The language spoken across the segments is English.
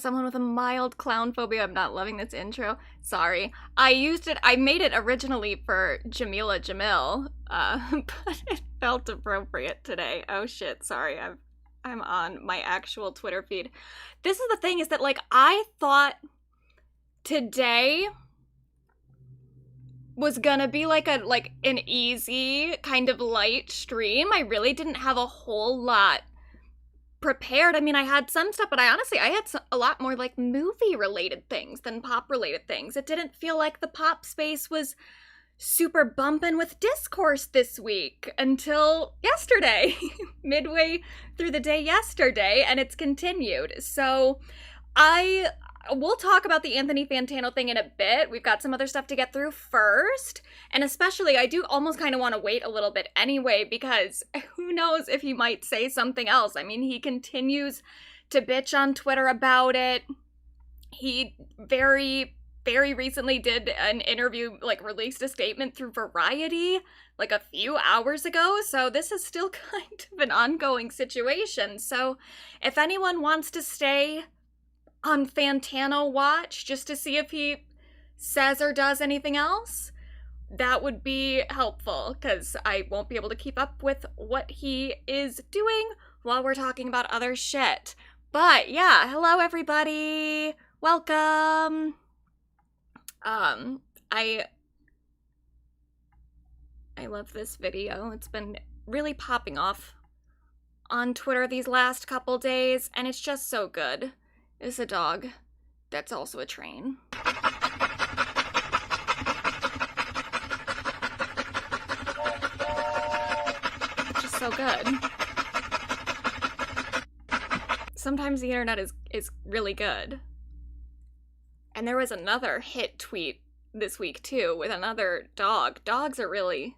someone with a mild clown phobia, I'm not loving this intro. Sorry. I made it originally for Jamila Jamil, but it felt appropriate today. Oh shit, sorry, I'm on my actual Twitter feed. This is the thing, is that, like, I thought today was gonna be like an easy, kind of light stream. I really didn't have a whole lot prepared. I mean, I had some stuff, but I had a lot more like movie related things than pop related things. It didn't feel like the pop space was super bumping with discourse this week until yesterday, midway through the day yesterday, and it's continued. So we'll talk about the Anthony Fantano thing in a bit. We've got some other stuff to get through first. And especially, I do almost kind of want to wait a little bit anyway, because who knows if he might say something else. I mean, he continues to bitch on Twitter about it. He very, very recently did an interview, like released a statement through Variety like a few hours ago. So this is still kind of an ongoing situation. So if anyone wants to stay on Fantano watch just to see if he says or does anything else, that would be helpful, because I won't be able to keep up with what he is doing while we're talking about other shit. But yeah, hello everybody, welcome. I love this video. It's been really popping off on Twitter these last couple days, and it's just so good. It's a dog that's also a train. It's just so good. Sometimes the internet is really good. And there was another hit tweet this week too with another dog. Dogs are really,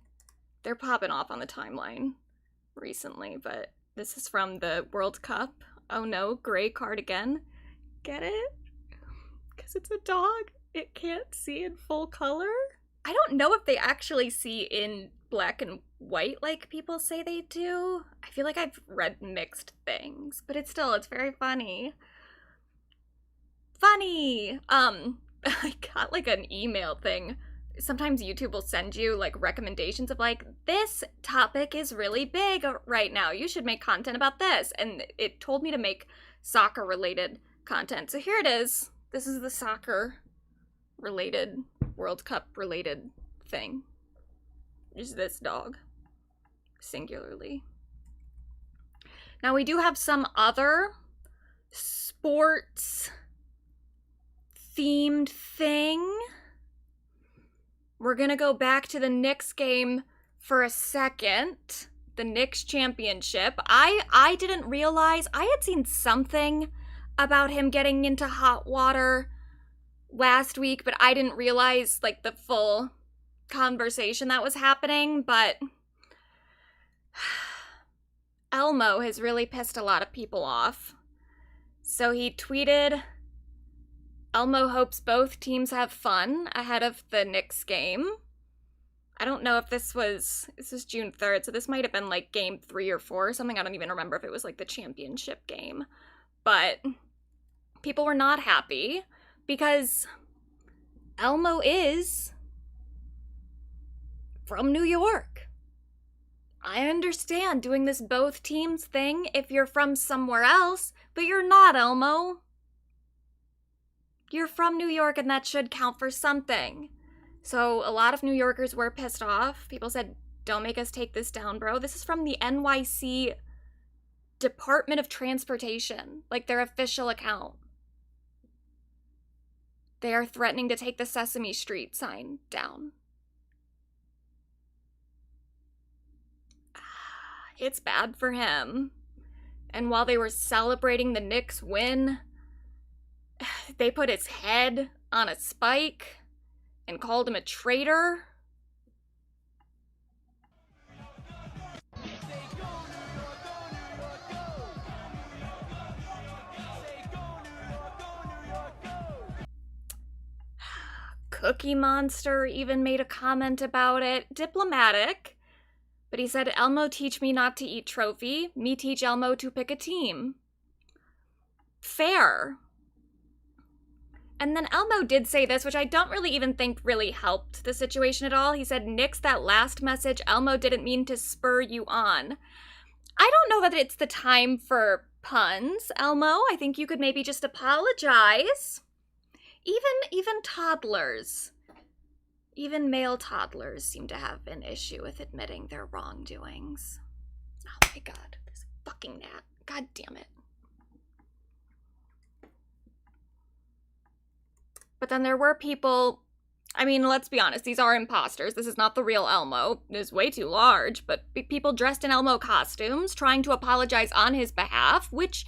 they're popping off on the timeline recently, but this is from the World Cup. Oh no, gray cardigan. Get it? Because it's a dog. It can't see in full color. I don't know if they actually see in black and white like people say they do. I feel like I've read mixed things, but it's very funny. Funny! I got like an email thing. Sometimes YouTube will send you like recommendations of like, this topic is really big right now. You should make content about this. And it told me to make soccer related content. So here it is. This is the soccer related, World Cup related thing. Is this dog, singularly. Now we do have some other sports themed thing. We're gonna go back to the Knicks game for a second. The Knicks championship. I didn't realize, I had seen something about him getting into hot water last week, but I didn't realize like the full conversation that was happening. But Elmo has really pissed a lot of people off. So he tweeted, Elmo hopes both teams have fun ahead of the Knicks game. I don't know if this is June 3rd, so this might have been like game 3 or 4 or something. I don't even remember if it was like the championship game. But people were not happy because Elmo is from New York. I understand doing this both teams thing if you're from somewhere else, but you're not, Elmo. You're from New York, and that should count for something. So a lot of New Yorkers were pissed off. People said, don't make us take this down, bro. This is from the NYC Department of Transportation, like their official account. They are threatening to take the Sesame Street sign down. It's bad for him. And while they were celebrating the Knicks win, they put his head on a spike and called him a traitor. Cookie Monster even made a comment about it. Diplomatic. But he said, Elmo teach me not to eat trophy. Me teach Elmo to pick a team. Fair. And then Elmo did say this, which I don't really even think really helped the situation at all. He said, "Nix, that last message, Elmo didn't mean to spur you on." I don't know that it's the time for puns, Elmo. I think you could maybe just apologize. Even toddlers, even male toddlers seem to have an issue with admitting their wrongdoings. Oh my god, this fucking gnat. God damn it. But then there were people, I mean, let's be honest, these are imposters. This is not the real Elmo. It is way too large, but people dressed in Elmo costumes trying to apologize on his behalf, which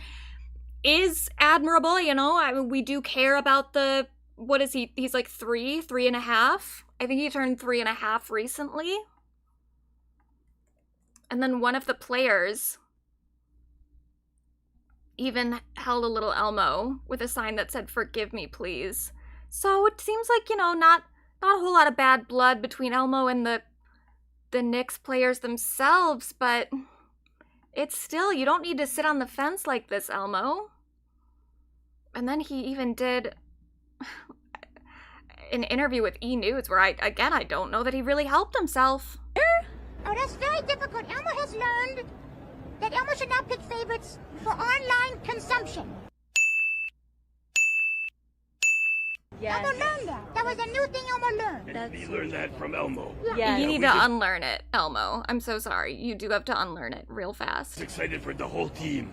is admirable, you know? I mean, we do care about the, what is he? He's like 3.5. I think he turned 3.5 recently. And then one of the players even held a little Elmo with a sign that said, "Forgive me, please." So it seems like, you know, not a whole lot of bad blood between Elmo and the Knicks players themselves, but it's still, you don't need to sit on the fence like this, Elmo. And then he even did an interview with E! News where I don't know that he really helped himself. Oh, that's very difficult. Elmo has learned that Elmo should not pick favorites for online consumption. Yes. Elmo learned that. That was a new thing Elmo learned. And we learned that from Elmo. Yeah. You need to unlearn it, Elmo. I'm so sorry. You do have to unlearn it real fast. Excited for the whole team.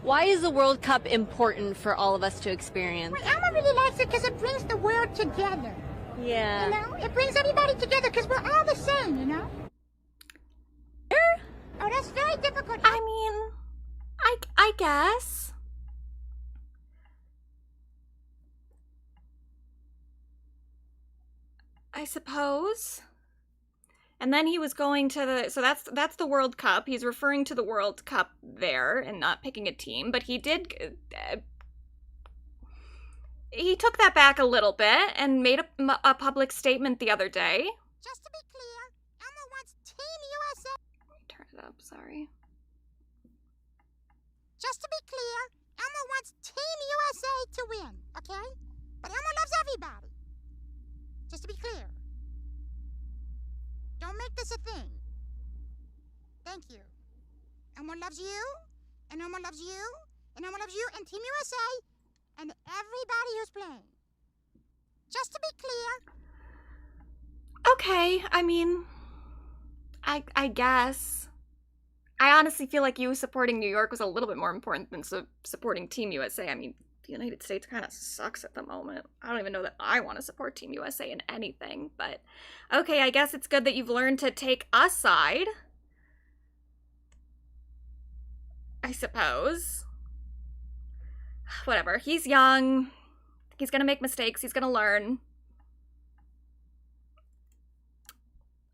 Why is the World Cup important for all of us to experience? Well, Elmo really likes it because it brings the world together. Yeah. You know, it brings everybody together because we're all the same, you know? Oh, that's very difficult. I mean, I guess. I suppose. And then he was going to the, so that's the World Cup. He's referring to the World Cup there and not picking a team, but he did, he took that back a little bit and made a public statement the other day. Just to be clear, Elmo wants Team USA. Let me turn it up, sorry. Just to be clear, Elmo wants Team USA to win, okay? But Elmo loves everybody. Just to be clear. Don't make this a thing. Thank you. Elmo loves you, and Elmo loves you, and Elmo loves you, and Team USA, and everybody who's playing. Just to be clear. Okay, I mean, I guess. I honestly feel like you supporting New York was a little bit more important than supporting Team USA. I mean, the United States kind of sucks at the moment. I don't even know that I want to support Team USA in anything, but okay, I guess it's good that you've learned to take a side. I suppose. Whatever, he's young. He's gonna make mistakes. He's gonna learn.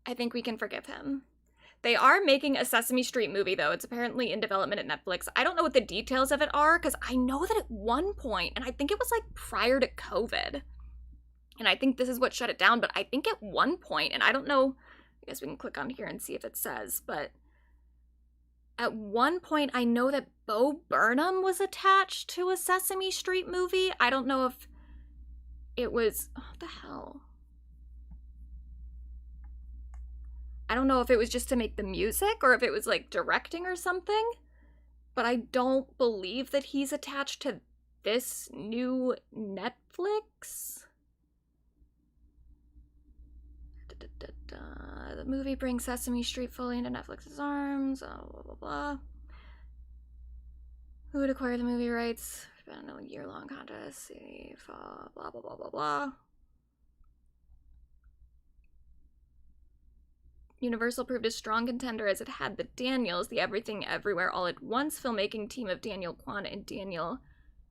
I think we can forgive him. They are making a Sesame Street movie, though. It's apparently in development at Netflix. I don't know what the details of it are, because I know that at one point, and I think it was like prior to COVID, and I think this is what shut it down, but I think at one point, and I don't know, I guess we can click on here and see if it says, but at one point, I know that Bo Burnham was attached to a Sesame Street movie. I don't know if it was, oh, what the hell? I don't know if it was just to make the music or if it was like directing or something, but I don't believe that he's attached to this new Netflix. The movie brings Sesame Street fully into Netflix's arms, blah, blah, blah, blah. Who would acquire the movie rights? Been a year-long contest, blah, blah, blah, blah, blah. Universal proved a strong contender as it had the Daniels, the Everything Everywhere All at Once filmmaking team of Daniel Kwan and Daniel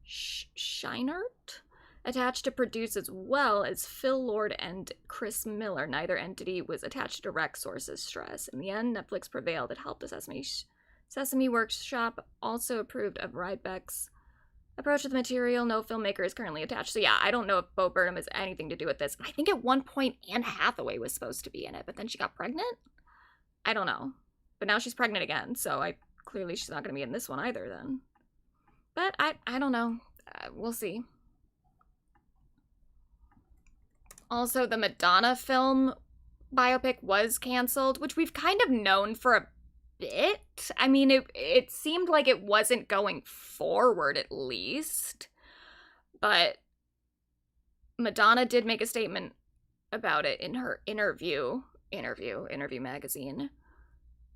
Scheinert, attached to produce, as well as Phil Lord and Chris Miller. Neither entity was attached to direct, sources stress. In the end, Netflix prevailed. It helped the Sesame Workshop also approved of Rybeck's approach to the material. No filmmaker is currently attached. So yeah, I don't know if Bo Burnham has anything to do with this. I think at one point Anne Hathaway was supposed to be in it, but then she got pregnant? I don't know. But now she's pregnant again, so clearly she's not going to be in this one either then. But I don't know. We'll see. Also, the Madonna film biopic was canceled, which we've kind of known for a bit. I mean, it seemed like it wasn't going forward, at least. But Madonna did make a statement about it in her interview magazine.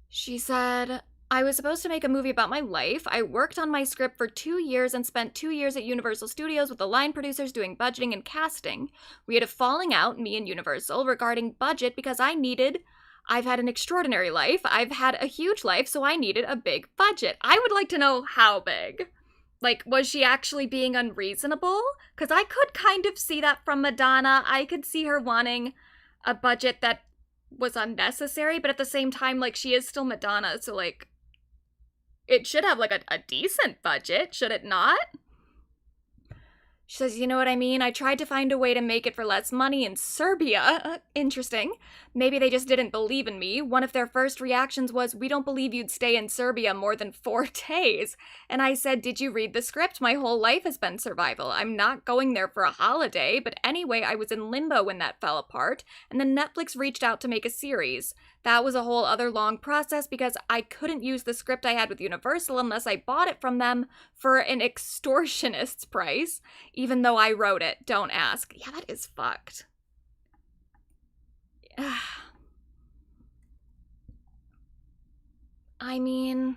She said, I was supposed to make a movie about my life. I worked on my script for 2 years and spent 2 years at Universal Studios with the line producers doing budgeting and casting. We had a falling out, me and Universal, regarding budget because I've had an extraordinary life. I've had a huge life, so I needed a big budget. I would like to know how big. Like, was she actually being unreasonable? Because I could kind of see that from Madonna. I could see her wanting a budget that was unnecessary, but at the same time, like, she is still Madonna, so, like, it should have, like, a decent budget, should it not? She says, you know what I mean? I tried to find a way to make it for less money in Serbia. Interesting. Maybe they just didn't believe in me. One of their first reactions was, we don't believe you'd stay in Serbia more than 4 days. And I said, did you read the script? My whole life has been survival. I'm not going there for a holiday. But anyway, I was in limbo when that fell apart. And then Netflix reached out to make a series. That was a whole other long process because I couldn't use the script I had with Universal unless I bought it from them for an extortionist's price, even though I wrote it. Don't ask. Yeah, that is fucked. I mean,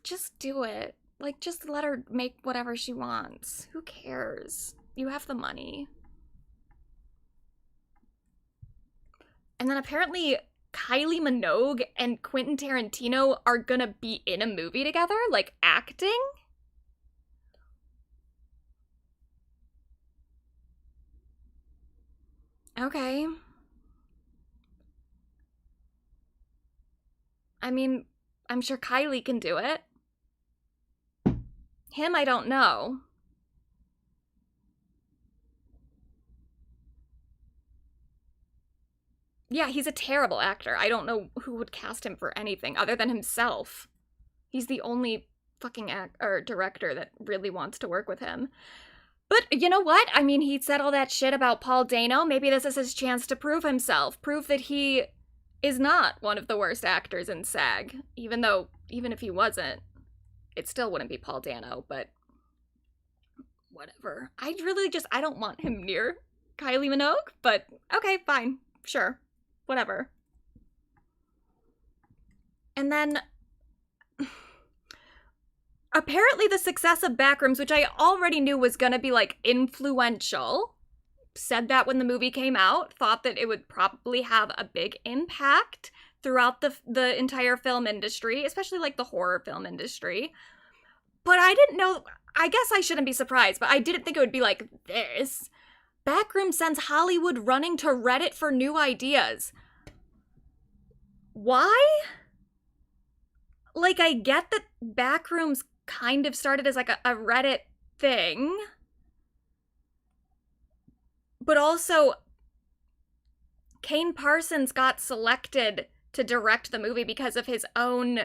just do it. Like, just let her make whatever she wants. Who cares? You have the money. And then apparently Kylie Minogue and Quentin Tarantino are gonna be in a movie together, like acting? Okay. I mean, I'm sure Kylie can do it. Him, I don't know. Yeah, he's a terrible actor. I don't know who would cast him for anything other than himself. He's the only fucking director that really wants to work with him. But you know what? I mean, he said all that shit about Paul Dano. Maybe this is his chance to prove himself. Prove that he is not one of the worst actors in SAG. Even if he wasn't, it still wouldn't be Paul Dano, but whatever. I don't want him near Kylie Minogue, but okay, fine. Sure. Whatever. And then apparently the success of Backrooms, which I already knew was gonna be like influential, said that when the movie came out, thought that it would probably have a big impact throughout the entire film industry, especially like the horror film industry. But I didn't know, I guess I shouldn't be surprised, but I didn't think it would be like this. Backroom sends Hollywood running to Reddit for new ideas. Why? Like, I get that Backrooms kind of started as like a Reddit thing. But also, Kane Parsons got selected to direct the movie because of his own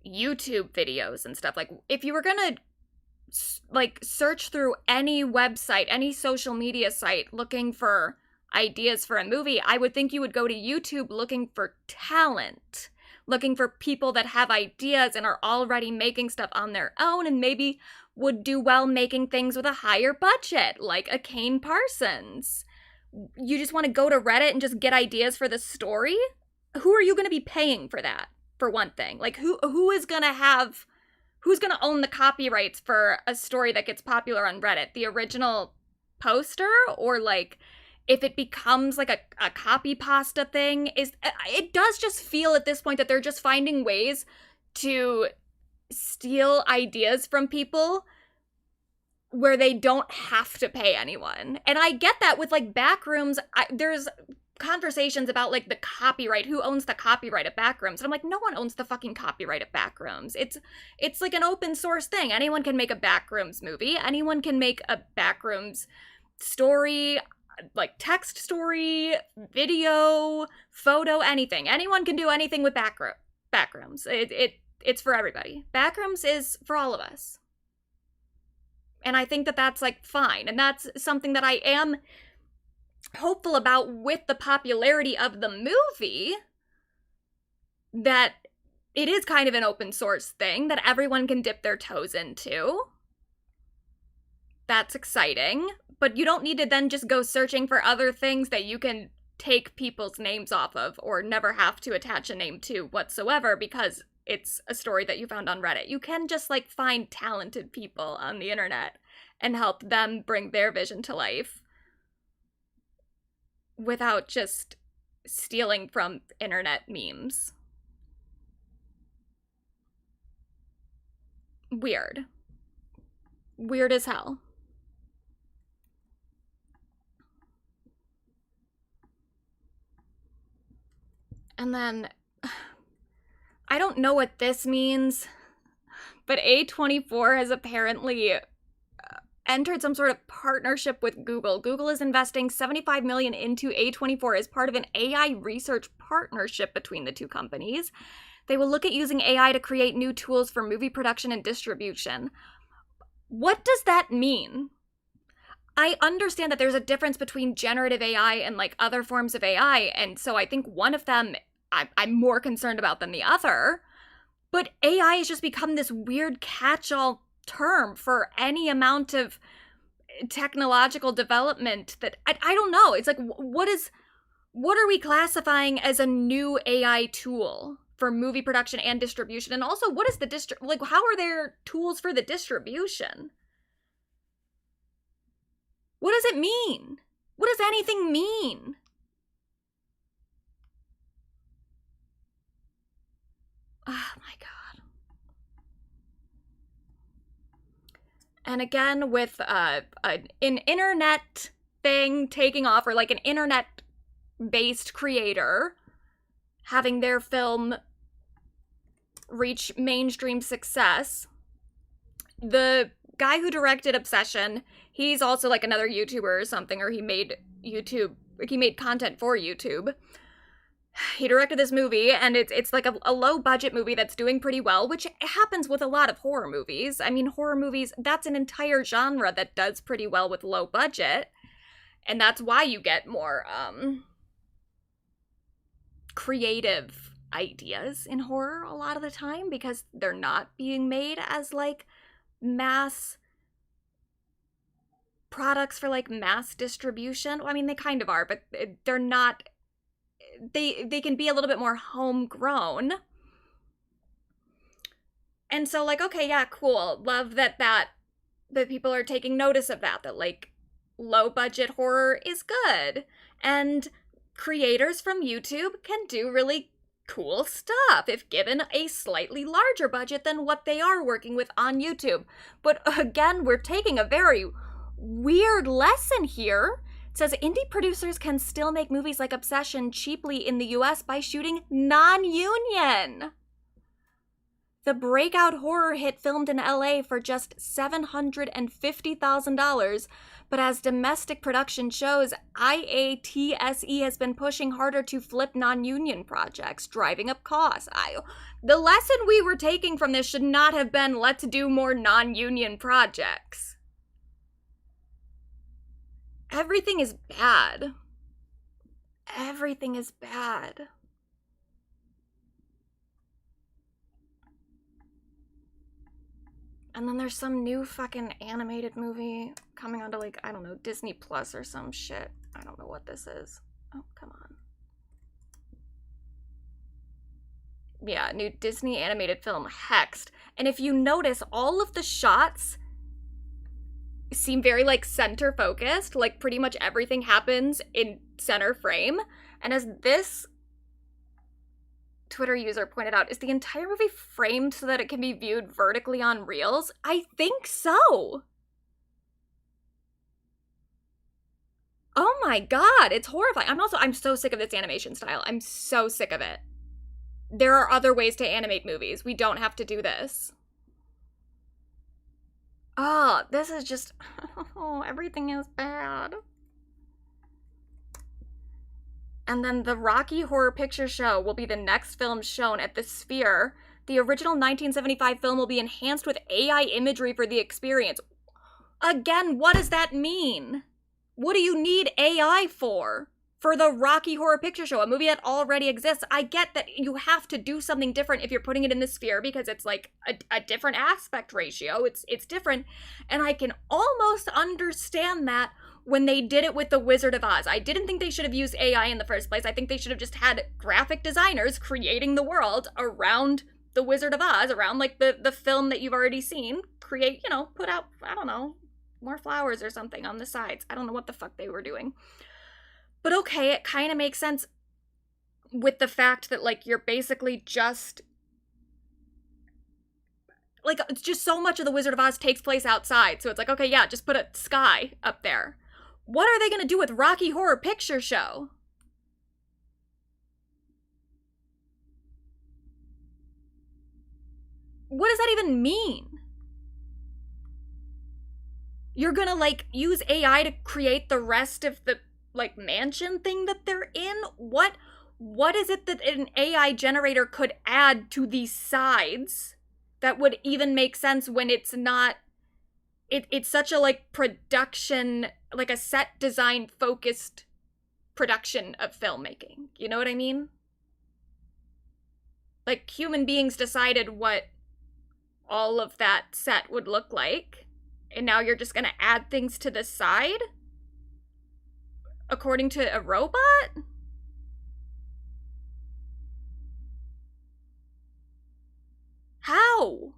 YouTube videos and stuff. Like, if you were gonna like search through any website, any social media site looking for ideas for a movie, I would think you would go to YouTube looking for talent, looking for people that have ideas and are already making stuff on their own and maybe would do well making things with a higher budget, like a Kane Parsons. You just want to go to Reddit and just get ideas for the story? Who are you going to be paying for that, for one thing? Like, who's going to own the copyrights for a story that gets popular on Reddit? The original poster? Or, like, if it becomes, like, a copy pasta thing? It does just feel at this point that they're just finding ways to steal ideas from people where they don't have to pay anyone. And I get that with, like, Backrooms. There's conversations about, like, the copyright, who owns the copyright of Backrooms, and I'm like, no one owns the fucking copyright of Backrooms. It's like an open source thing. Anyone can make a Backrooms movie, anyone can make a Backrooms story, like text story, video, photo, anything. Anyone can do anything with Backrooms. It's for everybody. Backrooms is for all of us. And I think that that's, like, fine. And that's something that I am hopeful about with the popularity of the movie that it is kind of an open source thing that everyone can dip their toes into. That's exciting. But you don't need to then just go searching for other things that you can take people's names off of or never have to attach a name to whatsoever because it's a story that you found on Reddit. You can just like find talented people on the internet and help them bring their vision to life without just stealing from internet memes. Weird. Weird as hell. And then, I don't know what this means, but A24 has apparently entered some sort of partnership with Google. Google is investing $75 million into A24 as part of an AI research partnership between the two companies. They will look at using AI to create new tools for movie production and distribution. What does that mean? I understand that there's a difference between generative AI and like other forms of AI, and so I think one of them I'm more concerned about than the other. But AI has just become this weird catch-all term for any amount of technological development that I don't know. It's like what are we classifying as a new AI tool for movie production and distribution? And also, what is the how are there tools for the distribution? What does it mean? What does anything mean? Oh my god. And again, with an internet thing taking off, or like an internet-based creator having their film reach mainstream success, the guy who directed Obsession, he's also like another YouTuber or something, or he made content for YouTube. He directed this movie, and it's like a low-budget movie that's doing pretty well, which happens with a lot of horror movies. I mean, horror movies, that's an entire genre that does pretty well with low budget, and that's why you get more creative ideas in horror a lot of the time, because they're not being made as like mass products for like mass distribution. Well, I mean, they kind of are, but they're not. They can be a little bit more homegrown. And so like, okay, yeah, cool. Love that people are taking notice of that like low budget horror is good. And creators from YouTube can do really cool stuff if given a slightly larger budget than what they are working with on YouTube. But again, we're taking a very weird lesson here. It says indie producers can still make movies like Obsession cheaply in the US by shooting non-union. The breakout horror hit filmed in LA for just $750,000, but as domestic production shows, IATSE has been pushing harder to flip non-union projects, driving up costs. The lesson we were taking from this should not have been let's do more non-union projects. Everything is bad. Everything is bad. And then there's some new fucking animated movie coming onto like, I don't know, Disney Plus or some shit. I don't know what this is. Oh, come on. Yeah, new Disney animated film, Hexed. And if you notice, all of the shots seem very like center focused, like pretty much everything happens in center frame. And as this Twitter user pointed out, is the entire movie framed so that it can be viewed vertically on reels? I think so. Oh my god, it's horrifying. I'm so sick of this animation style. I'm so sick of it. There are other ways to animate movies. We don't have to do this. Oh, this is just, oh, everything is bad. And then the Rocky Horror Picture Show will be the next film shown at the Sphere. The original 1975 film will be enhanced with AI imagery for the experience. Again, what does that mean? What do you need AI for? For the Rocky Horror Picture Show, a movie that already exists. I get that you have to do something different if you're putting it in the sphere because it's like a different aspect ratio. It's different. And I can almost understand that when they did it with The Wizard of Oz. I didn't think they should have used AI in the first place. I think they should have just had graphic designers creating the world around The Wizard of Oz, around like the film that you've already seen. Create, you know, put out, I don't know, more flowers or something on the sides. I don't know what the fuck they were doing. But okay, it kind of makes sense with the fact that, like, you're basically just... Like, it's just so much of The Wizard of Oz takes place outside. So it's like, okay, yeah, just put a sky up there. What are they going to do with Rocky Horror Picture Show? What does that even mean? You're going to, like, use AI to create the rest of the like mansion thing that they're in? What is it that an AI generator could add to these sides that would even make sense when it's not it's such a like production, like a set design focused production of filmmaking. You know what I mean? Like human beings decided what all of that set would look like, and now you're just going to add things to the side? According to a robot? How?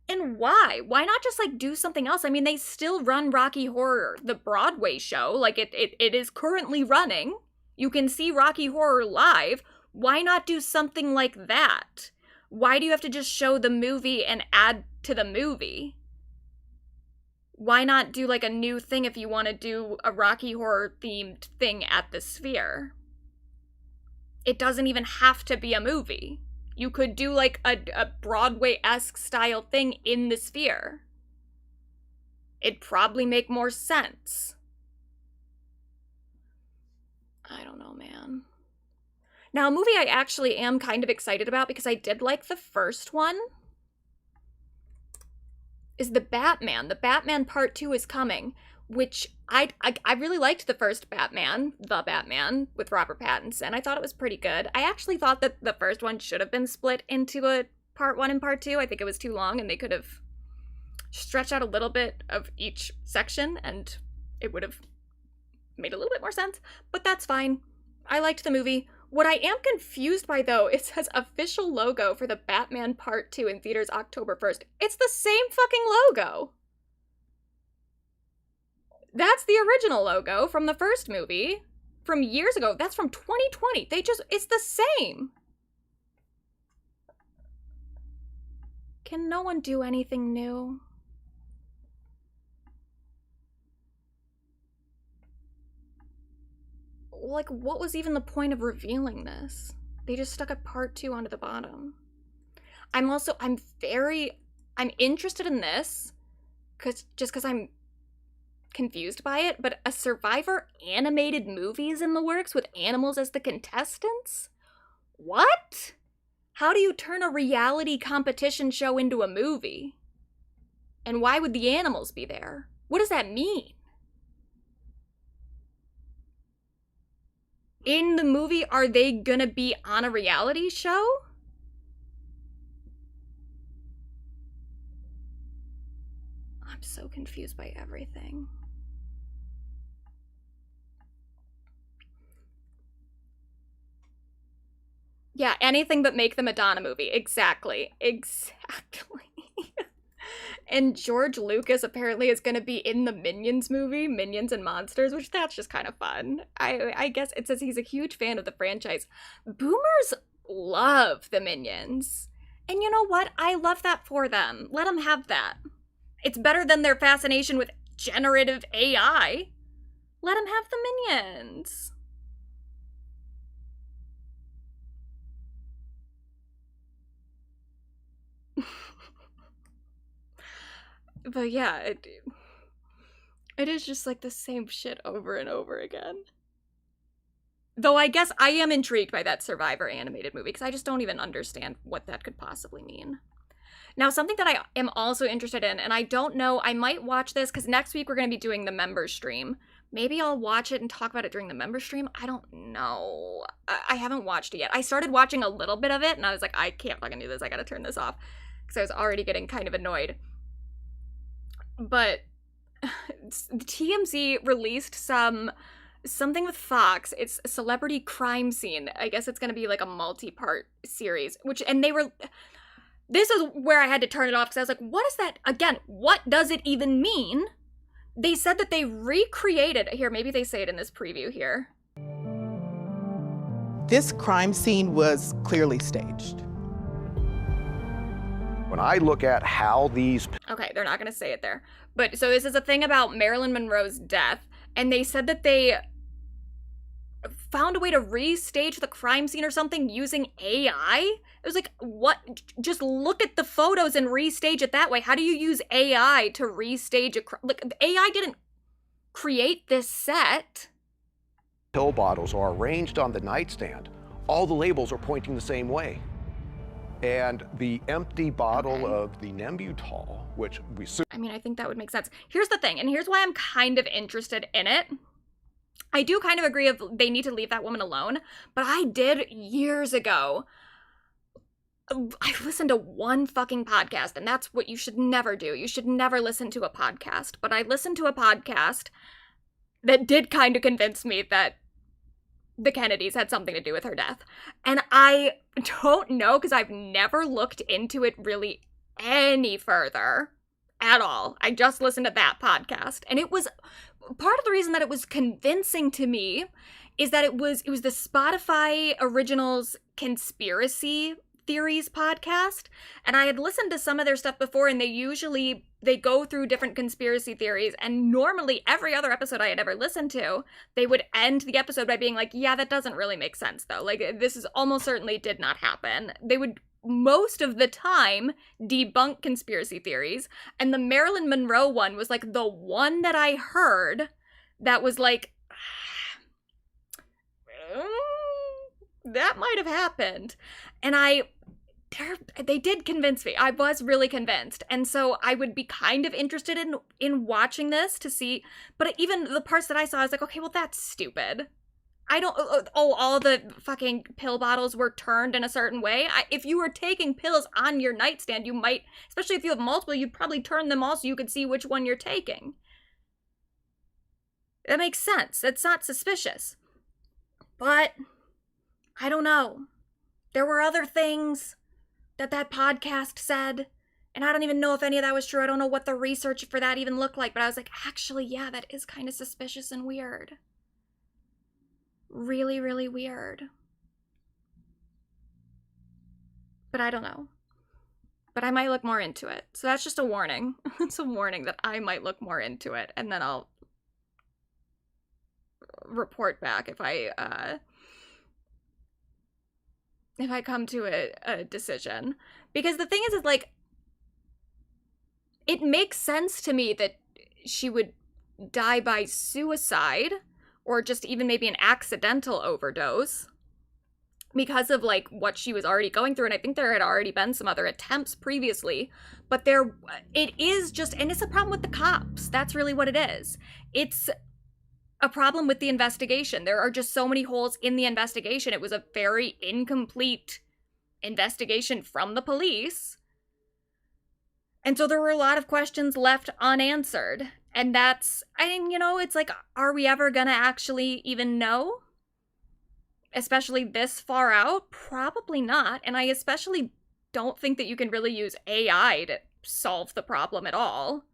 And why? Why not just like do something else? I mean, they still run Rocky Horror, the Broadway show. Like it is currently running. You can see Rocky Horror live. Why not do something like that? Why do you have to just show the movie and add to the movie? Why not do like a new thing if you want to do a Rocky Horror themed thing at the Sphere? It doesn't even have to be a movie. You could do like a Broadway-esque style thing in the Sphere. It'd probably make more sense. I don't know, man. Now, a movie I actually am kind of excited about because I did like the first one is The Batman. The Batman Part 2 is coming, which I really liked the first Batman, The Batman, with Robert Pattinson. I thought it was pretty good. I actually thought that the first one should have been split into a Part 1 and Part 2. I think it was too long, and they could have stretched out a little bit of each section, and it would have made a little bit more sense. But that's fine. I liked the movie. What I am confused by, though, it says official logo for the Batman Part 2 in theaters October 1st. It's the same fucking logo. That's the original logo from the first movie from years ago. That's from 2020. It's the same. Can no one do anything new? Like, what was even the point of revealing this? They just stuck a Part 2 onto the bottom. I'm interested in this, because I'm confused by it, but a Survivor animated movie is in the works with animals as the contestants? What? How do you turn a reality competition show into a movie? And why would the animals be there? What does that mean? In the movie, are they gonna be on a reality show? I'm so confused by everything. Yeah, anything but make the Madonna movie. Exactly. And George Lucas apparently is going to be in the Minions movie, Minions and Monsters, which that's just kind of fun. I guess it says he's a huge fan of the franchise. Boomers love the Minions. And you know what? I love that for them. Let them have that. It's better than their fascination with generative AI. Let them have the Minions. But yeah, it is just like the same shit over and over again. Though I guess I am intrigued by that Survivor animated movie, because I just don't even understand what that could possibly mean. Now, something that I am also interested in, and I don't know, I might watch this because next week we're going to be doing the member stream. Maybe I'll watch it and talk about it during the member stream. I don't know. I haven't watched it yet. I started watching a little bit of it, and I was like, I can't fucking do this. I gotta turn this off because I was already getting kind of annoyed. But TMZ released something with Fox. It's a celebrity crime scene. I guess it's going to be like a multi-part series, this is where I had to turn it off because I was like, what is that? Again, what does it even mean? They said that they recreated, here, maybe they say it in this preview here. This crime scene was clearly staged. When I look at how these... Okay, they're not going to say it there. But so this is a thing about Marilyn Monroe's death, and they said that they found a way to restage the crime scene or something using AI. It was like, what? Just look at the photos and restage it that way. How do you use AI to restage a crime? Like, AI didn't create this set. Pill bottles are arranged on the nightstand. All the labels are pointing the same way. And the empty bottle of the Nembutal, which we... I mean, I think that would make sense. Here's the thing, and here's why I'm kind of interested in it. I do kind of agree if they need to leave that woman alone, but I did years ago. I listened to one fucking podcast, and that's what you should never do. You should never listen to a podcast. But I listened to a podcast that did kind of convince me that the Kennedys had something to do with her death. And I don't know, because I've never looked into it really any further at all. I just listened to that podcast. And it was part of the reason that it was convincing to me is that it was the Spotify Originals Conspiracy Theories podcast, and I had listened to some of their stuff before, and they go through different conspiracy theories, and normally every other episode I had ever listened to, they would end the episode by being like, yeah, that doesn't really make sense though, like this is almost certainly did not happen. They would most of the time debunk conspiracy theories, and the Marilyn Monroe one was like the one that I heard that was like, that might have happened. And they did convince me. I was really convinced. And so I would be kind of interested in watching this to see, but even the parts that I saw, I was like, okay, well, that's stupid. I don't, all the fucking pill bottles were turned in a certain way. If you were taking pills on your nightstand, you might, especially if you have multiple, you'd probably turn them all so you could see which one you're taking. That makes sense. It's not suspicious. But I don't know. There were other things that podcast said, and I don't even know if any of that was true. I don't know what the research for that even looked like, but I was like, actually, yeah, that is kind of suspicious and weird. Really, really weird. But I don't know. But I might look more into it. So that's just a warning. It's a warning that I might look more into it, and then I'll report back if I come to a decision. Because the thing is like, it makes sense to me that she would die by suicide, or just even maybe an accidental overdose, because of like what she was already going through. And I think there had already been some other attempts previously, but it is just, and it's a problem with the cops. That's really what it is. It's a problem with the investigation. There are just so many holes in the investigation. It was a very incomplete investigation from the police. And so there were a lot of questions left unanswered. And that's, I mean, it's like, are we ever gonna actually even know? Especially this far out? Probably not. And I especially don't think that you can really use AI to solve the problem at all.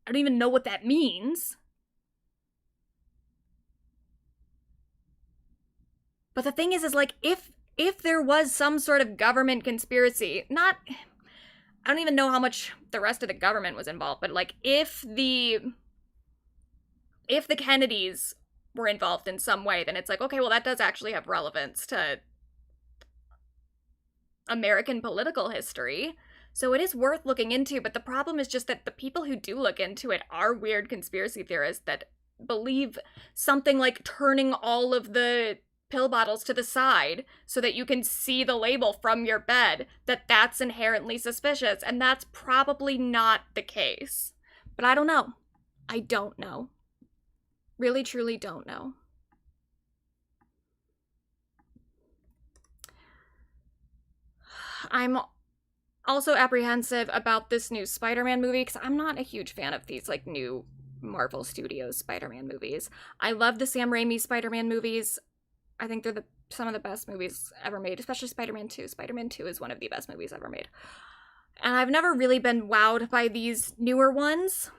I don't even know what that means. But the thing is like, if there was some sort of government conspiracy, I don't even know how much the rest of the government was involved, but like, if the Kennedys were involved in some way, then it's like, okay, well, that does actually have relevance to American political history. So it is worth looking into, but the problem is just that the people who do look into it are weird conspiracy theorists that believe something like turning all of the pill bottles to the side so that you can see the label from your bed, that's inherently suspicious. And that's probably not the case. But I don't know. I don't know. Really, truly don't know. I'm also apprehensive about this new Spider-Man movie because I'm not a huge fan of these like new Marvel Studios Spider-Man movies. I love the Sam Raimi Spider-Man movies. I think they're some of the best movies ever made, especially Spider-Man 2. Spider-Man 2 is one of the best movies ever made. And I've never really been wowed by these newer ones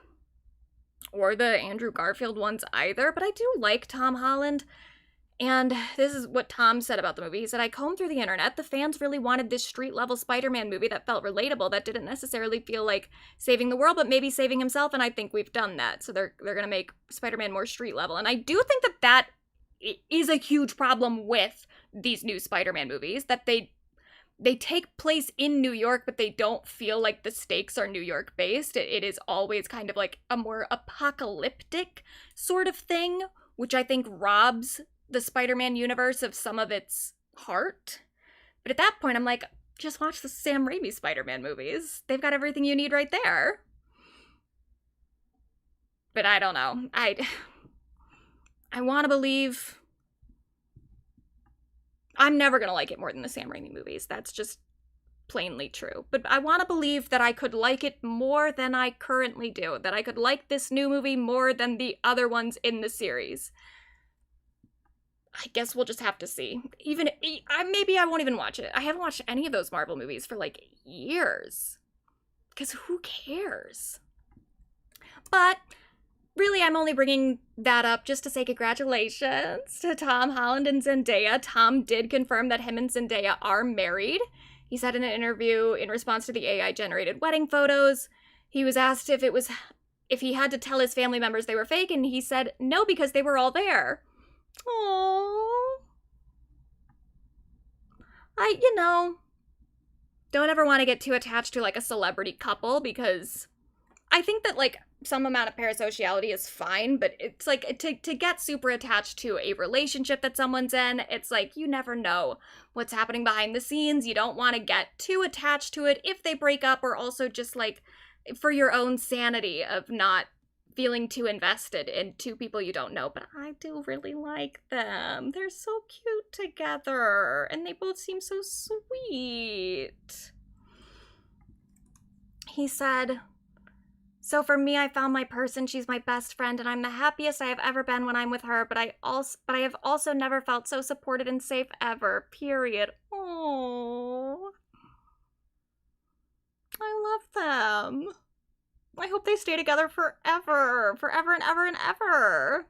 or the Andrew Garfield ones either, but I do like Tom Holland. And this is what Tom said about the movie. He said, I combed through the internet. The fans really wanted this street-level Spider-Man movie that felt relatable, that didn't necessarily feel like saving the world, but maybe saving himself, and I think we've done that. So they're going to make Spider-Man more street-level. And I do think that is a huge problem with these new Spider-Man movies, that they take place in New York, but they don't feel like the stakes are New York-based. It is always kind of like a more apocalyptic sort of thing, which I think robs the Spider-Man universe of some of its heart. But at that point, I'm like, just watch the Sam Raimi Spider-Man movies. They've got everything you need right there. But I don't know. I want to believe... I'm never going to like it more than the Sam Raimi movies. That's just plainly true. But I want to believe that I could like it more than I currently do. That I could like this new movie more than the other ones in the series. I guess we'll just have to see. Maybe I won't even watch it. I haven't watched any of those Marvel movies for like years. Because who cares? But really, I'm only bringing that up just to say congratulations to Tom Holland and Zendaya. Tom did confirm that him and Zendaya are married. He said in an interview in response to the AI-generated wedding photos, he was asked if he had to tell his family members they were fake, and he said no because they were all there. Aww. Don't ever want to get too attached to like a celebrity couple because I think that like some amount of parasociality is fine, but it's like to get super attached to a relationship that someone's in, it's like you never know what's happening behind the scenes. You don't want to get too attached to it if they break up, or also just like for your own sanity of not feeling too invested in two people you don't know. But I do really like them. They're so cute together, and they both seem so sweet. He said, so for me, I found my person. She's my best friend, and I'm the happiest I have ever been when I'm with her, but I have also never felt so supported and safe ever. Period. Oh, I love them. I hope they stay together forever. Forever and ever and ever.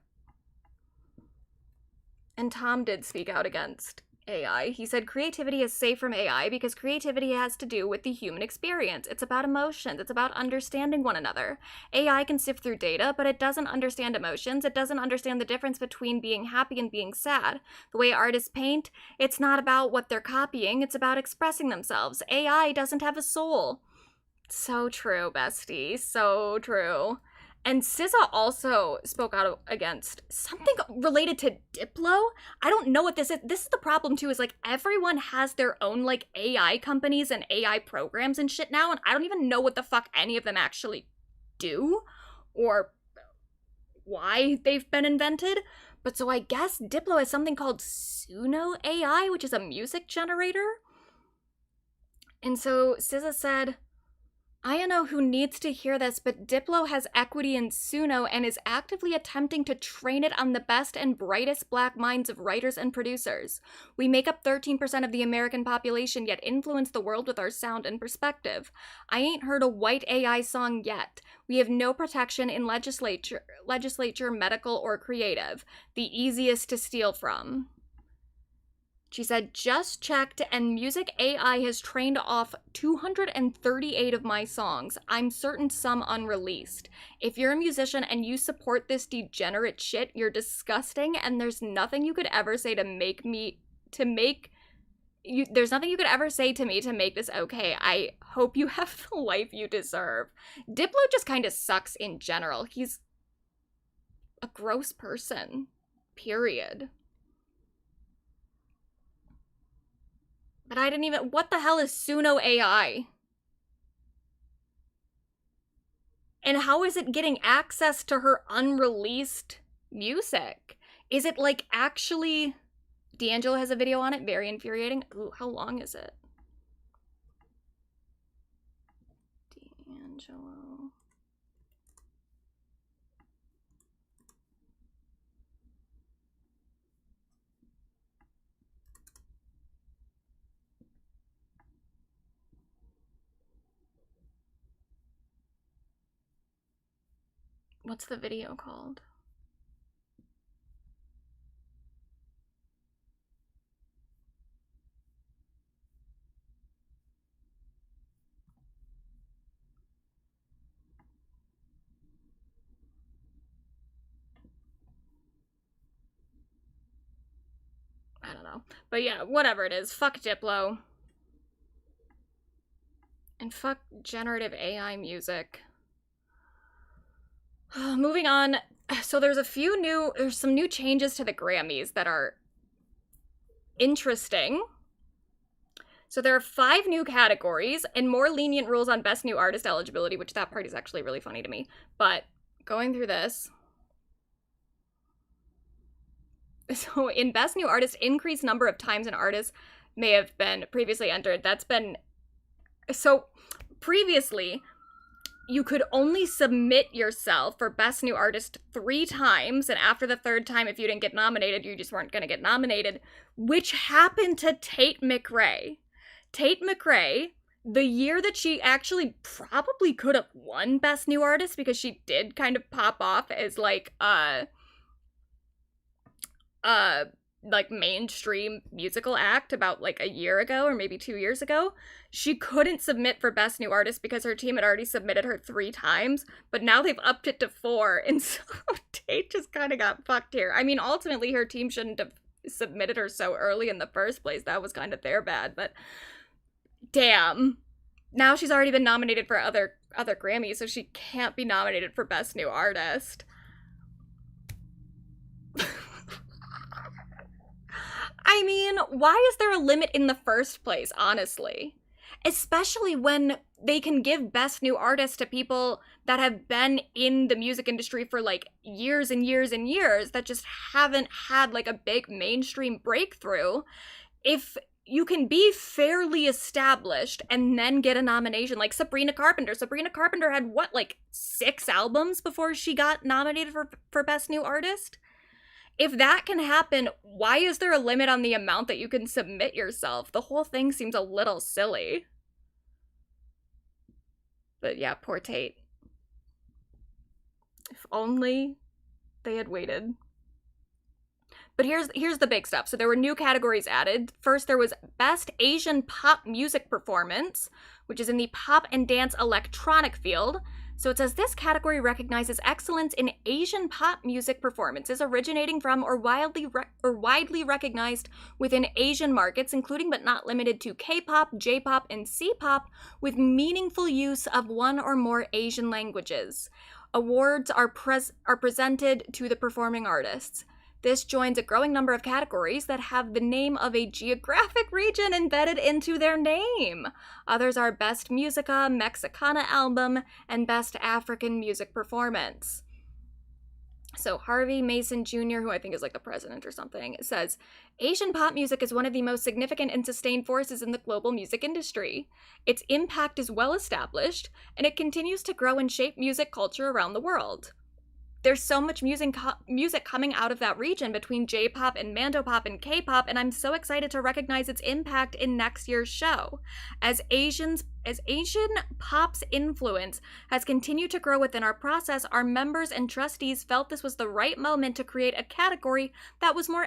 And Tom did speak out against AI. He said creativity is safe from AI because creativity has to do with the human experience. It's about emotions. It's about understanding one another. AI can sift through data, but it doesn't understand emotions. It doesn't understand the difference between being happy and being sad. The way artists paint, it's not about what they're copying. It's about expressing themselves. AI doesn't have a soul. So true, bestie. So true. And SZA also spoke out against something related to Diplo. I don't know what this is. This is the problem too, is like everyone has their own like AI companies and AI programs and shit now, and I don't even know what the fuck any of them actually do or why they've been invented. But so I guess Diplo has something called Suno AI, which is a music generator. And so SZA said, I don't know who needs to hear this, but Diplo has equity in Suno and is actively attempting to train it on the best and brightest black minds of writers and producers. We make up 13% of the American population, yet influence the world with our sound and perspective. I ain't heard a white AI song yet. We have no protection in legislature, medical, or creative. The easiest to steal from. She said, just checked, and Music AI has trained off 238 of my songs. I'm certain some unreleased. If you're a musician and you support this degenerate shit, you're disgusting, and there's nothing you could ever say to make me, there's nothing you could ever say to me to make this okay. I hope you have the life you deserve. Diplo just kind of sucks in general. He's a gross person. Period. But I didn't even... What the hell is Suno AI? And how is it getting access to her unreleased music? Is it like actually... D'Angelo has a video on it, very infuriating. Ooh, how long is it? D'Angelo. What's the video called? I don't know. But yeah, whatever it is. Fuck Diplo. And fuck generative AI music. Moving on. So there's some new changes to the Grammys that are interesting. So there are 5 new categories and more lenient rules on Best New Artist eligibility, which that part is actually really funny to me. But going through this. So in Best New Artist, increased number of times an artist may have been previously entered. That's been... So previously, you could only submit yourself for Best New Artist 3 times, and after the 3rd time, if you didn't get nominated, you just weren't going to get nominated, which happened to Tate McRae. Tate McRae, the year that she actually probably could have won Best New Artist, because she did kind of pop off as like mainstream musical act about like a year ago or maybe 2 years ago, she couldn't submit for Best New Artist because her team had already submitted her 3 times, but now they've upped it to 4, and so Tate just kind of got fucked here. I mean, ultimately her team shouldn't have submitted her so early in the first place. That was kind of their bad, but damn. Now she's already been nominated for other Grammys, so she can't be nominated for Best New Artist. I mean, why is there a limit in the first place, honestly? Especially when they can give Best New Artist to people that have been in the music industry for like years and years and years that just haven't had like a big mainstream breakthrough. If you can be fairly established and then get a nomination, like Sabrina Carpenter. Sabrina Carpenter had what, like 6 albums before she got nominated for Best New Artist? If that can happen, why is there a limit on the amount that you can submit yourself? The whole thing seems a little silly. But yeah, poor Tate. If only they had waited. But here's the big stuff. So there were new categories added. First, there was Best Asian Pop Music Performance, which is in the pop and dance electronic field. So it says this category recognizes excellence in Asian pop music performances originating from or widely recognized within Asian markets, including but not limited to K-pop, J-pop, and C-pop, with meaningful use of one or more Asian languages. Awards are presented to the performing artists. This joins a growing number of categories that have the name of a geographic region embedded into their name. Others are Best Musica, Mexicana Album, and Best African Music Performance. So Harvey Mason Jr., who I think is like the president or something, says, Asian pop music is one of the most significant and sustained forces in the global music industry. Its impact is well established, and it continues to grow and shape music culture around the world. There's so much music coming out of that region between J-pop and Mandopop and K-pop, and I'm so excited to recognize its impact in next year's show. As Asian pop's influence has continued to grow within our process, our members and trustees felt this was the right moment to create a category that was more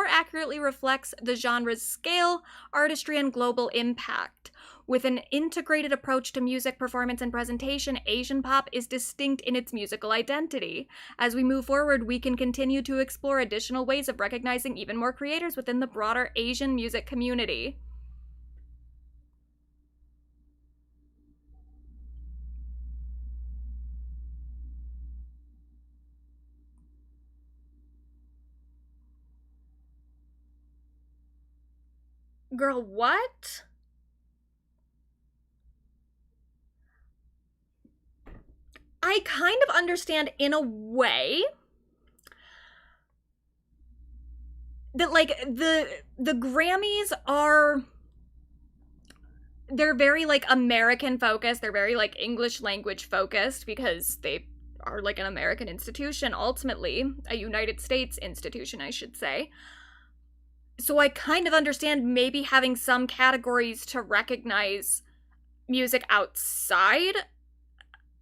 accurately reflects the genre's scale, artistry, and global impact. With an integrated approach to music, performance, and presentation, Asian pop is distinct in its musical identity. As we move forward, we can continue to explore additional ways of recognizing even more creators within the broader Asian music community. Girl, what? I kind of understand in a way that, like, the Grammys are, they're very, like, American focused. They're very, like, English language focused because they are, like, an American institution, ultimately. A United States institution, I should say. So I kind of understand maybe having some categories to recognize music outside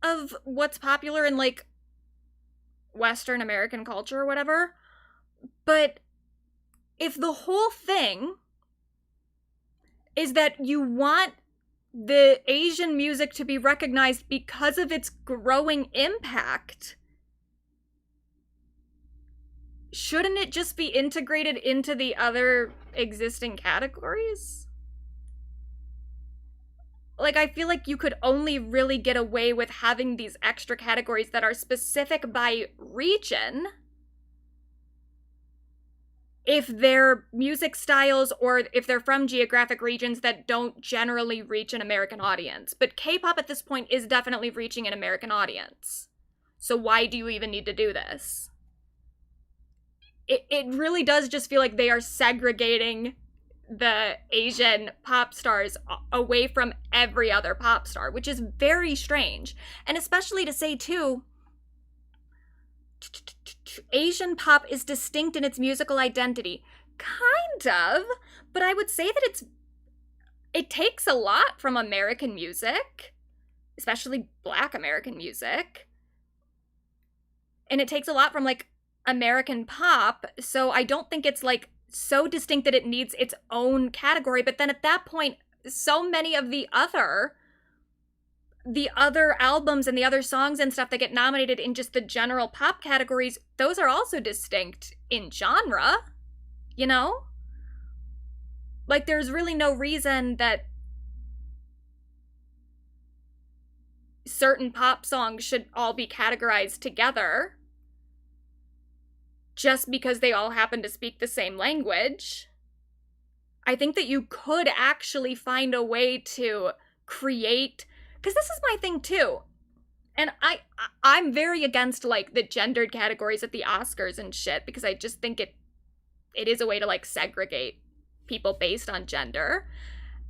of what's popular in, like, Western American culture or whatever. But if the whole thing is that you want the Asian music to be recognized because of its growing impact, shouldn't it just be integrated into the other existing categories? Like, I feel like you could only really get away with having these extra categories that are specific by region if they're music styles or if they're from geographic regions that don't generally reach an American audience. But K-pop at this point is definitely reaching an American audience. So why do you even need to do this? It really does just feel like they are segregating the Asian pop stars away from every other pop star, which is very strange. And especially to say, too, Asian pop is distinct in its musical identity. Kind of, but I would say that it takes a lot from American music, especially Black American music. And it takes a lot from, like, American pop, so I don't think it's, like, so distinct that it needs its own category. But then at that point, so many of the other albums and the other songs and stuff that get nominated in just the general pop categories, those are also distinct in genre, you know? Like, there's really no reason that certain pop songs should all be categorized together just because they all happen to speak the same language. I think that you could actually find a way to create, because this is my thing too, and I'm very against, like, the gendered categories at the Oscars and shit, because I just think it is a way to, like, segregate people based on gender.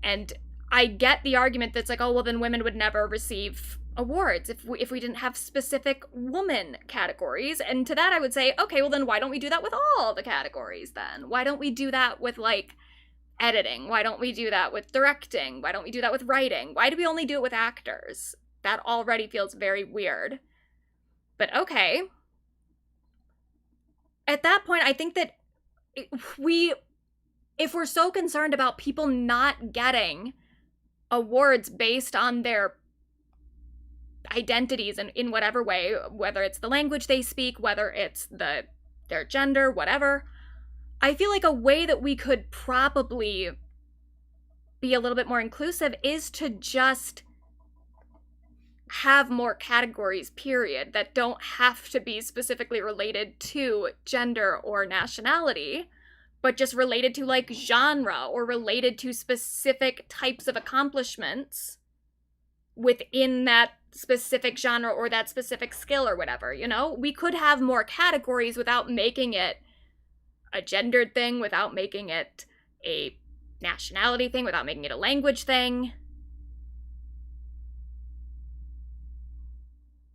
And I get the argument that's like, oh, well, then women would never receive awards if we didn't have specific woman categories. And to that I would say, okay, well, then why don't we do that with all the categories then? Why don't we do that with, like, editing? Why don't we do that with directing? Why don't we do that with writing? Why do we only do it with actors? That already feels very weird. But okay. At that point, I think that if we're so concerned about people not getting awards based on their identities in whatever way, whether it's the language they speak, whether it's their gender, whatever, I feel like a way that we could probably be a little bit more inclusive is to just have more categories, period, that don't have to be specifically related to gender or nationality, but just related to, like, genre or related to specific types of accomplishments within that specific genre or that specific skill or whatever, you know? We could have more categories without making it a gendered thing, without making it a nationality thing, without making it a language thing.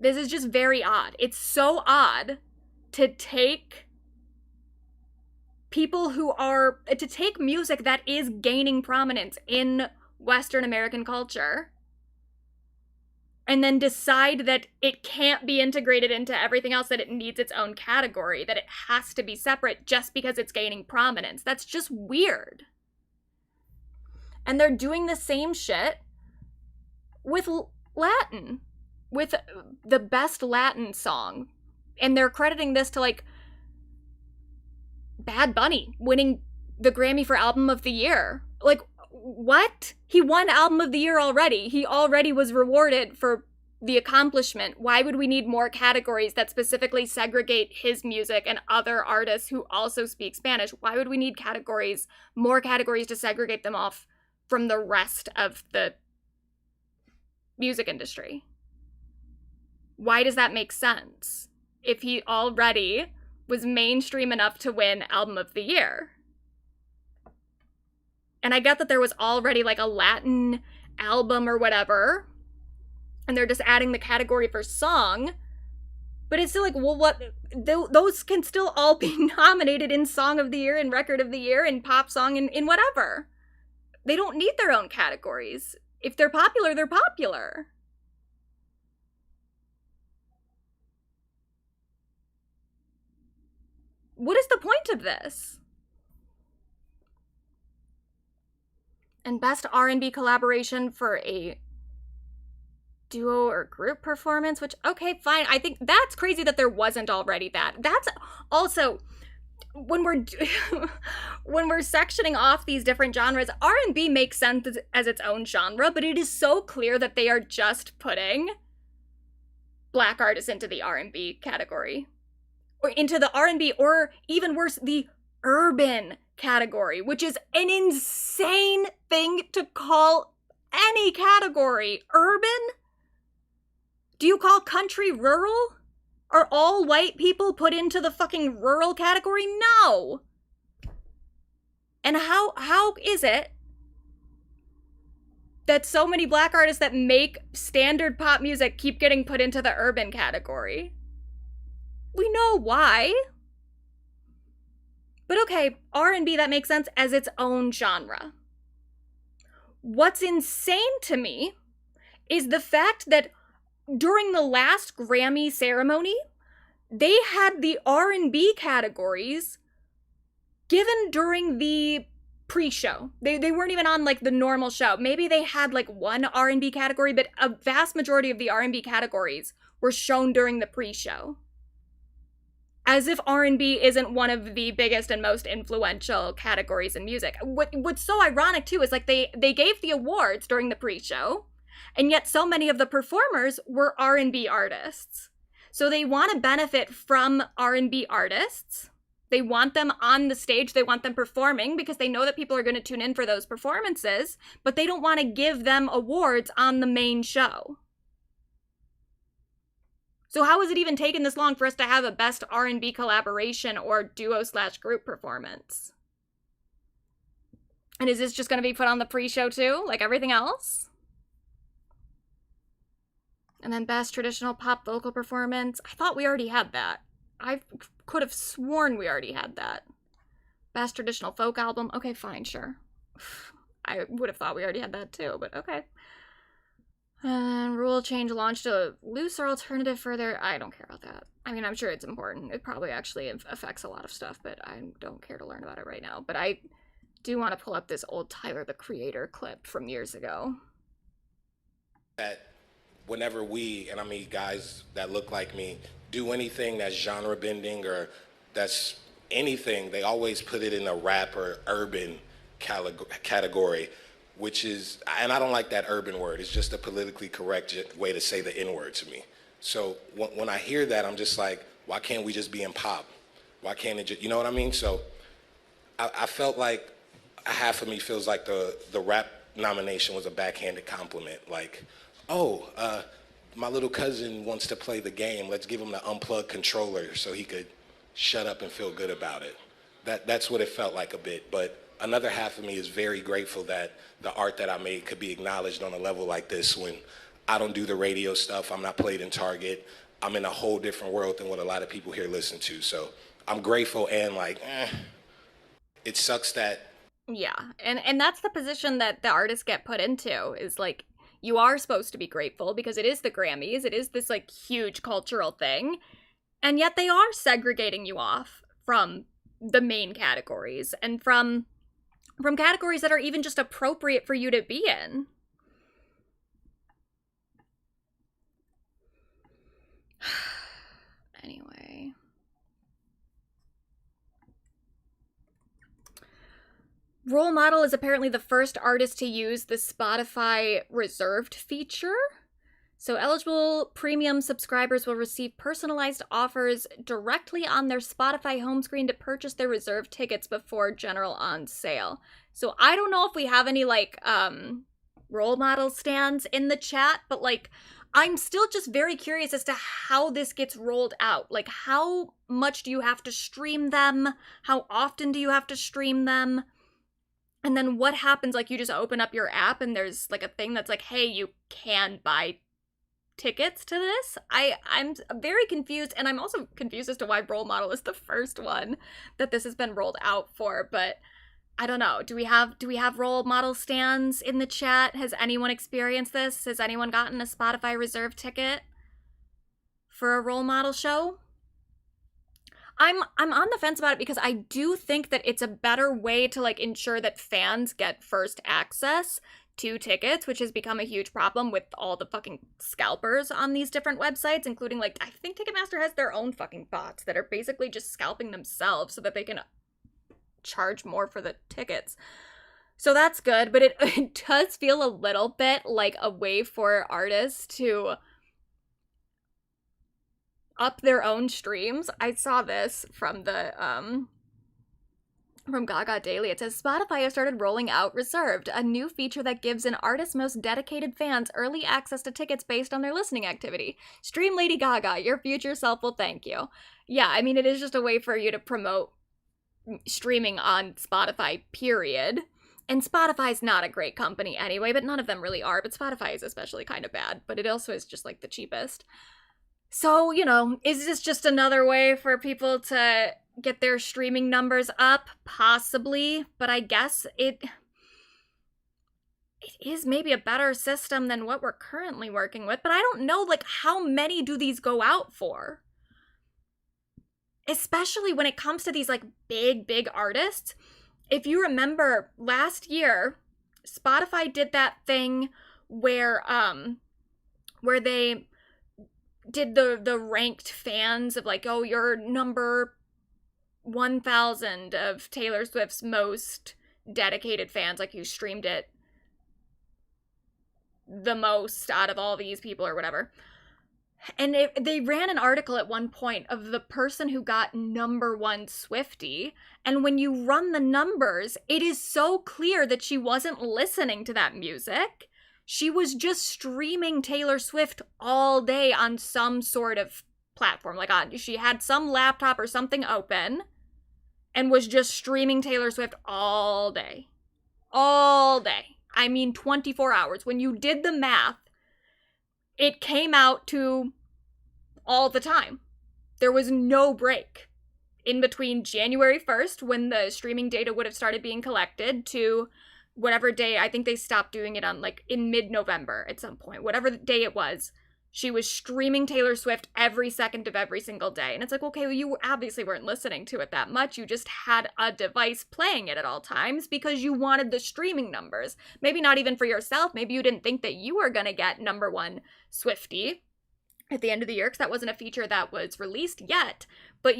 This is just very odd. It's so odd to take music that is gaining prominence in Western American culture and then decide that it can't be integrated into everything else, that it needs its own category, that it has to be separate just because it's gaining prominence. That's just weird. And they're doing the same shit with Latin, with the best Latin song. And they're crediting this to, like, Bad Bunny winning the Grammy for Album of the Year. Like, what? He won Album of the Year already. He already was rewarded for the accomplishment. Why would we need more categories that specifically segregate his music and other artists who also speak Spanish? Why would we need categories, more categories to segregate them off from the rest of the music industry? Why does that make sense if he already was mainstream enough to win Album of the Year? And I get that there was already like a Latin album or whatever, and they're just adding the category for song, but it's still like, well, what? Those can still all be nominated in Song of the Year and Record of the Year and Pop Song and in whatever. They don't need their own categories. If they're popular, they're popular. What is the point of this? And best R&B collaboration for a duo or group performance, which, okay, fine. I think that's crazy that there wasn't already that. That's also, when we're when we're sectioning off these different genres, R&B makes sense as its own genre, but it is so clear that they are just putting Black artists into the R&B category, or into the R&B, or even worse, the urban category, which is an insane thing to call any category. Urban? Do you call country rural? Are all white people put into the fucking rural category? No. And how is it that so many Black artists that make standard pop music keep getting put into the urban category? We know why. But okay, R&B, that makes sense as its own genre. What's insane to me is the fact that during the last Grammy ceremony, they had the R&B categories given during the pre-show. They weren't even on like the normal show. Maybe they had like one R&B category, but a vast majority of the R&B categories were shown during the pre-show. As if R&B isn't one of the biggest and most influential categories in music. What's so ironic too is like they gave the awards during the pre-show, and yet so many of the performers were R&B artists. So they want to benefit from R&B artists. They want them on the stage. They want them performing because they know that people are going to tune in for those performances, but they don't want to give them awards on the main show. So how has it even taken this long for us to have a best R&B collaboration or duo/group performance? And is this just going to be put on the pre-show too, like everything else? And then best traditional pop vocal performance. I thought we already had that. I could have sworn we already had that. Best traditional folk album. Okay, fine, sure. I would have thought we already had that too, but okay. And rule change launched a looser alternative further. I don't care about that. I mean, I'm sure it's important. It probably actually affects a lot of stuff, but I don't care to learn about it right now. But I do want to pull up this old Tyler, the Creator clip from years ago. That whenever we, and I mean guys that look like me, do anything that's genre bending or that's anything, they always put it in a rap or urban category, which is, and I don't like that urban word. It's just a politically correct way to say the N-word to me. So when I hear that, I'm just like, why can't we just be in pop? Why can't it just, you know what I mean? So I felt like half of me feels like the rap nomination was a backhanded compliment. Like, oh, my little cousin wants to play the game. Let's give him the unplugged controller so he could shut up and feel good about it. That's what it felt like a bit. But another half of me is very grateful that the art that I made could be acknowledged on a level like this when I don't do the radio stuff. I'm not played in Target. I'm in a whole different world than what a lot of people here listen to. So I'm grateful and like, it sucks that. Yeah, and that's the position that the artists get put into, is like, you are supposed to be grateful because it is the Grammys. It is this like huge cultural thing. And yet they are segregating you off from the main categories and from categories that are even just appropriate for you to be in. Anyway. Role Model is apparently the first artist to use the Spotify reserved feature. So eligible premium subscribers will receive personalized offers directly on their Spotify home screen to purchase their reserved tickets before general on sale. So I don't know if we have any like role model stands in the chat, but like I'm still just very curious as to how this gets rolled out. Like how much do you have to stream them? How often do you have to stream them? And then what happens, like you just open up your app and there's like a thing that's like, hey, you can buy tickets to this? I'm very confused, and I'm also confused as to why Role Model is the first one that this has been rolled out for, but I don't know. Do we have Role Model stands in the chat? Has anyone experienced this? Has anyone gotten a Spotify reserve ticket for a Role Model show? I'm on the fence about it because I do think that it's a better way to like ensure that fans get first access to tickets, which has become a huge problem with all the fucking scalpers on these different websites, including like I think Ticketmaster has their own fucking bots that are basically just scalping themselves so that they can charge more for the tickets. So that's good, but it does feel a little bit like a way for artists to up their own streams. I saw this from the from Gaga Daily. It says Spotify has started rolling out Reserved, a new feature that gives an artist's most dedicated fans early access to tickets based on their listening activity. Stream Lady Gaga, your future self will thank you. Yeah, I mean, it is just a way for you to promote streaming on Spotify, period. And Spotify's not a great company anyway, but none of them really are. But Spotify is especially kind of bad, but it also is just like the cheapest. So, you know, is this just another way for people to get their streaming numbers up? Possibly, but I guess it is maybe a better system than what we're currently working with, but I don't know, like, how many do these go out for? Especially when it comes to these, like, big artists. If you remember, last year, Spotify did that thing where they did the ranked fans of like, oh, you're number 1,000 of Taylor Swift's most dedicated fans, like you streamed it the most out of all these people or whatever. And they ran an article at one point of the person who got number 1 Swiftie, and when you run the numbers, it is so clear that she wasn't listening to that music. She was just streaming Taylor Swift all day on some sort of platform. Like she had some laptop or something open and was just streaming Taylor Swift all day. All day. I mean 24 hours. When you did the math, it came out to all the time. There was no break in between January 1st, when the streaming data would have started being collected, to whatever day. I think they stopped doing it on like in mid-November at some point. Whatever the day it was, she was streaming Taylor Swift every second of every single day. And it's like, okay, well, you obviously weren't listening to it that much. You just had a device playing it at all times because you wanted the streaming numbers. Maybe not even for yourself. Maybe you didn't think that you were going to get number 1 Swiftie at the end of the year, because that wasn't a feature that was released yet. But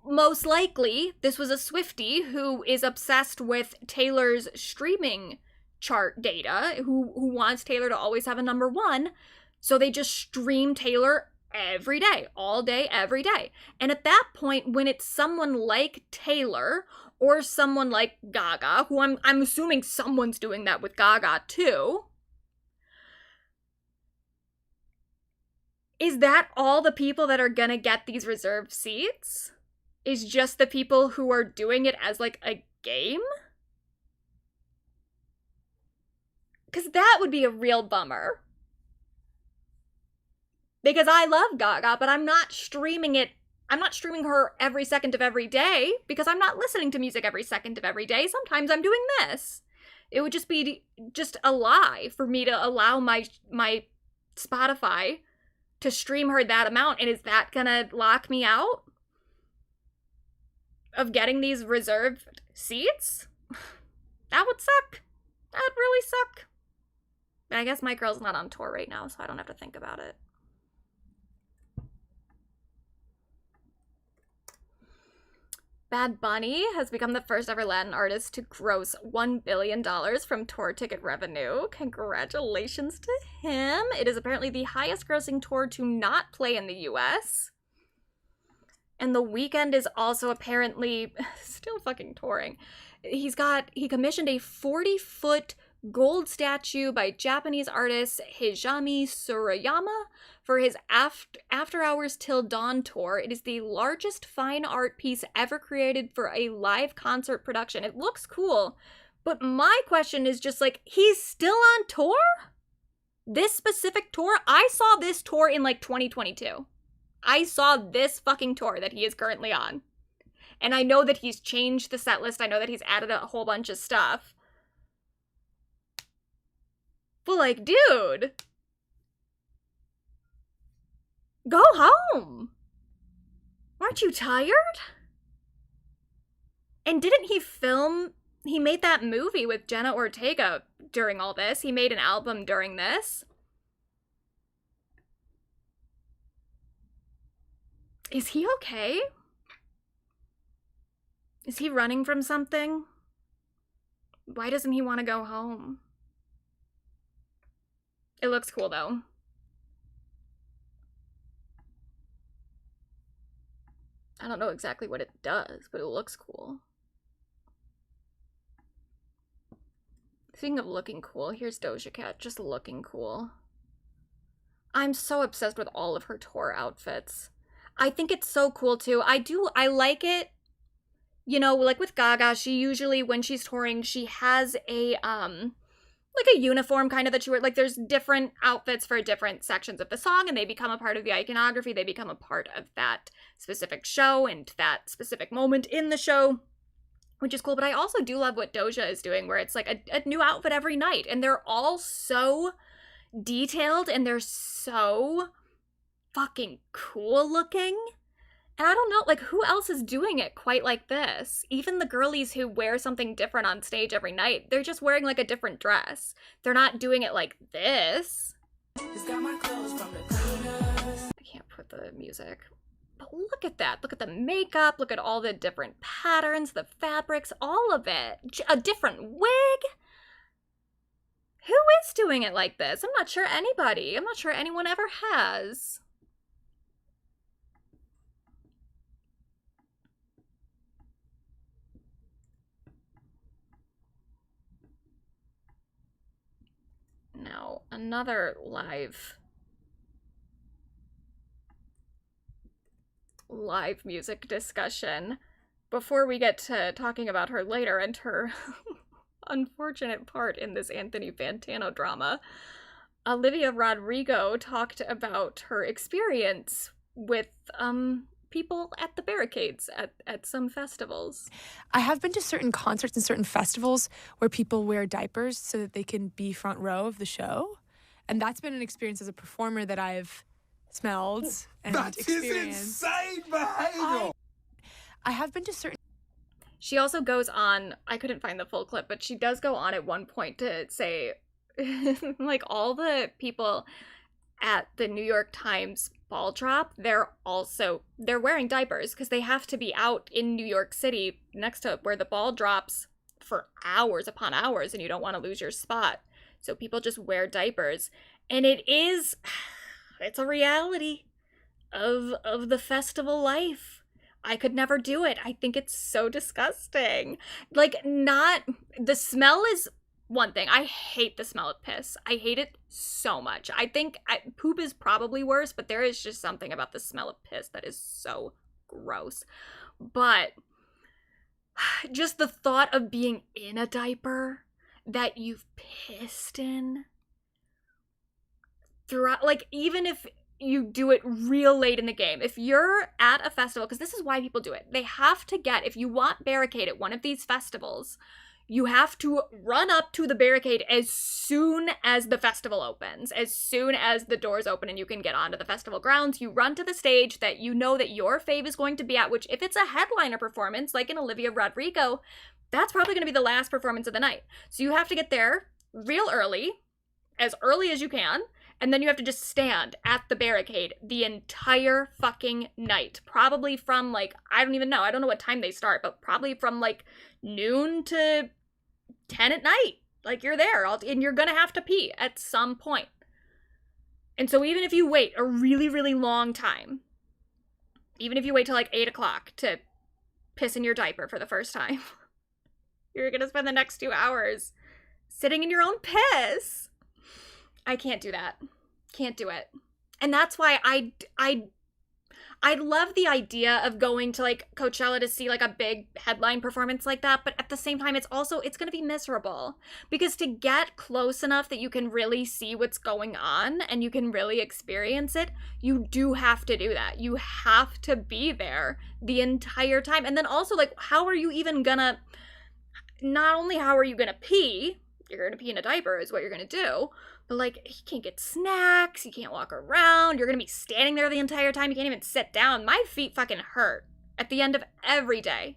most likely, this was a Swiftie who is obsessed with Taylor's streaming chart data, who wants Taylor to always have a number 1. So they just stream Taylor every day, all day, every day. And at that point, when it's someone like Taylor or someone like Gaga, who I'm assuming someone's doing that with Gaga too, is that all the people that are gonna get these reserved seats? Is just the people who are doing it as like a game? Because that would be a real bummer. Because I love Gaga, but I'm not streaming it. I'm not streaming her every second of every day because I'm not listening to music every second of every day. Sometimes I'm doing this. It would just be just a lie for me to allow my Spotify to stream her that amount. And is that gonna lock me out of getting these reserved seats? That would suck. That would really suck. But I guess my girl's not on tour right now, so I don't have to think about it. Bad Bunny has become the first ever Latin artist to gross $1 billion from tour ticket revenue. Congratulations to him. It is apparently the highest grossing tour to not play in the US. And The Weeknd is also apparently still fucking touring. He commissioned a 40-foot gold statue by Japanese artist Hijami Surayama for his After Hours Till Dawn tour. It is the largest fine art piece ever created for a live concert production. It looks cool, but my question is just like, he's still on tour? This specific tour? I saw this tour in like 2022. I saw this fucking tour that he is currently on. And I know that he's changed the set list. I know that he's added a whole bunch of stuff. But like, dude, go home. Aren't you tired? And didn't he made that movie with Jenna Ortega during all this. He made an album during this. Is he okay? Is he running from something? Why doesn't he want to go home? It looks cool, though. I don't know exactly what it does, but it looks cool. Speaking of looking cool, here's Doja Cat, just looking cool. I'm so obsessed with all of her tour outfits. I think it's so cool, too. I like it. You know, like with Gaga, she usually, when she's touring, she has a, like a uniform kind of that she wears. Like, there's different outfits for different sections of the song, and they become a part of the iconography. They become a part of that specific show and that specific moment in the show, which is cool. But I also do love what Doja is doing, where it's like a new outfit every night, and they're all so detailed, and they're so fucking cool looking. And I don't know, like, who else is doing it quite like this? Even the girlies who wear something different on stage every night, they're just wearing, like, a different dress. They're not doing it like this. I can't put the music. But look at that. Look at the makeup. Look at all the different patterns, the fabrics, all of it. A different wig. Who is doing it like this? I'm not sure anybody. I'm not sure anyone ever has. Now, another live music discussion before we get to talking about her later and her unfortunate part in this Anthony Fantano drama. Olivia Rodrigo talked about her experience with people at the barricades at some festivals. I have been to certain concerts and certain festivals where people wear diapers so that they can be front row of the show. And that's been an experience as a performer that I've smelled and experienced. That is insane behavior! I have been to certain... She also goes on, I couldn't find the full clip, but she does go on at one point to say, like, all the people at the New York Times ball drop, they're wearing diapers because they have to be out in New York City next to where the ball drops for hours upon hours, and you don't want to lose your spot. So people just wear diapers. And it's a reality of the festival life. I could never do it. I think it's so disgusting. Like, the smell is one thing. I hate the smell of piss. I hate it so much. I think poop is probably worse, but there is just something about the smell of piss that is so gross. But just the thought of being in a diaper that you've pissed in throughout, like, even if you do it real late in the game, if you're at a festival, because this is why people do it, they have to get, if you want barricade at one of these festivals, you have to run up to the barricade as soon as the festival opens. As soon as the doors open and you can get onto the festival grounds, you run to the stage that you know that your fave is going to be at, which if it's a headliner performance, like in Olivia Rodrigo, that's probably going to be the last performance of the night. So you have to get there real early as you can, And then you have to just stand at the barricade the entire fucking night. Probably from like, I don't even know. I don't know what time they start, but probably from like noon to 10 at night. Like you're there and you're gonna have to pee at some point. And so even if you wait a really, really long time, even if you wait till like 8 o'clock to piss in your diaper for the first time, you're gonna spend the next 2 hours sitting in your own piss. I can't do that. Can't do it. And that's why I love the idea of going to like Coachella to see like a big headline performance like that, but at the same time it's going to be miserable, because to get close enough that you can really see what's going on and you can really experience it, you do have to do that. You have to be there the entire time. And then also like, how are you even gonna, not only how are you gonna pee, you're gonna pee in a diaper is what you're gonna do, but like, you can't get snacks, you can't walk around, you're gonna be standing there the entire time, you can't even sit down. My feet fucking hurt at the end of every day.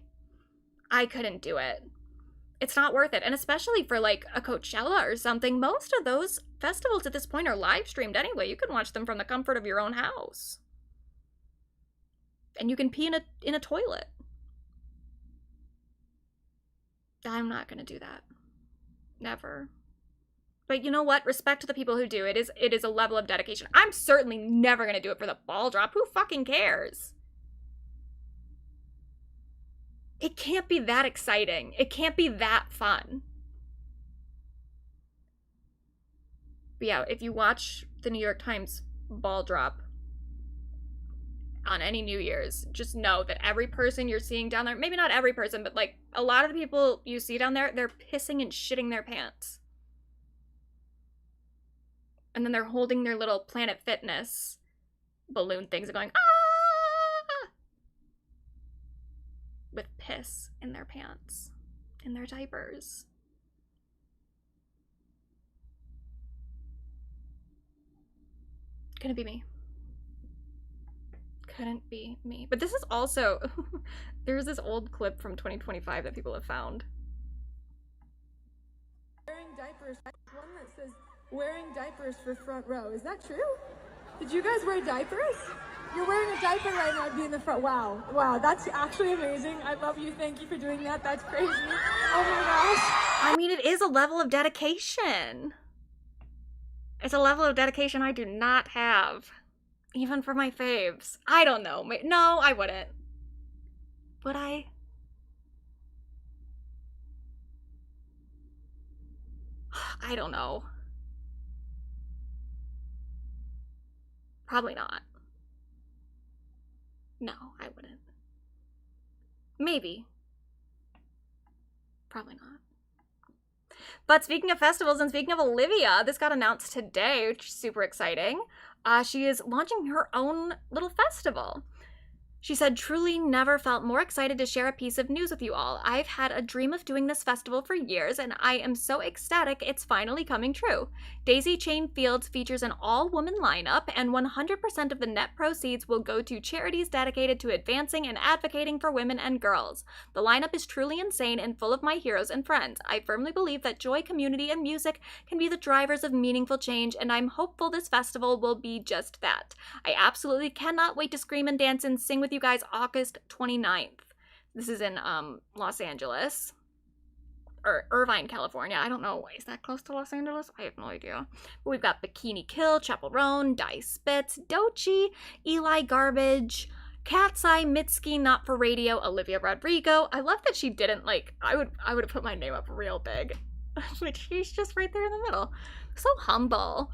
I couldn't do it. It's not worth it. And especially for like a Coachella or something, most of those festivals at this point are live streamed anyway. You can watch them from the comfort of your own house. And you can pee in a toilet. I'm not gonna do that. Never. But you know what? Respect to the people who do. It is a level of dedication. I'm certainly never going to do it for the ball drop. Who fucking cares? It can't be that exciting. It can't be that fun. But yeah, if you watch the New York Times ball drop on any New Year's, just know that every person you're seeing down there, maybe not every person, but like a lot of the people you see down there, they're pissing and shitting their pants. And then they're holding their little Planet Fitness balloon things and going, ah! With piss in their pants, in their diapers. Couldn't be me. Couldn't be me. But this is also, there's this old clip from 2025 that people have found. Wearing diapers, one that says, wearing diapers for front row. Is that true? Did you guys wear diapers? You're wearing a diaper right now to be in the front. Wow. Wow, that's actually amazing. I love you. Thank you for doing that. That's crazy. Oh my gosh. I mean, it is a level of dedication. It's a level of dedication I do not have. Even for my faves. I don't know. No, I wouldn't. Would I? I don't know. Probably not. No, I wouldn't. Maybe. Probably not. But speaking of festivals and speaking of Olivia, this got announced today, which is super exciting. She is launching her own little festival. She said, truly never felt more excited to share a piece of news with you all. I've had a dream of doing this festival for years, and I am so ecstatic it's finally coming true. Daisy Chain Fields features an all-woman lineup, and 100% of the net proceeds will go to charities dedicated to advancing and advocating for women and girls. The lineup is truly insane and full of my heroes and friends. I firmly believe that joy, community, and music can be the drivers of meaningful change, and I'm hopeful this festival will be just that. I absolutely cannot wait to scream and dance and sing with you guys August 29th. This is in Los Angeles. Or Irvine, California. I don't know. Is that close to Los Angeles? I have no idea. But we've got Bikini Kill, Chappell Roan, Die Spitz, Doechii, Eli Garbage, Cat's Eye, Mitski, Not for Radio, Olivia Rodrigo. I love that she didn't like, I would have put my name up real big. But she's just right there in the middle. So humble.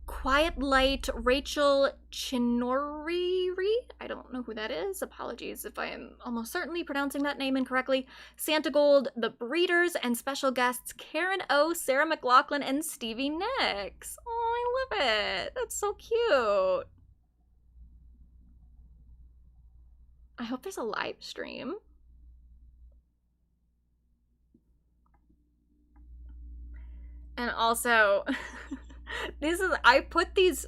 Quiet Light, Rachel Chinoriri. I don't know who that is. Apologies if I am almost certainly pronouncing that name incorrectly. Santa Gold, The Breeders, and special guests Karen O, Sarah McLachlan, and Stevie Nicks. Oh, I love it. That's so cute. I hope there's a live stream. And also... I put these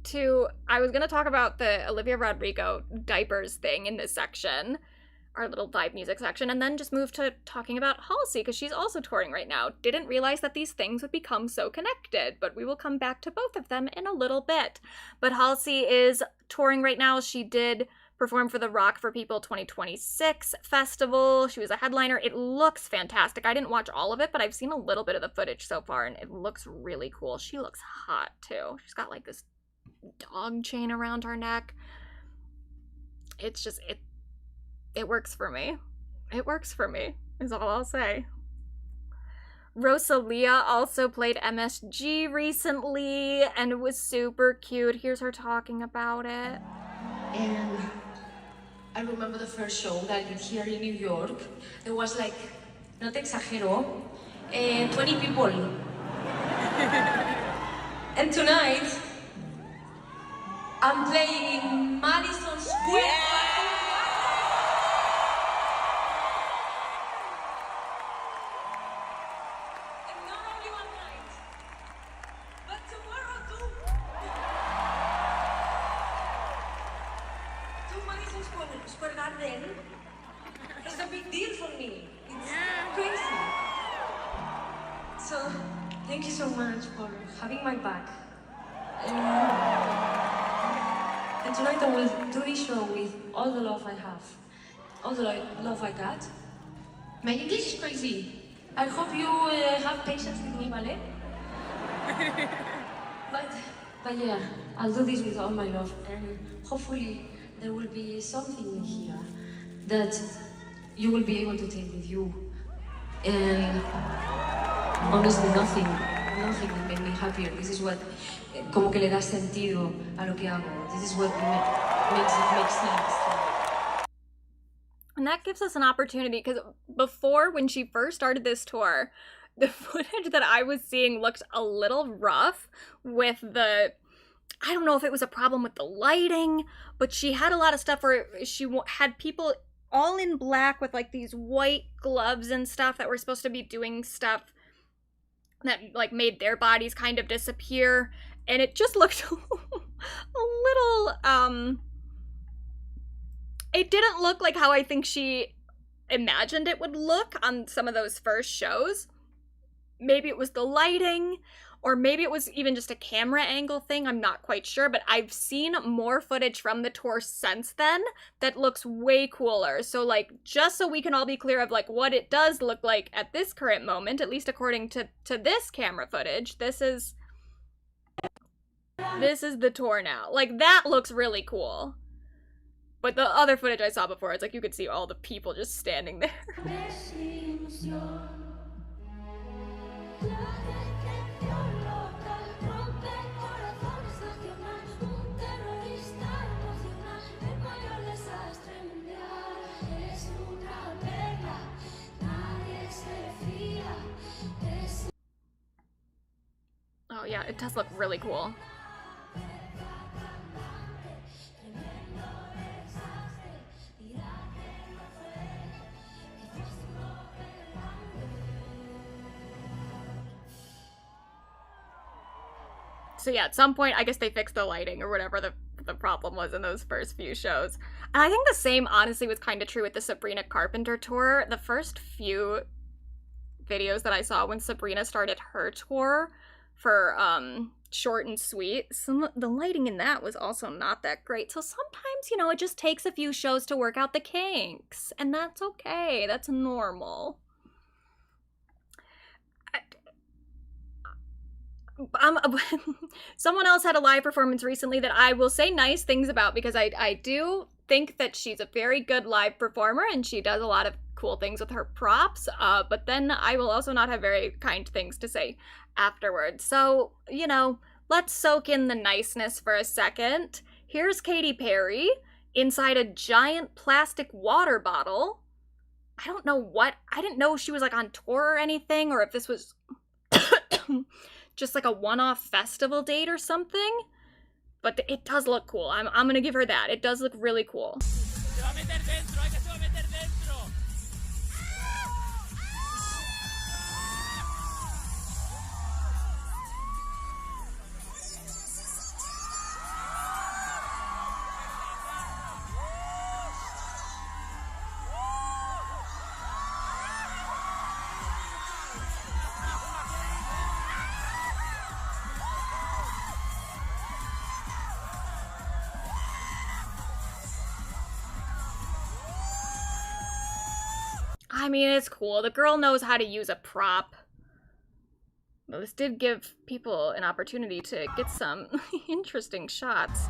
two, I was going to talk about the Olivia Rodrigo diapers thing in this section, our little vibe music section, and then just move to talking about Halsey, because she's also touring right now. Didn't realize that these things would become so connected, but we will come back to both of them in a little bit. But Halsey is touring right now. She did perform for the Rock for People 2026 festival. She was a headliner. It looks fantastic. I didn't watch all of it, but I've seen a little bit of the footage so far, and it looks really cool. She looks hot, too. She's got, like, this dog chain around her neck. It's just, it works for me. It works for me, is all I'll say. Rosalia also played MSG recently, and it was super cute. Here's her talking about it. And I remember the first show that I did here in New York. There was like, no te exagero, 20 people. And tonight, I'm playing in Madison Square. Yeah. It's a big deal for me. It's crazy. So, thank you so much for having my back. And tonight I will do this show with all the love I have, all the love I got. My English is crazy. I hope you have patience with me, ¿vale? But yeah, I'll do this with all my love, and hopefully there will be something in here that you will be able to take with you. And honestly, nothing will make me happier. This is what, como que le da sentido a lo que hago. This is what makes it make sense. And that gives us an opportunity, because before, when she first started this tour, the footage that I was seeing looked a little rough with the, I don't know if it was a problem with the lighting, but she had a lot of stuff where she had people all in black with like these white gloves and stuff that were supposed to be doing stuff that like made their bodies kind of disappear. And it just looked a little, it didn't look like how I think she imagined it would look on some of those first shows. Maybe it was the lighting, or maybe it was even just a camera angle thing. I'm not quite sure, but I've seen more footage from the tour since then that looks way cooler. So like, just so we can all be clear of like what it does look like at this current moment, at least according to this camera footage, this is the tour now. Like, that looks really cool. But the other footage I saw before, it's like you could see all the people just standing there. Oh yeah, it does look really cool. So yeah, at some point, I guess they fixed the lighting or whatever the problem was in those first few shows. And I think the same, honestly, was kind of true with the Sabrina Carpenter tour. The first few videos that I saw when Sabrina started her tour for Short and Sweet, the lighting in that was also not that great. So sometimes, you know, it just takes a few shows to work out the kinks. And that's okay. That's normal. Someone else had a live performance recently that I will say nice things about, because I do think that she's a very good live performer and she does a lot of cool things with her props, but then I will also not have very kind things to say afterwards. So, you know, let's soak in the niceness for a second. Here's Katy Perry inside a giant plastic water bottle. I don't know what, I didn't know she was like on tour or anything, or if this was just like a one-off festival date or something, but it does look cool. I'm gonna give her that. It does look really cool. I mean, it's cool. The girl knows how to use a prop. But this did give people an opportunity to get some interesting shots.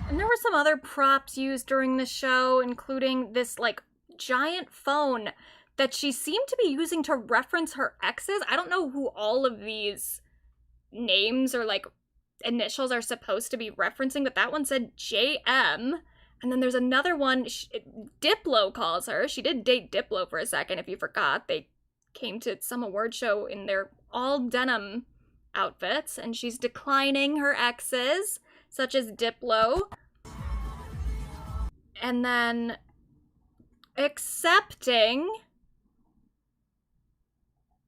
And there were some other props used during the show, including this, like, giant phone that she seemed to be using to reference her exes. I don't know who all of these names or, like, initials are supposed to be referencing, but that one said JM. And then there's another one, Diplo calls her. She did date Diplo for a second, if you forgot. They came to some award show in their all denim outfits, and she's declining her exes, such as Diplo, and then accepting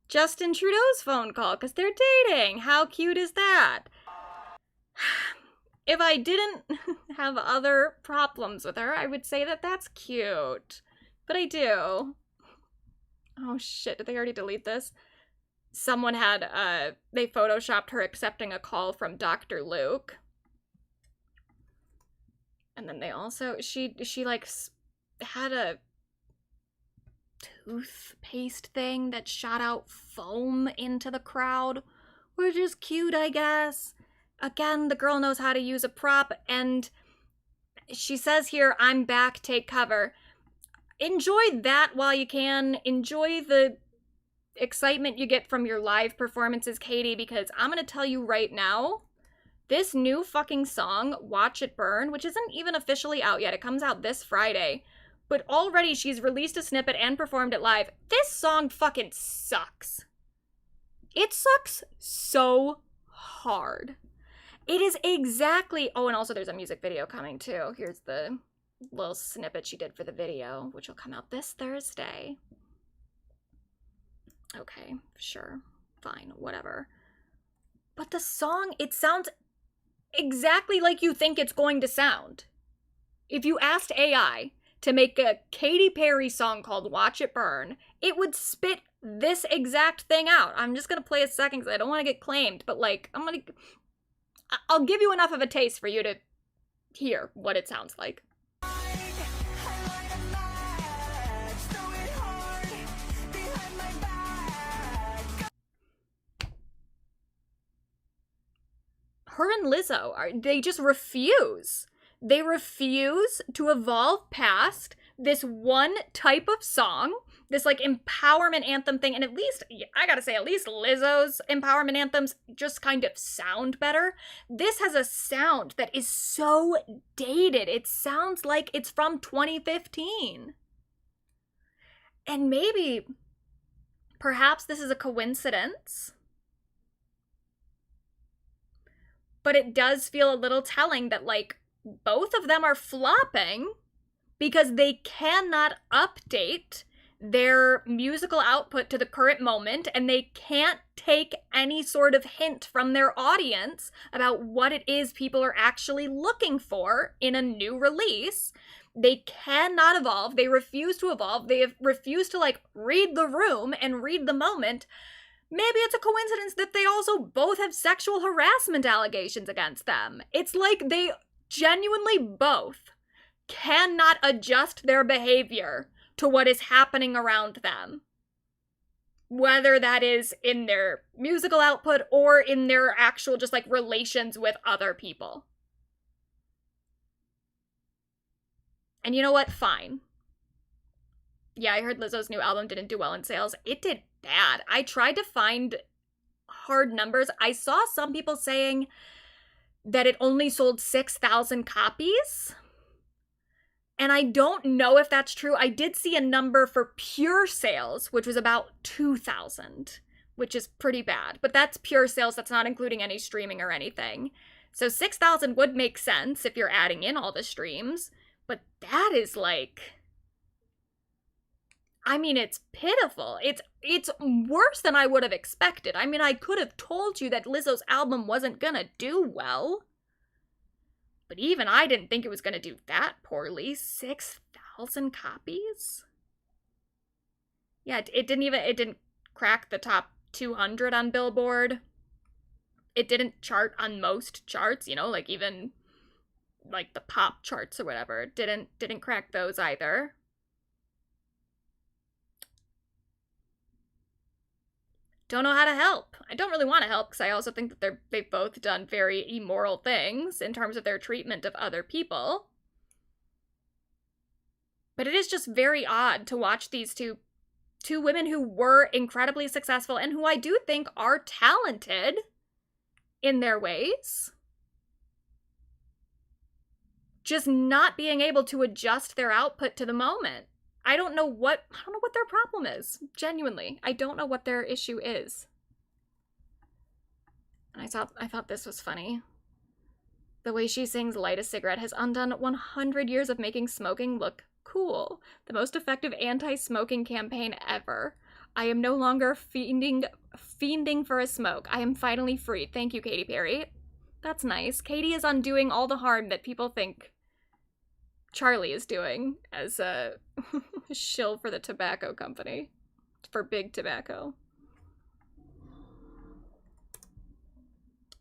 Justin Trudeau's phone call because they're dating. How cute is that? If I didn't have other problems with her, I would say that that's cute. But I do. Oh shit, did they already delete this? Someone had, they photoshopped her accepting a call from Dr. Luke. And then they also, she like had a toothpaste thing that shot out foam into the crowd, which is cute, I guess. Again, the girl knows how to use a prop, and she says here, "I'm back, take cover." Enjoy that while you can. Enjoy the excitement you get from your live performances, Katie, because I'm gonna tell you right now, this new fucking song, Watch It Burn, which isn't even officially out yet, it comes out this Friday, but already she's released a snippet and performed it live. This song fucking sucks. It sucks so hard. It is exactly, oh, and also there's a music video coming too. Here's the little snippet she did for the video, which will come out this Thursday. Okay, sure, fine, whatever. But the song, it sounds exactly like you think it's going to sound. If you asked AI to make a Katy Perry song called Watch It Burn, it would spit this exact thing out. I'm just gonna play a second because I don't want to get claimed, but like, I'll give you enough of a taste for you to hear what it sounds like. Her and Lizzo, they just refuse. They refuse to evolve past this one type of song, this like empowerment anthem thing, and at least, I gotta say, at least Lizzo's empowerment anthems just kind of sound better. This has a sound that is so dated. It sounds like it's from 2015. And maybe, perhaps this is a coincidence, but it does feel a little telling that, like, both of them are flopping because they cannot update their musical output to the current moment, and they can't take any sort of hint from their audience about what it is people are actually looking for in a new release. They cannot evolve. They refuse to evolve. They have refused to, like, read the room and read the moment. Maybe it's a coincidence that they also both have sexual harassment allegations against them. It's like they genuinely both cannot adjust their behavior to what is happening around them. Whether that is in their musical output or in their actual just like relations with other people. And you know what? Fine. Yeah, I heard Lizzo's new album didn't do well in sales. It did bad. I tried to find hard numbers. I saw some people saying that it only sold 6,000 copies. And I don't know if that's true. I did see a number for pure sales, which was about 2,000, which is pretty bad. But that's pure sales. That's not including any streaming or anything. So 6,000 would make sense if you're adding in all the streams. But that is like, I mean, it's pitiful. It's worse than I would have expected. I mean, I could have told you that Lizzo's album wasn't gonna do well. But even I didn't think it was gonna do that poorly. 6,000 copies? Yeah, it didn't crack the top 200 on Billboard. It didn't chart on most charts, you know, like even like the pop charts or whatever. It didn't crack those either. Don't know how to help. I don't really want to help because I also think that they've both done very immoral things in terms of their treatment of other people. But it is just very odd to watch these two women who were incredibly successful and who I do think are talented in their ways, just not being able to adjust their output to the moment. I don't know what their problem is. Genuinely, I don't know what their issue is. And I thought this was funny. The way she sings "Light a Cigarette" has undone 100 years of making smoking look cool. The most effective anti-smoking campaign ever. I am no longer fiending for a smoke. I am finally free. Thank you, Katy Perry. That's nice. Katy is undoing all the harm that people think Charlie is doing as a shill for the tobacco company, for big tobacco.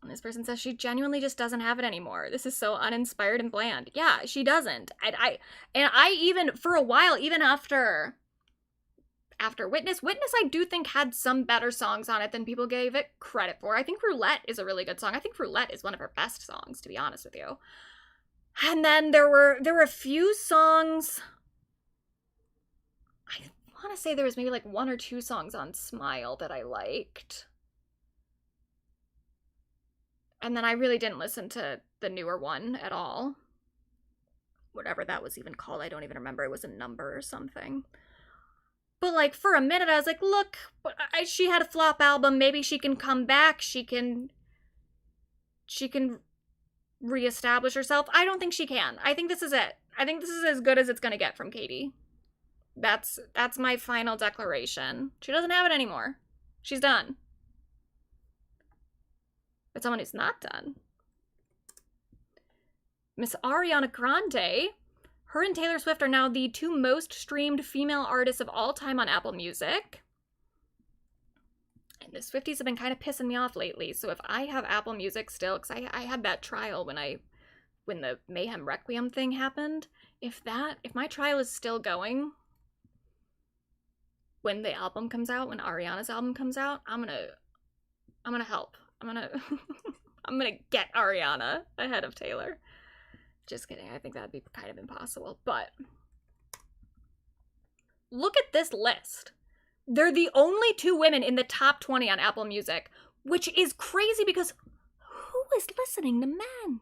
And this person says she genuinely just doesn't have it anymore. This is so uninspired and bland. Yeah, she doesn't. And I even, for a while, even after Witness I do think had some better songs on it than people gave it credit for. I think Roulette is a really good song. I think Roulette is one of her best songs, to be honest with you. And then there were a few songs. I want to say there was maybe like 1 or 2 songs on Smile that I liked. And then I really didn't listen to the newer one at all. Whatever that was even called, I don't even remember. It was a number or something. But like for a minute I was like, look, she had a flop album. Maybe she can come back. She can reestablish herself. I don't think she can. I think this is it. I think this is as good as it's gonna get from Katy. That's my final declaration. She doesn't have it anymore. She's done. But someone who's not done. Miss Ariana Grande. Her and Taylor Swift are now the 2 most streamed female artists of all time on Apple Music. And the Swifties have been kind of pissing me off lately. So if I have Apple Music still, because I had that trial when the Mayhem Requiem thing happened. If my trial is still going when the album comes out, when Ariana's album comes out, I'm gonna help. I'm gonna get Ariana ahead of Taylor. Just kidding. I think that'd be kind of impossible. But look at this list. They're the only 2 women in the top 20 on Apple Music, which is crazy because who is listening to men?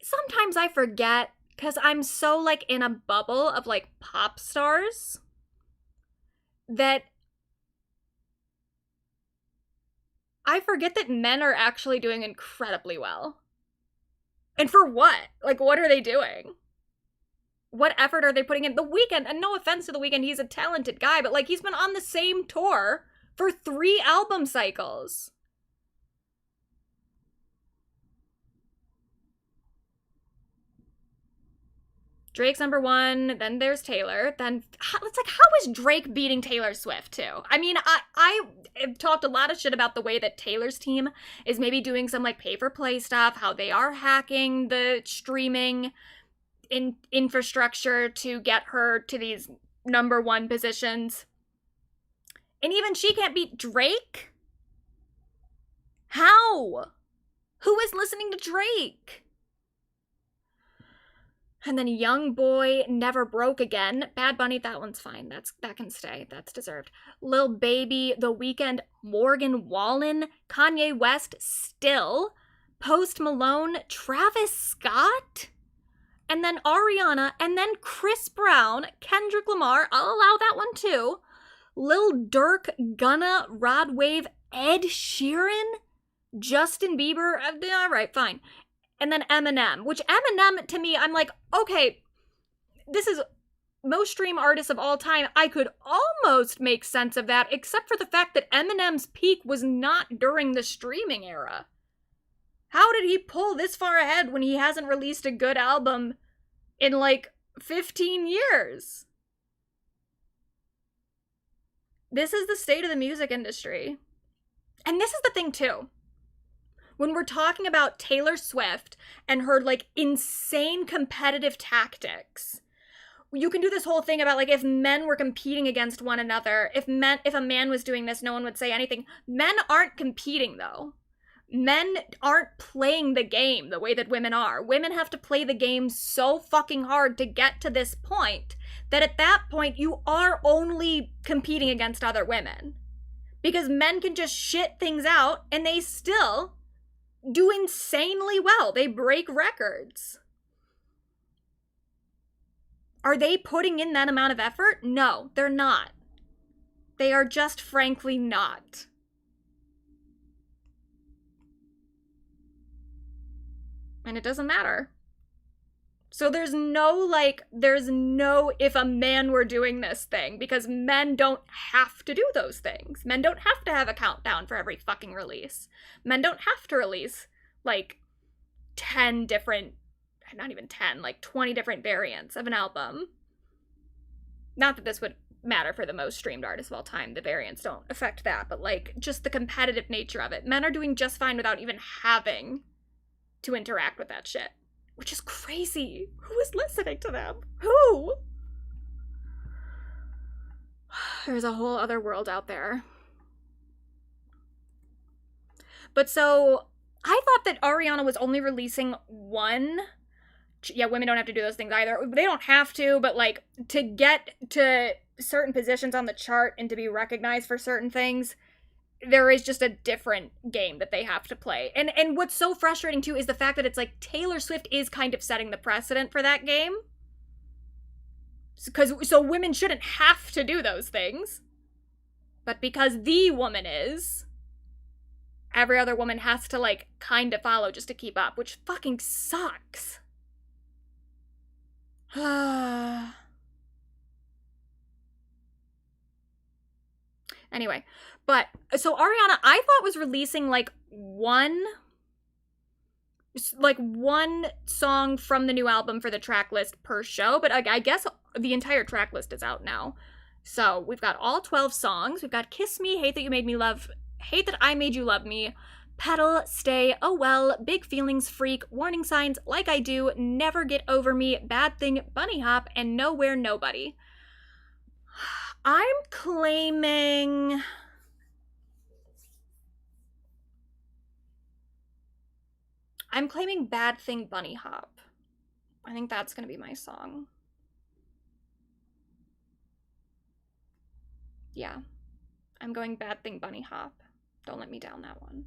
Sometimes I forget because I'm so like in a bubble of like pop stars that I forget that men are actually doing incredibly well. And for what? Like, what are they doing? What effort are they putting in? The Weeknd, and no offense to The Weeknd, he's a talented guy, but like he's been on the same tour for 3 album cycles. Drake's number 1, then there's Taylor, then it's like, how is Drake beating Taylor Swift too? I mean, I have talked a lot of shit about the way that Taylor's team is maybe doing some like pay-for-play stuff, how they are hacking the streaming infrastructure to get her to these number 1 positions. And even she can't beat Drake? How? Who is listening to Drake? And then Young Boy, Never Broke Again. Bad Bunny, that one's fine. That can stay. That's deserved. Lil Baby, The Weeknd, Morgan Wallen, Kanye West, Still, Post Malone, Travis Scott, and then Ariana, and then Chris Brown, Kendrick Lamar, I'll allow that one too, Lil Durk, Gunna, Rod Wave, Ed Sheeran, Justin Bieber, all right, fine. And then Eminem, which Eminem, to me, I'm like, okay, this is most stream artists of all time, I could almost make sense of that, except for the fact that Eminem's peak was not during the streaming era. How did he pull this far ahead when he hasn't released a good album in like 15 years? This is the state of the music industry. And this is the thing too. When we're talking about Taylor Swift and her like insane competitive tactics, you can do this whole thing about like if men were competing against one another, if a man was doing this, no one would say anything. Men aren't competing though. Men aren't playing the game the way that women are. Women have to play the game so fucking hard to get to this point that at that point you are only competing against other women. Because men can just shit things out and they still do insanely well. They break records. Are they putting in that amount of effort? No, they're not. They are just frankly not. And it doesn't matter. So there's no if a man were doing this thing, because men don't have to do those things. Men don't have to have a countdown for every fucking release. Men don't have to release like 10 different, not even 10, like 20 different variants of an album. Not that this would matter for the most streamed artists of all time. The variants don't affect that, but like just the competitive nature of it. Men are doing just fine without even having to interact with that shit. Which is crazy. Who is listening to them? Who? There's a whole other world out there. But so, I thought that Ariana was only releasing one. Yeah, women don't have to do those things either. They don't have to, but like, to get to certain positions on the chart and to be recognized for certain things, there is just a different game that they have to play. And what's so frustrating too is the fact that it's like Taylor Swift is kind of setting the precedent for that game. So women shouldn't have to do those things. But because the woman is, every other woman has to like kind of follow just to keep up, which fucking sucks. Anyway, but so Ariana, I thought was releasing like one song from the new album for the track list per show, but I guess the entire track list is out now. So we've got all 12 songs. We've got Kiss Me, Hate That You Made Me Love, Hate That I Made You Love Me, Petal, Stay, Oh Well, Big Feelings, Freak, Warning Signs, Like I Do, Never Get Over Me, Bad Thing, Bunny Hop, and Nowhere Nobody. I'm claiming Bad Thing, Bunny Hop. I think that's gonna be my song. Yeah. I'm going Bad Thing, Bunny Hop. Don't let me down that one.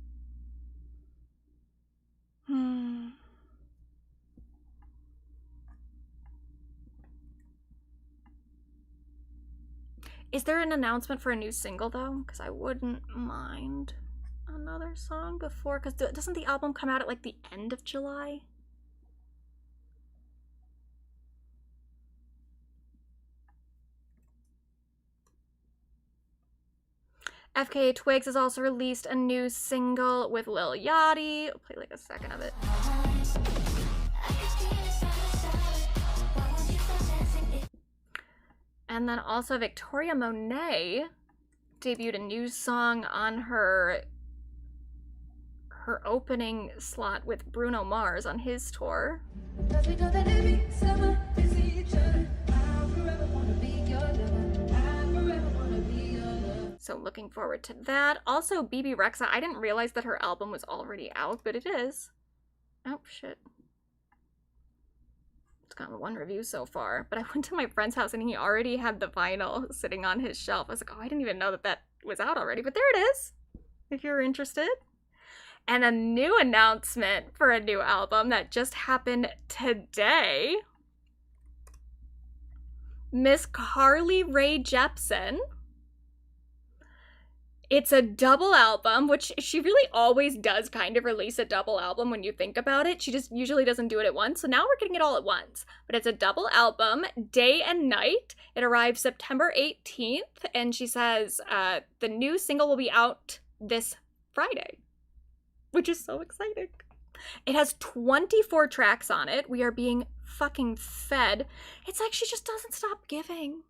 Is there an announcement for a new single though? Because I wouldn't mind another song before, because doesn't the album come out at like the end of July? FKA Twigs has also released a new single with Lil Yachty. I'll play like a second of it. And then also Victoria Monet debuted a new song on her opening slot with Bruno Mars on his tour. So looking forward to that. Also BB Rexa, I didn't realize that her album was already out, but it is. Oh shit. It's gotten one review so far, but I went to my friend's house and he already had the vinyl sitting on his shelf. I was like, oh, I didn't even know that was out already, but there it is, if you're interested. And a new announcement for a new album that just happened today. Miss Carly Rae Jepsen It's a double album, which she really always does kind of release a double album when you think about it. She just usually doesn't do it at once. So now we're getting it all at once. But it's a double album, day and night. It arrives September 18th. And she says the new single will be out this Friday, which is so exciting. It has 24 tracks on it. We are being fucking fed. It's like she just doesn't stop giving.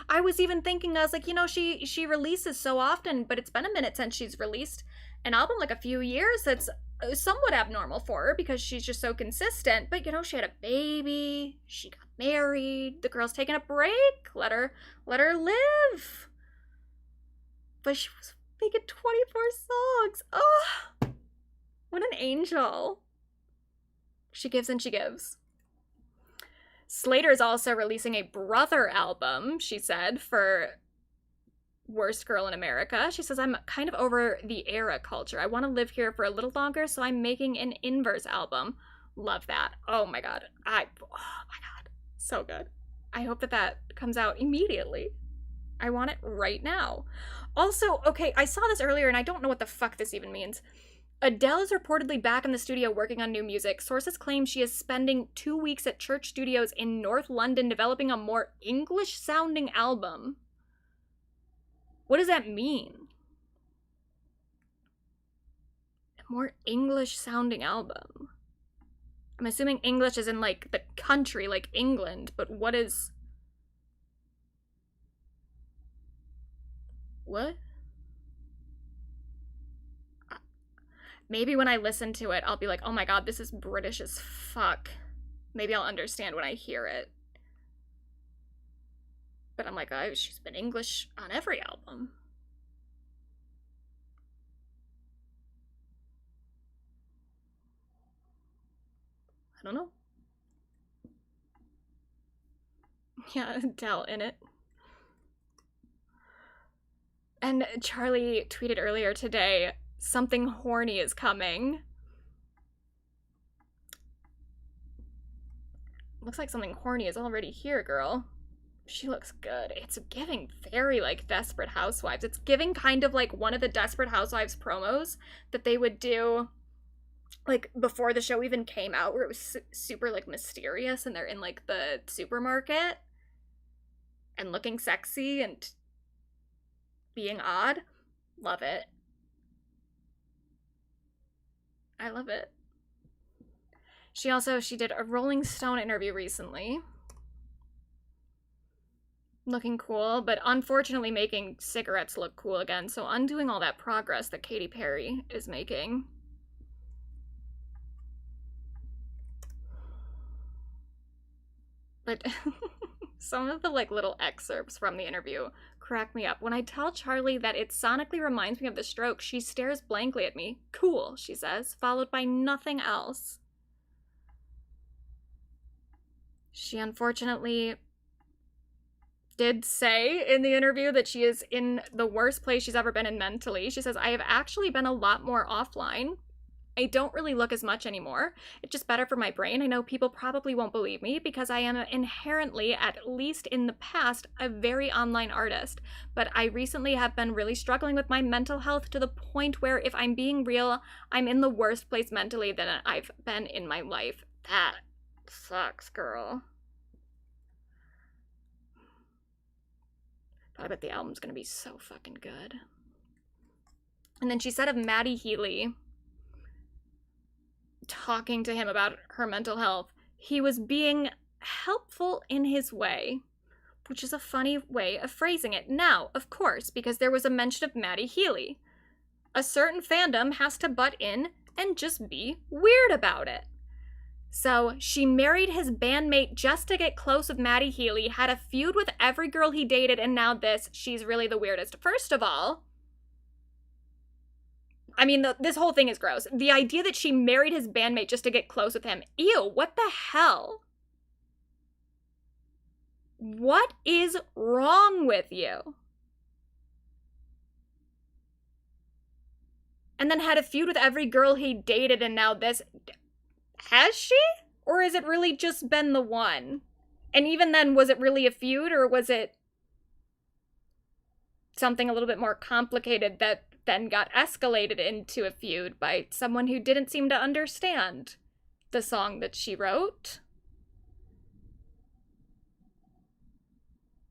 I was even thinking, I was like, you know, she releases so often, but it's been a minute since she's released an album, like a few years. That's somewhat abnormal for her because she's just so consistent. But, you know, she had a baby, she got married, the girl's taking a break, let her live. But she was making 24 songs. Oh, what an angel. She gives and she gives. Slater is also releasing a brother album, she said, for Worst Girl in America. She says, I'm kind of over the era culture. I want to live here for a little longer, so I'm making an Inverse album. Love that. Oh my god. Oh my god. So good. I hope that comes out immediately. I want it right now. Also, okay, I saw this earlier and I don't know what the fuck this even means. Adele is reportedly back in the studio working on new music. Sources claim she is spending 2 weeks at Church Studios in North London developing a more English-sounding album. What does that mean? A more English-sounding album. I'm assuming English is in, like, the country, like England, but what is... What? Maybe when I listen to it, I'll be like, oh my god, this is British as fuck. Maybe I'll understand when I hear it. But I'm like, oh, she's been English on every album. I don't know. Yeah, Adele in it. And Charlie tweeted earlier today, something horny is coming. Looks like something horny is already here, girl. She looks good. It's giving very, like, Desperate Housewives. It's giving kind of like one of the Desperate Housewives promos that they would do, like, before the show even came out, where it was super, like, mysterious and they're in, like, the supermarket and looking sexy and being odd. Love it. I love it. She did a Rolling Stone interview recently. Looking cool, but unfortunately making cigarettes look cool again, so undoing all that progress that Katy Perry is making. But some of the, like, little excerpts from the interview crack me up. When I tell Charlie that it sonically reminds me of The Strokes, she stares blankly at me. Cool, she says, followed by nothing else. She unfortunately did say in the interview that she is in the worst place she's ever been in mentally. She says, I have actually been a lot more offline. I don't really look as much anymore. It's just better for my brain. I know people probably won't believe me because I am inherently, at least in the past, a very online artist. But I recently have been really struggling with my mental health to the point where, if I'm being real, I'm in the worst place mentally that I've been in my life. That sucks, girl. But I bet the album's gonna be so fucking good. And then she said of Maddie Healy, talking to him about her mental health, he was being helpful in his way, which is a funny way of phrasing it. Now, of course, because there was a mention of Maddie Healy, a certain fandom has to butt in and just be weird about it. So she married his bandmate just to get close with Maddie Healy, had a feud with every girl he dated, and now this. She's really the weirdest. First of all, I mean, this whole thing is gross. The idea that she married his bandmate just to get close with him. Ew, what the hell? What is wrong with you? And then had a feud with every girl he dated, and now this. Has she? Or has it really just been the one? And even then, was it really a feud, or was it something a little bit more complicated that then got escalated into a feud by someone who didn't seem to understand the song that she wrote.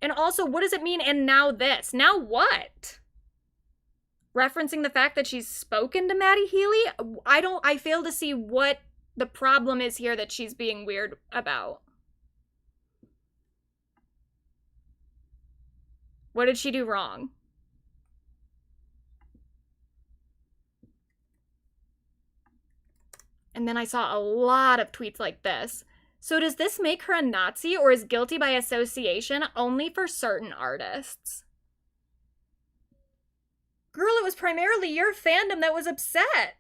And also, what does it mean, and now this? Now what? Referencing the fact that she's spoken to Maddie Healy? I fail to see what the problem is here that she's being weird about. What did she do wrong? And then I saw a lot of tweets like this. So does this make her a Nazi, or is guilty by association only for certain artists? Girl, it was primarily your fandom that was upset.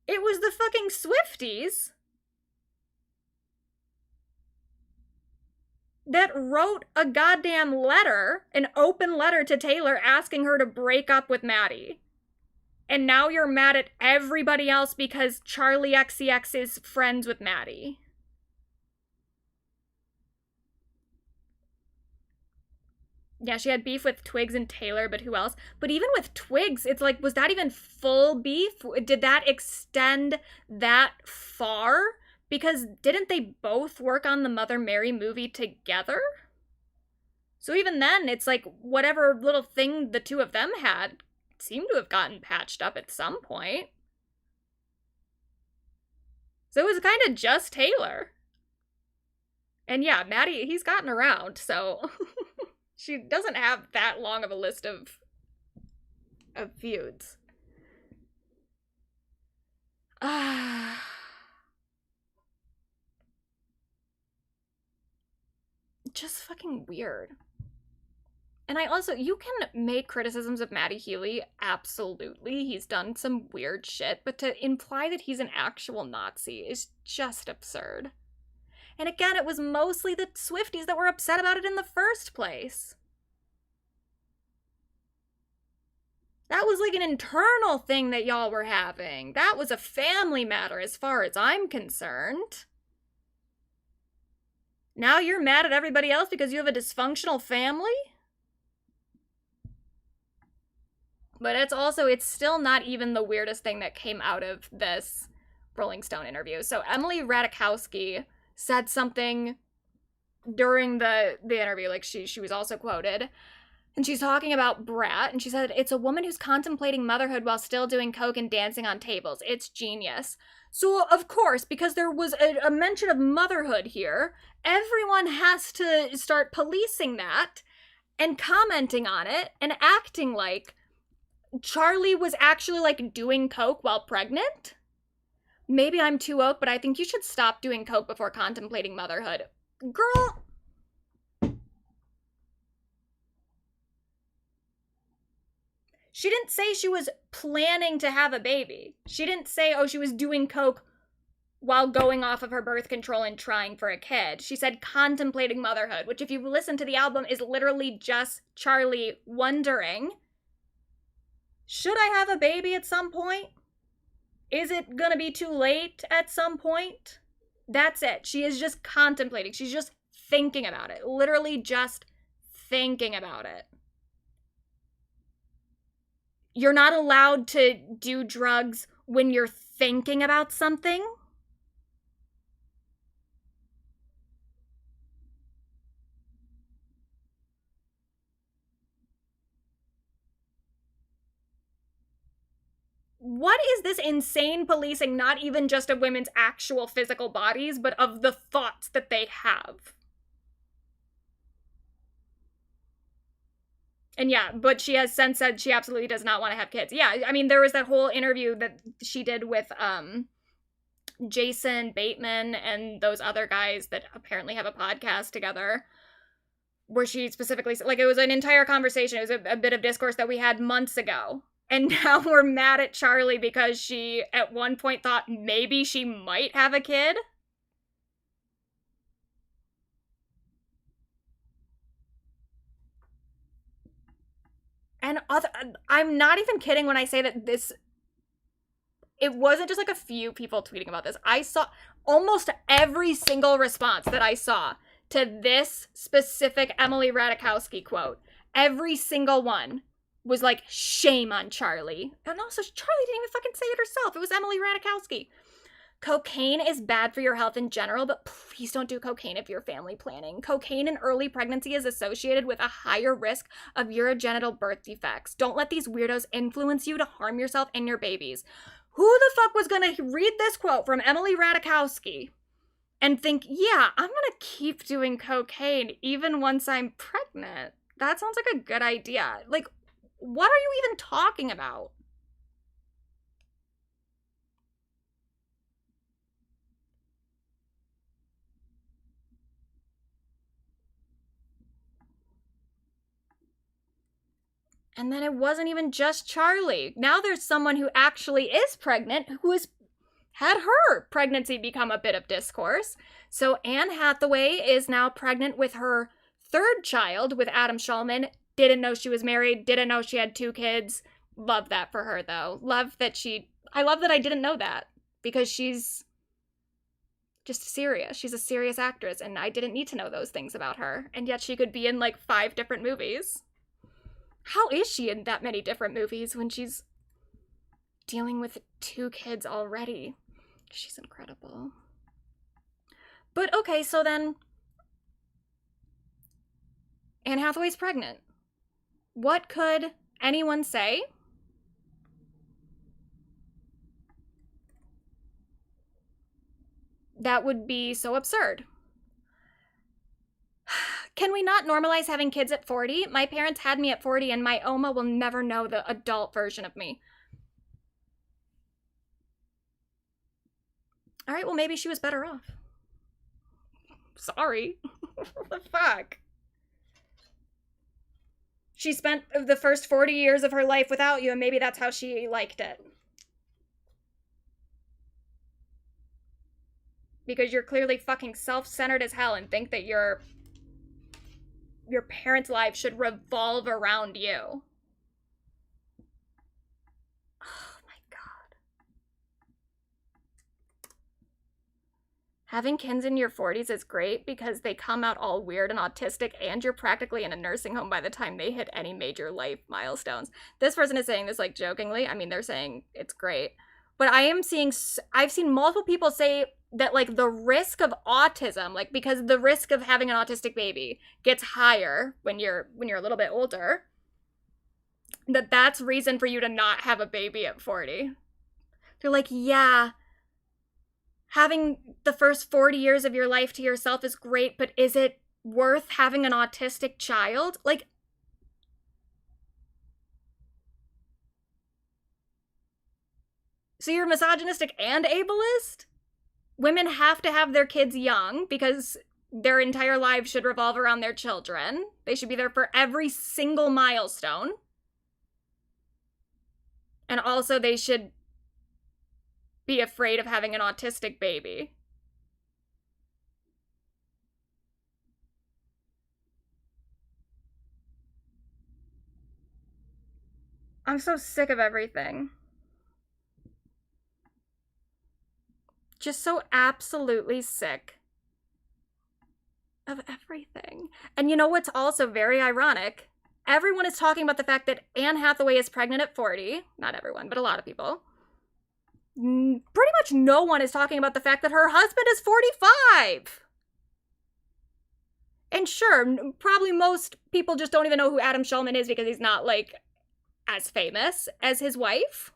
It was the fucking Swifties that wrote a goddamn letter, an open letter to Taylor asking her to break up with Maddie. And now you're mad at everybody else because Charlie XCX is friends with Maddie. Yeah, she had beef with Twigs and Taylor, but who else? But even with Twigs, it's like, was that even full beef? Did that extend that far? Because didn't they both work on the Mother Mary movie together? So even then, it's like whatever little thing the two of them had seemed to have gotten patched up at some point. So it was kind of just Taylor. And yeah, Maddie, he's gotten around, so she doesn't have that long of a list of feuds. Just fucking weird. And I also, you can make criticisms of Maddie Healy, absolutely. He's done some weird shit, but to imply that he's an actual Nazi is just absurd. And again, it was mostly the Swifties that were upset about it in the first place. That was like an internal thing that y'all were having. That was a family matter as far as I'm concerned. Now you're mad at everybody else because you have a dysfunctional family? But it's still not even the weirdest thing that came out of this Rolling Stone interview. So Emily Ratajkowski said something during the interview, like she was also quoted, and she's talking about Brat, and she said, it's a woman who's contemplating motherhood while still doing coke and dancing on tables. It's genius. So, of course, because there was a mention of motherhood here, everyone has to start policing that and commenting on it and acting like Charlie was actually, like, doing coke while pregnant? Maybe I'm too woke, but I think you should stop doing coke before contemplating motherhood. Girl! She didn't say she was planning to have a baby. She didn't say, oh, she was doing coke while going off of her birth control and trying for a kid. She said contemplating motherhood, which if you listen to the album is literally just Charlie wondering, should I have a baby at some point? Is it gonna be too late at some point? That's it. She is just contemplating. She's just thinking about it. Literally just thinking about it. You're not allowed to do drugs when you're thinking about something. What is this insane policing, not even just of women's actual physical bodies, but of the thoughts that they have? And yeah, but she has since said she absolutely does not want to have kids. Yeah, I mean, there was that whole interview that she did with Jason Bateman and those other guys that apparently have a podcast together, where she specifically, like, it was an entire conversation. It was a bit of discourse that we had months ago. And now we're mad at Charlie because she, at one point, thought maybe she might have a kid. And I'm not even kidding when I say that this it wasn't just like a few people tweeting about this. I saw almost every single response that I saw to this specific Emily Ratajkowski quote. Every single one was like, shame on Charlie. And also, Charlie didn't even fucking say it herself. It was Emily Ratajkowski. Cocaine is bad for your health in general, but please don't do cocaine if you're family planning. Cocaine in early pregnancy is associated with a higher risk of urogenital birth defects. Don't let these weirdos influence you to harm yourself and your babies. Who the fuck was gonna read this quote from Emily Ratajkowski and think, yeah, I'm gonna keep doing cocaine even once I'm pregnant? That sounds like a good idea. Like, what are you even talking about? And then it wasn't even just Charlie. Now there's someone who actually is pregnant who has had her pregnancy become a bit of discourse. So Anne Hathaway is now pregnant with her third child with Adam Shulman. Didn't know she was married. Didn't know she had 2 kids. Love that for her, though. I love that I didn't know that, because she's just serious. She's a serious actress, and I didn't need to know those things about her. And yet she could be in like 5 different movies. How is she in that many different movies when she's dealing with 2 kids already? She's incredible. But okay, so then Anne Hathaway's pregnant. What could anyone say that would be so absurd? Can we not normalize having kids at 40? My parents had me at 40, and my Oma will never know the adult version of me. All right, well, maybe she was better off. Sorry. What the fuck? She spent the first 40 years of her life without you, and maybe that's how she liked it. Because you're clearly fucking self-centered as hell and think that your parents' lives should revolve around you. Oh my god. Having kids in your 40s is great because they come out all weird and autistic, and you're practically in a nursing home by the time they hit any major life milestones. This person is saying this like jokingly. I mean, they're saying it's great. But I've seen multiple people say that like the risk of autism, like because the risk of having an autistic baby gets higher when you're a little bit older, that's reason for you to not have a baby at 40. They're like, yeah, having the first 40 years of your life to yourself is great, but is it worth having an autistic child? Like, so you're misogynistic and ableist? Women have to have their kids young because their entire lives should revolve around their children. They should be there for every single milestone. And also they should be afraid of having an autistic baby. I'm so sick of everything. Just so absolutely sick of everything. And you know what's also very ironic? Everyone is talking about the fact that Anne Hathaway is pregnant at 40. Not everyone, but a lot of people. Pretty much no one is talking about the fact that her husband is 45. And sure, probably most people just don't even know who Adam Shulman is because he's not, like, as famous as his wife.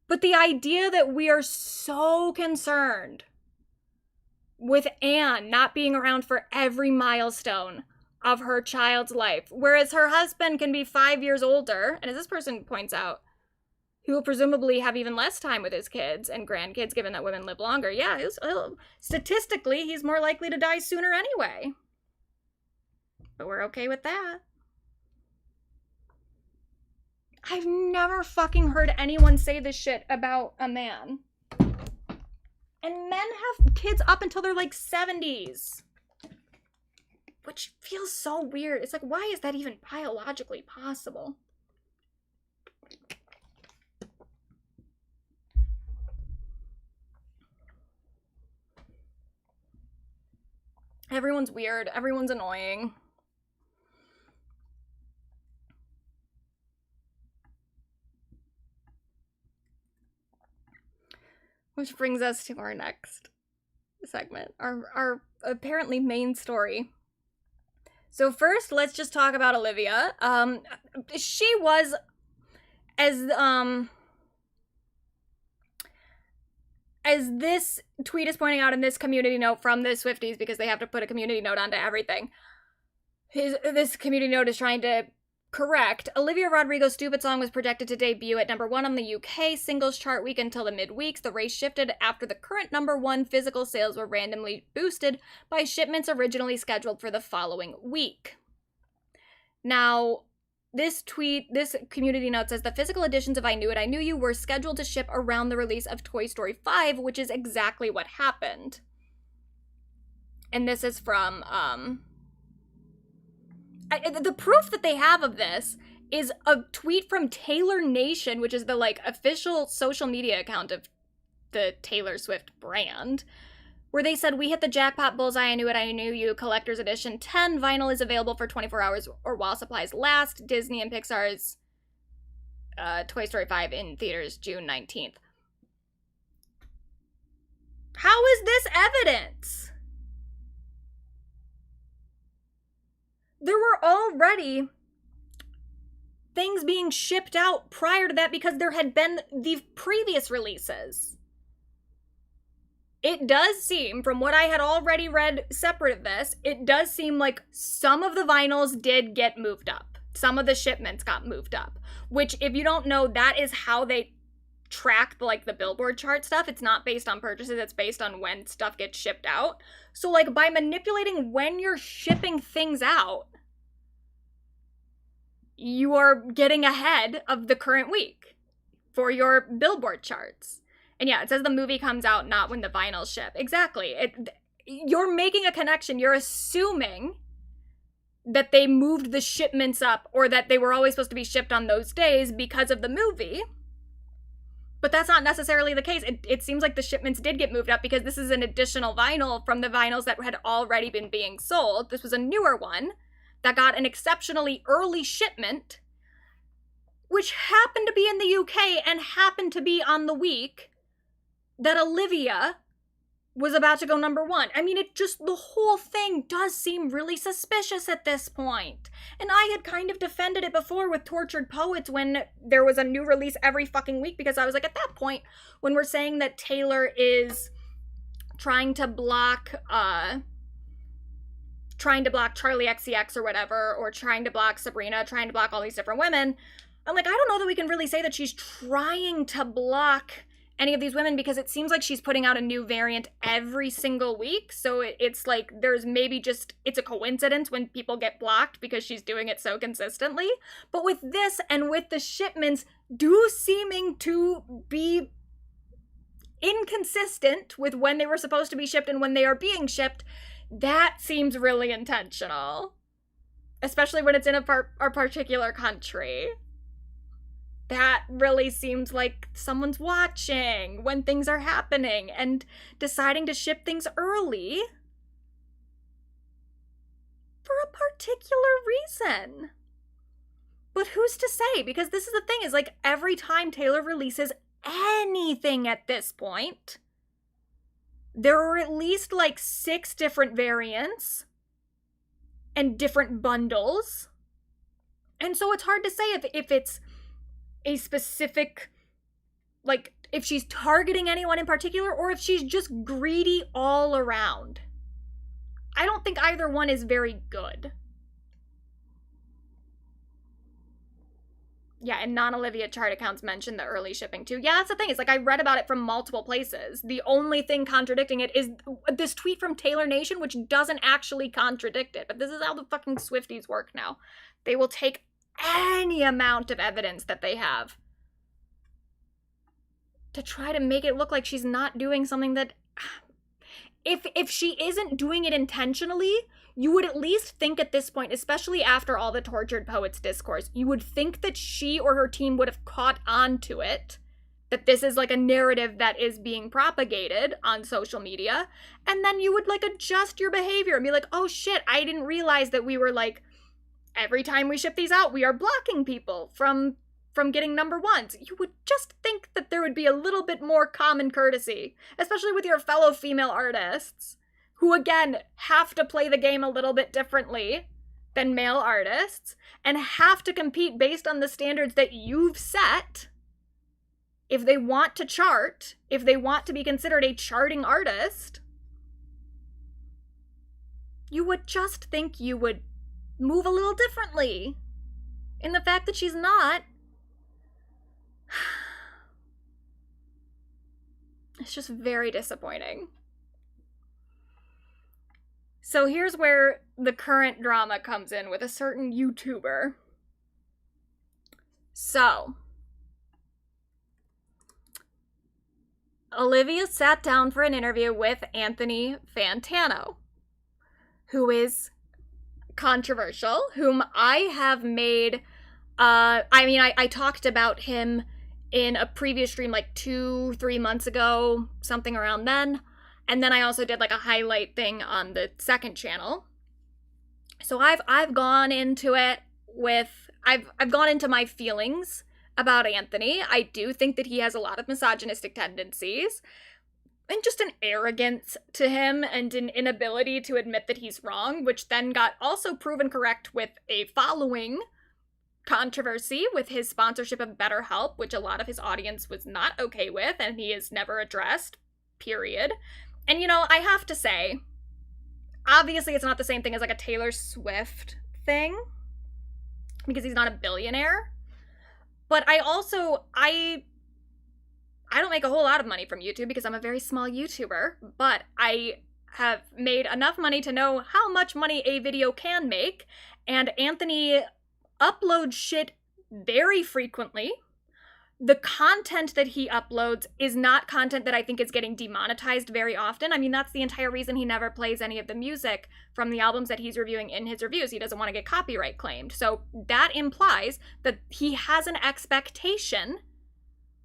But the idea that we are so concerned with Anne not being around for every milestone of her child's life, whereas her husband can be 5 years older, and as this person points out, he will presumably have even less time with his kids and grandkids, given that women live longer. Yeah, statistically, he's more likely to die sooner anyway. But we're okay with that. I've never fucking heard anyone say this shit about a man. And men have kids up until they're like 70s. Which feels so weird. It's like, why is that even biologically possible? Everyone's weird. Everyone's annoying. Which brings us to our next segment, our apparently main story. So first, let's just talk about Olivia. She was as this tweet is pointing out in this community note from the Swifties, because they have to put a community note onto everything. This community note is trying to correct. Olivia Rodrigo's Stupid Song was projected to debut at #1 on the UK singles chart week until the midweeks. The race shifted after the current #1 physical sales were randomly boosted by shipments originally scheduled for the following week. Now, this community note says the physical editions of I Knew It, I Knew You were scheduled to ship around the release of Toy Story 5, which is exactly what happened. And this is from, the proof that they have of this is a tweet from Taylor Nation, which is the, like, official social media account of the Taylor Swift brand, where they said, we hit the jackpot bullseye, I Knew It, I Knew You, Collector's Edition 10. Vinyl is available for 24 hours or while supplies last. Disney and Pixar's Toy Story 5 in theaters June 19th. How is this evidence? There were already things being shipped out prior to that because there had been the previous releases. It does seem, from what I had already read separate of this, it does seem like some of the vinyls did get moved up. Some of the shipments got moved up. Which, if you don't know, that is how they track, like, the Billboard chart stuff. It's not based on purchases, it's based on when stuff gets shipped out. So, like, by manipulating when you're shipping things out, you are getting ahead of the current week for your Billboard charts. And yeah, it says the movie comes out not when the vinyls ship. Exactly. You're making a connection. You're assuming that they moved the shipments up or that they were always supposed to be shipped on those days because of the movie. But that's not necessarily the case. It seems like the shipments did get moved up because this is an additional vinyl from the vinyls that had already been being sold. This was a newer one that got an exceptionally early shipment, which happened to be in the UK and happened to be on the week that Olivia was about to go #1. I mean, the whole thing does seem really suspicious at this point. And I had kind of defended it before with Tortured Poets when there was a new release every fucking week, because I was like, at that point, when we're saying that Taylor is trying to block Charlie XCX or whatever, or trying to block Sabrina, trying to block all these different women, I'm like, I don't know that we can really say that she's trying to block any of these women, because it seems like she's putting out a new variant every single week. So it's like there's maybe just, it's a coincidence when people get blocked because she's doing it so consistently. But with this and with the shipments do seeming to be inconsistent with when they were supposed to be shipped and when they are being shipped, that seems really intentional. Especially when it's in a particular country. That really seems like someone's watching when things are happening and deciding to ship things early for a particular reason. But who's to say? Because this is the thing, is like every time Taylor releases anything at this point, there are at least like 6 different variants and different bundles. And so it's hard to say if it's a specific, like, if she's targeting anyone in particular or if she's just greedy all around. I don't think either one is very good. Yeah, and non-Olivia chart accounts mention the early shipping too. Yeah, that's the thing. It's like I read about it from multiple places. The only thing contradicting it is this tweet from Taylor Nation, which doesn't actually contradict it. But this is how the fucking Swifties work now. They will take any amount of evidence that they have to try to make it look like she's not doing something that, if she isn't doing it intentionally, you would at least think at this point, especially after all the Tortured Poets discourse, you would think that she or her team would have caught on to it that this is like a narrative that is being propagated on social media, and then you would like adjust your behavior and be like, oh shit, I didn't realize that we were like, every time we ship these out, we are blocking people from getting number ones. You would just think that there would be a little bit more common courtesy, especially with your fellow female artists, who again have to play the game a little bit differently than male artists and have to compete based on the standards that you've set. If they want to chart, if they want to be considered a charting artist, you would just think you would move a little differently. And the fact that she's not, it's just very disappointing. So here's where the current drama comes in with a certain YouTuber. So Olivia sat down for an interview with Anthony Fantano, who is controversial, whom I have made, I talked about him in a previous stream like 2-3 months ago, something around then, and then I also did like a highlight thing on the second channel. So I've gone into it with, I've gone into my feelings about Anthony. I do think that he has a lot of misogynistic tendencies and just an arrogance to him and an inability to admit that he's wrong, which then got also proven correct with a following controversy with his sponsorship of BetterHelp, which a lot of his audience was not okay with, and he has never addressed, period. And you know, I have to say, obviously it's not the same thing as like a Taylor Swift thing, because he's not a billionaire. But I don't make a whole lot of money from YouTube because I'm a very small YouTuber, but I have made enough money to know how much money a video can make, and Anthony uploads shit very frequently. The content that he uploads is not content that I think is getting demonetized very often. I mean, that's the entire reason he never plays any of the music from the albums that he's reviewing in his reviews. He doesn't want to get copyright claimed. So that implies that he has an expectation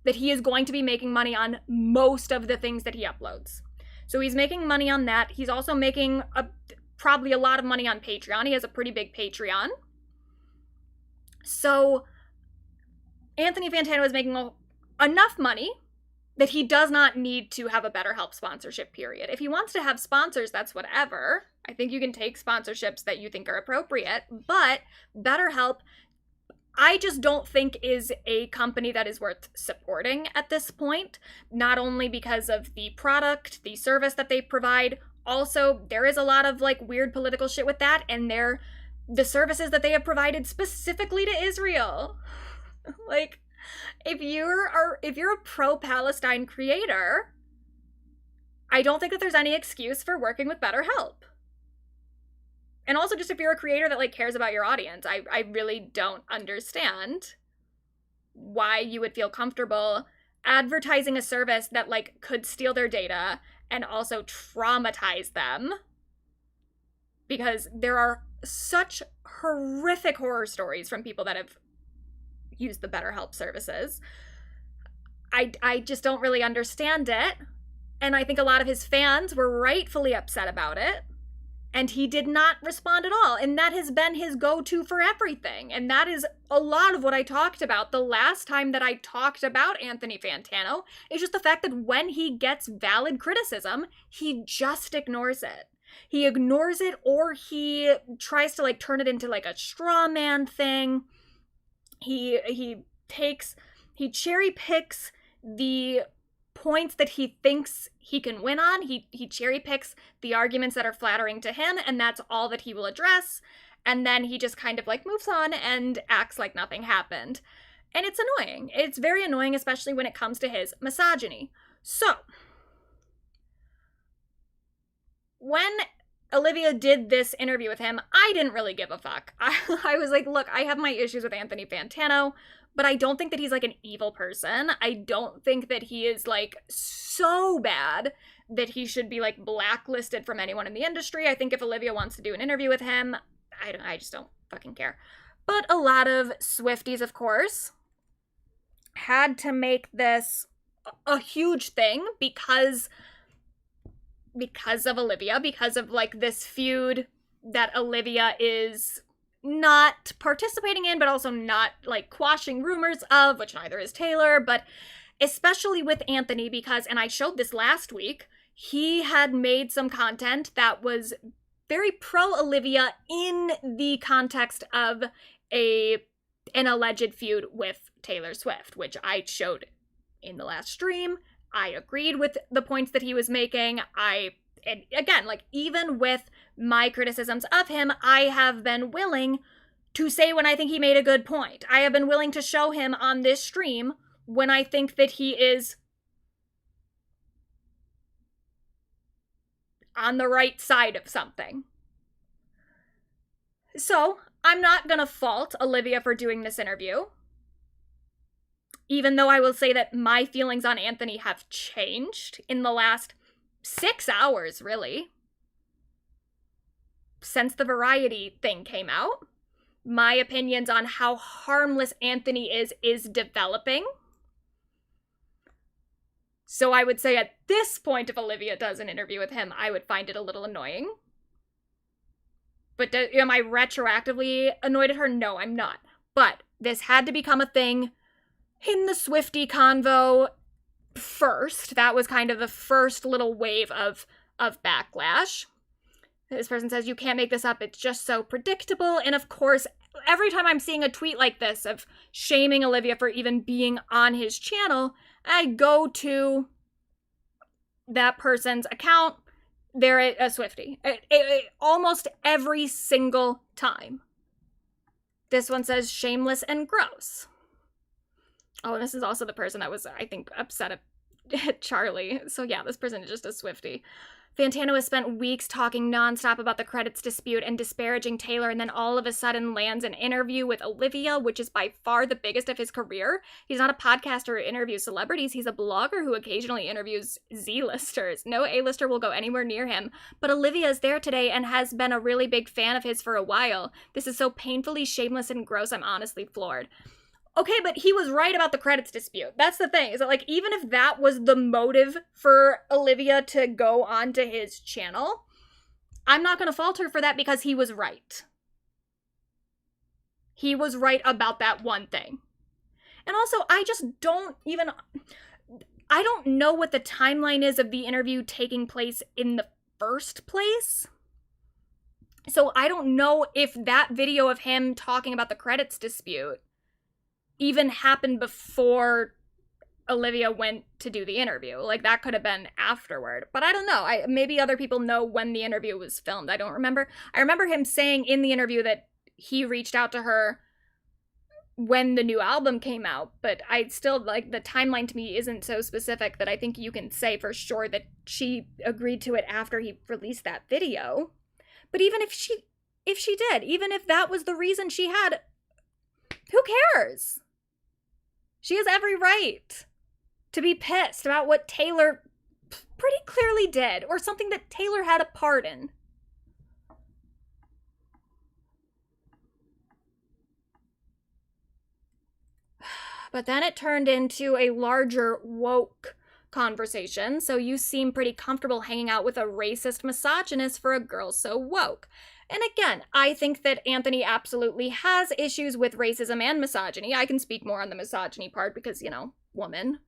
that he is going to be making money on most of the things that he uploads. So he's making money on that. He's also making probably a lot of money on Patreon. He has a pretty big Patreon. So Anthony Fantano is making enough money that he does not need to have a BetterHelp sponsorship, period. If he wants to have sponsors, that's whatever. I think you can take sponsorships that you think are appropriate, but BetterHelp, I just don't think is a company that is worth supporting at this point, not only because of the product, the service that they provide, also there is a lot of like weird political shit with that, and the services that they have provided specifically to Israel. Like, if you're a pro-Palestine creator, I don't think that there's any excuse for working with BetterHelp. And also, just if you're a creator that like cares about your audience, I really don't understand why you would feel comfortable advertising a service that like could steal their data and also traumatize them. Because there are such horrific horror stories from people that have used the BetterHelp services. I just don't really understand it. And I think a lot of his fans were rightfully upset about it. And he did not respond at all. And that has been his go-to for everything. And that is a lot of what I talked about the last time that I talked about Anthony Fantano, is just the fact that when he gets valid criticism, he just ignores it. He ignores it, or he tries to like turn it into like a straw man thing. He cherry picks the points that he thinks he can win on. He cherry picks the arguments that are flattering to him, and that's all that he will address. And then he just kind of like moves on and acts like nothing happened. And it's annoying. It's very annoying, especially when it comes to his misogyny. So when Olivia did this interview with him, I didn't really give a fuck. I was like, look, I have my issues with Anthony Fantano, but I don't think that he's like an evil person. I don't think that he is like so bad that he should be like blacklisted from anyone in the industry. I think if Olivia wants to do an interview with him, I just don't fucking care. But a lot of Swifties, of course, had to make this a huge thing because of Olivia, because of like this feud that Olivia is not participating in, but also not like quashing rumors of, which neither is Taylor, but especially with Anthony, because, and I showed this last week, he had made some content that was very pro Olivia in the context of an alleged feud with Taylor Swift, which I showed in the last stream. I agreed with the points that he was making. And again, like, even with my criticisms of him, I have been willing to say when I think he made a good point. I have been willing to show him on this stream when I think that he is on the right side of something. So, I'm not gonna fault Olivia for doing this interview, even though I will say that my feelings on Anthony have changed in the last 6 hours, really. Since the Variety thing came out, my opinions on how harmless Anthony is developing. So I would say at this point, if Olivia does an interview with him, I would find it a little annoying. But am I retroactively annoyed at her? No, I'm not. But this had to become a thing in the Swiftie convo first. That was kind of the first little wave of backlash. This person says, you can't make this up. It's just so predictable. And of course, every time I'm seeing a tweet like this of shaming Olivia for even being on his channel, I go to that person's account. They're a Swiftie. Almost every single time. This one says shameless and gross. Oh, and this is also the person that was, I think, upset at Charlie. So yeah, this person is just a Swiftie. Fantano has spent weeks talking nonstop about the credits dispute and disparaging Taylor, and then all of a sudden lands an interview with Olivia, which is by far the biggest of his career. He's not a podcaster who interviews celebrities. He's a blogger who occasionally interviews Z-listers. No A-lister will go anywhere near him. But Olivia is there today and has been a really big fan of his for a while. This is so painfully shameless and gross, I'm honestly floored. Okay, but he was right about the credits dispute. That's the thing, is that, like, even if that was the motive for Olivia to go onto his channel, I'm not gonna fault her for that because he was right. He was right about that one thing. And also, I don't know what the timeline is of the interview taking place in the first place. So I don't know if that video of him talking about the credits dispute even happened before Olivia went to do the interview. Like, that could have been afterward. But I don't know. Maybe other people know when the interview was filmed. I don't remember. I remember him saying in the interview that he reached out to her when the new album came out. But I still, like, the timeline to me isn't so specific that I think you can say for sure that she agreed to it after he released that video. But even if she did, even if that was the reason she had, who cares? She has every right to be pissed about what Taylor pretty clearly did, or something that Taylor had a part in. But then it turned into a larger woke conversation, so you seem pretty comfortable hanging out with a racist misogynist for a girl so woke. And again, I think that Anthony absolutely has issues with racism and misogyny. I can speak more on the misogyny part because, you know, woman.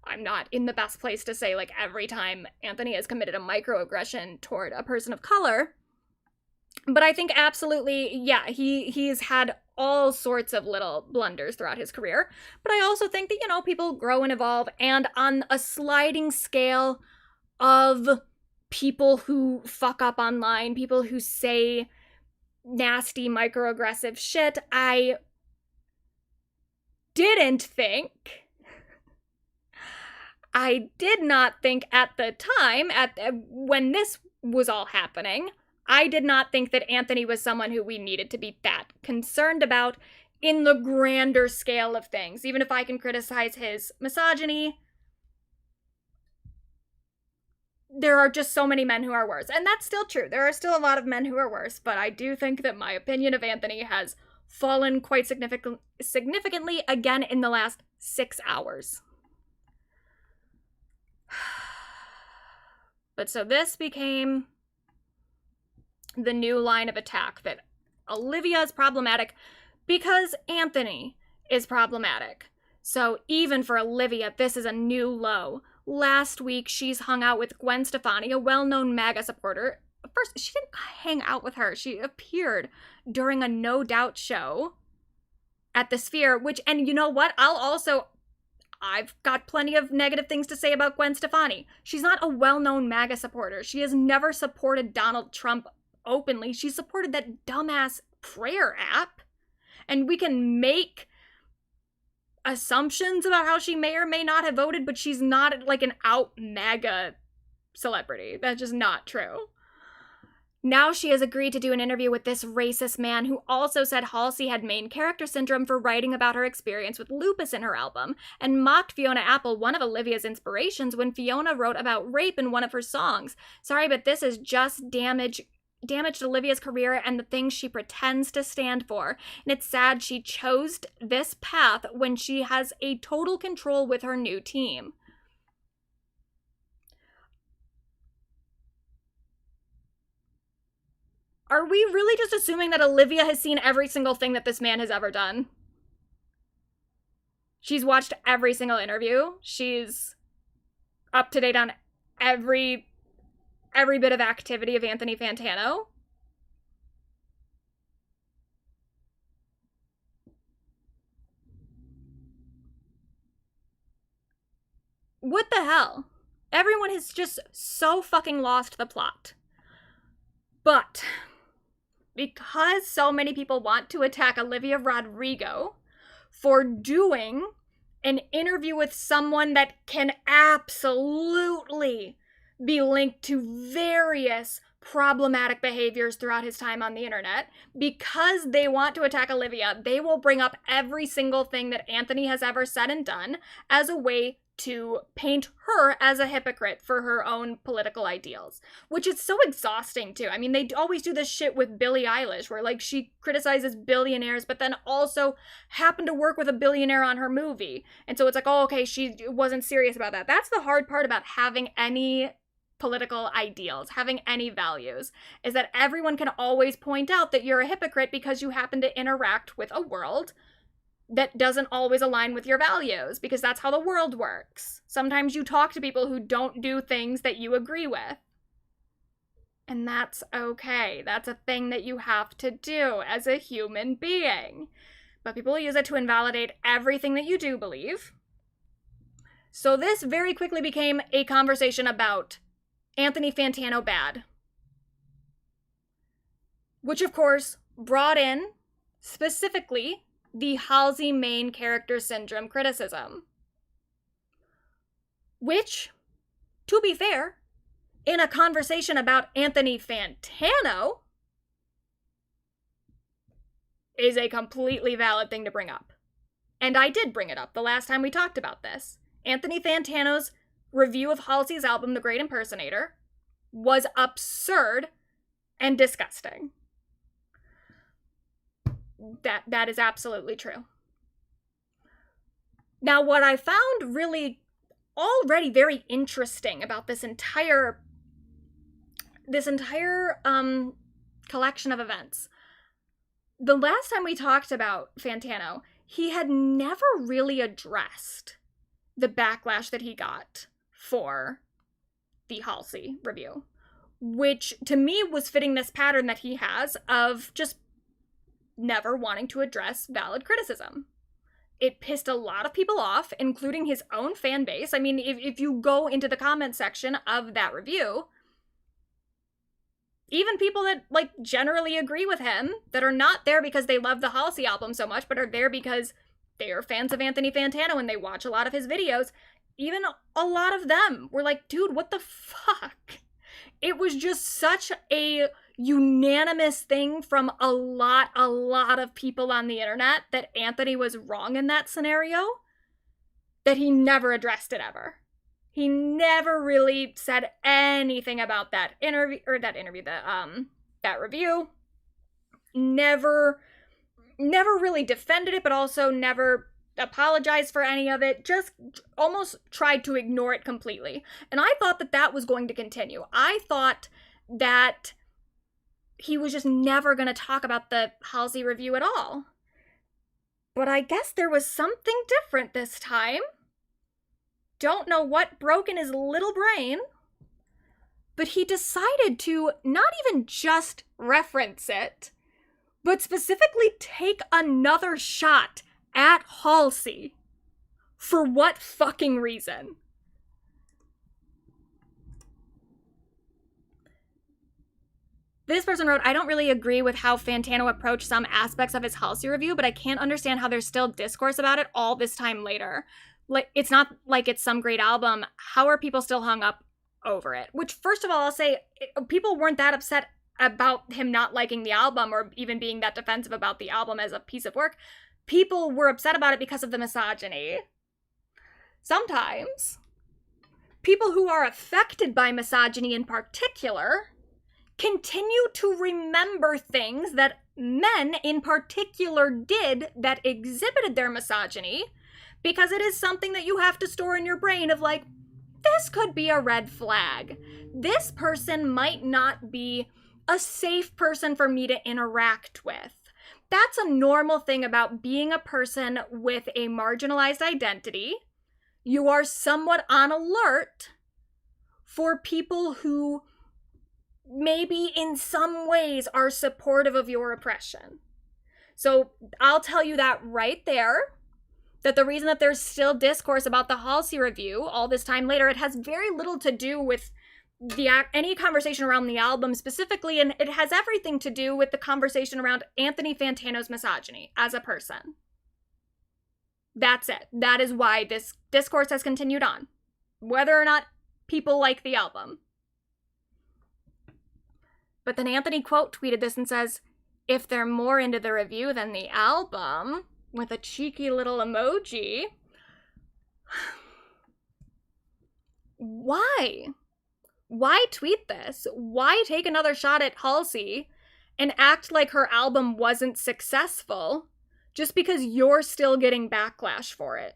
I'm not in the best place to say, like, every time Anthony has committed a microaggression toward a person of color. But I think absolutely, yeah, he's had all sorts of little blunders throughout his career. But I also think that, you know, people grow and evolve, and on a sliding scale of people who fuck up online, people who say nasty microaggressive shit, I did not think at the time, when this was all happening, I did not think that Anthony was someone who we needed to be that concerned about in the grander scale of things. Even if I can criticize his misogyny, there are just so many men who are worse. And that's still true. There are still a lot of men who are worse, but I do think that my opinion of Anthony has fallen quite significantly again in the last 6 hours. But so this became the new line of attack, that Olivia is problematic because Anthony is problematic. So even for Olivia, this is a new low. Last week, she's hung out with Gwen Stefani, a well-known MAGA supporter. First, she didn't hang out with her. She appeared during a No Doubt show at the Sphere, which, and you know what? I've got plenty of negative things to say about Gwen Stefani. She's not a well-known MAGA supporter. She has never supported Donald Trump openly. She supported that dumbass prayer app. And we can make assumptions about how she may or may not have voted, but she's not like an out MAGA celebrity. That's just not true. Now she has agreed to do an interview with this racist man who also said Halsey had main character syndrome for writing about her experience with lupus in her album, and mocked Fiona Apple, one of Olivia's inspirations, when Fiona wrote about rape in one of her songs. Sorry, but this is just damaged Olivia's career and the things she pretends to stand for. And it's sad she chose this path when she has a total control with her new team. Are we really just assuming that Olivia has seen every single thing that this man has ever done? She's watched every single interview. She's up to date on every bit of activity of Anthony Fantano. What the hell? Everyone has just so fucking lost the plot. But because so many people want to attack Olivia Rodrigo for doing an interview with someone that can absolutely be linked to various problematic behaviors throughout his time on the internet, because they want to attack Olivia, they will bring up every single thing that Anthony has ever said and done as a way to paint her as a hypocrite for her own political ideals, which is so exhausting too. I mean, they always do this shit with Billie Eilish, where like she criticizes billionaires, but then also happened to work with a billionaire on her movie. And so it's like, oh, okay, she wasn't serious about that. That's the hard part about having any political ideals, having any values, is that everyone can always point out that you're a hypocrite because you happen to interact with a world that doesn't always align with your values, because that's how the world works. Sometimes you talk to people who don't do things that you agree with. And that's okay. That's a thing that you have to do as a human being. But people use it to invalidate everything that you do believe. So this very quickly became a conversation about Anthony Fantano bad. Which, of course, brought in, specifically, the Halsey main character syndrome criticism. Which, to be fair, in a conversation about Anthony Fantano, is a completely valid thing to bring up. And I did bring it up the last time we talked about this. Anthony Fantano's review of Halsey's album, The Great Impersonator, was absurd and disgusting. That is absolutely true. Now, what I found really already very interesting about this entire collection of events, the last time we talked about Fantano, he had never really addressed the backlash that he got for the Halsey review, which to me was fitting this pattern that he has of just never wanting to address valid criticism. It pissed a lot of people off, including his own fan base. I mean, if you go into the comment section of that review, even people that like generally agree with him, that are not there because they love the Halsey album so much, but are there because they are fans of Anthony Fantano and they watch a lot of his videos, even a lot of them were like, dude, what the fuck? It was just such a unanimous thing from a lot of people on the internet that Anthony was wrong in that scenario, that he never addressed it ever. He never really said anything about that that review. Never really defended it, but also never apologize for any of it, just almost tried to ignore it completely. And I thought that that was going to continue. I thought that he was just never going to talk about the Halsey review at all. But I guess there was something different this time. Don't know what broke in his little brain, but he decided to not even just reference it, but specifically take another shot at Halsey. For what fucking reason? This person wrote, I don't really agree with how Fantano approached some aspects of his Halsey review, but I can't understand how there's still discourse about it all this time later. Like, it's not like it's some great album. How are people still hung up over it? Which, first of all, I'll say, people weren't that upset about him not liking the album or even being that defensive about the album as a piece of work. People were upset about it because of the misogyny. Sometimes, people who are affected by misogyny in particular continue to remember things that men in particular did that exhibited their misogyny, because it is something that you have to store in your brain of like, this could be a red flag. This person might not be a safe person for me to interact with. That's a normal thing about being a person with a marginalized identity. You are somewhat on alert for people who maybe in some ways are supportive of your oppression. So I'll tell you that right there, that the reason that there's still discourse about the Halsey review all this time later, it has very little to do with any conversation around the album specifically, and it has everything to do with the conversation around Anthony Fantano's misogyny as a person. That's it. That is why this discourse has continued on, whether or not people like the album. But then Anthony quote tweeted this and says, if they're more into the review than the album, with a cheeky little emoji. Why? Why tweet this? Why take another shot at Halsey and act like her album wasn't successful just because you're still getting backlash for it?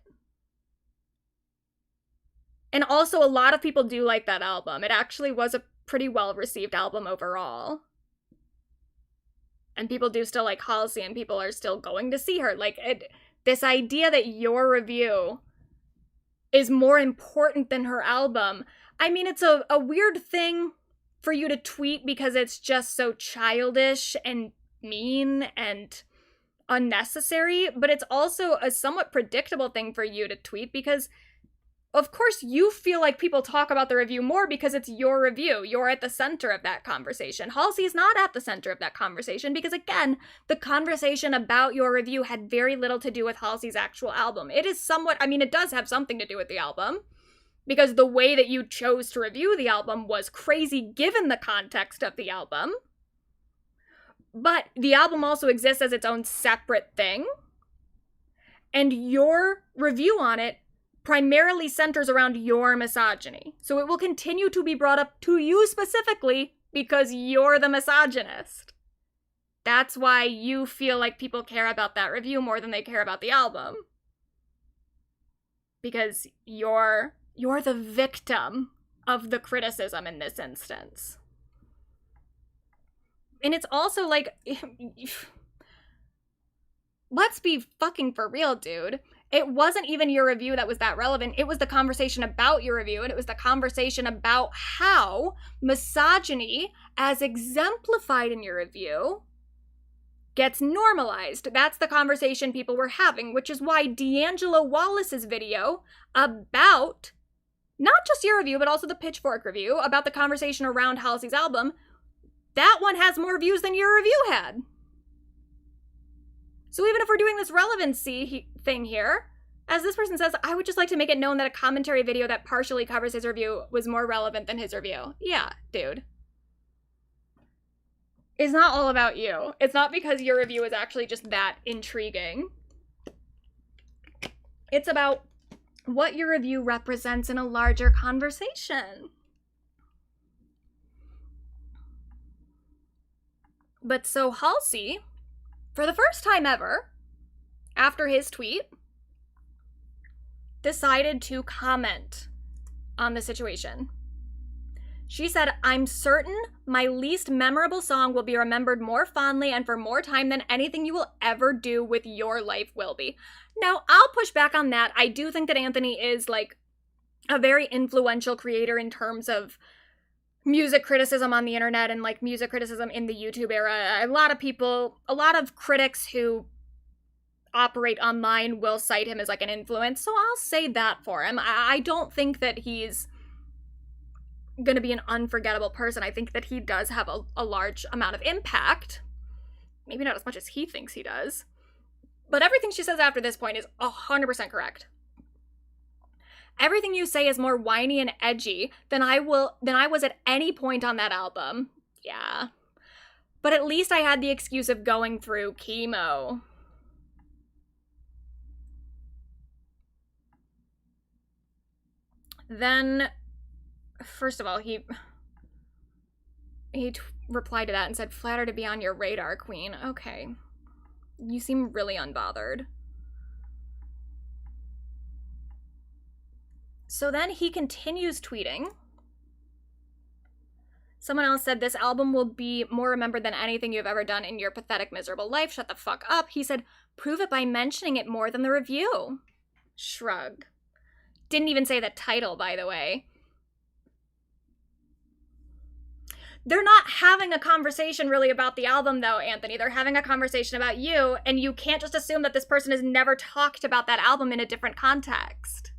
And also, a lot of people do like that album. It actually was a pretty well-received album overall. And people do still like Halsey, and people are still going to see her. Like, this idea that your review is more important than her album. I mean, it's a weird thing for you to tweet because it's just so childish and mean and unnecessary, but it's also a somewhat predictable thing for you to tweet because, of course, you feel like people talk about the review more because it's your review. You're at the center of that conversation. Halsey's not at the center of that conversation because, again, the conversation about your review had very little to do with Halsey's actual album. It is somewhat, I mean, it does have something to do with the album because the way that you chose to review the album was crazy given the context of the album. But the album also exists as its own separate thing. And your review on it primarily centers around your misogyny. So it will continue to be brought up to you specifically because you're the misogynist. That's why you feel like people care about that review more than they care about the album. Because you're the victim of the criticism in this instance. And it's also like, let's be fucking for real, dude. It wasn't even your review that was that relevant. It was the conversation about your review, and it was the conversation about how misogyny, as exemplified in your review, gets normalized. That's the conversation people were having, which is why D'Angelo Wallace's video about not just your review, but also the Pitchfork review about the conversation around Halsey's album, that one has more views than your review had. So even if we're doing this relevancy thing here, as this person says, I would just like to make it known that a commentary video that partially covers his review was more relevant than his review. Yeah, dude. It's not all about you. It's not because your review is actually just that intriguing. It's about what your review represents in a larger conversation. But so Halsey, for the first time ever, after his tweet, decided to comment on the situation. She said, "I'm certain my least memorable song will be remembered more fondly and for more time than anything you will ever do with your life will be." Now, I'll push back on that. I do think that Anthony is like a very influential creator in terms of music criticism on the internet and like music criticism in the YouTube era. A lot of critics who operate online will cite him as like an influence, so I'll say that for him. I don't think that he's gonna be an unforgettable person. I think that he does have a large amount of impact. Maybe not as much as he thinks he does. But everything she says after this point is 100% correct. "Everything you say is more whiny and edgy than I was at any point on that album." Yeah. "But at least I had the excuse of going through chemo." Then, first of all, he replied to that and said, "Flattered to be on your radar, queen." Okay. You seem really unbothered. So then he continues tweeting. Someone else said, "This album will be more remembered than anything you've ever done in your pathetic, miserable life. Shut the fuck up." He said, "Prove it by mentioning it more than the review." Shrug. Didn't even say the title, by the way. They're not having a conversation really about the album, though, Anthony. They're having a conversation about you, and you can't just assume that this person has never talked about that album in a different context.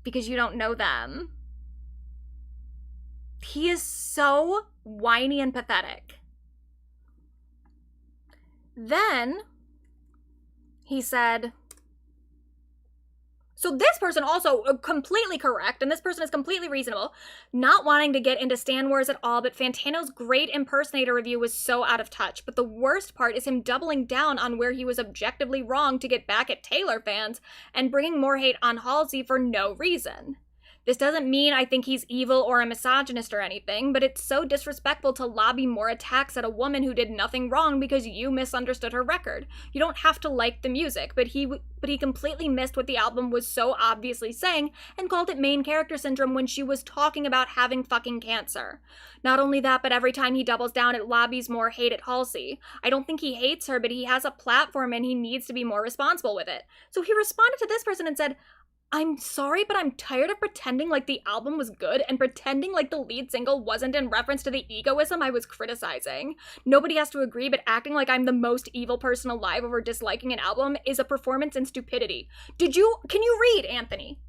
Because you don't know them. He is so whiny and pathetic. Then he said, so this person also completely correct, and this person is completely reasonable, "Not wanting to get into Stan Wars at all, but Fantano's great impersonator review was so out of touch. But the worst part is him doubling down on where he was objectively wrong to get back at Taylor fans and bringing more hate on Halsey for no reason. This doesn't mean I think he's evil or a misogynist or anything, but it's so disrespectful to lobby more attacks at a woman who did nothing wrong because you misunderstood her record. You don't have to like the music, but he completely missed what the album was so obviously saying and called it main character syndrome when she was talking about having fucking cancer. Not only that, but every time he doubles down, it lobbies more hate at Halsey. I don't think he hates her, but he has a platform and he needs to be more responsible with it." So he responded to this person and said, "I'm sorry, but I'm tired of pretending like the album was good and pretending like the lead single wasn't in reference to the egoism I was criticizing. Nobody has to agree, but acting like I'm the most evil person alive over disliking an album is a performance in stupidity." Can you read, Anthony?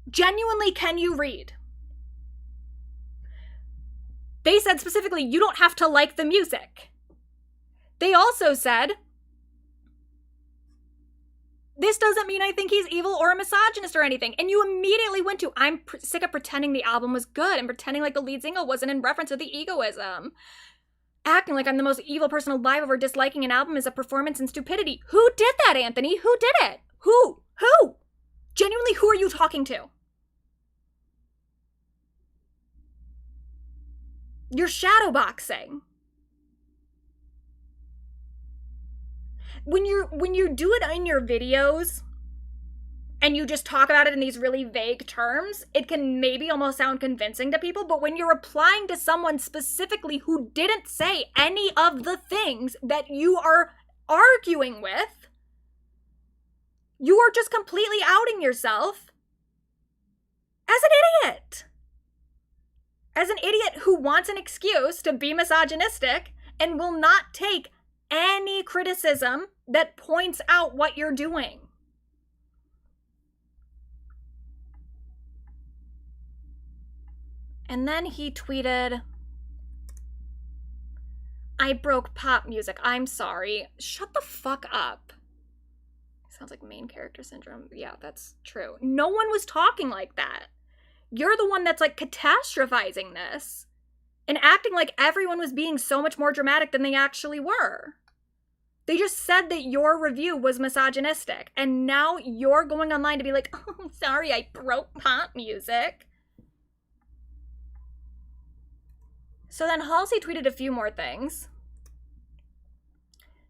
Genuinely, can you read? They said specifically, you don't have to like the music. They also said, "This doesn't mean I think he's evil or a misogynist or anything." And you immediately went to, "I'm sick of pretending the album was good and pretending like the lead single wasn't in reference to the egoism. Acting like I'm the most evil person alive over disliking an album is a performance in stupidity." Who did that, Anthony? Who did it? Who? Genuinely, who are you talking to? You're shadowboxing. When you do it in your videos and you just talk about it in these really vague terms, it can maybe almost sound convincing to people, but when you're replying to someone specifically who didn't say any of the things that you are arguing with, you are just completely outing yourself as an idiot. As an idiot who wants an excuse to be misogynistic and will not take any criticism that points out what you're doing. And then he tweeted, "I broke pop music. I'm sorry." Shut the fuck up. Sounds like main character syndrome. Yeah, that's true. No one was talking like that. You're the one that's like catastrophizing this and acting like everyone was being so much more dramatic than they actually were. They just said that your review was misogynistic, and now you're going online to be like, "Oh, sorry, I broke pop music." So then Halsey tweeted a few more things.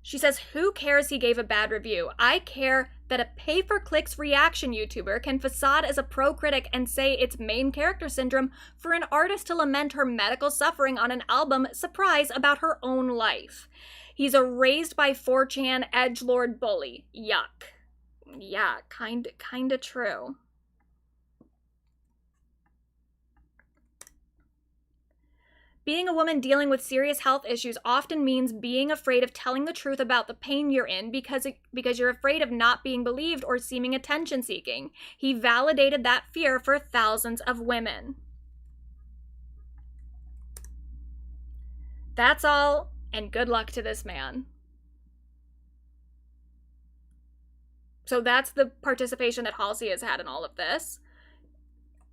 She says, "Who cares he gave a bad review? I care that a pay-for-clicks reaction YouTuber can facade as a pro-critic and say it's main character syndrome for an artist to lament her medical suffering on an album surprise about her own life. He's a raised by 4chan edgelord bully. Yuck. Yeah, kinda true. Being a woman dealing with serious health issues often means being afraid of telling the truth about the pain you're in because you're afraid of not being believed or seeming attention-seeking. He validated that fear for thousands of women. That's all, and good luck to this man. So that's the participation that Halsey has had in all of this.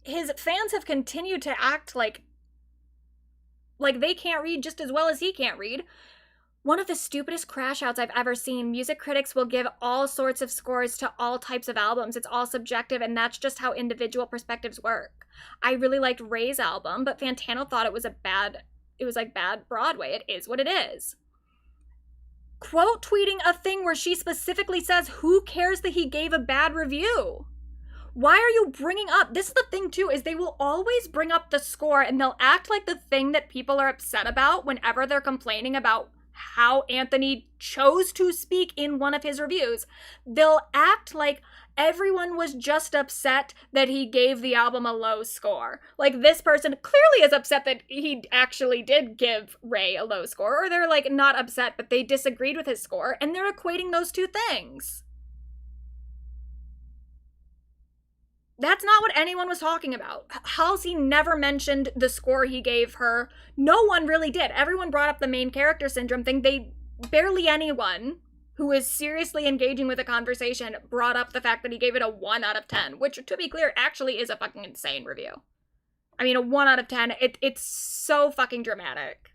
His fans have continued to act like they can't read just as well as he can't read. One of the stupidest crash outs I've ever seen. Music critics will give all sorts of scores to all types of albums. It's all subjective, and that's just how individual perspectives work. I really liked Ray's album, but Fantano thought it was bad Broadway. It is what it is. Quote tweeting a thing where she specifically says, who cares that he gave a bad review? Why are you bringing up, this is the thing too, is they will always bring up the score and they'll act like the thing that people are upset about whenever they're complaining about how Anthony chose to speak in one of his reviews. They'll act like everyone was just upset that he gave the album a low score. Like, this person clearly is upset that he actually did give Ray a low score, or they're like not upset but they disagreed with his score, and they're equating those two things. That's not what anyone was talking about. Halsey never mentioned the score he gave her. No one really did. Everyone brought up the main character syndrome thing. Barely anyone who is seriously engaging with a conversation brought up the fact that he gave it a 1 out of 10, which, to be clear, actually is a fucking insane review. I mean, a 1 out of 10, it's so fucking dramatic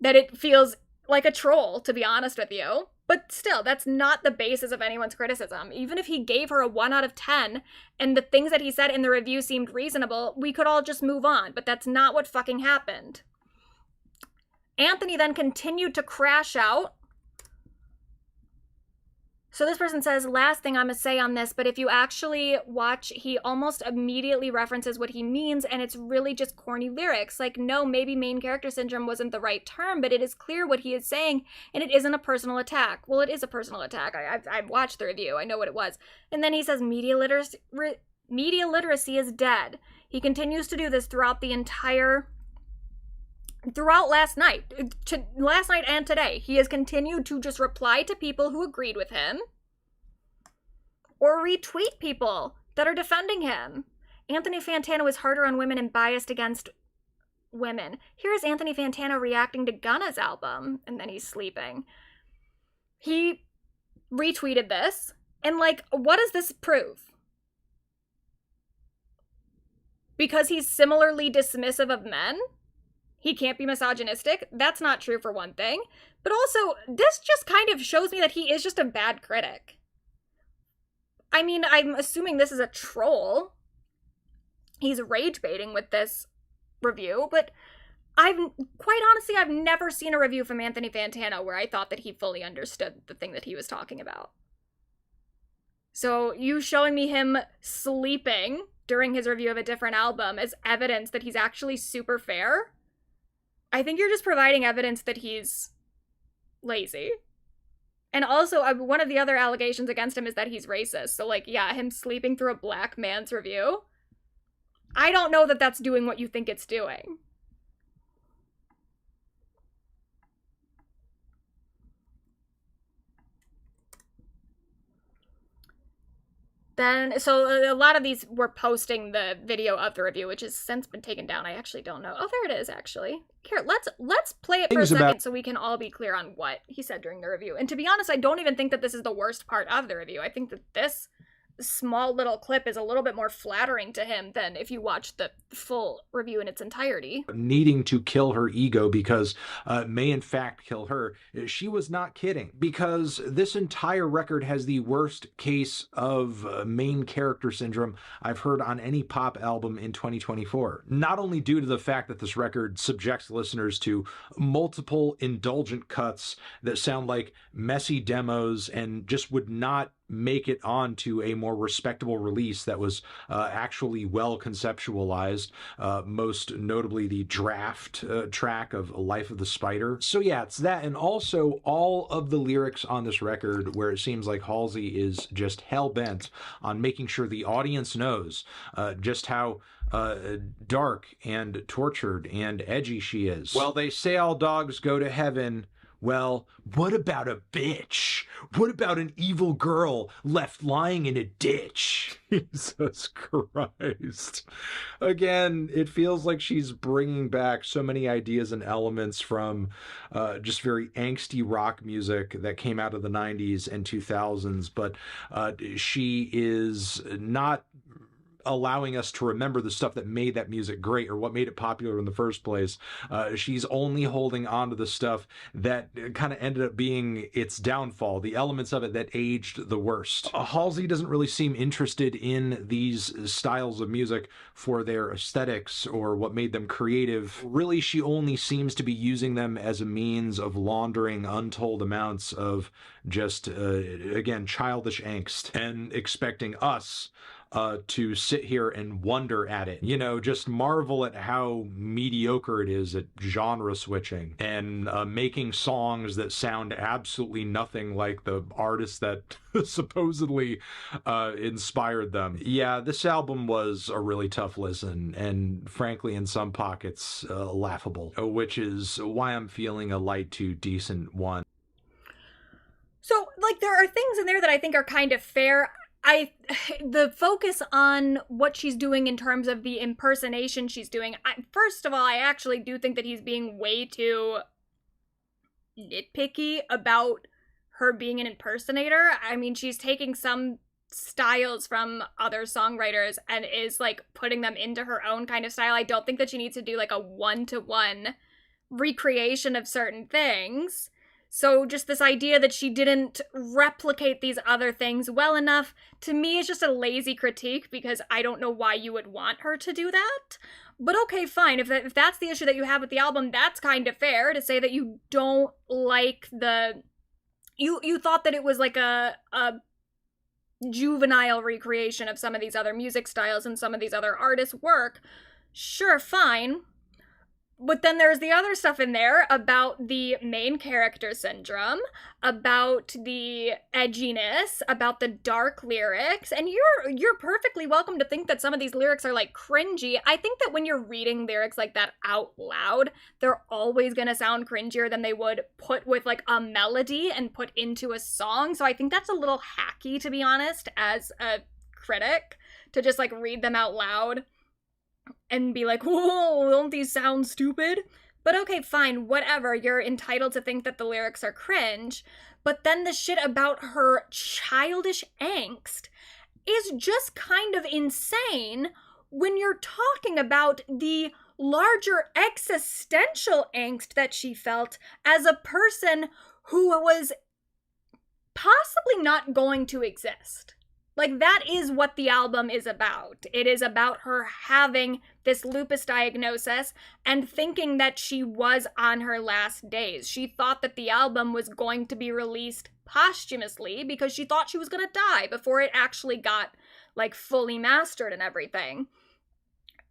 that it feels like a troll, to be honest with you. But still, that's not the basis of anyone's criticism. Even if he gave her a 1 out of 10 and the things that he said in the review seemed reasonable, we could all just move on. But that's not what fucking happened. Anthony then continued to crash out. So this person says, last thing I'm going to say on this, but if you actually watch, he almost immediately references what he means, and it's really just corny lyrics. Like, no, maybe main character syndrome wasn't the right term, but it is clear what he is saying, and it isn't a personal attack. Well, it is a personal attack. I watched the review. I know what it was. And then he says, media literacy is dead. He continues to do this throughout last night and today. He has continued to just reply to people who agreed with him or retweet people that are defending him. Anthony Fantano is harder on women and biased against women. Here's Anthony Fantano reacting to Gunna's album, and then he's sleeping. He retweeted this, and like, what does this prove? Because he's similarly dismissive of men? He can't be misogynistic? That's not true, for one thing. But also, this just kind of shows me that he is just a bad critic. I mean, I'm assuming this is a troll. He's rage baiting with this review, but quite honestly, I've never seen a review from Anthony Fantano where I thought that he fully understood the thing that he was talking about. So you showing me him sleeping during his review of a different album as evidence that he's actually super fair? I think you're just providing evidence that he's lazy. And also, one of the other allegations against him is that he's racist. So, like, yeah, him sleeping through a black man's review, I don't know that that's doing what you think it's doing. Then, so a lot of these were posting the video of the review, which has since been taken down. I actually don't know. Oh, there it is, actually. Here, let's play it for a second so we can all be clear on what he said during the review. And to be honest, I don't even think that this is the worst part of the review. I think that this small little clip is a little bit more flattering to him than if you watch the full review in its entirety. Needing to kill her ego because may in fact kill her. She was not kidding, because this entire record has the worst case of main character syndrome I've heard on any pop album in 2024. Not only due to the fact that this record subjects listeners to multiple indulgent cuts that sound like messy demos and just would not make it onto a more respectable release that was actually well conceptualized, most notably the draft track of Life of the Spider. So yeah, it's that, and also all of the lyrics on this record where it seems like Halsey is just hell-bent on making sure the audience knows just how dark and tortured and edgy she is. Well, they say all dogs go to heaven. Well, what about a bitch? What about an evil girl left lying in a ditch? Jesus Christ. Again, it feels like she's bringing back so many ideas and elements from just very angsty rock music that came out of the 90s and 2000s, but she is not allowing us to remember the stuff that made that music great or what made it popular in the first place. She's only holding on to the stuff that kind of ended up being its downfall, the elements of it that aged the worst. Halsey doesn't really seem interested in these styles of music for their aesthetics or what made them creative. Really, she only seems to be using them as a means of laundering untold amounts of just, again, childish angst and expecting us to sit here and wonder at it. You know, just marvel at how mediocre it is at genre switching and making songs that sound absolutely nothing like the artists that supposedly inspired them. Yeah, this album was a really tough listen and frankly in some pockets laughable, which is why I'm feeling a light to decent 1. So, like, there are things in there that I think are kind of fair. The focus on what she's doing in terms of the impersonation she's doing, first of all, I actually do think that he's being way too nitpicky about her being an impersonator. I mean, she's taking some styles from other songwriters and is, like, putting them into her own kind of style. I don't think that she needs to do, like, a one-to-one recreation of certain things. So just this idea that she didn't replicate these other things well enough, to me, is just a lazy critique because I don't know why you would want her to do that. But okay, fine. If that's the issue that you have with the album, that's kind of fair to say that you don't like the... You thought that it was like a juvenile recreation of some of these other music styles and some of these other artists' work. Sure, fine. But then there's the other stuff in there about the main character syndrome, about the edginess, about the dark lyrics, and you're perfectly welcome to think that some of these lyrics are, like, cringy. I think that when you're reading lyrics like that out loud, they're always gonna sound cringier than they would put with, like, a melody and put into a song. So I think that's a little hacky, to be honest, as a critic, to just, like, read them out loud and be like, whoa, don't these sound stupid? But okay, fine, whatever, you're entitled to think that the lyrics are cringe, but then the shit about her childish angst is just kind of insane when you're talking about the larger existential angst that she felt as a person who was possibly not going to exist. Like, that is what the album is about. It is about her having this lupus diagnosis and thinking that she was on her last days. She thought that the album was going to be released posthumously because she thought she was going to die before it actually got, like, fully mastered and everything.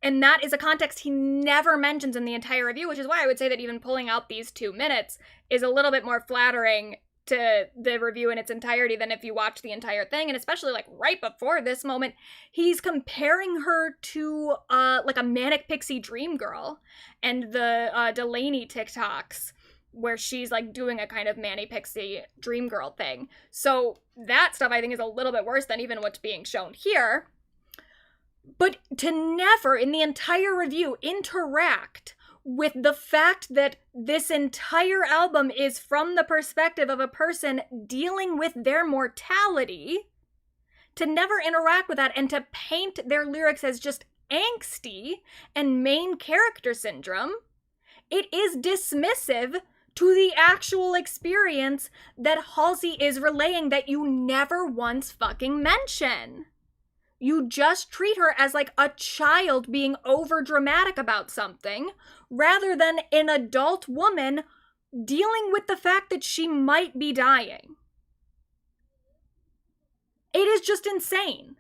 And that is a context he never mentions in the entire review, which is why I would say that even pulling out these 2 minutes is a little bit more flattering to the review in its entirety than if you watch the entire thing. And especially, like, right before this moment, he's comparing her to like a manic pixie dream girl and the Delaney TikToks where she's, like, doing a kind of manic pixie dream girl thing. So that stuff I think is a little bit worse than even what's being shown here. But to never in the entire review interact with the fact that this entire album is from the perspective of a person dealing with their mortality, to never interact with that and to paint their lyrics as just angsty and main character syndrome, it is dismissive to the actual experience that Halsey is relaying that you never once fucking mention. You just treat her as like a child being over dramatic about something rather than an adult woman dealing with the fact that she might be dying. It is just insane.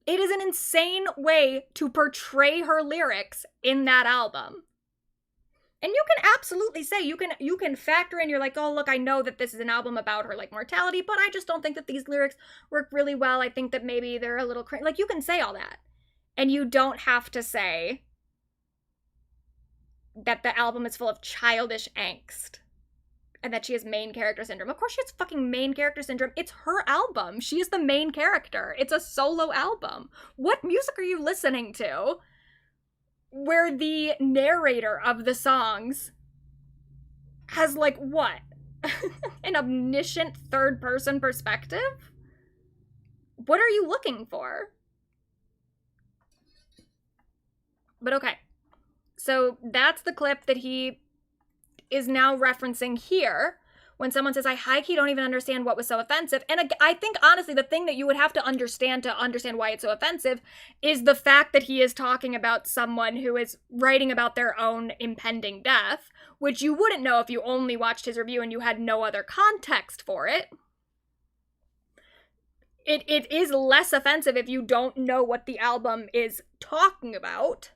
It is an insane way to portray her lyrics in that album. And you can absolutely say, you can factor in, you're like, oh, look, I know that this is an album about her, like, mortality, but I just don't think that these lyrics work really well. I think that maybe they're a little crazy. Like, you can say all that. And you don't have to say that the album is full of childish angst and that she has main character syndrome. Of course she has fucking main character syndrome. It's her album. She is the main character. It's a solo album. What music are you listening to where the narrator of the songs has, like, what? An omniscient third-person perspective? What are you looking for? But okay. So that's the clip that he is now referencing here when someone says, I high-key don't even understand what was so offensive. And I think, honestly, the thing that you would have to understand why it's so offensive is the fact that he is talking about someone who is writing about their own impending death, which you wouldn't know if you only watched his review and you had no other context for it. It is less offensive if you don't know what the album is talking about.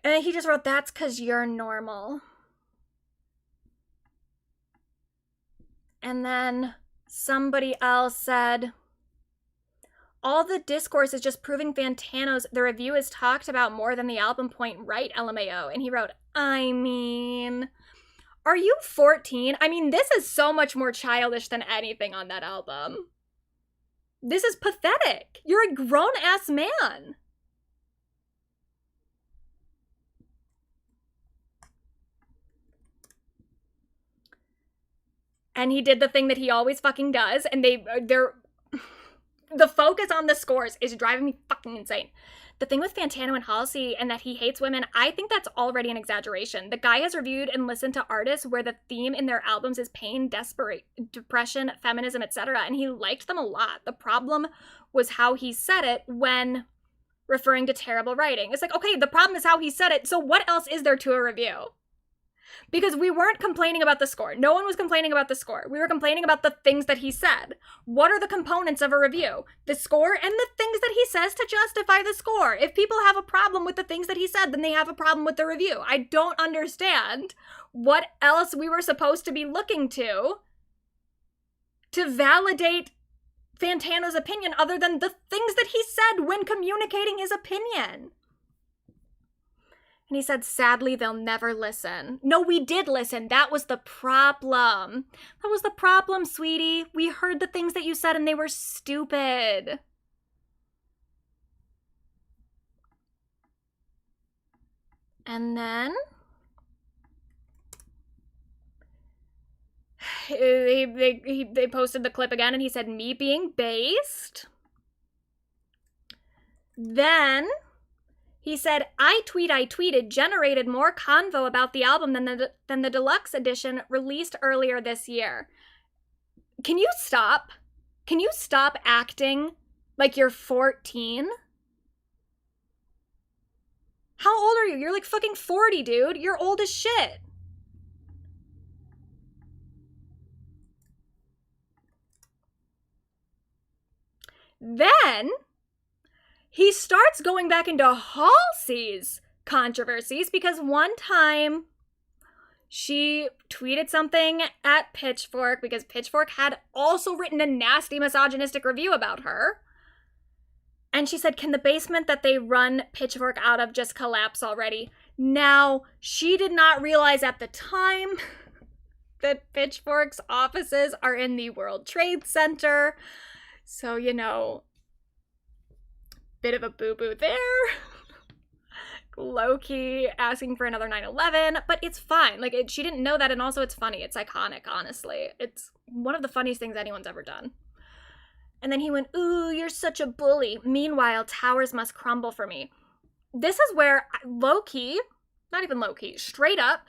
And he just wrote, that's 'cause you're normal. And then somebody else said, all the discourse is just proving Fantano's the review is talked about more than the album point, right, LMAO? And he wrote, I mean, are you 14? I mean, this is so much more childish than anything on that album. This is pathetic. You're a grown-ass man. And he did the thing that he always fucking does, and the focus on the scores is driving me fucking insane. The thing with Fantano and Halsey and that he hates women, I think that's already an exaggeration. The guy has reviewed and listened to artists where the theme in their albums is pain, depression, feminism, etc., and he liked them a lot. The problem was how he said it when referring to terrible writing. It's like, okay, the problem is how he said it, so what else is there to a review? Because we weren't complaining about the score. No one was complaining about the score. We were complaining about the things that he said. What are the components of a review? The score and the things that he says to justify the score. If people have a problem with the things that he said, then they have a problem with the review. I don't understand what else we were supposed to be looking to validate Fantano's opinion other than the things that he said when communicating his opinion. And he said, sadly, they'll never listen. No, we did listen. That was the problem. That was the problem, sweetie. We heard the things that you said and they were stupid. And then they posted the clip again and he said, me being based. Then he said, I tweeted generated more convo about the album than the deluxe edition released earlier this year. Can you stop? Can you stop acting like you're 14? How old are you? You're like fucking 40, dude. You're old as shit. Then he starts going back into Halsey's controversies because one time she tweeted something at Pitchfork because Pitchfork had also written a nasty misogynistic review about her. And she said, can the basement that they run Pitchfork out of just collapse already? Now, she did not realize at the time that Pitchfork's offices are in the World Trade Center. So, you know, bit of a boo-boo there. low-key asking for another 9/11, but it's fine. Like, she didn't know that, and also it's funny. It's iconic, honestly. It's one of the funniest things anyone's ever done. And then he went, ooh, you're such a bully. Meanwhile, towers must crumble for me. This is where low-key, not even low-key, straight up,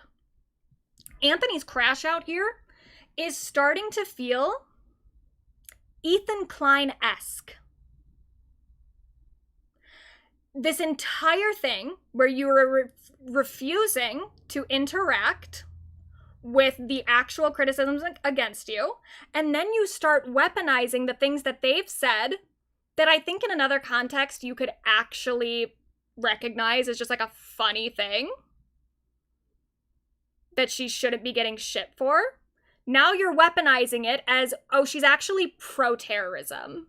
Anthony's crash out here is starting to feel Ethan Klein-esque. This entire thing where you were refusing to interact with the actual criticisms against you, and then you start weaponizing the things that they've said that I think in another context you could actually recognize as just like a funny thing that she shouldn't be getting shit for. Now you're weaponizing it as, oh, she's actually pro-terrorism.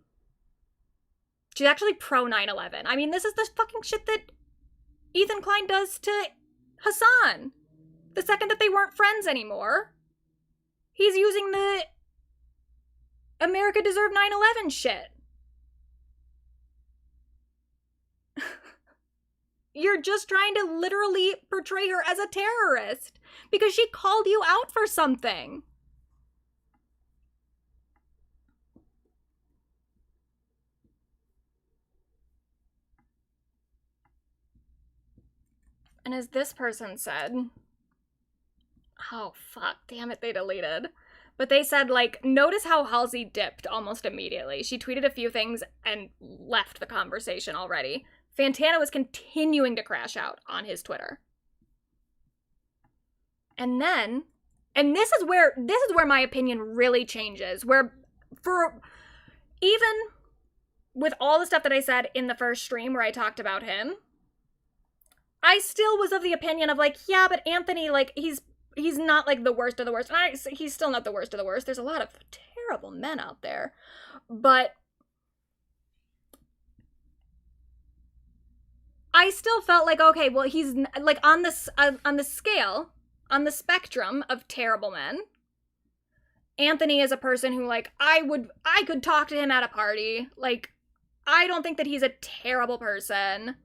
She's actually pro-9/11. I mean, this is the fucking shit that Ethan Klein does to Hassan. The second that they weren't friends anymore, he's using the America deserved 9/11 shit. You're just trying to literally portray her as a terrorist because she called you out for something. And as this person said, oh fuck, damn it, they deleted. But they said, like, notice how Halsey dipped almost immediately. She tweeted a few things and left the conversation already. Fantano is continuing to crash out on his Twitter. And then, and this is where my opinion really changes, where for even with all the stuff that I said in the first stream where I talked about him, I still was of the opinion of like, yeah, but Anthony, like, he's not like the worst of the worst. And he's still not the worst of the worst. There's a lot of terrible men out there. But I still felt like, okay, well, he's like on the scale, on the spectrum of terrible men, Anthony is a person who, like, I could talk to him at a party. Like, I don't think that he's a terrible person.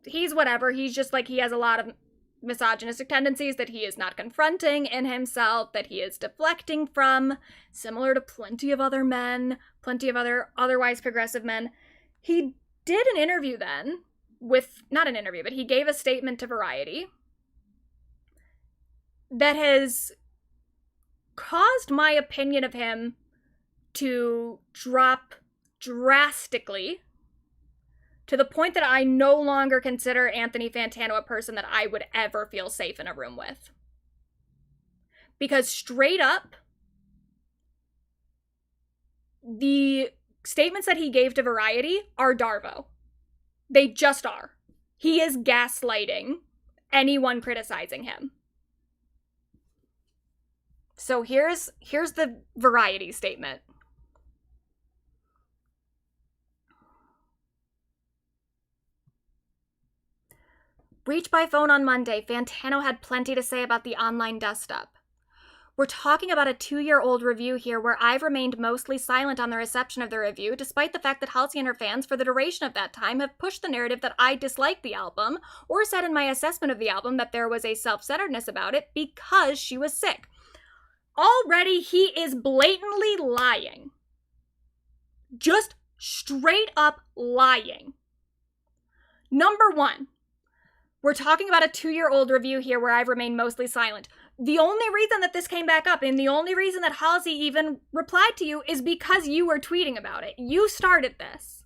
He's whatever. He's just like, he has a lot of misogynistic tendencies that he is not confronting in himself, that he is deflecting from, similar to plenty of other men, plenty of other otherwise progressive men. He did an interview then with, not an interview, but he gave a statement to Variety that has caused my opinion of him to drop drastically to the point that I no longer consider Anthony Fantano a person that I would ever feel safe in a room with. Because straight up, the statements that he gave to Variety are Darvo. They just are. He is gaslighting anyone criticizing him. So here's the Variety statement. Reached by phone on Monday, Fantano had plenty to say about the online dust-up. We're talking about a 2-year-old review here where I've remained mostly silent on the reception of the review, despite the fact that Halsey and her fans, for the duration of that time, have pushed the narrative that I disliked the album, or said in my assessment of the album that there was a self-centeredness about it because she was sick. Already, he is blatantly lying. Just straight up lying. Number one, we're talking about a 2-year-old review here where I've remained mostly silent. The only reason that this came back up, and the only reason that Halsey even replied to you, is because you were tweeting about it. You started this.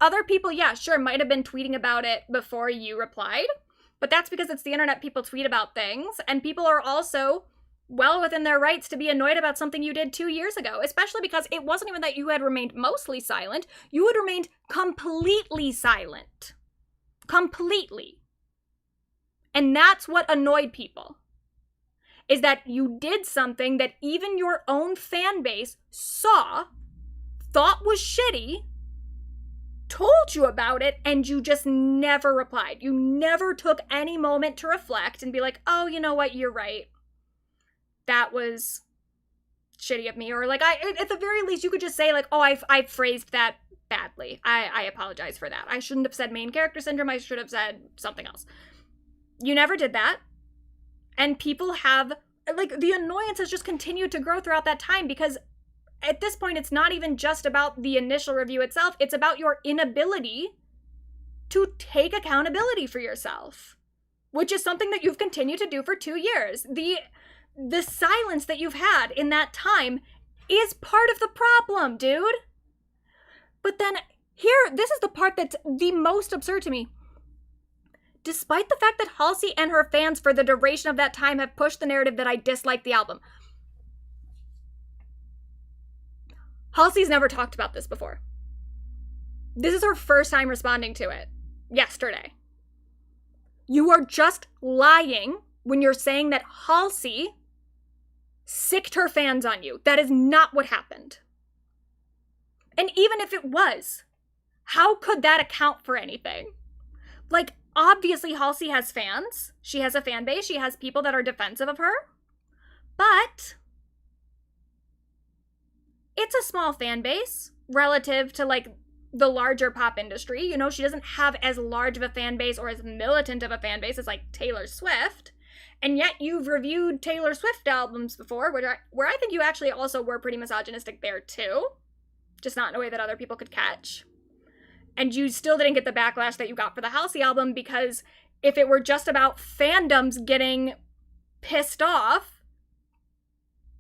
Other people, yeah, sure, might have been tweeting about it before you replied, but that's because it's the internet, people tweet about things, and people are also well within their rights to be annoyed about something you did 2 years ago, especially because it wasn't even that you had remained mostly silent, you had remained completely silent. Completely. And that's what annoyed people, is that you did something that even your own fan base saw, thought was shitty, told you about it, and you just never replied. You never took any moment to reflect and be like, oh, you know what, you're right. That was shitty of me. Or like, at the very least, you could just say like, oh, I phrased that badly. I apologize for that. I shouldn't have said main character syndrome. I should have said something else. You never did that. And people have, like, the annoyance has just continued to grow throughout that time, because at this point, it's not even just about the initial review itself. It's about your inability to take accountability for yourself, which is something that you've continued to do for 2 years. The silence that you've had in that time is part of the problem, dude. But then here, this is the part that's the most absurd to me. Despite the fact that Halsey and her fans for the duration of that time have pushed the narrative that I dislike the album. Halsey's never talked about this before. This is her first time responding to it yesterday. You are just lying when you're saying that Halsey sicked her fans on you. That is not what happened. And even if it was, how could that account for anything? Like, obviously Halsey has fans. She has a fan base. She has people that are defensive of her. But it's a small fan base relative to, like, the larger pop industry. You know, she doesn't have as large of a fan base or as militant of a fan base as, like, Taylor Swift. And yet you've reviewed Taylor Swift albums before, where I think you actually also were pretty misogynistic there too. Just not in a way that other people could catch. And you still didn't get the backlash that you got for the Halsey album, because if it were just about fandoms getting pissed off,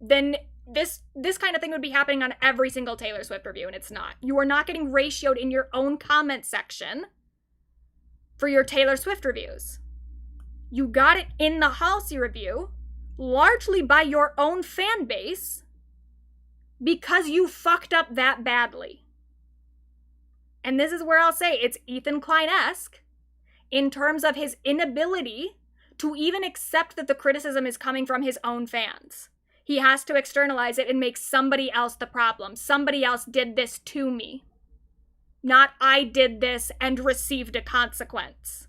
then this kind of thing would be happening on every single Taylor Swift review, and it's not. You are not getting ratioed in your own comment section for your Taylor Swift reviews. You got it in the Halsey review, largely by your own fan base, because you fucked up that badly. And this is where I'll say it's Ethan Klein-esque in terms of his inability to even accept that the criticism is coming from his own fans. He has to externalize it and make somebody else the problem. Somebody else did this to me. Not I did this and received a consequence.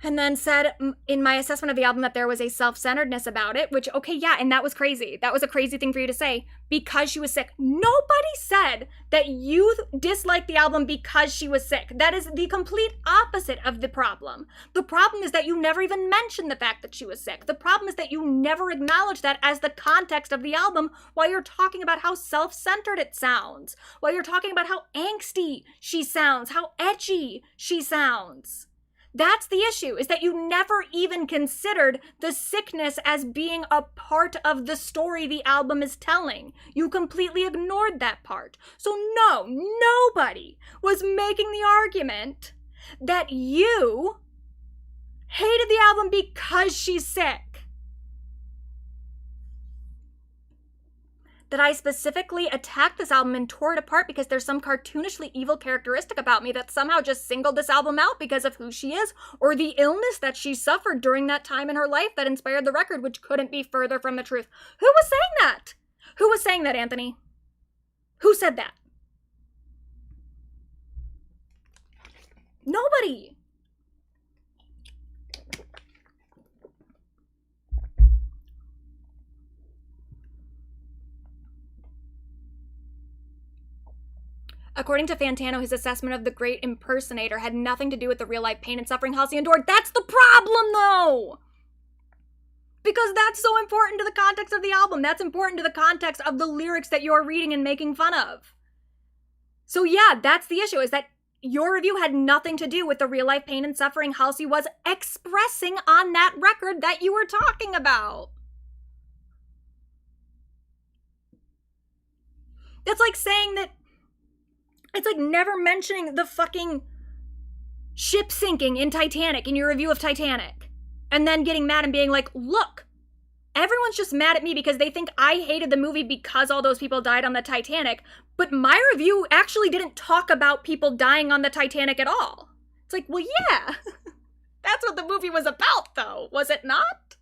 And then said in my assessment of the album that there was a self-centeredness about it, which, okay, yeah, and that was crazy. That was a crazy thing for you to say because she was sick. Nobody said that you disliked the album because she was sick. That is the complete opposite of the problem. The problem is that you never even mentioned the fact that she was sick. The problem is that you never acknowledge that as the context of the album while you're talking about how self-centered it sounds, while you're talking about how angsty she sounds, how edgy she sounds. That's the issue, is that you never even considered the sickness as being a part of the story the album is telling. You completely ignored that part. So no, nobody was making the argument that you hated the album because she's sick. That I specifically attacked this album and tore it apart because there's some cartoonishly evil characteristic about me that somehow just singled this album out because of who she is or the illness that she suffered during that time in her life that inspired the record, which couldn't be further from the truth. Who was saying that? Who was saying that, Anthony? Who said that? Nobody. According to Fantano, his assessment of The Great Impersonator had nothing to do with the real-life pain and suffering Halsey endured. That's the problem, though! Because that's so important to the context of the album. That's important to the context of the lyrics that you're reading and making fun of. So yeah, that's the issue, is that your review had nothing to do with the real-life pain and suffering Halsey was expressing on that record that you were talking about. That's like saying that it's like never mentioning the fucking ship sinking in Titanic in your review of Titanic. And then getting mad and being like, look, everyone's just mad at me because they think I hated the movie because all those people died on the Titanic. But my review actually didn't talk about people dying on the Titanic at all. It's like, well, yeah. That's what the movie was about, though, was it not?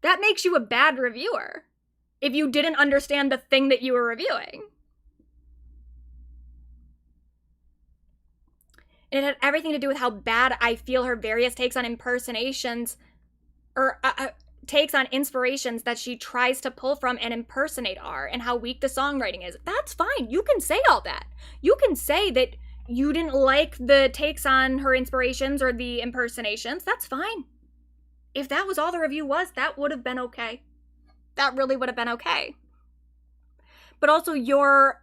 That makes you a bad reviewer if you didn't understand the thing that you were reviewing. And it had everything to do with how bad I feel her various takes on impersonations, or takes on inspirations that she tries to pull from and impersonate are, and how weak the songwriting is. That's fine. You can say all that. You can say that you didn't like the takes on her inspirations or the impersonations. That's fine. If that was all the review was, that would have been okay. That really would have been okay. But also your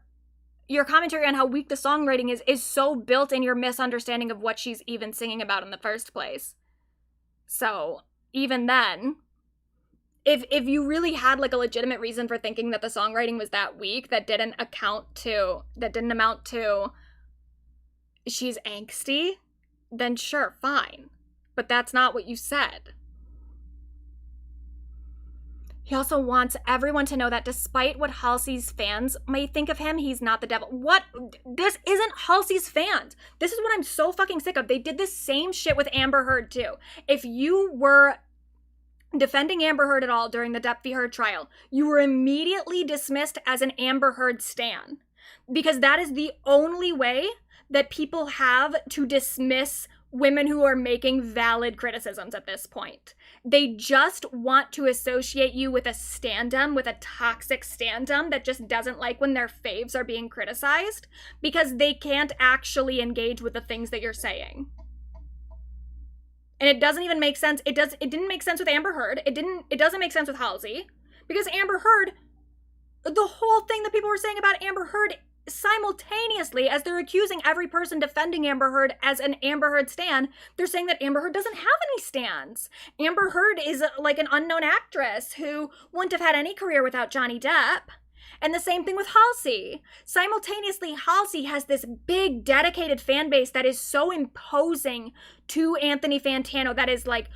commentary on how weak the songwriting is so built in your misunderstanding of what she's even singing about in the first place. So, even then, if you really had like a legitimate reason for thinking that the songwriting was that weak, that didn't amount to she's angsty, then sure, fine. But that's not what you said. He also wants everyone to know that despite what Halsey's fans may think of him, he's not the devil. What? This isn't Halsey's fans. This is what I'm so fucking sick of. They did the same shit with Amber Heard too. If you were defending Amber Heard at all during the Depp v. Heard trial, you were immediately dismissed as an Amber Heard stan. Because that is the only way that people have to dismiss women who are making valid criticisms at this point. They just want to associate you with a standum, with a toxic standum that just doesn't like when their faves are being criticized, because they can't actually engage with the things that you're saying. And it doesn't even make sense. It didn't make sense with Amber Heard. It doesn't make sense with Halsey, because Amber Heard, the whole thing that people were saying about Amber Heard simultaneously, as they're accusing every person defending Amber Heard as an Amber Heard stan, they're saying that Amber Heard doesn't have any stans. Amber Heard is like an unknown actress who wouldn't have had any career without Johnny Depp. And the same thing with Halsey. Simultaneously, Halsey has this big dedicated fan base that is so imposing to Anthony Fantano, that is like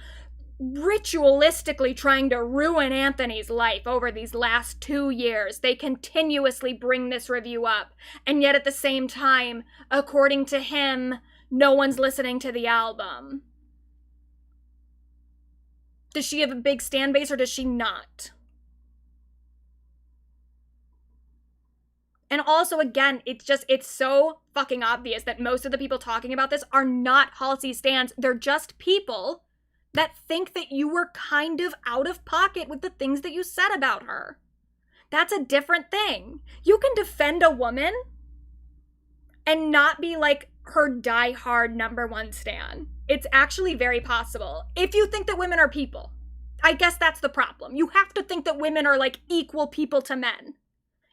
ritualistically trying to ruin Anthony's life over these last 2 years. They continuously bring this review up, and yet at the same time, according to him, no one's listening to the album. Does she have a big stan base or does she not? And also, again, it's so fucking obvious that most of the people talking about this are not Halsey stans. They're just people that think that you were kind of out of pocket with the things that you said about her. That's a different thing. You can defend a woman and not be like her die-hard #1 stan. It's actually very possible. If you think that women are people. I guess that's the problem. You have to think that women are like equal people to men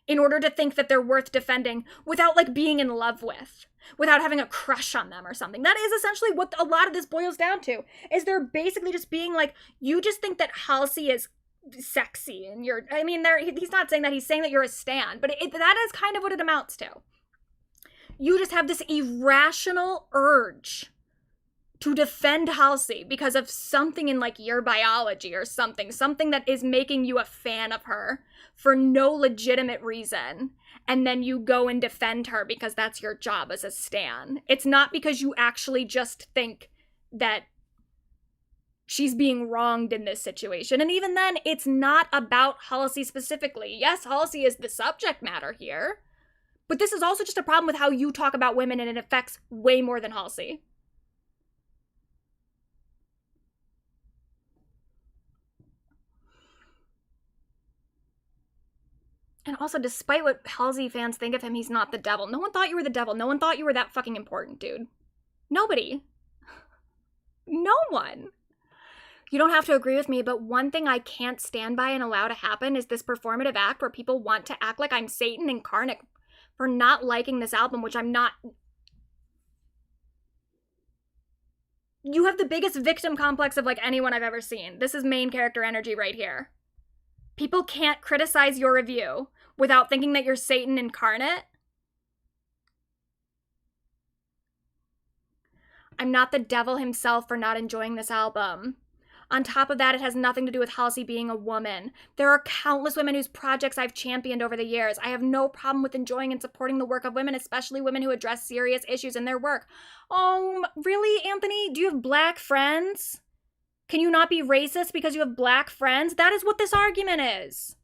in order to think that they're worth defending without like being in love with, without having a crush on them or something. That is essentially what a lot of this boils down to, is they're basically just being like, you just think that Halsey is sexy and he's not saying that, he's saying that you're a stan, but that is kind of what it amounts to. You just have this irrational urge to defend Halsey because of something in like your biology or something that is making you a fan of her for no legitimate reason. And then you go and defend her because that's your job as a stan. It's not because you actually just think that she's being wronged in this situation. And even then, it's not about Halsey specifically. Yes, Halsey is the subject matter here, but this is also just a problem with how you talk about women, and it affects way more than Halsey. And also, despite what Halsey fans think of him, he's not the devil. No one thought you were the devil. No one thought you were that fucking important, dude. Nobody. No one. You don't have to agree with me, but one thing I can't stand by and allow to happen is this performative act where people want to act like I'm Satan incarnate for not liking this album, which I'm not. You have the biggest victim complex of like anyone I've ever seen. This is main character energy right here. People can't criticize your review without thinking that you're Satan incarnate. I'm not the devil himself for not enjoying this album. On top of that, it has nothing to do with Halsey being a woman. There are countless women whose projects I've championed over the years. I have no problem with enjoying and supporting the work of women, especially women who address serious issues in their work. Oh, really, Anthony? Do you have black friends? Can you not be racist because you have black friends? That is what this argument is.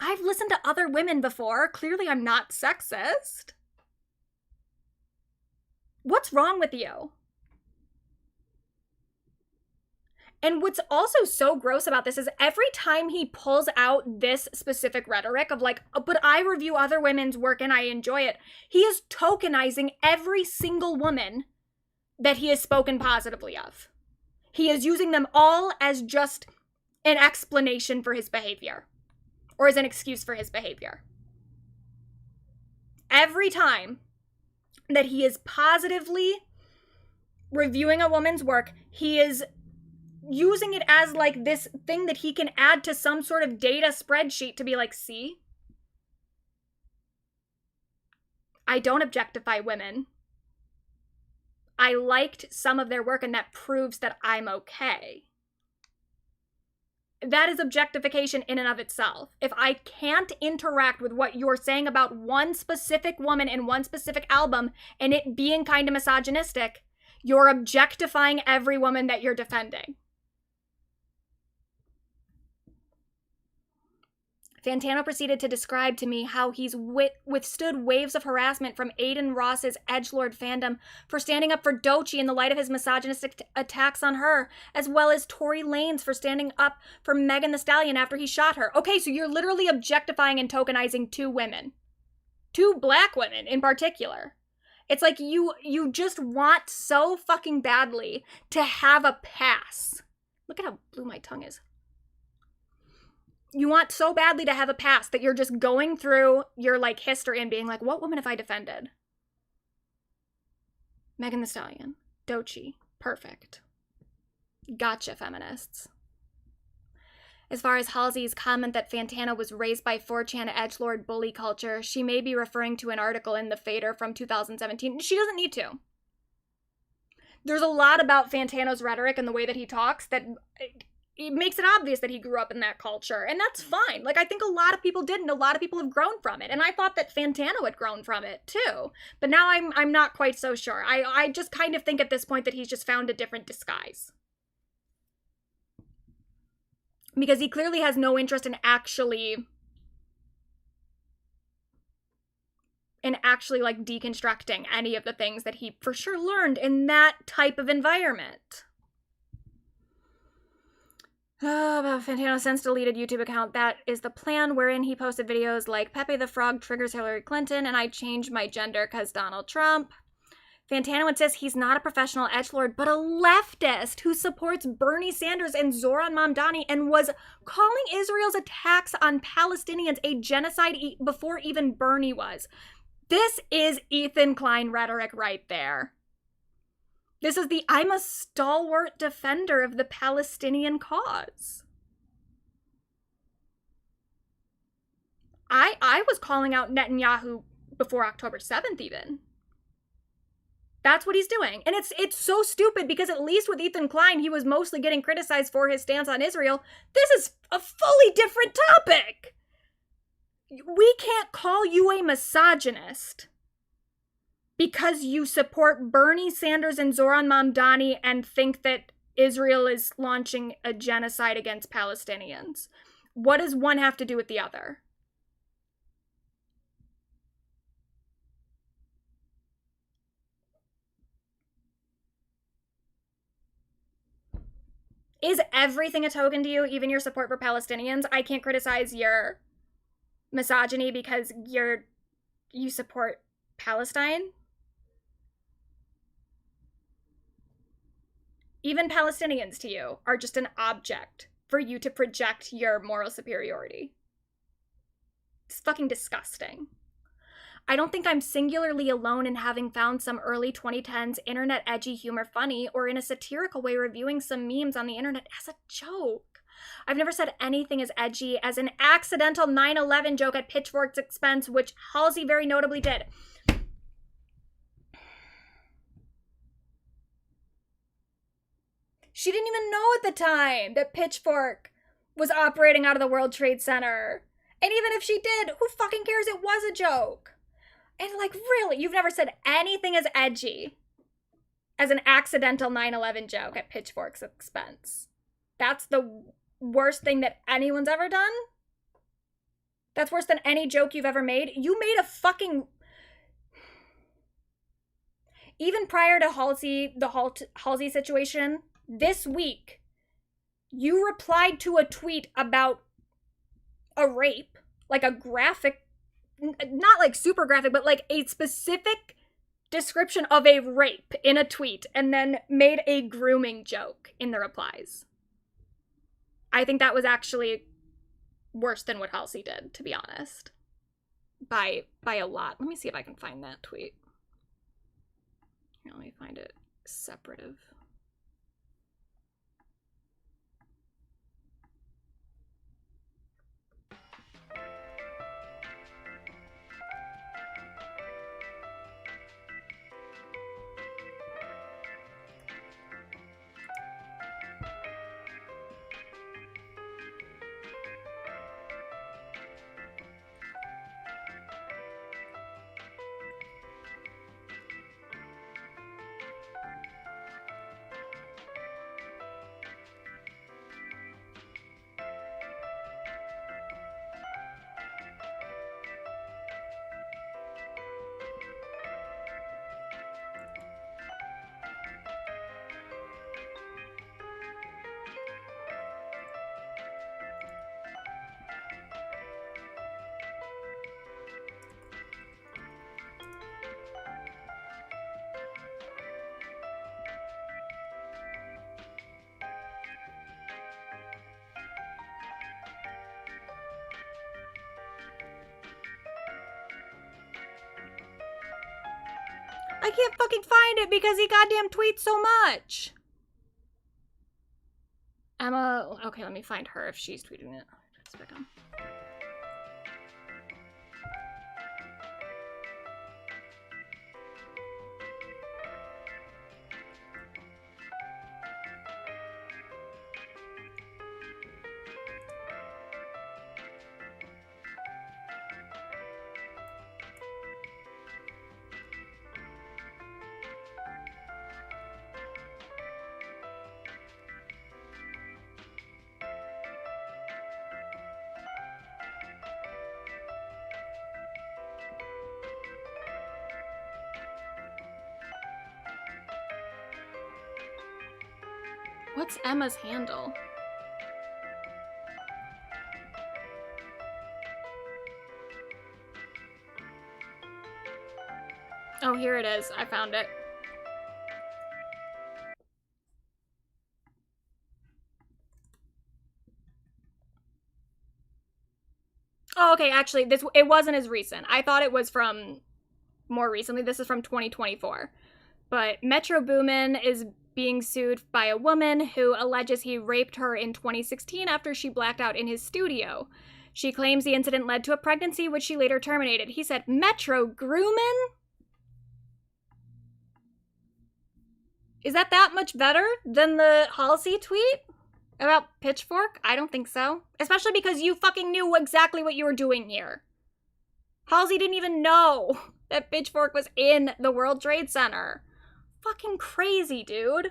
I've listened to other women before. Clearly, I'm not sexist. What's wrong with you? And what's also so gross about this is every time he pulls out this specific rhetoric of like, but I review other women's work and I enjoy it, he is tokenizing every single woman that he has spoken positively of. He is using them all as just an explanation for his behavior, or as an excuse for his behavior. Every time that he is positively reviewing a woman's work, he is using it as like this thing that he can add to some sort of data spreadsheet to be like, see, I don't objectify women. I liked some of their work and that proves that I'm okay. That is objectification in and of itself. If I can't interact with what you're saying about one specific woman in one specific album and it being kind of misogynistic, you're objectifying every woman that you're defending. Fantano proceeded to describe to me how he's withstood waves of harassment from Aiden Ross's edgelord fandom for standing up for Doechii in the light of his misogynistic attacks on her, as well as Tory Lanez for standing up for Megan Thee Stallion after he shot her. Okay, so you're literally objectifying and tokenizing two women. Two black women in particular. It's like you just want so fucking badly to have a pass. Look at how blue my tongue is. You want so badly to have a pass that you're just going through your like history and being like, what woman have I defended? Megan Thee Stallion. Doechii. Perfect. Gotcha, feminists. As far as Halsey's comment that Fantano was raised by 4chan edgelord bully culture, she may be referring to an article in The Fader from 2017. She doesn't need to. There's a lot about Fantano's rhetoric and the way that he talks that it makes it obvious that he grew up in that culture, and that's fine. Like, I think a lot of people did, and a lot of people have grown from it, and I thought that Fantano had grown from it, too. But now I'm not quite so sure. I just kind of think at this point that he's just found a different disguise. Because he clearly has no interest in actually like deconstructing any of the things that he for sure learned in that type of environment. About Fantano's since deleted YouTube account, that is the plan, wherein he posted videos like Pepe the Frog triggers Hillary Clinton and I changed my gender because Donald Trump. Fantano insists he's not a professional edgelord, but a leftist who supports Bernie Sanders and Zoran Mamdani and was calling Israel's attacks on Palestinians a genocide before even Bernie was. This is Ethan Klein rhetoric right there. This is the I'm a stalwart defender of the Palestinian cause. I was calling out Netanyahu before October 7th even. That's what he's doing. And it's so stupid because at least with Ethan Klein, he was mostly getting criticized for his stance on Israel. This is a fully different topic. We can't call you a misogynist because you support Bernie Sanders and Zoran Mamdani and think that Israel is launching a genocide against Palestinians. What does one have to do with the other? Is everything a token to you, even your support for Palestinians? I can't criticize your misogyny because you support Palestine? Even Palestinians to you are just an object for you to project your moral superiority. It's fucking disgusting. I don't think I'm singularly alone in having found some early 2010s internet edgy humor funny or in a satirical way reviewing some memes on the internet as a joke. I've never said anything as edgy as an accidental 9/11 joke at Pitchfork's expense, which Halsey very notably did. She didn't even know at the time that Pitchfork was operating out of the World Trade Center. And even if she did, who fucking cares? It was a joke. And like, really, you've never said anything as edgy as an accidental 9/11 joke at Pitchfork's expense. That's the worst thing that anyone's ever done? That's worse than any joke you've ever made? You made a fucking... Even prior to Halsey, the Halsey situation, this week, You replied to a tweet about a rape, like a graphic, not like super graphic, but like a specific description of a rape in a tweet, and then made a grooming joke in the replies. I think that was actually worse than what Halsey did, to be honest. By a lot. Let me see if I can find that tweet. Here, let me find it separative. I can't fucking find it because he goddamn tweets so much. Emma, okay, let me find her if she's tweeting it. What's Emma's handle? Oh, here it is. I found it. Oh, okay, actually, it wasn't as recent. I thought it was from more recently. This is from 2024. But Metro Boomin is being sued by a woman who alleges he raped her in 2016 after she blacked out in his studio. She claims the incident led to a pregnancy, which she later terminated. He said, Metro Groomin'? Is that much better than the Halsey tweet about Pitchfork? I don't think so. Especially because you fucking knew exactly what you were doing here. Halsey didn't even know that Pitchfork was in the World Trade Center. Fucking crazy, dude.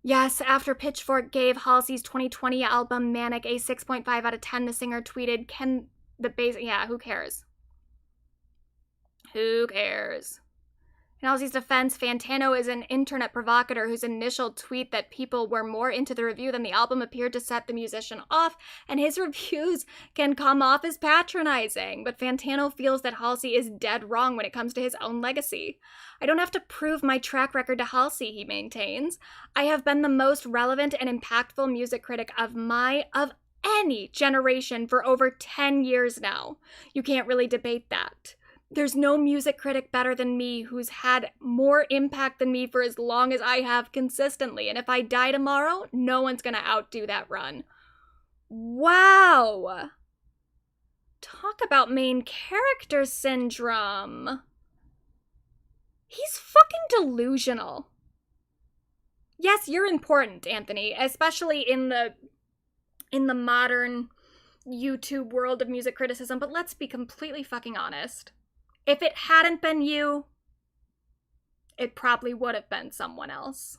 Yes, after Pitchfork gave Halsey's 2020 album Manic a 6.5 out of 10, the singer tweeted, yeah, who cares? Who cares? In Halsey's defense, Fantano is an internet provocateur whose initial tweet that people were more into the review than the album appeared to set the musician off, and his reviews can come off as patronizing. But Fantano feels that Halsey is dead wrong when it comes to his own legacy. I don't have to prove my track record to Halsey, he maintains. I have been the most relevant and impactful music critic of any generation for over 10 years now. You can't really debate that. There's no music critic better than me who's had more impact than me for as long as I have consistently. And if I die tomorrow, no one's gonna outdo that run. Wow. Talk about main character syndrome. He's fucking delusional. Yes, you're important, Anthony, especially in the modern YouTube world of music criticism, but let's be completely fucking honest. If it hadn't been you, it probably would have been someone else.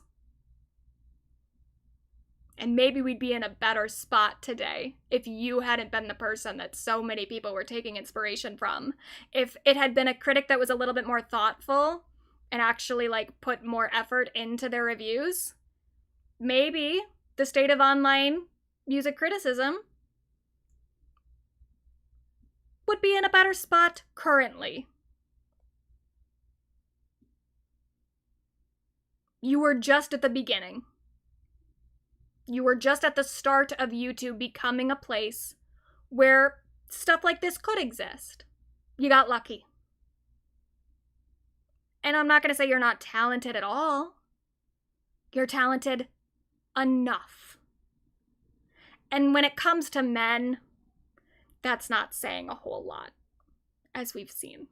And maybe we'd be in a better spot today if you hadn't been the person that so many people were taking inspiration from. If it had been a critic that was a little bit more thoughtful and actually, like, put more effort into their reviews, maybe the state of online music criticism would be in a better spot currently. You were just at the beginning. You were just at the start of YouTube becoming a place where stuff like this could exist. You got lucky. And I'm not going to say you're not talented at all. You're talented enough. And when it comes to men, that's not saying a whole lot, as we've seen.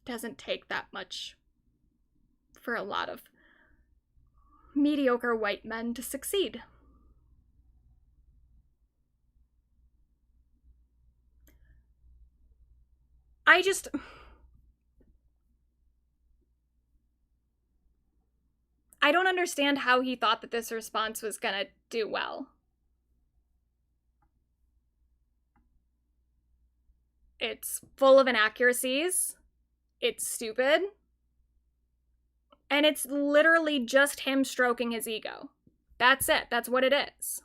Doesn't take that much for a lot of mediocre white men to succeed. I don't understand how he thought that this response was gonna do well. It's full of inaccuracies. It's stupid. And it's literally just him stroking his ego. That's it. That's what it is.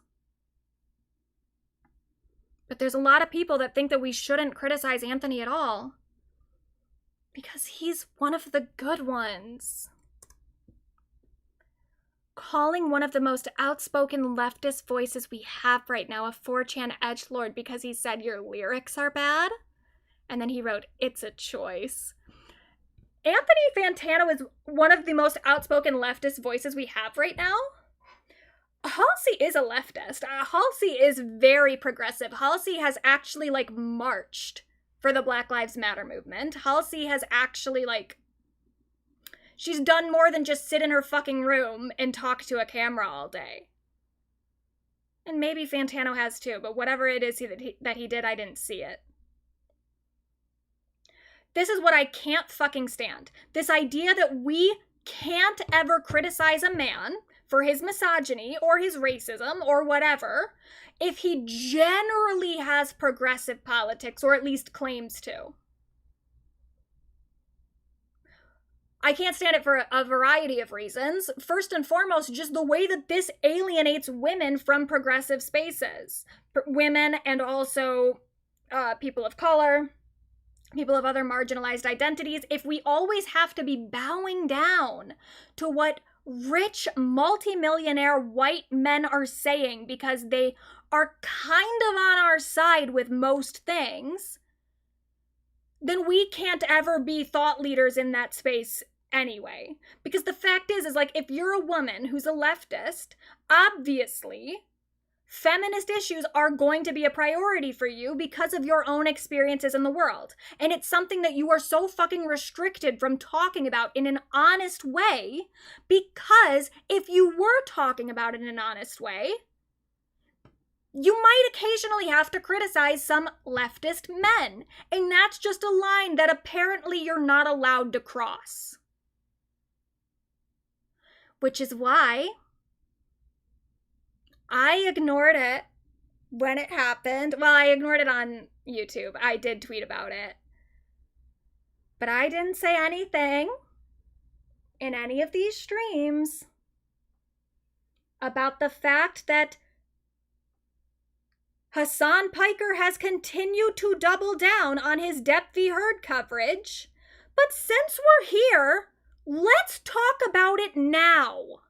But there's a lot of people that think that we shouldn't criticize Anthony at all because he's one of the good ones. Calling one of the most outspoken leftist voices we have right now a 4chan edgelord because he said your lyrics are bad. And then he wrote, "It's a choice." Anthony Fantano is one of the most outspoken leftist voices we have right now. Halsey is a leftist. Halsey is very progressive. Halsey has actually, like, marched for the Black Lives Matter movement. Halsey has actually, like, she's done more than just sit in her fucking room and talk to a camera all day. And maybe Fantano has too, but whatever it is that he did, I didn't see it. This is what I can't fucking stand. This idea that we can't ever criticize a man for his misogyny or his racism or whatever if he generally has progressive politics, or at least claims to. I can't stand it for a variety of reasons. First and foremost, just the way that this alienates women from progressive spaces. Women and also people of color, people of other marginalized identities. If we always have to be bowing down to what rich multimillionaire white men are saying because they are kind of on our side with most things, then we can't ever be thought leaders in that space anyway. Because the fact is like, if you're a woman who's a leftist, obviously feminist issues are going to be a priority for you because of your own experiences in the world. And it's something that you are so fucking restricted from talking about in an honest way, because if you were talking about it in an honest way, you might occasionally have to criticize some leftist men. And that's just a line that apparently you're not allowed to cross. Which is why I ignored it when it happened. Well, I ignored it on YouTube. I did tweet about it. But I didn't say anything in any of these streams about the fact that Hassan Piker has continued to double down on his Depp v. Heard coverage. But since we're here, let's talk about it now.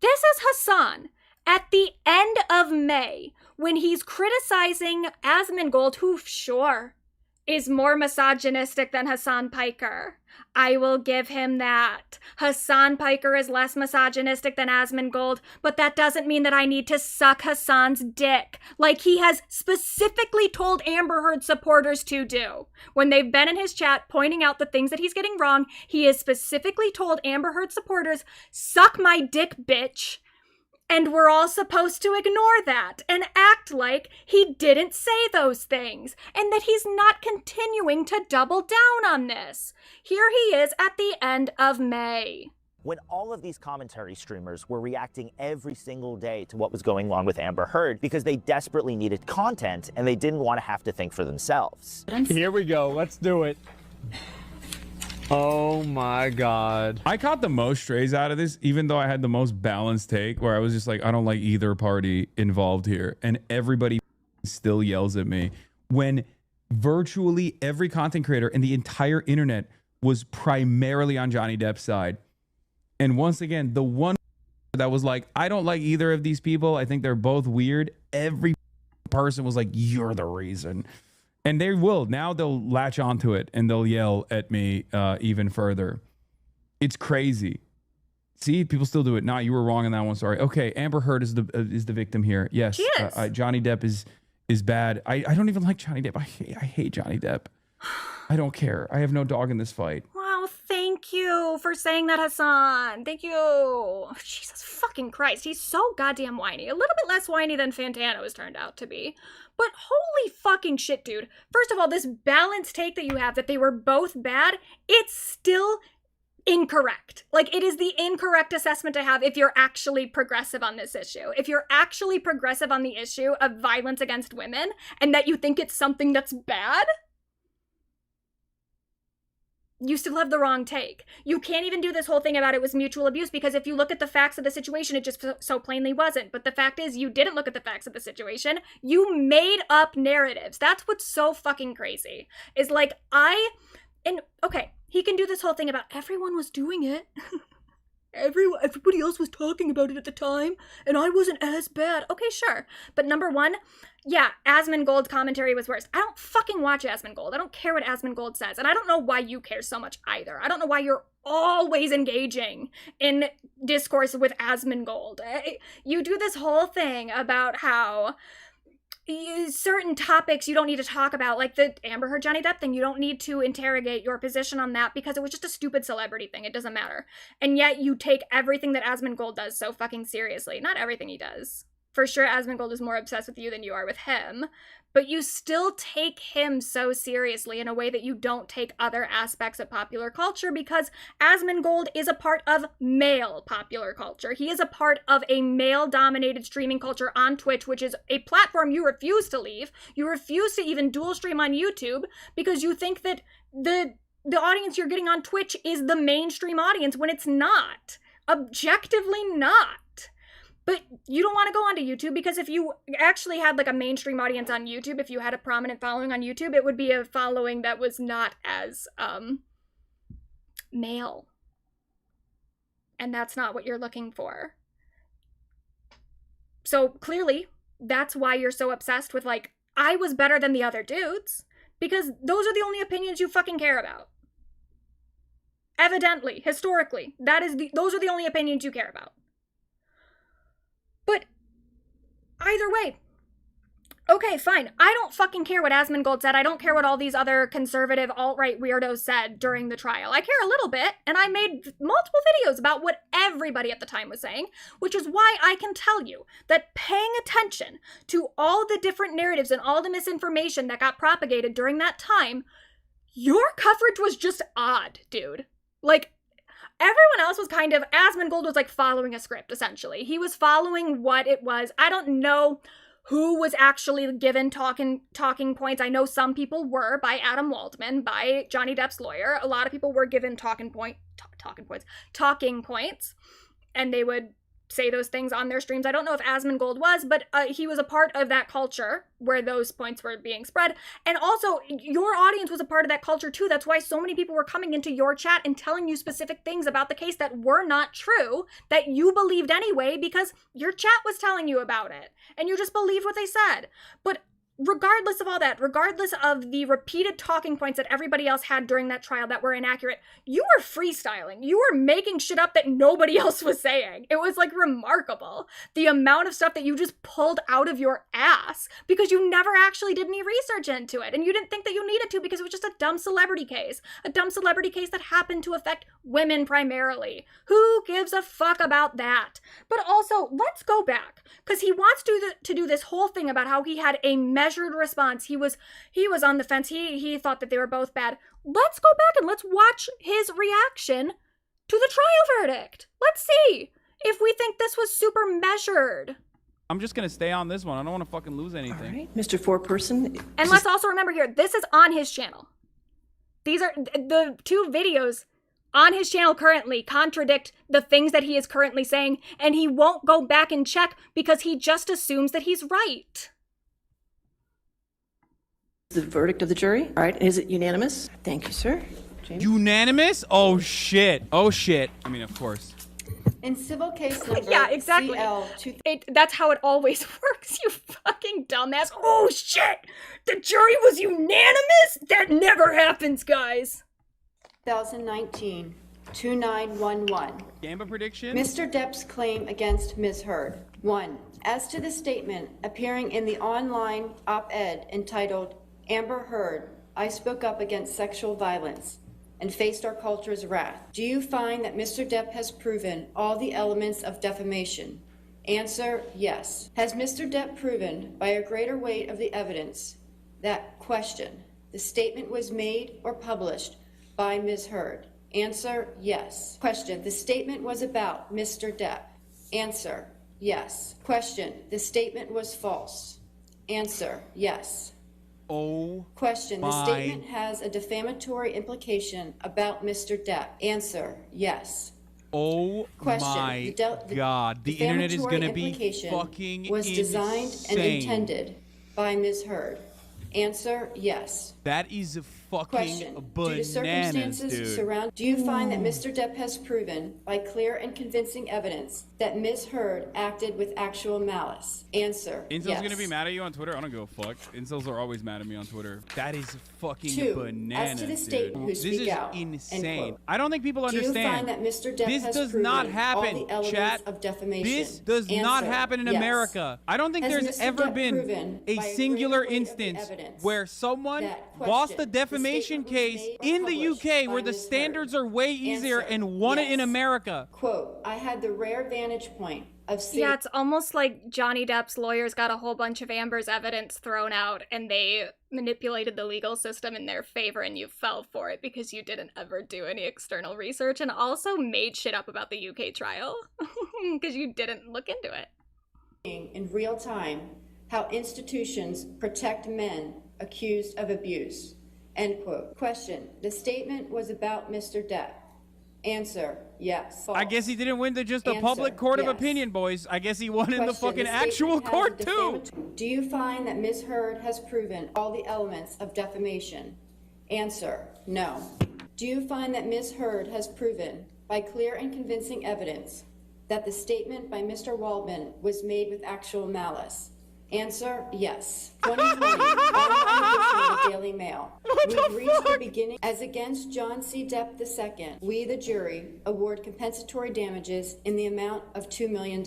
This is Hassan at the end of May, when he's criticizing Asmongold, who, sure, is more misogynistic than Hassan Piker. I will give him that. Hassan Piker is less misogynistic than Asmongold, but that doesn't mean that I need to suck Hassan's dick, like he has specifically told Amber Heard supporters to do. When they've been in his chat pointing out the things that he's getting wrong, he has specifically told Amber Heard supporters, suck my dick, bitch. And we're all supposed to ignore that and act like he didn't say those things and that he's not continuing to double down on this. Here he is at the end of May. When all of these commentary streamers were reacting every single day to what was going on with Amber Heard because they desperately needed content and they didn't want to have to think for themselves. Here we go. Let's do it. Oh my God. I caught the most strays out of this, even though I had the most balanced take where I was just like, I don't like either party involved here. And everybody still yells at me when virtually every content creator in the entire internet was primarily on Johnny Depp's side. And once again, the one that was like, I don't like either of these people. I think they're both weird. Every person was like, you're the reason. And they will. Now they'll latch onto it and they'll yell at me even further. It's crazy. See, people still do it. Nah, you were wrong on that one. Sorry. Okay, Amber Heard is the victim here. Yes, she is. Johnny Depp is bad. I don't even like Johnny Depp. I hate Johnny Depp. I don't care. I have no dog in this fight. Wow, thank you for saying that, Hassan. Thank you. Jesus fucking Christ, he's so goddamn whiny. A little bit less whiny than Fantano has turned out to be. But holy fucking shit, dude. First of all, this balanced take that you have that they were both bad, it's still incorrect. Like, it is the incorrect assessment to have if you're actually progressive on this issue. If you're actually progressive on the issue of violence against women and that you think it's something that's bad, you still have the wrong take. You can't even do this whole thing about it was mutual abuse, because if you look at the facts of the situation, it just so plainly wasn't. But the fact is, you didn't look at the facts of the situation. You made up narratives. That's what's so fucking crazy. Is like, okay, he can do this whole thing about everyone was doing it. Everybody else was talking about it at the time, and I wasn't as bad. Okay, sure. But number one, yeah, Asmongold's commentary was worse. I don't fucking watch Asmongold. I don't care what Asmongold says. And I don't know why you care so much either. I don't know why you're always engaging in discourse with Asmongold. You do this whole thing about how certain topics you don't need to talk about, like the Amber Heard Johnny Depp thing. You don't need to interrogate your position on that because it was just a stupid celebrity thing. It doesn't matter. And yet you take everything that Asmongold does so fucking seriously. Not everything he does. For sure, Asmongold is more obsessed with you than you are with him, but you still take him so seriously in a way that you don't take other aspects of popular culture, because Asmongold is a part of male popular culture. He is a part of a male-dominated streaming culture on Twitch, which is a platform you refuse to leave. You refuse to even dual stream on YouTube because you think that the audience you're getting on Twitch is the mainstream audience when it's not. Objectively not. But you don't want to go onto YouTube because if you actually had like a mainstream audience on YouTube, if you had a prominent following on YouTube, it would be a following that was not as male. And that's not what you're looking for. So clearly, that's why you're so obsessed with like, I was better than the other dudes, because those are the only opinions you fucking care about. Evidently, historically, those are the only opinions you care about. But either way, okay, fine. I don't fucking care what Asmongold said. I don't care what all these other conservative alt-right weirdos said during the trial. I care a little bit, and I made multiple videos about what everybody at the time was saying, which is why I can tell you that paying attention to all the different narratives and all the misinformation that got propagated during that time, your coverage was just odd, dude. Like, everyone else was kind of, Asmongold was like following a script, essentially. He was following what it was. I don't know who was actually given talking points. I know some people were by Adam Waldman, by Johnny Depp's lawyer. A lot of people were given talking points, and they would say those things on their streams. I don't know if Asmongold was, but he was a part of that culture where those points were being spread. And also, your audience was a part of that culture too. That's why so many people were coming into your chat and telling you specific things about the case that were not true, that you believed anyway, because your chat was telling you about it, and you just believed what they said. But regardless of all that, regardless of the repeated talking points that everybody else had during that trial that were inaccurate, you were freestyling. You were making shit up that nobody else was saying. It was like remarkable. The amount of stuff that you just pulled out of your ass because you never actually did any research into it. And you didn't think that you needed to because it was just a dumb celebrity case. A dumb celebrity case that happened to affect women primarily. Who gives a fuck about that? But also, let's go back, because he wants to do this whole thing about how he had a measured response. He was on the fence. He thought that they were both bad. Let's go back and let's watch his reaction to the trial verdict. Let's see if we think this was super measured. I'm just gonna stay on this one. I don't want to fucking lose anything. All right, Mr. Four-Person. And let's also remember here, this is on his channel. These are the two videos on his channel currently contradict the things that he is currently saying, and he won't go back and check because he just assumes that he's right. The verdict of the jury, all right? Is it unanimous? Thank you, sir. James? Unanimous? Oh shit. Oh shit. I mean, of course. In civil case number Yeah, exactly. That's how it always works, you fucking dumbass. Oh shit! The jury was unanimous? That never happens, guys. 2019 2911. Gamba prediction? Mr. Depp's claim against Ms. Heard. 1. As to the statement appearing in the online op-ed entitled Amber Heard, I spoke up against sexual violence and faced our culture's wrath. Do you find that Mr. Depp has proven all the elements of defamation? Answer, yes. Has Mr. Depp proven by a greater weight of the evidence that, question, the statement was made or published by Ms. Heard? Answer, yes. Question, the statement was about Mr. Depp? Answer, yes. Question, the statement was false? Answer, yes. Oh. Question, the statement has a defamatory implication about Mr. Depp? Answer, yes. Oh my god. The internet is going to be fucking was designed insane. and intended by Ms. Heard? Answer, yes. That is fucking Question, due to bananas, circumstances dude. surrounding, do you find that Mr. Depp has proven by clear and convincing evidence that Ms. Heard acted with actual malice? Answer, Incel's yes. gonna be mad at you on Twitter? I don't give a fuck. Incels are always mad at me on Twitter. That is fucking 2. bananas, As to the dude. statement who This speak is out, insane. I don't think people understand. Do you find that Mr. Depp this has does proven not all happen, the elements chat. of defamation? This does not Answer, happen in yes. America. I don't think Has there's Mr. ever Depp been proven a by singular greater weight of the instance evidence where someone that, lost question, a defamation the statement was case made or in the published UK by where the Ms. standards Heard? are way easier Answer, and won it in yes. America. Quote, I had the rare vantage point of seeing... Yeah, it's almost like Johnny Depp's lawyers got a whole bunch of Amber's evidence thrown out and they manipulated the legal system in their favor and you fell for it because you didn't ever do any external research and also made shit up about the UK trial because you didn't look into it. in real time how institutions protect men accused of abuse. End quote. Question, the statement was about Mr. Depp. Answer, yes. False. I guess he didn't win just a Answer, public court of yes. opinion, boys. I guess he won in the Question, fucking the actual statement has court a too. Do you find that Ms. Heard has proven all the elements of defamation? Answer, no. Do you find that Ms. Heard has proven by clear and convincing evidence that the statement by Mr. Waldman was made with actual malice? Answer, yes. 2020, the Daily Mail. We've reached the beginning. As against John C. Depp II, we, the jury, award compensatory damages in the amount of $2 million.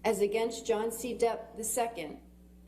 As against John C. Depp II,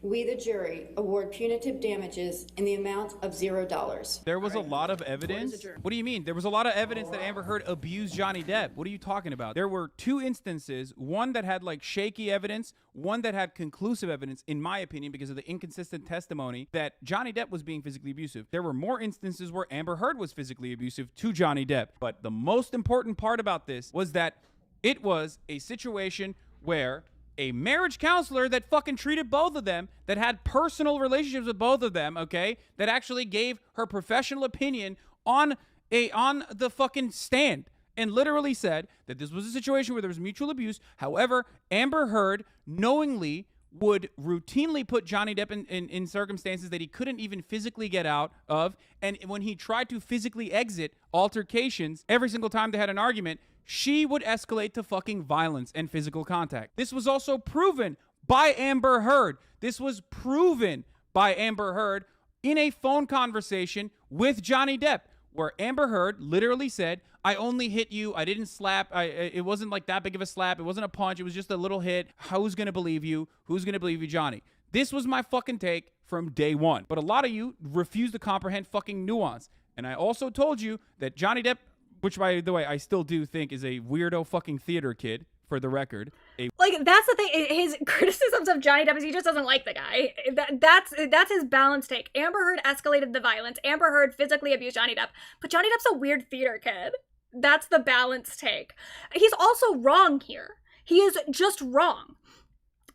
we, the jury, award punitive damages in the amount of $0. There was a lot of evidence. What do you mean? There was a lot of evidence that Amber Heard abused Johnny Depp. What are you talking about? There were 2 instances, one that had like shaky evidence, one that had conclusive evidence, in my opinion, because of the inconsistent testimony that Johnny Depp was being physically abusive. There were more instances where Amber Heard was physically abusive to Johnny Depp. But the most important part about this was that it was a situation where a marriage counselor that fucking treated both of them, that had personal relationships with both of them, okay, that actually gave her professional opinion on the fucking stand and literally said that this was a situation where there was mutual abuse. However, Amber Heard knowingly would routinely put Johnny Depp in circumstances that he couldn't even physically get out of. And when he tried to physically exit altercations, every single time they had an argument, she would escalate to fucking violence and physical contact. This was also proven by Amber Heard. This was proven by Amber Heard in a phone conversation with Johnny Depp, where Amber Heard literally said, I only hit you. I didn't slap. It wasn't like that big of a slap. It wasn't a punch. It was just a little hit. Who's going to believe you? Who's going to believe you, Johnny? This was my fucking take from day one. But a lot of you refuse to comprehend fucking nuance. And I also told you that Johnny Depp, which, by the way, I still do think is a weirdo fucking theater kid, for the record. Like, that's the thing. His criticisms of Johnny Depp is he just doesn't like the guy. That's his balanced take. Amber Heard escalated the violence. Amber Heard physically abused Johnny Depp. But Johnny Depp's a weird theater kid. That's the balanced take. He's also wrong here. He is just wrong.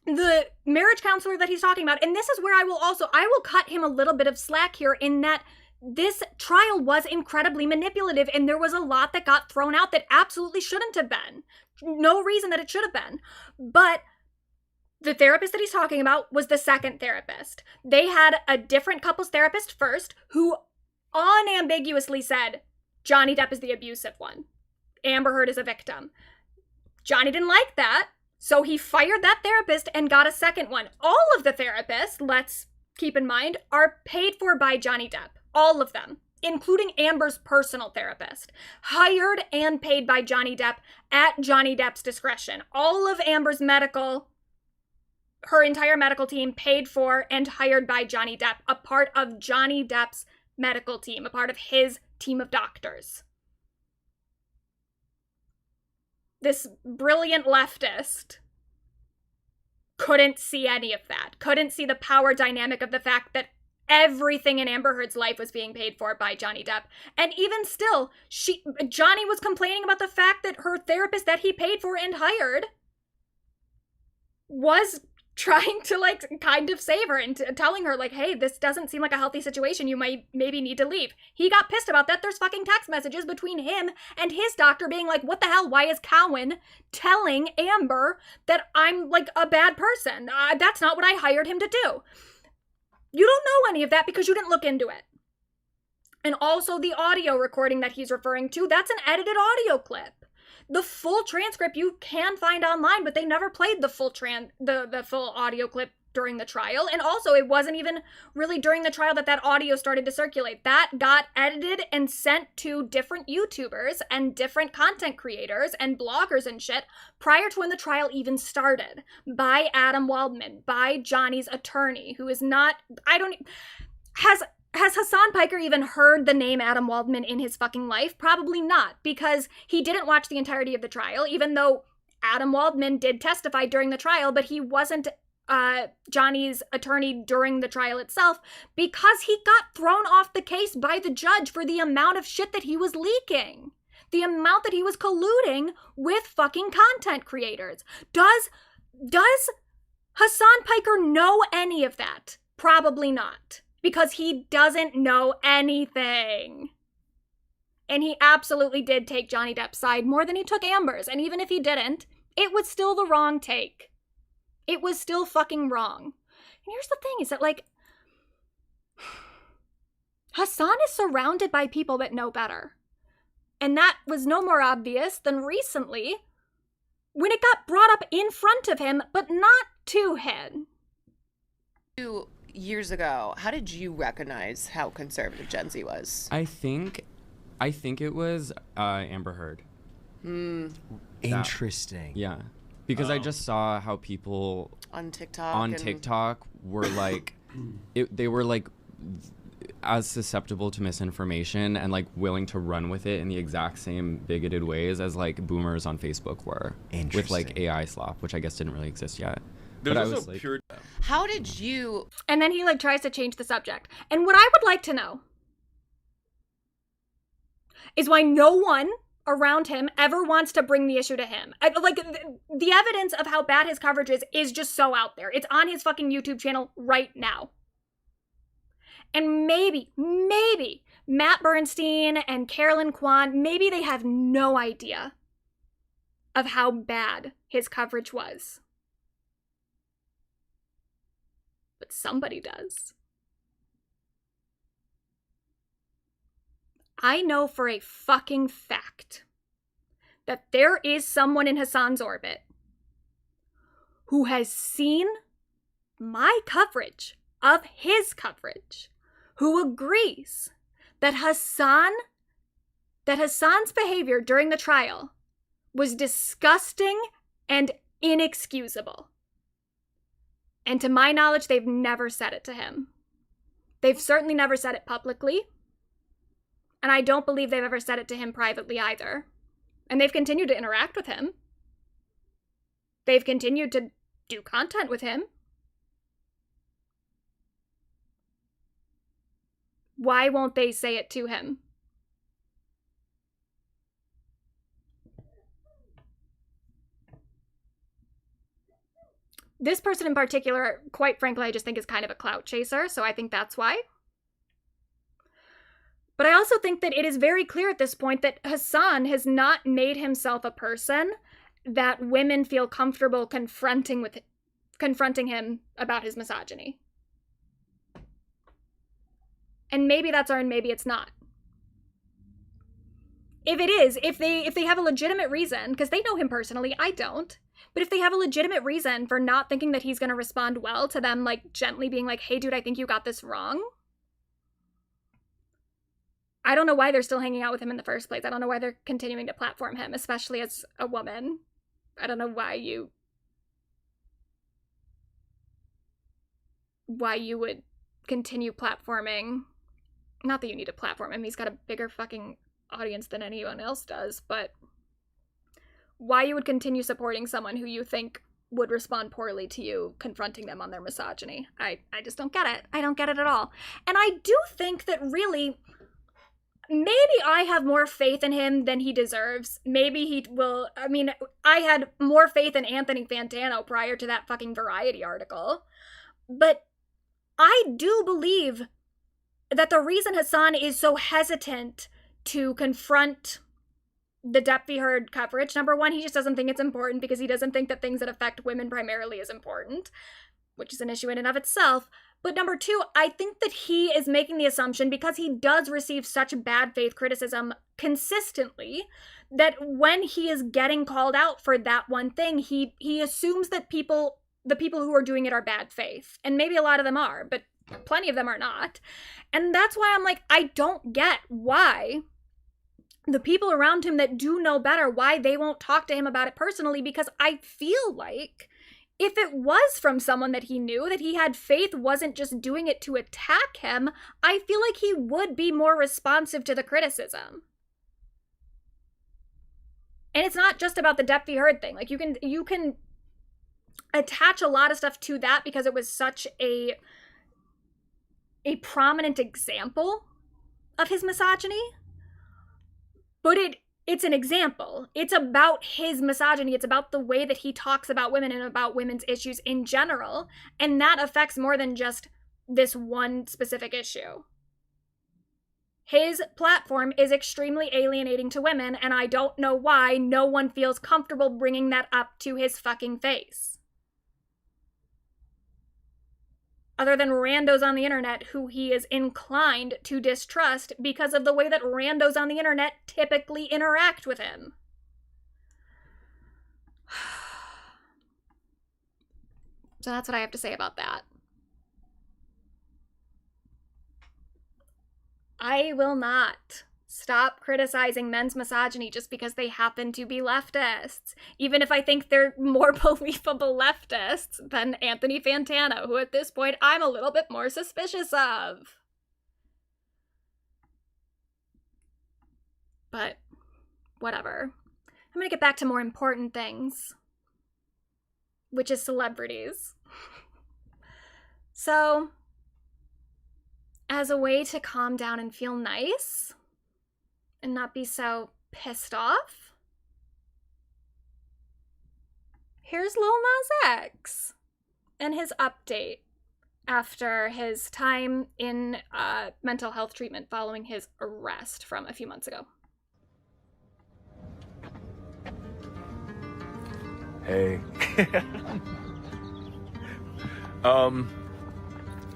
The marriage counselor that he's talking about, and this is where I will cut him a little bit of slack here in that this trial was incredibly manipulative, and there was a lot that got thrown out that absolutely shouldn't have been. No reason that it should have been. But the therapist that he's talking about was the second therapist. They had a different couples therapist first who unambiguously said Johnny Depp is the abusive one. Amber Heard is a victim. Johnny didn't like that, so he fired that therapist and got a second one. All of the therapists, let's keep in mind, are paid for by Johnny Depp. All of them, including Amber's personal therapist. Hired and paid by Johnny Depp at Johnny Depp's discretion. All of Amber's her entire medical team paid for and hired by Johnny Depp, a part of Johnny Depp's medical team, a part of his team of doctors. This brilliant leftist couldn't see any of that, couldn't see the power dynamic of the fact that everything in Amber Heard's life was being paid for by Johnny Depp. And even still, Johnny was complaining about the fact that her therapist that he paid for and hired was trying to kind of save her and telling her hey, this doesn't seem like a healthy situation. You might maybe need to leave. He got pissed about that. There's fucking text messages between him and his doctor being like, what the hell? Why is Cowan telling Amber that I'm a bad person? That's not what I hired him to do. You don't know any of that because you didn't look into it. And also the audio recording that he's referring to, that's an edited audio clip. The full transcript you can find online, but they never played the full the full audio clip during the trial. And also, it wasn't even really during the trial that audio started to circulate. That got edited and sent to different YouTubers and different content creators and bloggers and shit prior to when the trial even started, by Adam Waldman, by Johnny's attorney, who is not, Has Hassan Piker even heard the name Adam Waldman in his fucking life? Probably not, because he didn't watch the entirety of the trial, even though Adam Waldman did testify during the trial, but he wasn't Johnny's attorney during the trial itself, because he got thrown off the case by the judge for the amount of shit that he was leaking. The amount that he was colluding with fucking content creators. Does Hassan Piker know any of that? Probably not. Because he doesn't know anything. And he absolutely did take Johnny Depp's side more than he took Amber's. And even if he didn't, it was still the wrong take. It was still fucking wrong. And here's the thing, is that Hassan is surrounded by people that know better. And that was no more obvious than recently when it got brought up in front of him, but not to him. Years ago, how did you recognize how conservative Gen Z was? I think it was Amber Heard. Interesting. Yeah, because I just saw how people on TikTok were they were as susceptible to misinformation and willing to run with it in the exact same bigoted ways as boomers on Facebook were with AI slop, which I guess didn't really exist yet. There's but also pure. How did you? And then he tries to change the subject. And what I would like to know is why no one around him ever wants to bring the issue to him. The evidence of how bad his coverage is just so out there. It's on his fucking YouTube channel right now. And maybe Matt Bernstein and Carolyn Kwan, maybe they have no idea of how bad his coverage was. But somebody does. I know for a fucking fact that there is someone in Hassan's orbit who has seen my coverage of his coverage, who agrees that Hassan's behavior during the trial was disgusting and inexcusable. And to my knowledge, they've never said it to him. They've certainly never said it publicly. And I don't believe they've ever said it to him privately either. And they've continued to interact with him. They've continued to do content with him. Why won't they say it to him? This person in particular, quite frankly, I just think is kind of a clout chaser, so I think that's why. But I also think that it is very clear at this point that Hassan has not made himself a person that women feel comfortable confronting him about his misogyny. And maybe that's and maybe it's not. If it is, if they have a legitimate reason, because they know him personally, I don't, but if they have a legitimate reason for not thinking that he's going to respond well to them, like gently being like, hey dude, I think you got this wrong, I don't know why they're still hanging out with him in the first place. I don't know why they're continuing to platform him, especially as a woman. I don't know why you would continue platforming. Not that you need to platform him. He's got a bigger fucking audience than anyone else does, but why you would continue supporting someone who you think would respond poorly to you confronting them on their misogyny. I just don't get it. I don't get it at all. And I do think that really, maybe I have more faith in him than he deserves. Maybe he will. I mean, I had more faith in Anthony Fantano prior to that fucking Variety article. But I do believe that the reason Hassan is so hesitant to confront the Depp v. Heard coverage, number one, he just doesn't think it's important because he doesn't think that things that affect women primarily is important, which is an issue in and of itself. But number two, I think that he is making the assumption, because he does receive such bad faith criticism consistently, that when he is getting called out for that one thing, he assumes that the people who are doing it are bad faith. And maybe a lot of them are, but plenty of them are not. And that's why I'm like, I don't get why the people around him that do know better, why they won't talk to him about it personally, because I feel like if it was from someone that he knew, that he had faith wasn't just doing it to attack him, I feel like he would be more responsive to the criticism. And it's not just about the Depp v. Heard thing. Like, you can attach a lot of stuff to that because it was such a prominent example of his misogyny. But it's an example. It's about his misogyny. It's about the way that he talks about women and about women's issues in general. And that affects more than just this one specific issue. His platform is extremely alienating to women, and I don't know why no one feels comfortable bringing that up to his fucking face. Other than randos on the internet who he is inclined to distrust because of the way that randos on the internet typically interact with him. So that's what I have to say about that. I will not stop criticizing men's misogyny just because they happen to be leftists. Even if I think they're more believable leftists than Anthony Fantano, who at this point I'm a little bit more suspicious of. But whatever. I'm gonna get back to more important things, which is celebrities. So, as a way to calm down and feel nice, and not be so pissed off, here's Lil Nas X and his update after his time in mental health treatment following his arrest from a few months ago. Hey.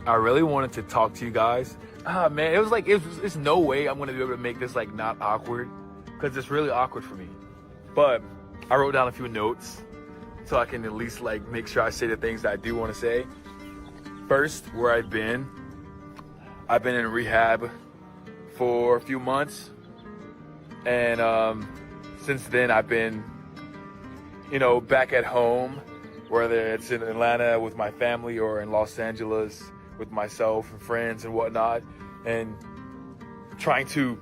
I really wanted to talk to you guys. Man, it was like, it's no way I'm gonna be able to make this like not awkward, because it's really awkward for me. But I wrote down a few notes so I can at least like make sure I say the things that I do want to say. First, where I've been in rehab for a few months, and since then I've been, back at home, whether it's in Atlanta with my family or in Los Angeles with myself and friends and whatnot, and trying to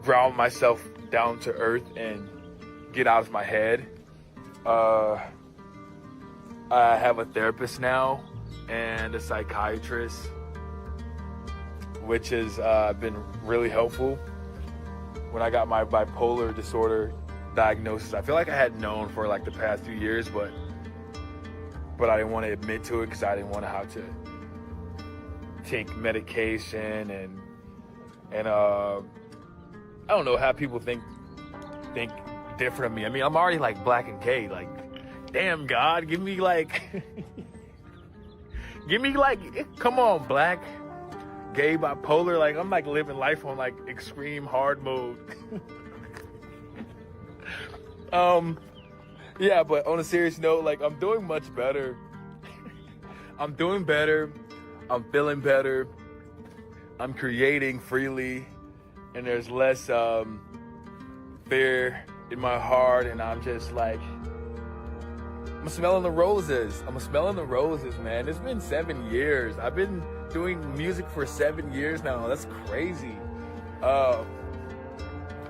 ground myself down to earth and get out of my head. I have a therapist now and a psychiatrist, which has been really helpful. When I got my bipolar disorder diagnosis, I feel like I had known for like the past few years, but I didn't want to admit to it because I didn't want to have to take medication And I don't know how people think different of me. I mean, I'm already like black and gay. Like, damn, God, give me like, come on, black, gay, bipolar. Like, I'm like living life on like extreme hard mode. Yeah, but on a serious note, like, I'm doing much better. I'm doing better. I'm feeling better. I'm creating freely, and there's less fear in my heart, and I'm just like, I'm smelling the roses. I'm smelling the roses, man. It's been 7 years. I've been doing music for 7 years now. That's crazy.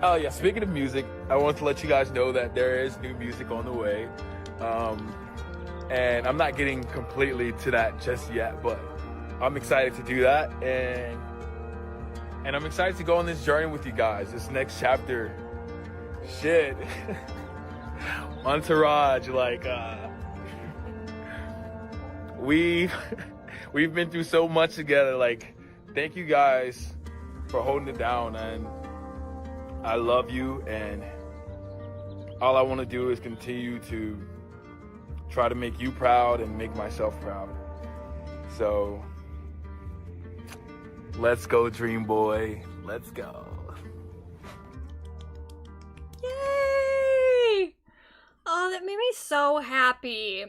Oh yeah, speaking of music, I want to let you guys know that there is new music on the way. And I'm not getting completely to that just yet, but I'm excited to do that. And I'm excited to go on this journey with you guys, this next chapter. Shit. Entourage, like, we've been through so much together. Like, thank you guys for holding it down, and I love you, and all I want to do is continue to try to make you proud and make myself proud. So, let's go, Dream Boy. Let's go. Yay! Oh, that made me so happy.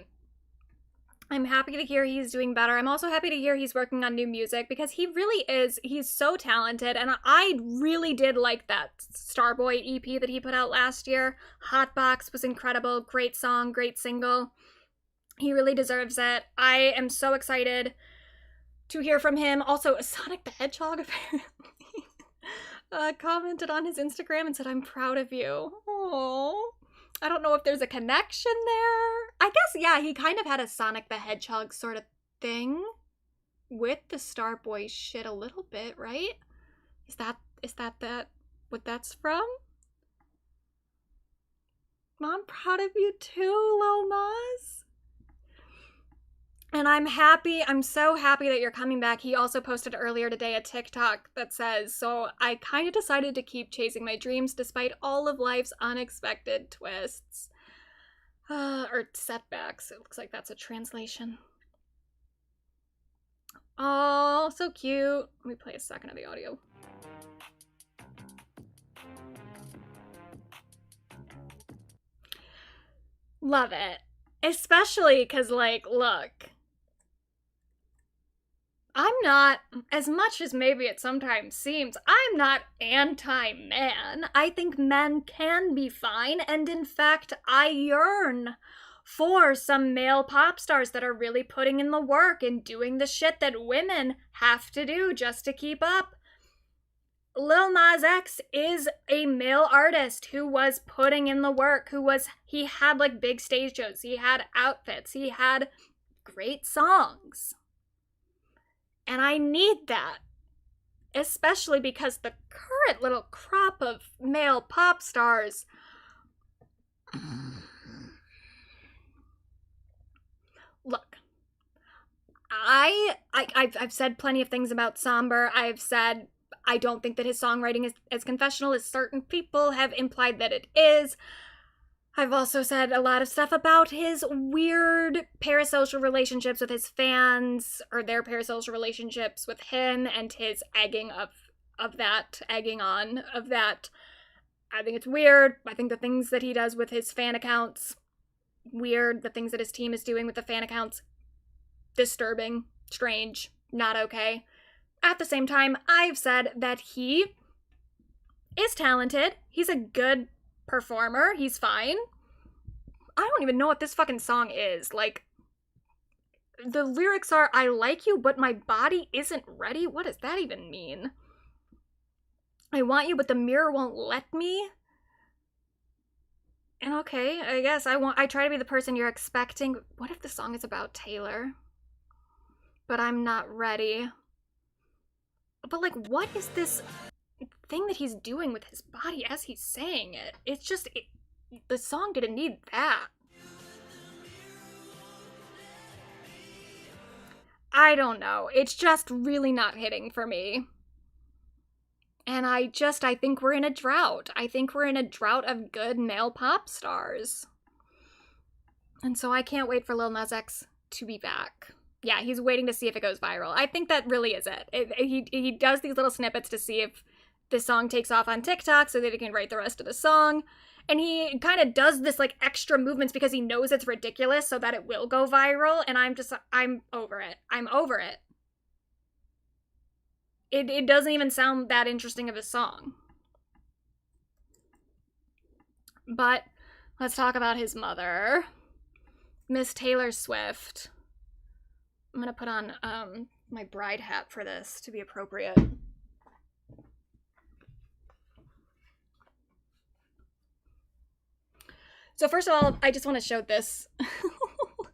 I'm happy to hear he's doing better. I'm also happy to hear he's working on new music, because he really is. He's so talented, and I really did like that Starboy EP that he put out last year. Hotbox was incredible. Great song, great single. He really deserves it. I am so excited to hear from him. Also, Sonic the Hedgehog apparently commented on his Instagram and said, "I'm proud of you." Aww. I don't know if there's a connection there. I guess, yeah, he kind of had a Sonic the Hedgehog sort of thing with the Starboy shit a little bit, right? Is that what that's from? I'm proud of you too, Lil Nas. And I'm so happy that you're coming back. He also posted earlier today a TikTok that says, "So I kind of decided to keep chasing my dreams despite all of life's unexpected twists." Or setbacks. It looks like that's a translation. Oh, so cute. Let me play a second of the audio. Love it. Especially because, like, look, I'm not, as much as maybe it sometimes seems, I'm not anti-man. I think men can be fine, and in fact, I yearn for some male pop stars that are really putting in the work and doing the shit that women have to do just to keep up. Lil Nas X is a male artist who was putting in the work, he had like big stage shows, he had outfits, he had great songs. And I need that, especially because the current little crop of male pop stars, look, I've said plenty of things about Somber. I've said I don't think that his songwriting is as confessional as certain people have implied that it is. I've also said a lot of stuff about his weird parasocial relationships with his fans, or their parasocial relationships with him, and his egging on of that. I think it's weird. I think the things that he does with his fan accounts, weird. The things that his team is doing with the fan accounts, disturbing, strange, not okay. At the same time, I've said that he is talented. He's a good performer. He's fine. I don't even know what this fucking song is. Like, the lyrics are, "I like you, but my body isn't ready." What does that even mean? "I want you, but the mirror won't let me." And okay, I guess I try to be the person you're expecting. What if the song is about Taylor? But I'm not ready. But like, what is this thing that he's doing with his body as he's saying it? It's just, the song didn't need that. I don't know. It's just really not hitting for me. And I think we're in a drought. I think we're in a drought of good male pop stars. And so I can't wait for Lil Nas X to be back. Yeah, he's waiting to see if it goes viral. I think that really is it. He does these little snippets to see if this song takes off on TikTok so that he can write the rest of the song. And he kind of does this like extra movements because he knows it's ridiculous so that it will go viral. And I'm over it. I'm over it. It doesn't even sound that interesting of a song. But let's talk about his mother, Miss Taylor Swift. I'm gonna put on my bride hat for this to be appropriate. So first of all, I just want to show this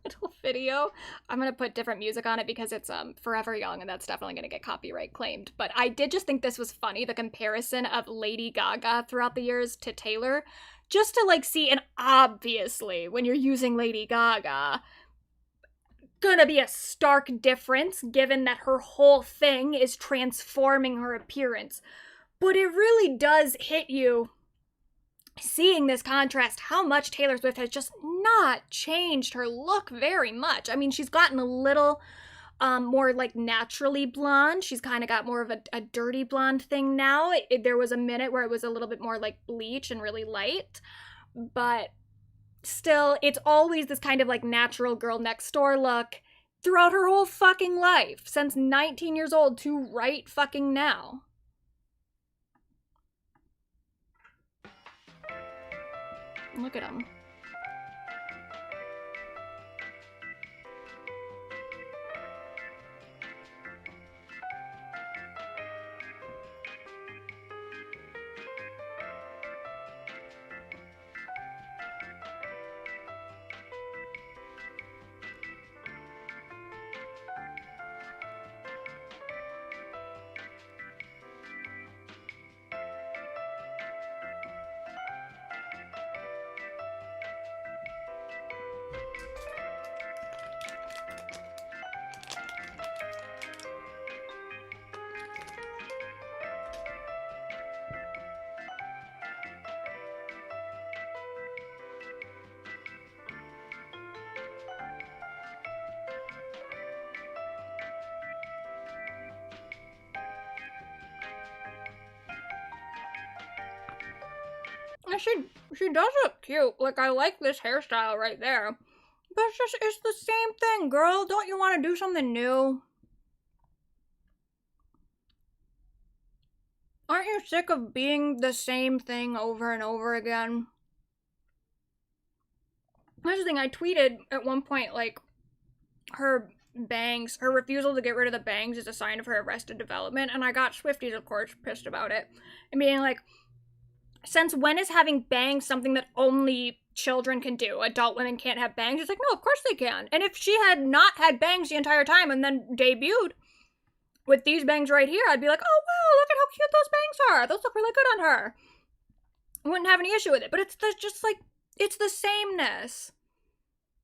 little video. I'm going to put different music on it because it's Forever Young, and that's definitely going to get copyright claimed. But I did just think this was funny, the comparison of Lady Gaga throughout the years to Taylor. Just to like see, and obviously when you're using Lady Gaga, gonna be a stark difference given that her whole thing is transforming her appearance. But it really does hit you seeing this contrast, how much Taylor Swift has just not changed her look very much. I mean, she's gotten a little more like naturally blonde. She's kind of got more of a dirty blonde thing now. There was a minute where it was a little bit more like bleach and really light, but still, it's always this kind of like natural girl next door look throughout her whole fucking life, since 19 years old to right fucking now. Look at him. She does look cute. Like, I like this hairstyle right there. But it's the same thing, girl. Don't you want to do something new? Aren't you sick of being the same thing over and over again? That's the thing, I tweeted at one point, like, her bangs, her refusal to get rid of the bangs is a sign of her arrested development, and I got Swifties, of course, pissed about it. And being like, since when is having bangs something that only children can do? Adult women can't have bangs? It's like, no, of course they can. And if she had not had bangs the entire time and then debuted with these bangs right here, I'd be like, oh, wow, look at how cute those bangs are. Those look really good on her. I wouldn't have any issue with it. But it's just like, it's the sameness.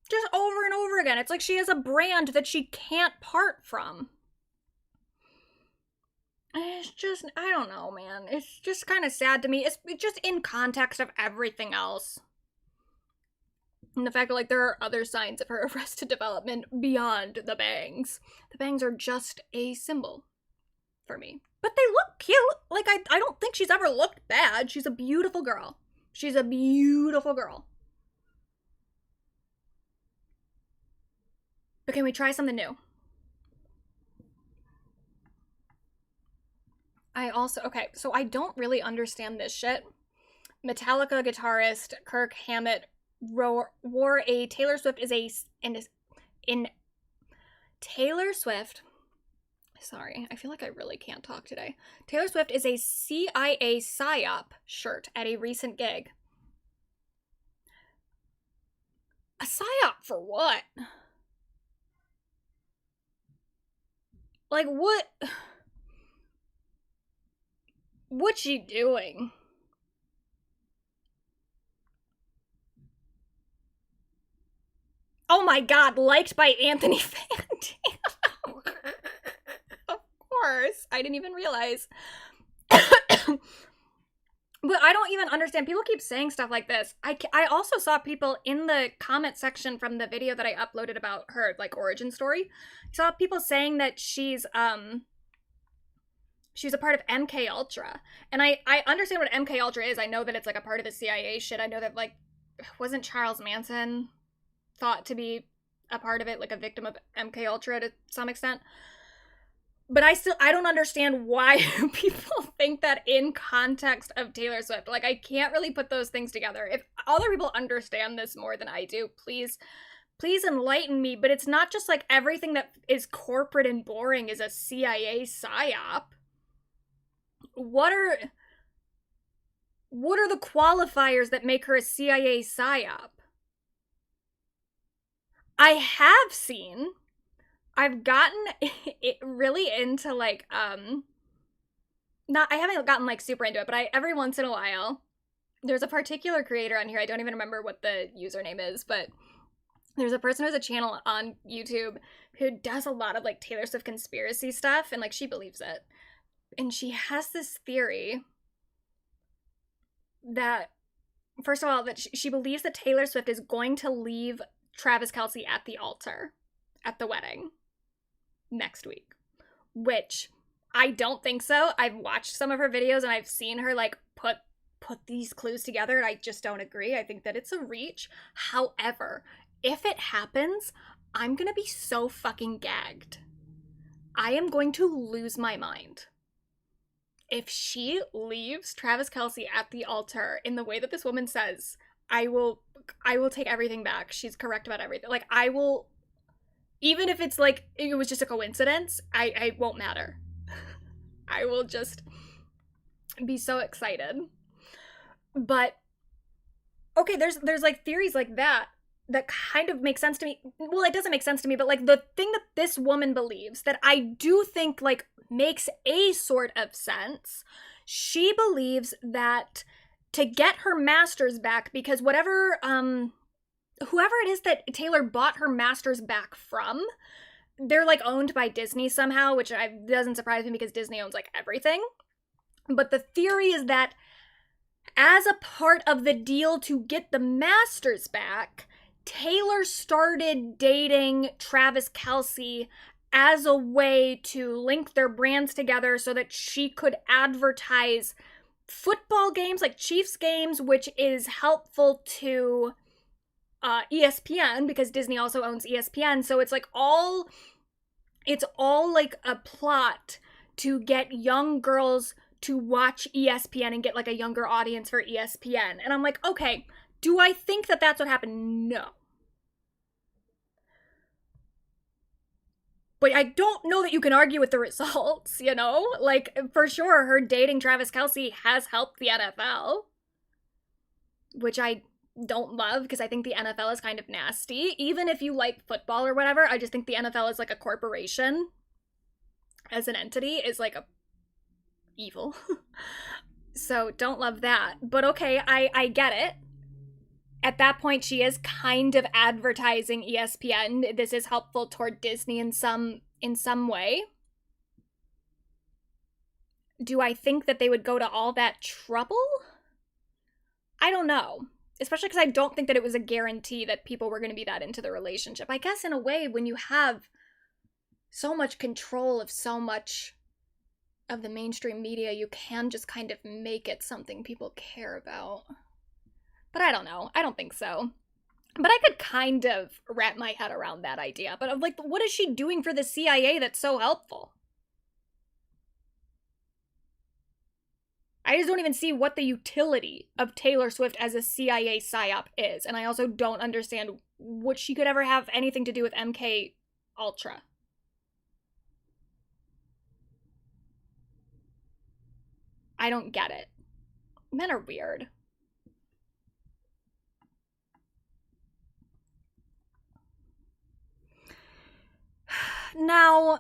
Just over and over again. It's like she has a brand that she can't part from. It's just, I don't know, man. It's just kind of sad to me. It's just in context of everything else. And the fact that, like, there are other signs of her arrested development beyond the bangs. The bangs are just a symbol for me. But they look cute. Like, I don't think she's ever looked bad. She's a beautiful girl. She's a beautiful girl. But can we try something new? Okay, so I don't really understand this shit. Metallica guitarist Kirk Hammett wore a Taylor Swift Taylor Swift, sorry, I feel like I really can't talk today. Taylor Swift is a CIA PSYOP shirt at a recent gig. A PSYOP for what? Like, what's she doing? Oh my god, liked by Anthony Fantano. Of course. I didn't even realize. But I don't even understand. People keep saying stuff like this. I also saw people in the comment section from the video that I uploaded about her, like, origin story. I saw people saying that she's a part of MK Ultra. And I understand what MK Ultra is. I know that it's, like, a part of the CIA shit. I know that, like, wasn't Charles Manson thought to be a part of it, like a victim of MK Ultra to some extent? But I don't understand why people think that in context of Taylor Swift. Like, I can't really put those things together. If other people understand this more than I do, please enlighten me. But it's not just like everything that is corporate and boring is a CIA psyop. What are the qualifiers that make her a CIA psyop? I've gotten it really into, like, I haven't gotten, like, super into it, but every once in a while, there's a particular creator on here, I don't even remember what the username is, but there's a person who has a channel on YouTube who does a lot of, like, Taylor Swift conspiracy stuff, and, like, she believes it. And she has this theory that, first of all, that she believes that Taylor Swift is going to leave Travis Kelce at the altar, at the wedding, next week, which I don't think so. I've watched some of her videos and I've seen her, like, put these clues together, and I just don't agree. I think that it's a reach. However, if it happens, I'm gonna be so fucking gagged. I am going to lose my mind. If she leaves Travis Kelce at the altar in the way that this woman says, I will take everything back. She's correct about everything. Like, I will, even if it's like it was just a coincidence, I won't matter. I will just be so excited. But okay, there's like theories like that kind of make sense to me. Well, it doesn't make sense to me, but, like, the thing that this woman believes that I do think, like, makes a sort of sense, she believes that to get her masters back, because whoever it is that Taylor bought her masters back from, they're, like, owned by Disney somehow, which doesn't surprise me because Disney owns, like, everything. But the theory is that as a part of the deal to get the masters back, Taylor started dating Travis Kelce as a way to link their brands together so that she could advertise football games, like Chiefs games, which is helpful to ESPN because Disney also owns ESPN. So it's all like a plot to get young girls to watch ESPN and get, like, a younger audience for ESPN. And I'm like, okay, do I think that that's what happened? No. But I don't know that you can argue with the results, you know? Like, for sure, her dating Travis Kelce has helped the NFL, which I don't love because I think the NFL is kind of nasty. Even if you like football or whatever, I just think the NFL is like a corporation as an entity is, like, a evil. So don't love that. But okay, I get it. At that point, she is kind of advertising ESPN. This is helpful toward Disney in some way. Do I think that they would go to all that trouble? I don't know. Especially because I don't think that it was a guarantee that people were going to be that into the relationship. I guess in a way, when you have so much control of so much of the mainstream media, you can just kind of make it something people care about. But I don't know. I don't think so. But I could kind of wrap my head around that idea. But I'm like, what is she doing for the CIA that's so helpful? I just don't even see what the utility of Taylor Swift as a CIA psyop is. And I also don't understand what she could ever have anything to do with MK Ultra. I don't get it. Men are weird. Now,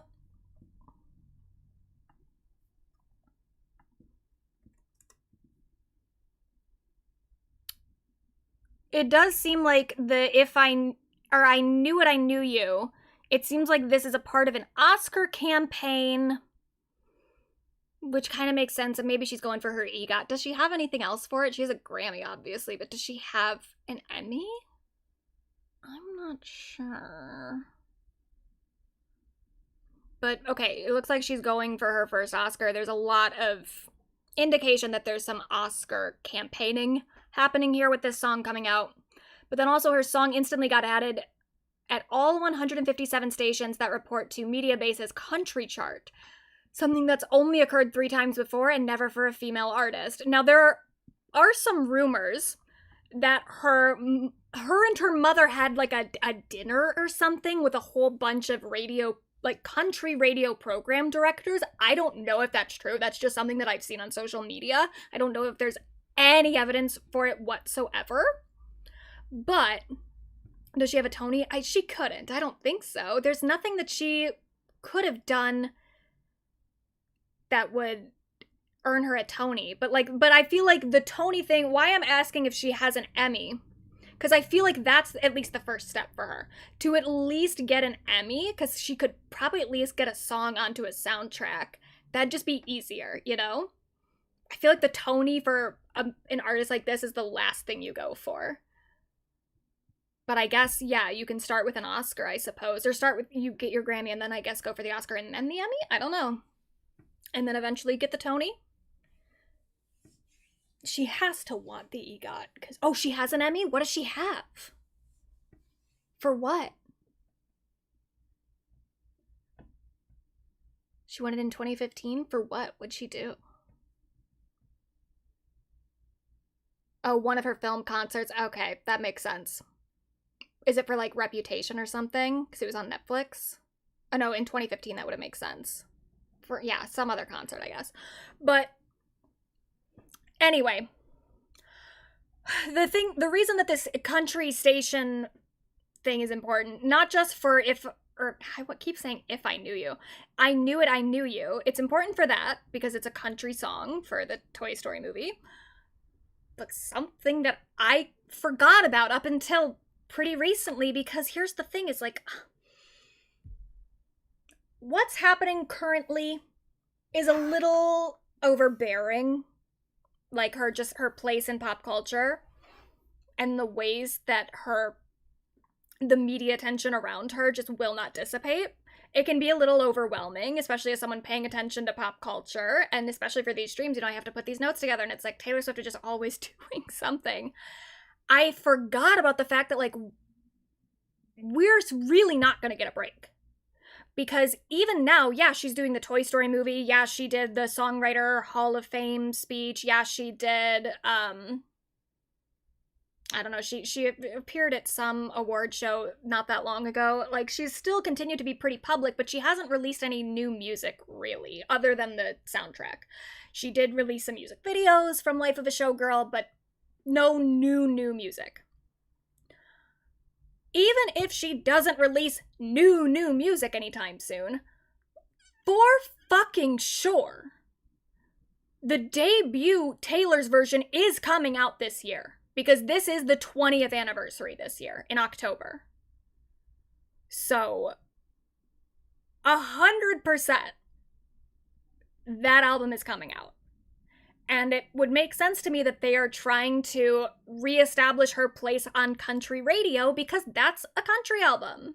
it does seem like I knew it, I knew you. It seems like this is a part of an Oscar campaign. which kind of makes sense, and maybe she's going for her EGOT. Does she have anything else for it? She has a Grammy, obviously, but does she have an Emmy? I'm not sure. But, okay, it looks like she's going for her first Oscar. There's a lot of indication that there's some Oscar campaigning happening here with this song coming out. But then also her song instantly got added at all 157 stations that report to Mediabase's country chart. Something that's only occurred 3 times before and never for a female artist. Now, there are some rumors that her and her mother had like a dinner or something with a whole bunch of country radio program directors. I don't know if that's true. That's just something that I've seen on social media. I don't know if there's any evidence for it whatsoever. But does she have a Tony? She couldn't. I don't think so. There's nothing that she could have done that would earn her a Tony. But I feel like the Tony thing, why I'm asking if she has an Emmy, because I feel like that's at least the first step for her. To at least get an Emmy, because she could probably at least get a song onto a soundtrack. That'd just be easier, you know? I feel like the Tony for an artist like this is the last thing you go for. But I guess, yeah, you can start with an Oscar, I suppose. Or start with, you get your Grammy and then I guess go for the Oscar and then the Emmy? I don't know. And then eventually get the Tony? She has to want the EGOT. Because, oh, she has an Emmy? What does she have? For what? She won it in 2015? For what would she do? Oh, one of her film concerts? Okay, that makes sense. Is it for, like, Reputation or something? Because it was on Netflix? Oh, no, in 2015 that would have made sense. For, yeah, some other concert, I guess. But, anyway. The reason that this country station thing is important, not just for I keep saying if I knew you. I knew it, I knew you. It's important for that, because it's a country song for the Toy Story movie. But something that I forgot about up until pretty recently, because here's the thing, is like, what's happening currently is a little overbearing. Like her place in pop culture and the ways that the media attention around her just will not dissipate. It can be a little overwhelming, especially as someone paying attention to pop culture, and especially for these streams, I have to put these notes together, and it's like Taylor Swift is just always doing something. I forgot about the fact that, like, we're really not going to get a break. Because even now, yeah, she's doing the Toy Story movie. Yeah, she did the Songwriter Hall of Fame speech. Yeah, she did, I don't know, she appeared at some award show not that long ago. Like, she's still continued to be pretty public, but she hasn't released any new music, really, other than the soundtrack. She did release some music videos from Life of a Showgirl, but no new music. Even if she doesn't release new music anytime soon, for fucking sure, the debut Taylor's version is coming out this year. Because this is the 20th anniversary this year, in October. So, 100% that album is coming out. And it would make sense to me that they are trying to reestablish her place on country radio, because that's a country album.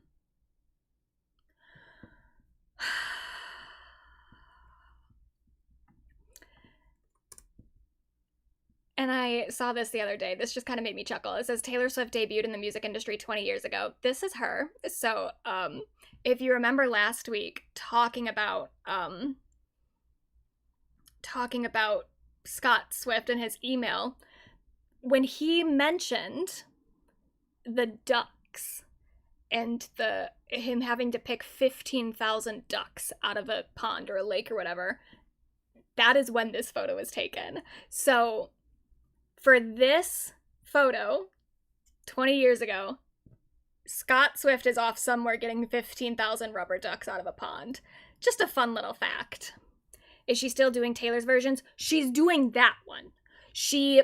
And I saw this the other day. This just kind of made me chuckle. It says Taylor Swift debuted in the music industry 20 years ago. This is her. So, if you remember last week talking about Scott Swift and his email, when he mentioned the ducks and him having to pick 15,000 ducks out of a pond or a lake or whatever, that is when this photo was taken. So, for this photo, 20 years ago, Scott Swift is off somewhere getting 15,000 rubber ducks out of a pond. Just a fun little fact. Is she still doing Taylor's versions? She's doing that one. She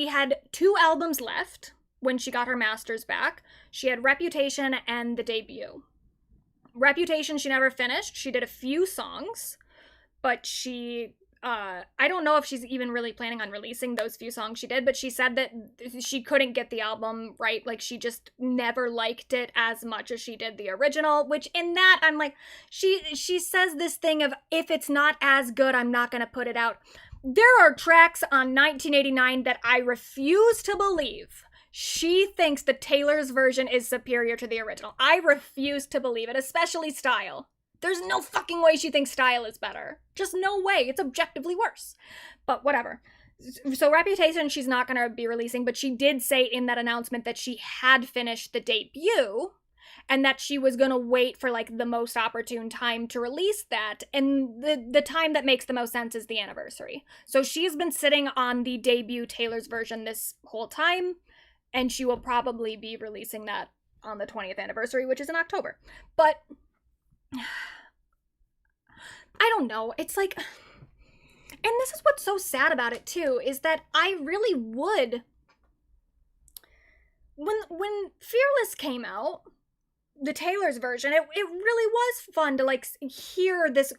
had 2 albums left when she got her master's back. She had Reputation and the debut. Reputation she never finished. She did a few songs. but she I don't know if she's even really planning on releasing those few songs she did, but she said that she couldn't get the album right. Like, she just never liked it as much as she did the original, which in that, I'm like, she says this thing of, if it's not as good, I'm not going to put it out. There are tracks on 1989 that I refuse to believe she thinks the Taylor's version is superior to the original. I refuse to believe it, especially Style. There's no fucking way she thinks Style is better. Just no way. It's objectively worse. But whatever. So Reputation, she's not going to be releasing, but she did say in that announcement that she had finished the debut and that she was going to wait for, like, the most opportune time to release that. And the time that makes the most sense is the anniversary. So she's been sitting on the debut Taylor's version this whole time, and she will probably be releasing that on the 20th anniversary, which is in October. But I don't know. It's like, and this is what's so sad about it too, is that I really would, when Fearless came out, the Taylor's version, it really was fun to, like, hear this,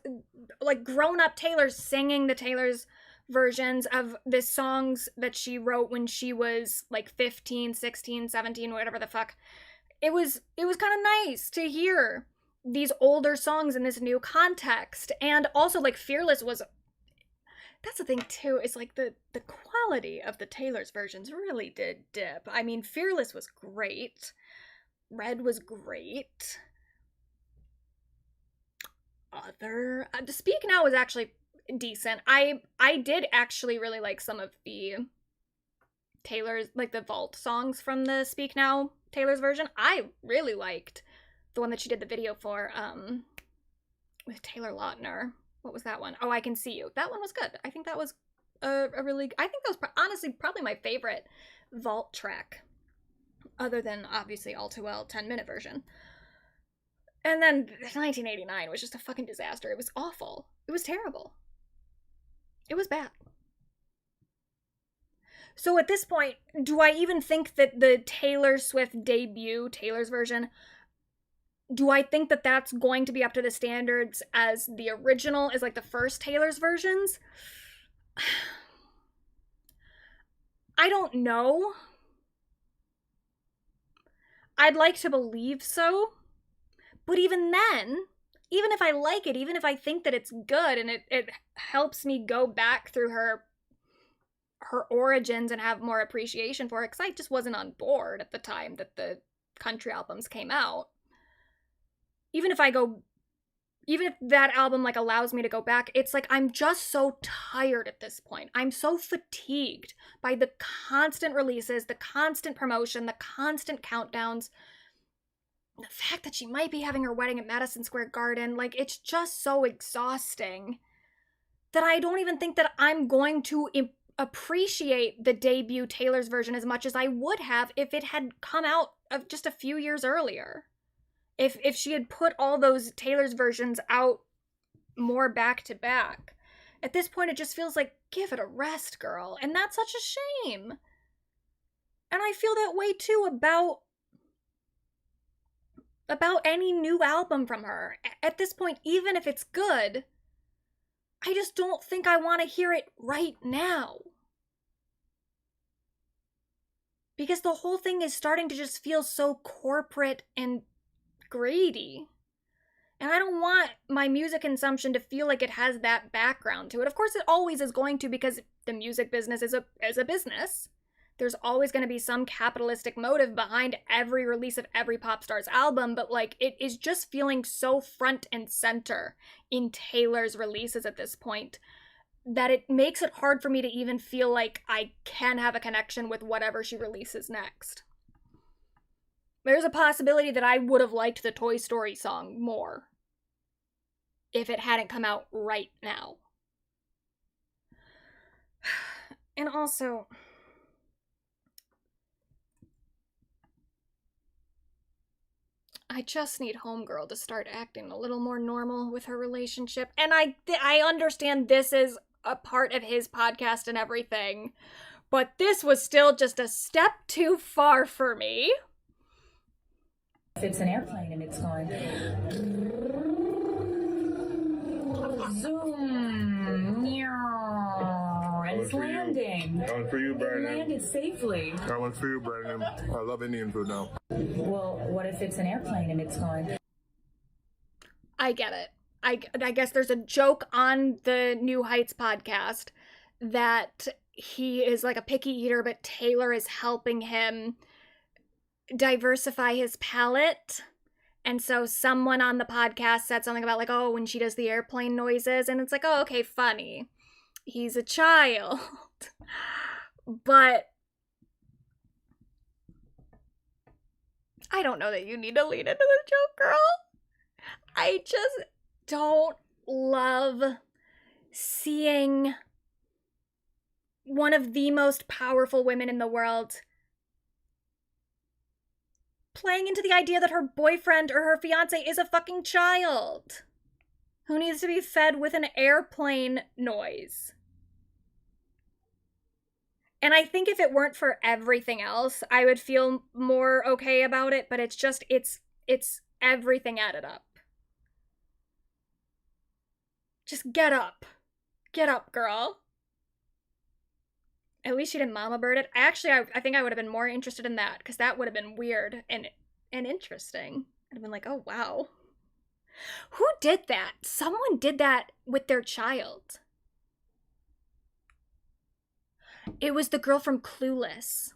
like, grown-up Taylor singing the Taylor's versions of the songs that she wrote when she was, like, 15, 16, 17, whatever the fuck. It was kind of nice to hear these older songs in this new context. And also, like, Fearless was, that's the thing too, is like the quality of the Taylor's versions really did dip. I mean, Fearless was great. Red was great. The Speak Now was actually decent. I did actually really like some of the Taylor's, like, the vault songs from the Speak Now Taylor's version. I really liked the one that she did the video for, with Taylor Lautner. What was that one? Oh, I Can See You. That one was good. I think that was I think that was honestly probably my favorite vault track, other than obviously All Too Well 10-minute version. And then 1989 was just a fucking disaster. It was awful. It was terrible. It was bad. So at this point, do I even think that the Taylor Swift debut, Taylor's version, do I think that that's going to be up to the standards as the original, is like the first Taylor's versions? I don't know. I'd like to believe so. But even then, even if I like it, even if I think that it's good and it helps me go back through her origins and have more appreciation for it, because I just wasn't on board at the time that the country albums came out. Even if that album, like, allows me to go back, it's like I'm just so tired at this point. I'm so fatigued by the constant releases, the constant promotion, the constant countdowns. The fact that she might be having her wedding at Madison Square Garden, like, it's just so exhausting that I don't even think that I'm going to appreciate the debut Taylor's version as much as I would have if it had come out of just a few years earlier. If she had put all those Taylor's versions out more back to back. At this point, it just feels like, give it a rest, girl. And that's such a shame. And I feel that way too about any new album from her. At this point, even if it's good, I just don't think I want to hear it right now. Because the whole thing is starting to just feel so corporate and greedy. And I don't want my music consumption to feel like it has that background to it. Of course, it always is going to, because the music business is a business. There's always going to be some capitalistic motive behind every release of every pop star's album, but, like, it is just feeling so front and center in Taylor's releases at this point that it makes it hard for me to even feel like I can have a connection with whatever she releases next. There's a possibility that I would have liked the Toy Story song more if it hadn't come out right now. And also, I just need Homegirl to start acting a little more normal with her relationship. And I understand this is a part of his podcast and everything, but this was still just a step too far for me. If it's an airplane and it's going, Zoom. Meow. And it's landing. That one's for you, It Brandon. landed safely. That one's for you, Brandon. I love Indian food now. Well, what if it's an airplane and it's going? I get it. I guess there's a joke on the New Heights podcast that he is like a picky eater, but Taylor is helping him diversify his palate. And so someone on the podcast said something about like, oh, when she does the airplane noises, and it's like, oh, okay, funny. He's a child. But I don't know that you need to lean into the joke, girl. I just don't love seeing one of the most powerful women in the world playing into the idea that her boyfriend or her fiance is a fucking child who needs to be fed with an airplane noise. And I think if it weren't for everything else, I would feel more okay about it, but it's just, it's everything added up. Just get up. Get up, girl. At least she didn't mama bird it. I think I would have been more interested in that, because that would have been weird and interesting. I'd have been like, oh, wow. Who did that? Someone did that with their child. It was the girl from Clueless.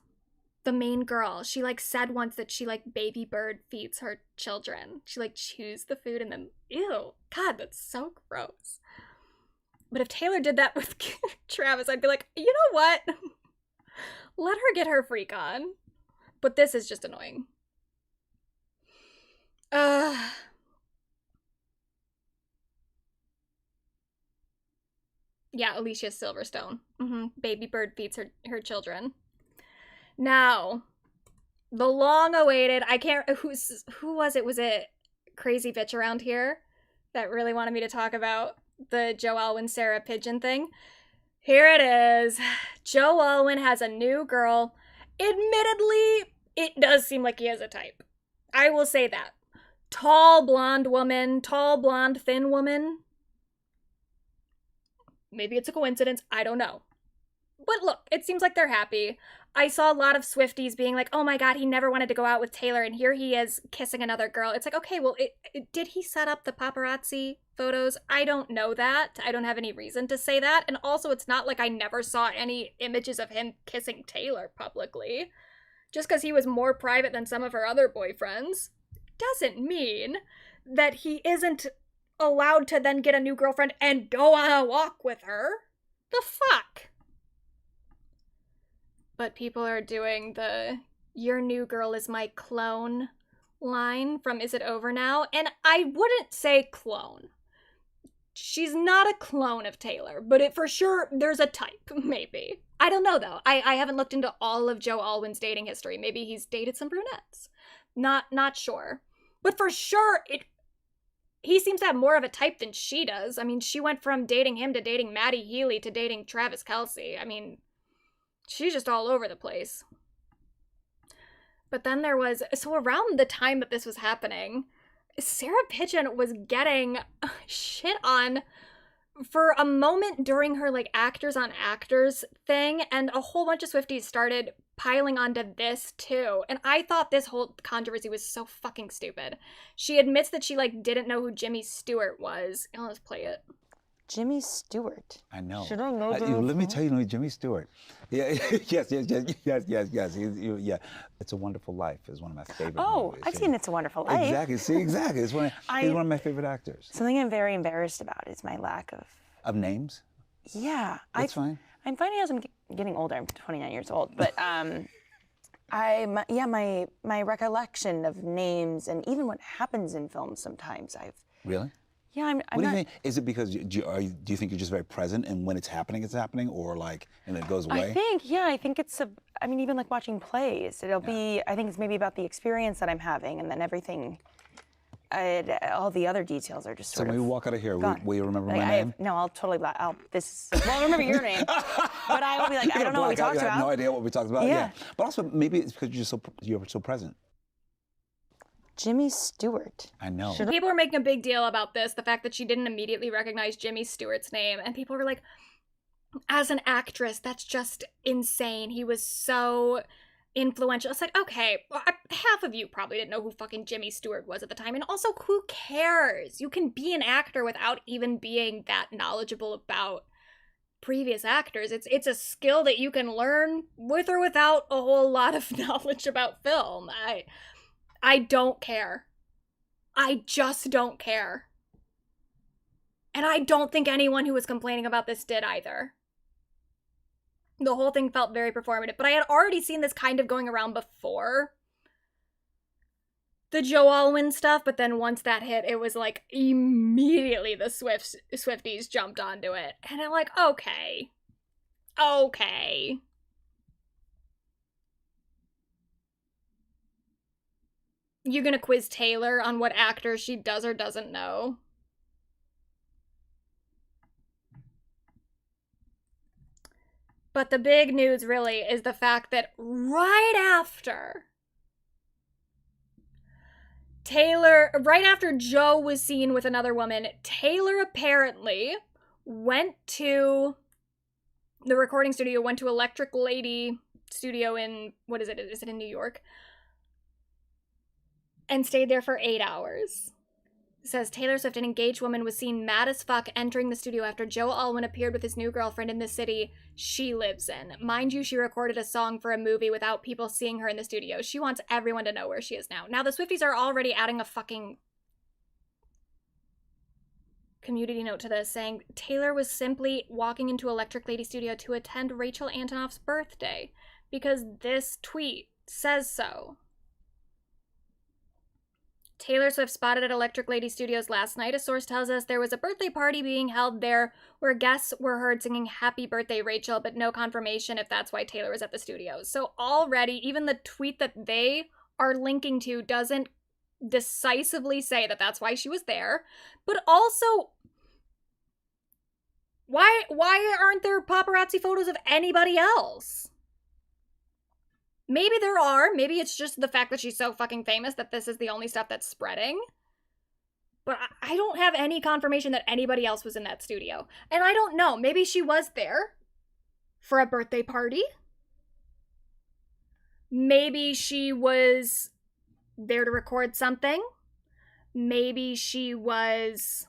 The main girl. She, like, said once that she, like, baby bird feeds her children. She, like, chews the food and then, ew. God, that's so gross. But if Taylor did that with Travis, I'd be like, you know what? Let her get her freak on. But this is just annoying. Yeah, Alicia Silverstone. Baby bird feeds her children. Now, the long-awaited, who was it? Was it Crazy Bitch around here that really wanted me to talk about the Joe Alwyn Sarah Pigeon thing? Here it is. Joe Alwyn has a new girl. Admittedly, it does seem like he has a type. I will say that. Tall blonde woman, tall blonde thin woman. Maybe it's a coincidence, I don't know. But look, it seems like they're happy. I saw a lot of Swifties being like, oh my god, he never wanted to go out with Taylor, and here he is kissing another girl. It's like, okay, well, did he set up the paparazzi photos? I don't know that. I don't have any reason to say that. And also, it's not like I never saw any images of him kissing Taylor publicly. Just because he was more private than some of her other boyfriends doesn't mean that he isn't allowed to then get a new girlfriend and go on a walk with her. The fuck? But people are doing the "your new girl is my clone" line from Is It Over Now? And I wouldn't say clone. She's not a clone of Taylor, but for sure there's a type, maybe. I don't know though. I haven't looked into all of Joe Alwyn's dating history. Maybe he's dated some brunettes. Not sure. But for sure he seems to have more of a type than she does. I mean, she went from dating him to dating Maddie Healy to dating Travis Kelce. I mean, she's just all over the place. But then so around the time that this was happening, Sarah Pigeon was getting shit on for a moment during her, like, actors on actors thing, and a whole bunch of Swifties started piling onto this too. And I thought this whole controversy was so fucking stupid. She admits that she, like, didn't know who Jimmy Stewart was. Let's play it. Jimmy Stewart. I know. Should I know that? Let me tell you, Jimmy Stewart. Yeah, yes. Yeah. It's a Wonderful Life is one of my favorite movies. I've seen It's a Wonderful Life. Exactly. See, exactly. He's one of my favorite actors. Something I'm very embarrassed about is my lack of names. Yeah, that's fine. I'm finding as I'm getting older. I'm 29 years old, but my recollection of names and even what happens in films sometimes Really? Yeah, I'm what do you think? Is it because do you think you're just very present and when it's happening, or like, and it goes away? I think it's even like watching plays. It'll be, I think it's maybe about the experience that I'm having, and then everything, all the other details are just so when we walk out of here, will you remember my name? No, I'll totally, I'll remember your name, but I will be like, I don't know what we talked about. I have no idea what we talked about. Yeah. But also maybe it's because you're so present. Jimmy Stewart. I know. People were making a big deal about this, the fact that she didn't immediately recognize Jimmy Stewart's name, and people were like, as an actress, that's just insane. He was so influential. It's like, okay, well, half of you probably didn't know who fucking Jimmy Stewart was at the time, and also, who cares? You can be an actor without even being that knowledgeable about previous actors. It's a skill that you can learn with or without a whole lot of knowledge about film. I don't care. I just don't care. And I don't think anyone who was complaining about this did either. The whole thing felt very performative, but I had already seen this kind of going around before the Joe Alwyn stuff, but then once that hit, it was like immediately the Swifties jumped onto it. And I'm like, okay. You gonna quiz Taylor on what actor she does or doesn't know? But the big news really is the fact that right after Joe was seen with another woman, Taylor apparently went to the recording studio, went to Electric Lady Studio in, what is it? Is it in New York? And stayed there for 8 hours. It says Taylor Swift, an engaged woman, was seen mad as fuck entering the studio after Joe Alwyn appeared with his new girlfriend in the city she lives in. Mind you, she recorded a song for a movie without people seeing her in the studio. She wants everyone to know where she is now. Now, the Swifties are already adding a fucking community note to this, saying Taylor was simply walking into Electric Lady Studio to attend Rachel Antonoff's birthday because this tweet says so. Taylor Swift spotted at Electric Lady Studios last night. A source tells us there was a birthday party being held there where guests were heard singing Happy Birthday Rachel, but no confirmation if that's why Taylor was at the studios. So already, even the tweet that they are linking to doesn't decisively say that that's why she was there. But also, why aren't there paparazzi photos of anybody else? Maybe there are. Maybe it's just the fact that she's so fucking famous that this is the only stuff that's spreading. But I don't have any confirmation that anybody else was in that studio. And I don't know. Maybe she was there for a birthday party. Maybe she was there to record something. Maybe she was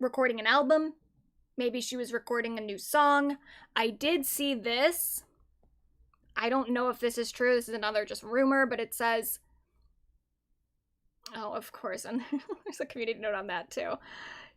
recording an album. Maybe she was recording a new song. I did see this. I don't know if this is true. This is another just rumor, but it says, oh, of course, and there's a community note on that too.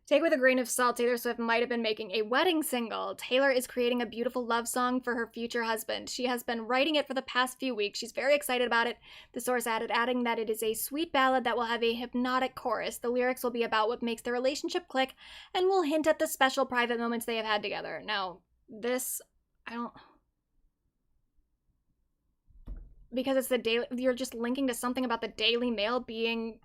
Take with a grain of salt, Taylor Swift might have been making a wedding single. Taylor is creating a beautiful love song for her future husband. She has been writing it for the past few weeks. She's very excited about it. The source added, adding that it is a sweet ballad that will have a hypnotic chorus. The lyrics will be about what makes their relationship click and will hint at the special private moments they have had together. Now, this, because it's the Daily, you're just linking to something about the Daily Mail being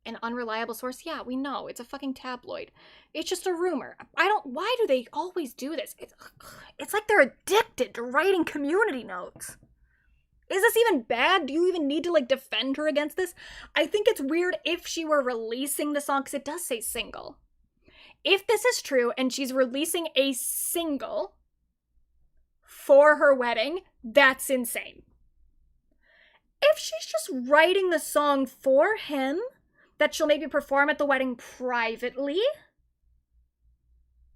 an unreliable source. Yeah, we know. It's a fucking tabloid. It's just a rumor. Why do they always do this? It's like they're addicted to writing community notes. Is this even bad? Do you even need to, defend her against this? I think it's weird if she were releasing the song, because it does say single. If this is true and she's releasing a single for her wedding, that's insane. If she's just writing the song for him, that she'll maybe perform at the wedding privately,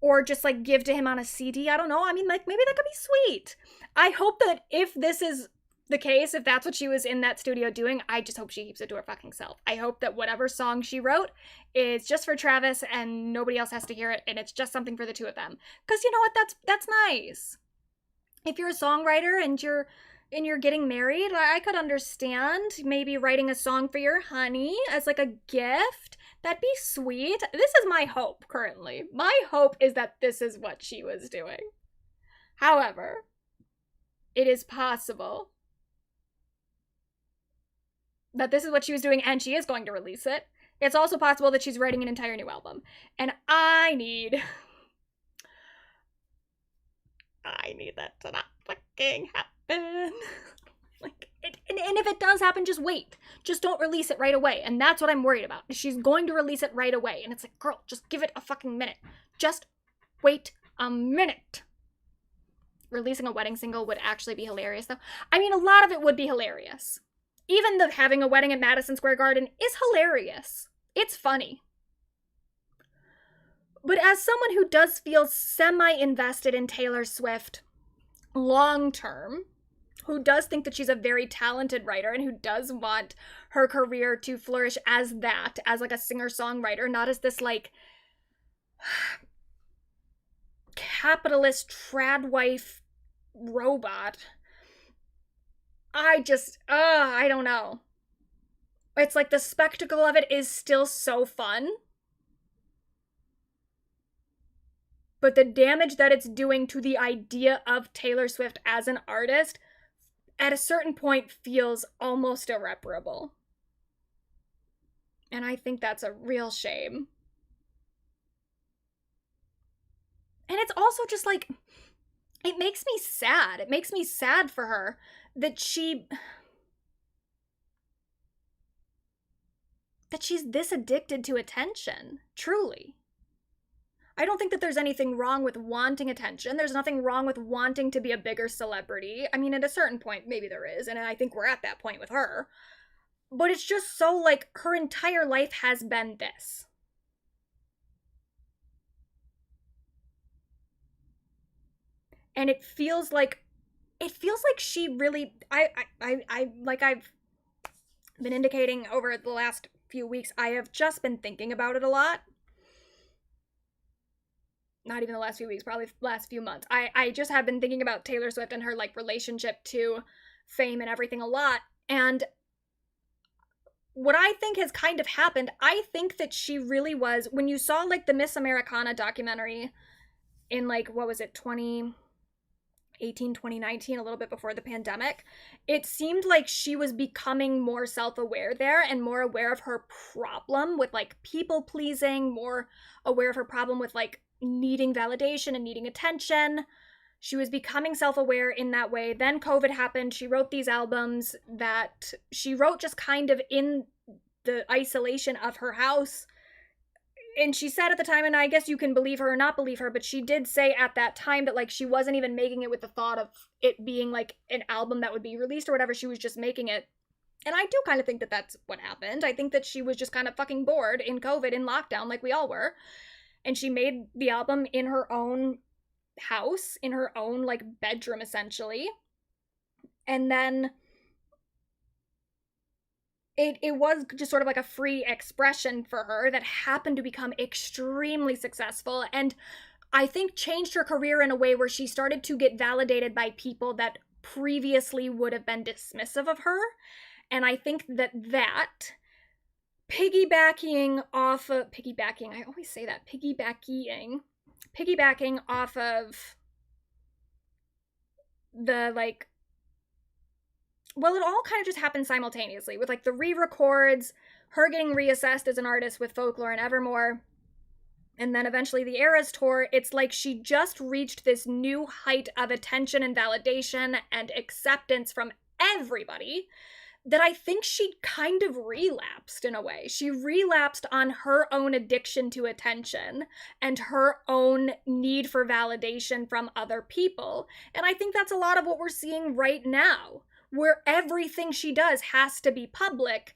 or just give to him on a CD, I don't know. I mean, maybe that could be sweet. I hope that if this is the case, if that's what she was in that studio doing, I just hope she keeps it to her fucking self. I hope that whatever song she wrote is just for Travis and nobody else has to hear it, and it's just something for the two of them. Because you know what? That's nice. If you're a songwriter and you're getting married, I could understand maybe writing a song for your honey as a gift. That'd be sweet. This is my hope currently. My hope is that this is what she was doing. However, it is possible that this is what she was doing and she is going to release it. It's also possible that she's writing an entire new album. And I need that to not fucking happen. And if it does happen, just wait. Just don't release it right away. And that's what I'm worried about. She's going to release it right away. And it's like, girl, just give it a fucking minute. Just wait a minute. Releasing a wedding single would actually be hilarious, though. I mean, a lot of it would be hilarious. Even the having a wedding at Madison Square Garden is hilarious. It's funny. But as someone who does feel semi-invested in Taylor Swift long-term, who does think that she's a very talented writer and who does want her career to flourish as that, as like a singer-songwriter, not as this like capitalist trad wife robot, I don't know. It's like the spectacle of it is still so fun. But the damage that it's doing to the idea of Taylor Swift as an artist at a certain point feels almost irreparable. And I think that's a real shame. And it's also just like, it makes me sad. It makes me sad for her that she's this addicted to attention, truly. I don't think that there's anything wrong with wanting attention. There's nothing wrong with wanting to be a bigger celebrity. I mean, at a certain point, maybe there is, and I think we're at that point with her. But it's just so, like, her entire life has been this. And it feels like she really, like I've been indicating over the last few weeks, I have just been thinking about it a lot. Not even the last few weeks, probably the last few months. I just have been thinking about Taylor Swift and her like relationship to fame and everything a lot. And what I think has kind of happened, I think that she really was, when you saw like the Miss Americana documentary in like, what was it, 2018, 2019, a little bit before the pandemic, it seemed like she was becoming more self-aware there and more aware of her problem with like people pleasing, more aware of her problem with like needing validation and needing attention. She was becoming self-aware in that way. Then COVID happened. She wrote these albums that she wrote just kind of in the isolation of her house. And she said at the time, and I guess you can believe her or not believe her, but she did say at that time that like she wasn't even making it with the thought of it being like an album that would be released or whatever. She was just making it. And I do kind of think that that's what happened. I think that she was just kind of fucking bored in COVID, in lockdown, like we all were. And she made the album in her own house, in her own like bedroom essentially. And then it was just sort of like a free expression for her that happened to become extremely successful, and I think changed her career in a way where she started to get validated by people that previously would have been dismissive of her. And I think that piggybacking off of the like, well, it all kind of just happened simultaneously with like the re-records, her getting reassessed as an artist with Folklore and Evermore, and then eventually the Eras tour. It's like she just reached this new height of attention and validation and acceptance from everybody that I think she kind of relapsed in a way. She relapsed on her own addiction to attention and her own need for validation from other people. And I think that's a lot of what we're seeing right now, where everything she does has to be public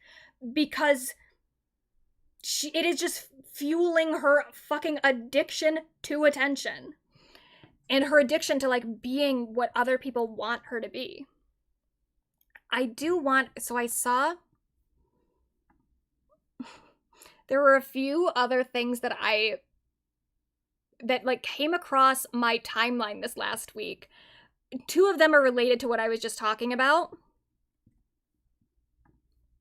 because it is just fueling her fucking addiction to attention and her addiction to like being what other people want her to be. So I saw, there were a few other things that like came across my timeline this last week. Two of them are related to what I was just talking about.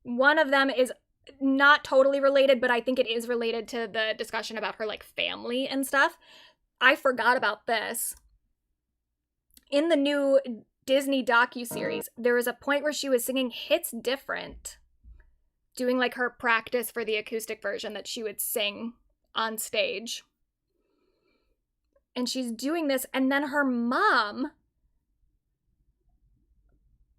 One of them is not totally related, but I think it is related to the discussion about her like family and stuff. I forgot about this. In the new Disney docuseries, there was a point where she was singing Hits Different, doing like her practice for the acoustic version that she would sing on stage. And she's doing this, and then her mom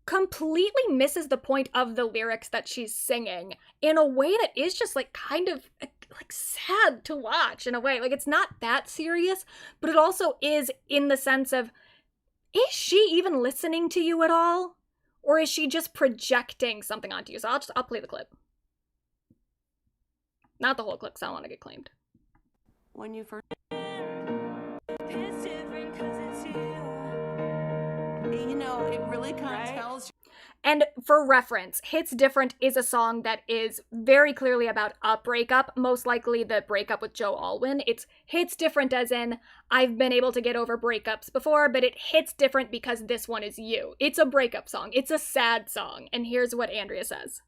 completely misses the point of the lyrics that she's singing in a way that is just like kind of like sad to watch in a way. Like, it's not that serious, but it also is in the sense of, is she even listening to you at all? Or is she just projecting something onto you? So I'll play the clip. Not the whole clip, because I don't want to get claimed. When you first... You know, it really kind of tells you. And for reference, Hits Different is a song that is very clearly about a breakup, most likely the breakup with Joe Alwyn. It's hits different as in, I've been able to get over breakups before, but it hits different because this one is you. It's a breakup song. It's a sad song. And here's what Andrea says.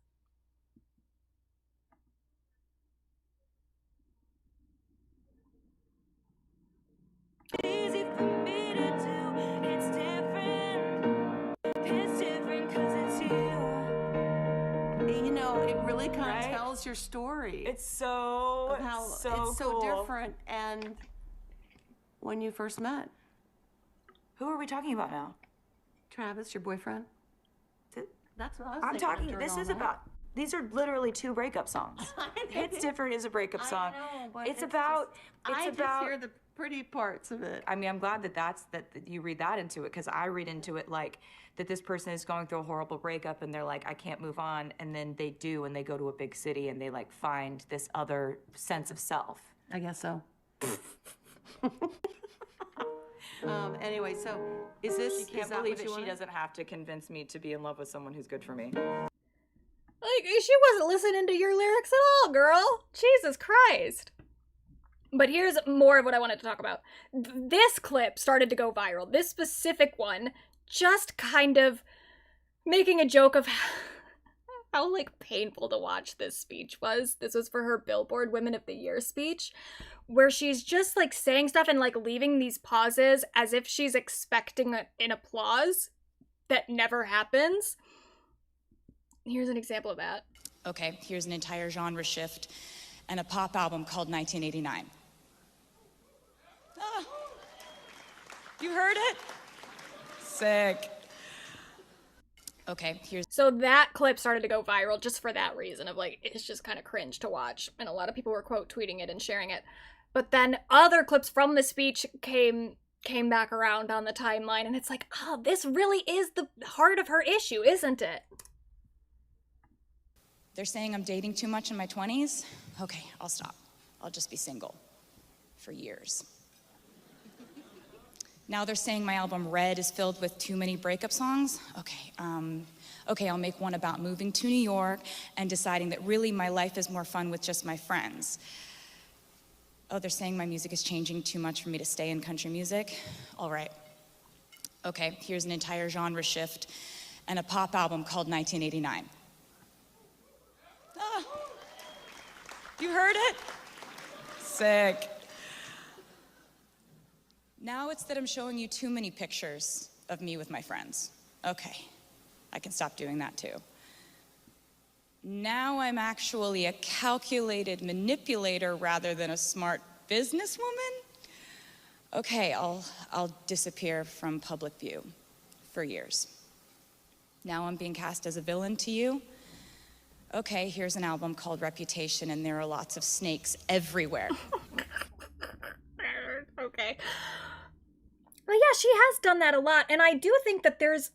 Easy for me to do, it's different. It's different 'cause it's you. You know, it really kind of tells your story. It's so, of how so it's so cool. different. And when you first met. Who are we talking about now? Travis, your boyfriend? That's what I was I'm thinking talking, during this all is that. about, these are literally 2 breakup songs. Hits Different is a breakup song. I know, but it's about, just, it's I about. just hear the pretty parts of it. I mean, I'm glad that you read that into it, because I read into it like that this person is going through a horrible breakup and they're like, I can't move on, and then they do, and they go to a big city and they like find this other sense of self. I guess so. Anyway, so is this? She can't is that believe what that you she wanted? doesn't have to convince me to be in love with someone who's good for me. Like, she wasn't listening to your lyrics at all, girl. Jesus Christ. But here's more of what I wanted to talk about. This clip started to go viral. This specific one, just kind of making a joke of how, like, painful to watch this speech was. This was for her Billboard Women of the Year speech, where she's just, like, saying stuff and, like, leaving these pauses as if she's expecting an applause that never happens. Here's an example of that. Okay, here's an entire genre shift and a pop album called 1989. Ah, you heard it? Sick. Okay, here's... So that clip started to go viral just for that reason of, like, it's just kind of cringe to watch. And a lot of people were quote tweeting it and sharing it. But then other clips from the speech came back around on the timeline, and it's like, oh, this really is the heart of her issue, isn't it? They're saying I'm dating too much in my 20s? Okay, I'll stop. I'll just be single. For years. Now they're saying my album Red is filled with too many breakup songs? Okay, I'll make one about moving to New York and deciding that really my life is more fun with just my friends. Oh, they're saying my music is changing too much for me to stay in country music? All right. Okay, here's an entire genre shift and a pop album called 1989. Ah, you heard it? Sick. Now it's that I'm showing you too many pictures of me with my friends. Okay, I can stop doing that too. Now I'm actually a calculated manipulator rather than a smart businesswoman? Okay, I'll disappear from public view for years. Now I'm being cast as a villain to you? Okay, here's an album called Reputation, and there are lots of snakes everywhere. Okay. Well, yeah, she has done that a lot, and I do think that there's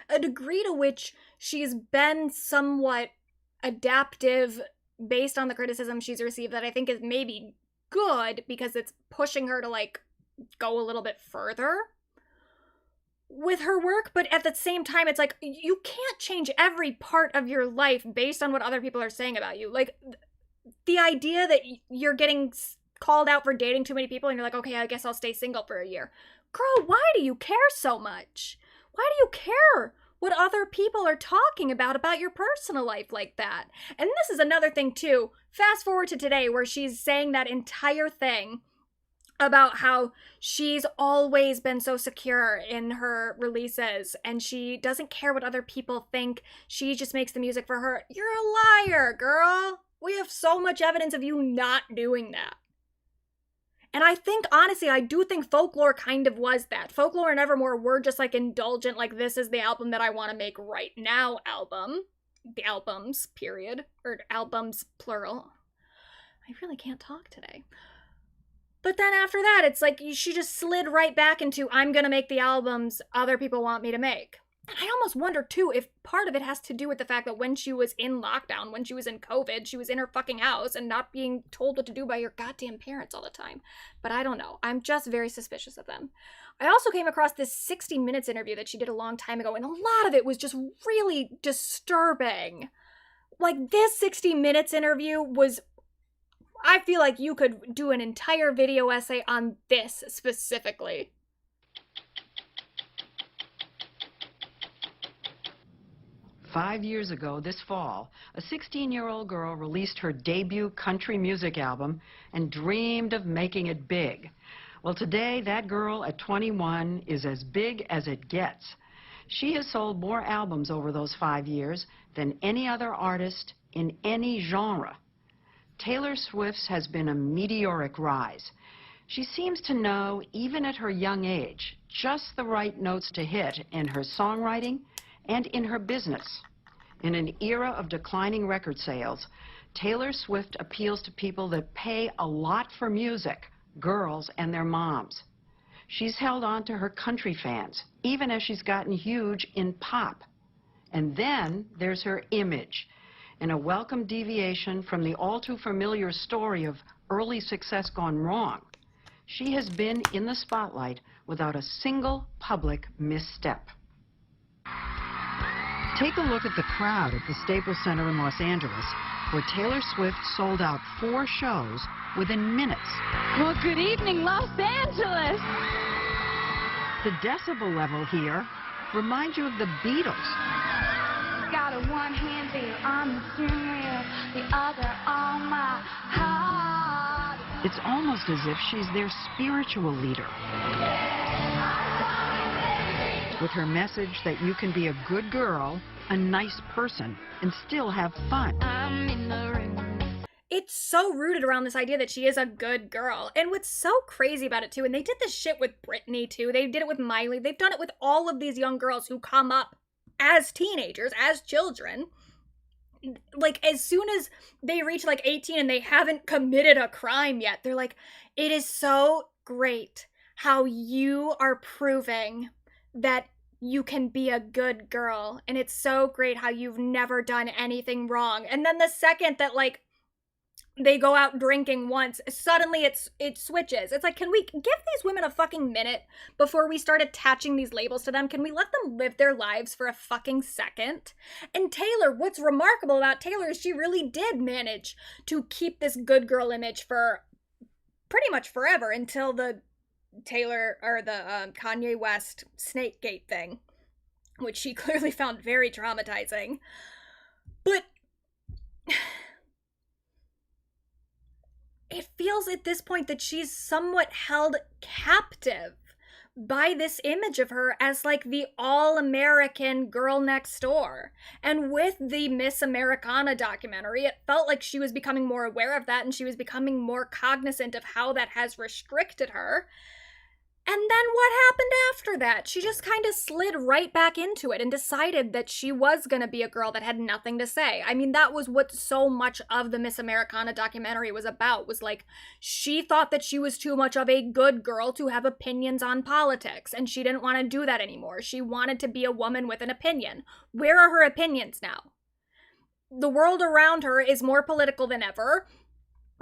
a degree to which she's been somewhat adaptive based on the criticism she's received that I think is maybe good because it's pushing her to, like, go a little bit further with her work, but at the same time, it's like, you can't change every part of your life based on what other people are saying about you. Like, the idea that you're getting called out for dating too many people and you're like, okay, I guess I'll stay single for a year. Girl, why do you care so much? Why do you care what other people are talking about your personal life like that? And this is another thing too. Fast forward to today where she's saying that entire thing about how she's always been so secure in her releases and she doesn't care what other people think. She just makes the music for her. You're a liar, girl. We have so much evidence of you not doing that. And I think, honestly, I do think Folklore kind of was that. Folklore and Evermore were just like indulgent, like this is the album that I want to make right now album. The albums, period. Or albums, plural. I really can't talk today. But then after that, it's like she just slid right back into, I'm gonna make the albums other people want me to make. And I almost wonder, too, if part of it has to do with the fact that when she was in lockdown, when she was in COVID, she was in her fucking house and not being told what to do by her goddamn parents all the time. But I don't know. I'm just very suspicious of them. I also came across this 60 Minutes interview that she did a long time ago, and a lot of it was just really disturbing. Like, this 60 Minutes interview was... I feel like you could do an entire video essay on this specifically. Five years ago, this fall, a 16-year-old girl released her debut country music album and dreamed of making it big. Well, today, that girl at 21 is as big as it gets. She has sold more albums over those 5 years than any other artist in any genre. Taylor Swift's has been a meteoric rise. She seems to know, even at her young age, just the right notes to hit in her songwriting and in her business. In an era of declining record sales, Taylor Swift appeals to people that pay a lot for music, girls and their moms. She's held on to her country fans, even as she's gotten huge in pop. And then there's her image, in a welcome deviation from the all-too-familiar story of early success gone wrong. She has been in the spotlight without a single public misstep. Take a look at the crowd at the Staples Center in Los Angeles, where Taylor Swift sold out 4 shows within minutes. Well, good evening, Los Angeles. The decibel level here reminds you of the Beatles. Got a one-hand there on the steering wheel, the other on my heart. It's almost as if she's their spiritual leader. With her message that you can be a good girl, a nice person, and still have fun. I'm in the ring. It's so rooted around this idea that she is a good girl. And what's so crazy about it, too, and they did this shit with Britney, too. They did it with Miley. They've done it with all of these young girls who come up as teenagers, as children. Like, as soon as they reach, like, 18 and they haven't committed a crime yet, they're like, it is so great how you are proving that you can be a good girl. And it's so great how you've never done anything wrong. And then the second that, like, they go out drinking once, suddenly it switches. It's like, can we give these women a fucking minute before we start attaching these labels to them? Can we let them live their lives for a fucking second? And Taylor, what's remarkable about Taylor is she really did manage to keep this good girl image for pretty much forever until the Taylor, or the Kanye West Snakegate thing, which she clearly found very traumatizing. But it feels at this point that she's somewhat held captive by this image of her as like the all-American girl next door. And with the Miss Americana documentary, it felt like she was becoming more aware of that, and she was becoming more cognizant of how that has restricted her. And then what happened after that? She just kind of slid right back into it and decided that she was going to be a girl that had nothing to say. I mean, that was what so much of the Miss Americana documentary was about, was like, she thought that she was too much of a good girl to have opinions on politics, and she didn't want to do that anymore. She wanted to be a woman with an opinion. Where are her opinions now? The world around her is more political than ever.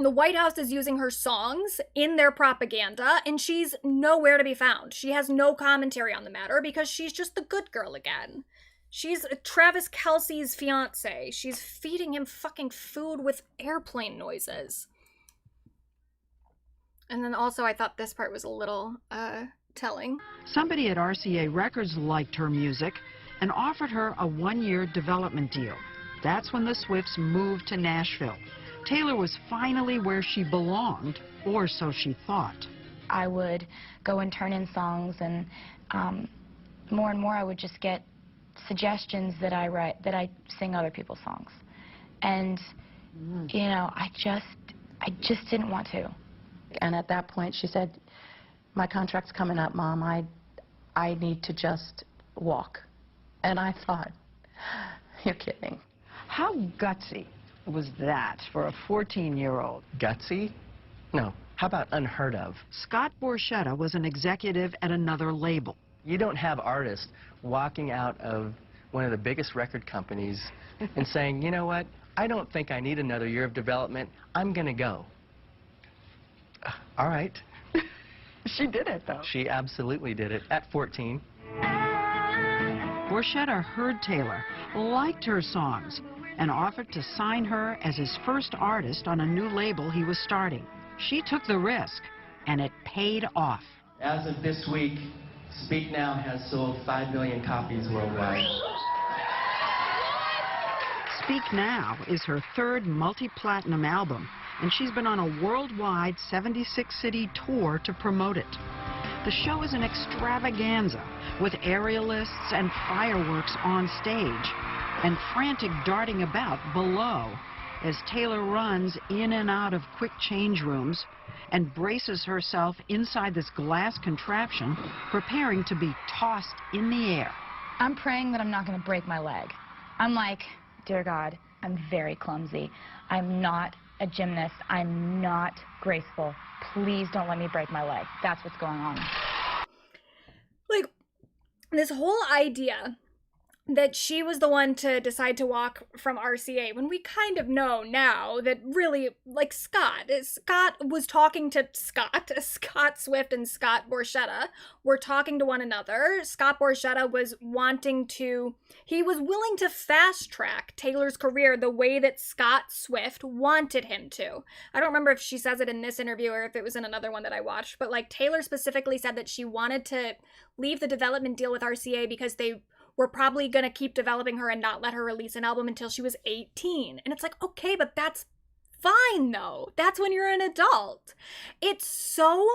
The White House is using her songs in their propaganda, and she's nowhere to be found. She has no commentary on the matter because she's just the good girl again. She's Travis Kelce's fiance. She's feeding him fucking food with airplane noises. And then also I thought this part was a little, telling. Somebody at RCA Records liked her music and offered her a 1-year development deal. That's when the Swifts moved to Nashville. Taylor was finally where she belonged, or so she thought. I would go and turn in songs, and more and more I would just get suggestions that I write, that I sing other people's songs. And, you know, I just didn't want to. And at that point, she said, my contract's coming up, Mom. I need to just walk. And I thought, you're kidding. How gutsy was that for a 14-year-old? Gutsy? No. How about unheard of? Scott Borchetta was an executive at another label. You don't have artists walking out of one of the biggest record companies and saying, you know what, I don't think I need another year of development. I'm going to go. All right. She did it, though. She absolutely did it at 14. Borchetta heard Taylor, liked her songs, and offered to sign her as his first artist on a new label he was starting. She took the risk, and it paid off. As of this week, Speak Now has sold 5 million copies worldwide. Speak Now is her third multi-platinum album, and she's been on a worldwide 76-city tour to promote it. The show is an extravaganza with aerialists and fireworks on stage and frantic darting about below as Taylor runs in and out of quick change rooms and braces herself inside this glass contraption, preparing to be tossed in the air. I'm praying that I'm not going to break my leg. I'm like, dear God, I'm very clumsy. I'm not a gymnast. I'm not graceful. Please don't let me break my leg. That's what's going on. Like, this whole idea that she was the one to decide to walk from RCA, when we kind of know now that really, like, Scott was talking to Scott Swift and Scott Borchetta were talking to one another. Scott Borchetta was he was willing to fast track Taylor's career the way that Scott Swift wanted him to. I don't remember if she says it in this interview or if it was in another one that I watched, but like Taylor specifically said that she wanted to leave the development deal with RCA because they were probably going to keep developing her and not let her release an album until she was 18. And it's like, okay, but that's fine though. That's when you're an adult. It's so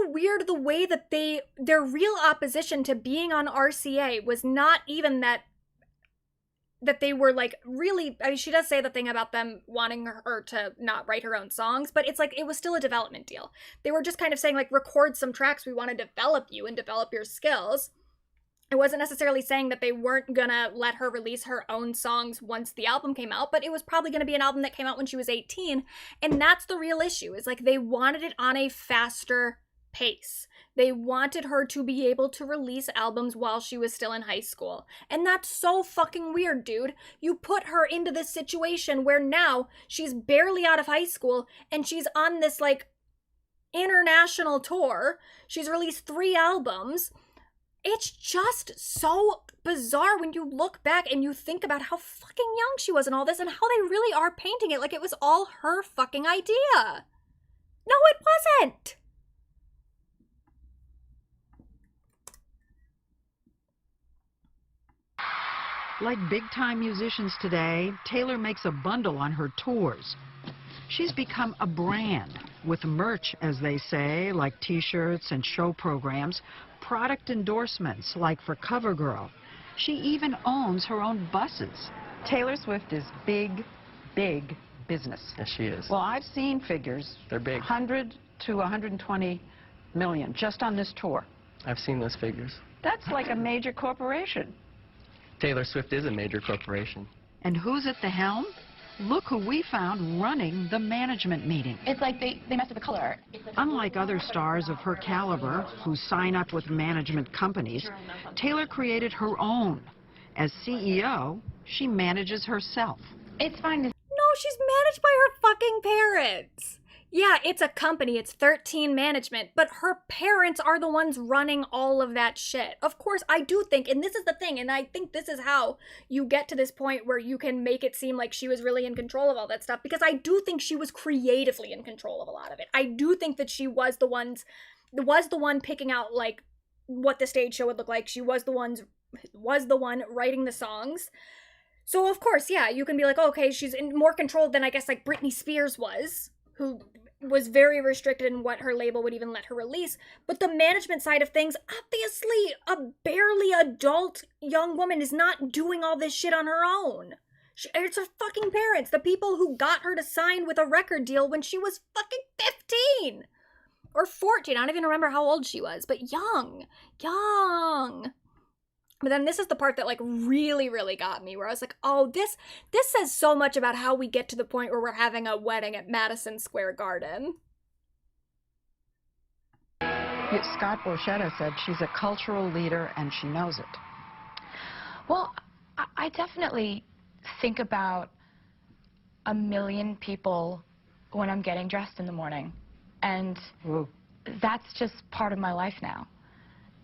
weird the way that their real opposition to being on RCA was not even that they were like really, I mean, she does say the thing about them wanting her to not write her own songs, but it's like, it was still a development deal. They were just kind of saying like, record some tracks. We want to develop you and develop your skills. It wasn't necessarily saying that they weren't gonna let her release her own songs once the album came out, but it was probably gonna be an album that came out when she was 18. And that's the real issue, is like they wanted it on a faster pace. They wanted her to be able to release albums while she was still in high school. And that's so fucking weird, dude. You put her into this situation where now she's barely out of high school and she's on this like international tour. She's released 3 albums. It's just so bizarre when you look back and you think about how fucking young she was and all this and how they really are painting it like it was all her fucking idea. No, it wasn't. Like big-time musicians today, Taylor makes a bundle on her tours. She's become a brand, with merch, as they say, like t-shirts and show programs, product endorsements, like for CoverGirl. She even owns her own buses. Taylor Swift is big, big business. Yes, she is. Well, I've seen figures. They're big. 100 to 120 million just on this tour. I've seen those figures. That's like a major corporation. Taylor Swift is a major corporation. And who's at the helm? Look who we found running the management meeting. It's like they messed with the color. Unlike other stars of her caliber who sign up with management companies, Taylor created her own. As CEO, she manages herself. It's fine to... No, she's managed by her fucking parents. Yeah, it's a company, it's 13 management, but her parents are the ones running all of that shit. Of course, I do think, and this is the thing, and I think this is how you get to this point where you can make it seem like she was really in control of all that stuff, because I do think she was creatively in control of a lot of it. I do think that she was the one picking out, like, what the stage show would look like. She was the one writing the songs. So, of course, yeah, you can be like, oh, okay, she's in more control than, I guess, like, Britney Spears was, who was very restricted in what her label would even let her release. But the management side of things, obviously a barely adult young woman is not doing all this shit on her own. It's her fucking parents, the people who got her to sign with a record deal when she was fucking 15 or 14. I don't even remember how old she was, but young. But then this is the part that like really, really got me, where I was like, oh, this says so much about how we get to the point where we're having a wedding at Madison Square Garden. Scott Borchetta said she's a cultural leader and she knows it. Well, I definitely think about a million people when I'm getting dressed in the morning. And that's just part of my life now.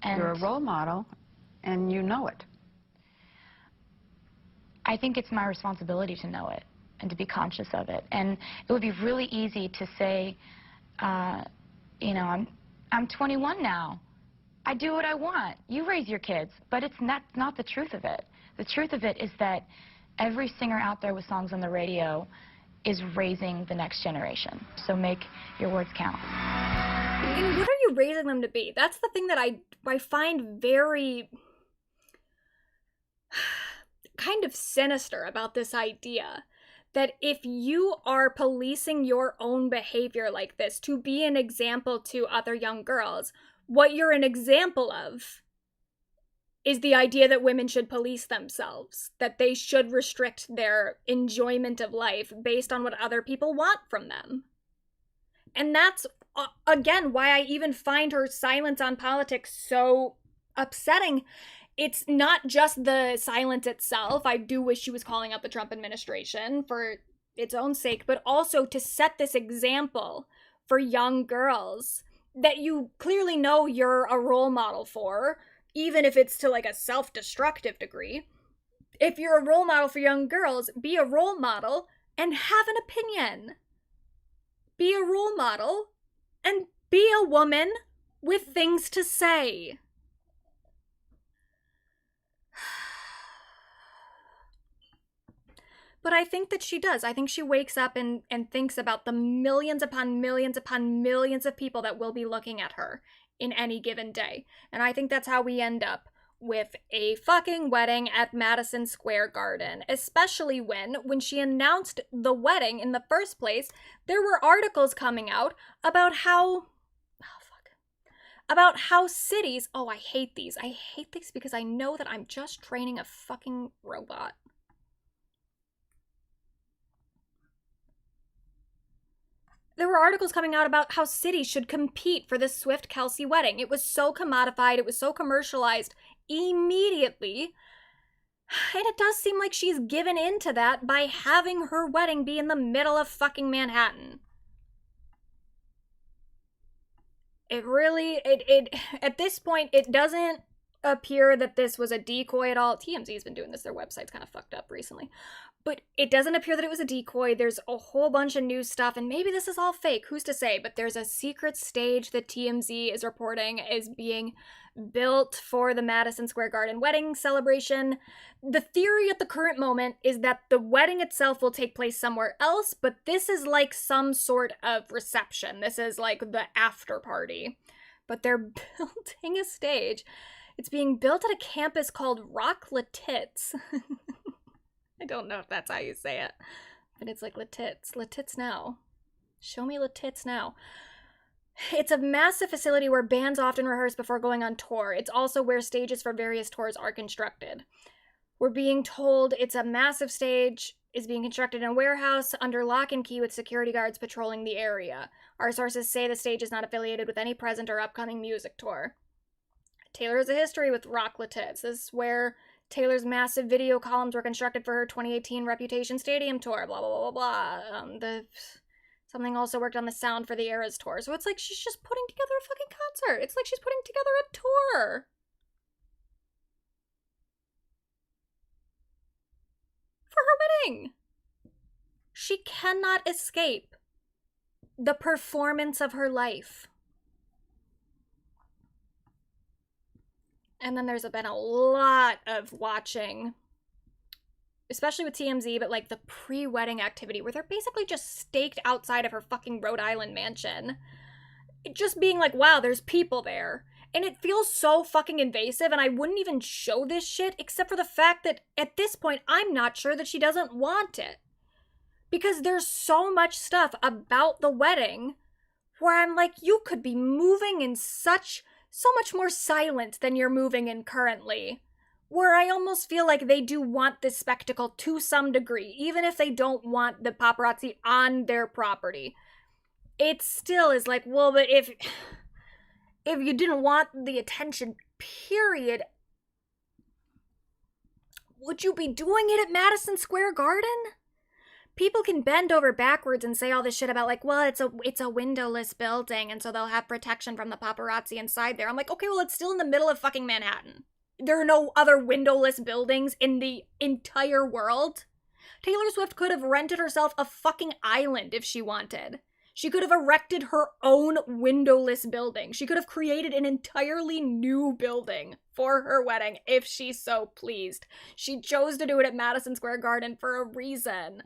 And You're a role model and you know it. I think it's my responsibility to know it and to be conscious of it. And it would be really easy to say, you know, I'm 21 now. I do what I want. You raise your kids. But it's not the truth of it. The truth of it is that every singer out there with songs on the radio is raising the next generation. So make your words count. What are you raising them to be? That's the thing that I find very kind of sinister about this idea. That if you are policing your own behavior like this to be an example to other young girls, what you're an example of is the idea that women should police themselves, that they should restrict their enjoyment of life based on what other people want from them. And that's, again, why I even find her silence on politics so upsetting. It's not just the silence itself. I do wish she was calling out the Trump administration for its own sake, but also to set this example for young girls that you clearly know you're a role model for, even if it's to like a self-destructive degree. If you're a role model for young girls, be a role model and have an opinion. Be a role model and be a woman with things to say. But I think that she does. I think she wakes up and thinks about the millions upon millions upon millions of people that will be looking at her in any given day. And I think that's how we end up with a fucking wedding at Madison Square Garden. Especially when she announced the wedding in the first place, there were articles coming out about how... about how cities... Oh, I hate these. I hate these because I know that I'm just training a fucking robot. There were articles coming out about how cities should compete for the Swift-Kelsey wedding. It was so commodified, it was so commercialized immediately. And it does seem like she's given into that by having her wedding be in the middle of fucking Manhattan. It really, at this point, it doesn't appear that this was a decoy at all. TMZ's been doing this, their website's kind of fucked up recently. But it doesn't appear that it was a decoy. There's a whole bunch of news stuff, and maybe this is all fake, who's to say? But there's a secret stage that TMZ is reporting is being built for the Madison Square Garden wedding celebration. The theory at the current moment is that the wedding itself will take place somewhere else, but this is like some sort of reception. This is like the after party. But they're building a stage. It's being built at a campus called Rock La Tits. I don't know if that's how you say it, but it's like La Tits. La Tits now. Show me La Tits now. It's a massive facility where bands often rehearse before going on tour. It's also where stages for various tours are constructed. We're being told it's a massive stage, is being constructed in a warehouse under lock and key with security guards patrolling the area. Our sources say the stage is not affiliated with any present or upcoming music tour. Taylor has a history with Rock La Tits. This is where Taylor's massive video columns were constructed for her 2018 Reputation Stadium tour, blah, blah, blah, blah, blah. Something also worked on the sound for the Eras tour. So it's like she's just putting together a fucking concert. It's like she's putting together a tour. For her wedding. She cannot escape the performance of her life. And then there's been a lot of watching, especially with TMZ, but like the pre-wedding activity where they're basically just staked outside of her fucking Rhode Island mansion. Just being like, wow, there's people there. And it feels so fucking invasive, and I wouldn't even show this shit except for the fact that at this point, I'm not sure that she doesn't want it. Because there's so much stuff about the wedding where I'm like, you could be moving in so much more silent than you're moving in currently. Where I almost feel like they do want this spectacle to some degree, even if they don't want the paparazzi on their property. It still is like, well, but if you didn't want the attention, period, would you be doing it at Madison Square Garden? People can bend over backwards and say all this shit about like, well, it's a windowless building, and so they'll have protection from the paparazzi inside there. I'm like, okay, well, it's still in the middle of fucking Manhattan. There are no other windowless buildings in the entire world. Taylor Swift could have rented herself a fucking island if she wanted. She could have erected her own windowless building. She could have created an entirely new building for her wedding if she so pleased. She chose to do it at Madison Square Garden for a reason.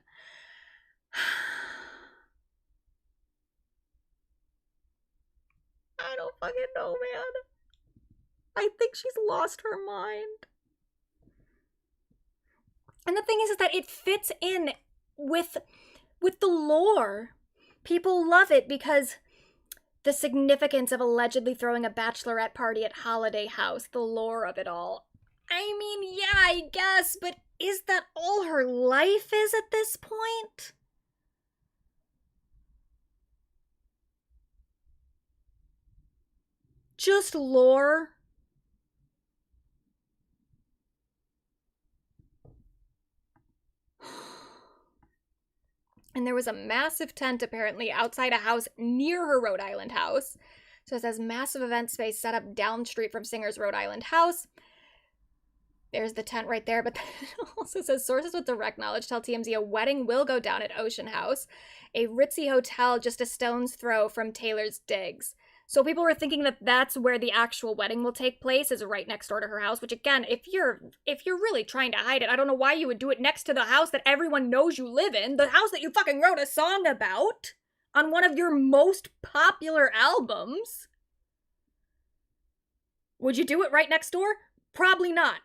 I don't fucking know, man. I think she's lost her mind. And the thing is that it fits in with the lore. People love it because the significance of allegedly throwing a bachelorette party at Holiday House, the lore of it all. I mean, yeah, I guess, but is that all her life is at this point? Just lore? And there was a massive tent apparently outside a house near her Rhode Island house. So it says massive event space set up down street from singer's Rhode Island house. There's the tent right there, but then it also says sources with direct knowledge tell TMZ a wedding will go down at Ocean House, a ritzy hotel just a stone's throw from Taylor's digs. So people were thinking that that's where the actual wedding will take place, is right next door to her house, which again, if you're really trying to hide it, I don't know why you would do it next to the house that everyone knows you live in, the house that you fucking wrote a song about on one of your most popular albums. Would you do it right next door? Probably not.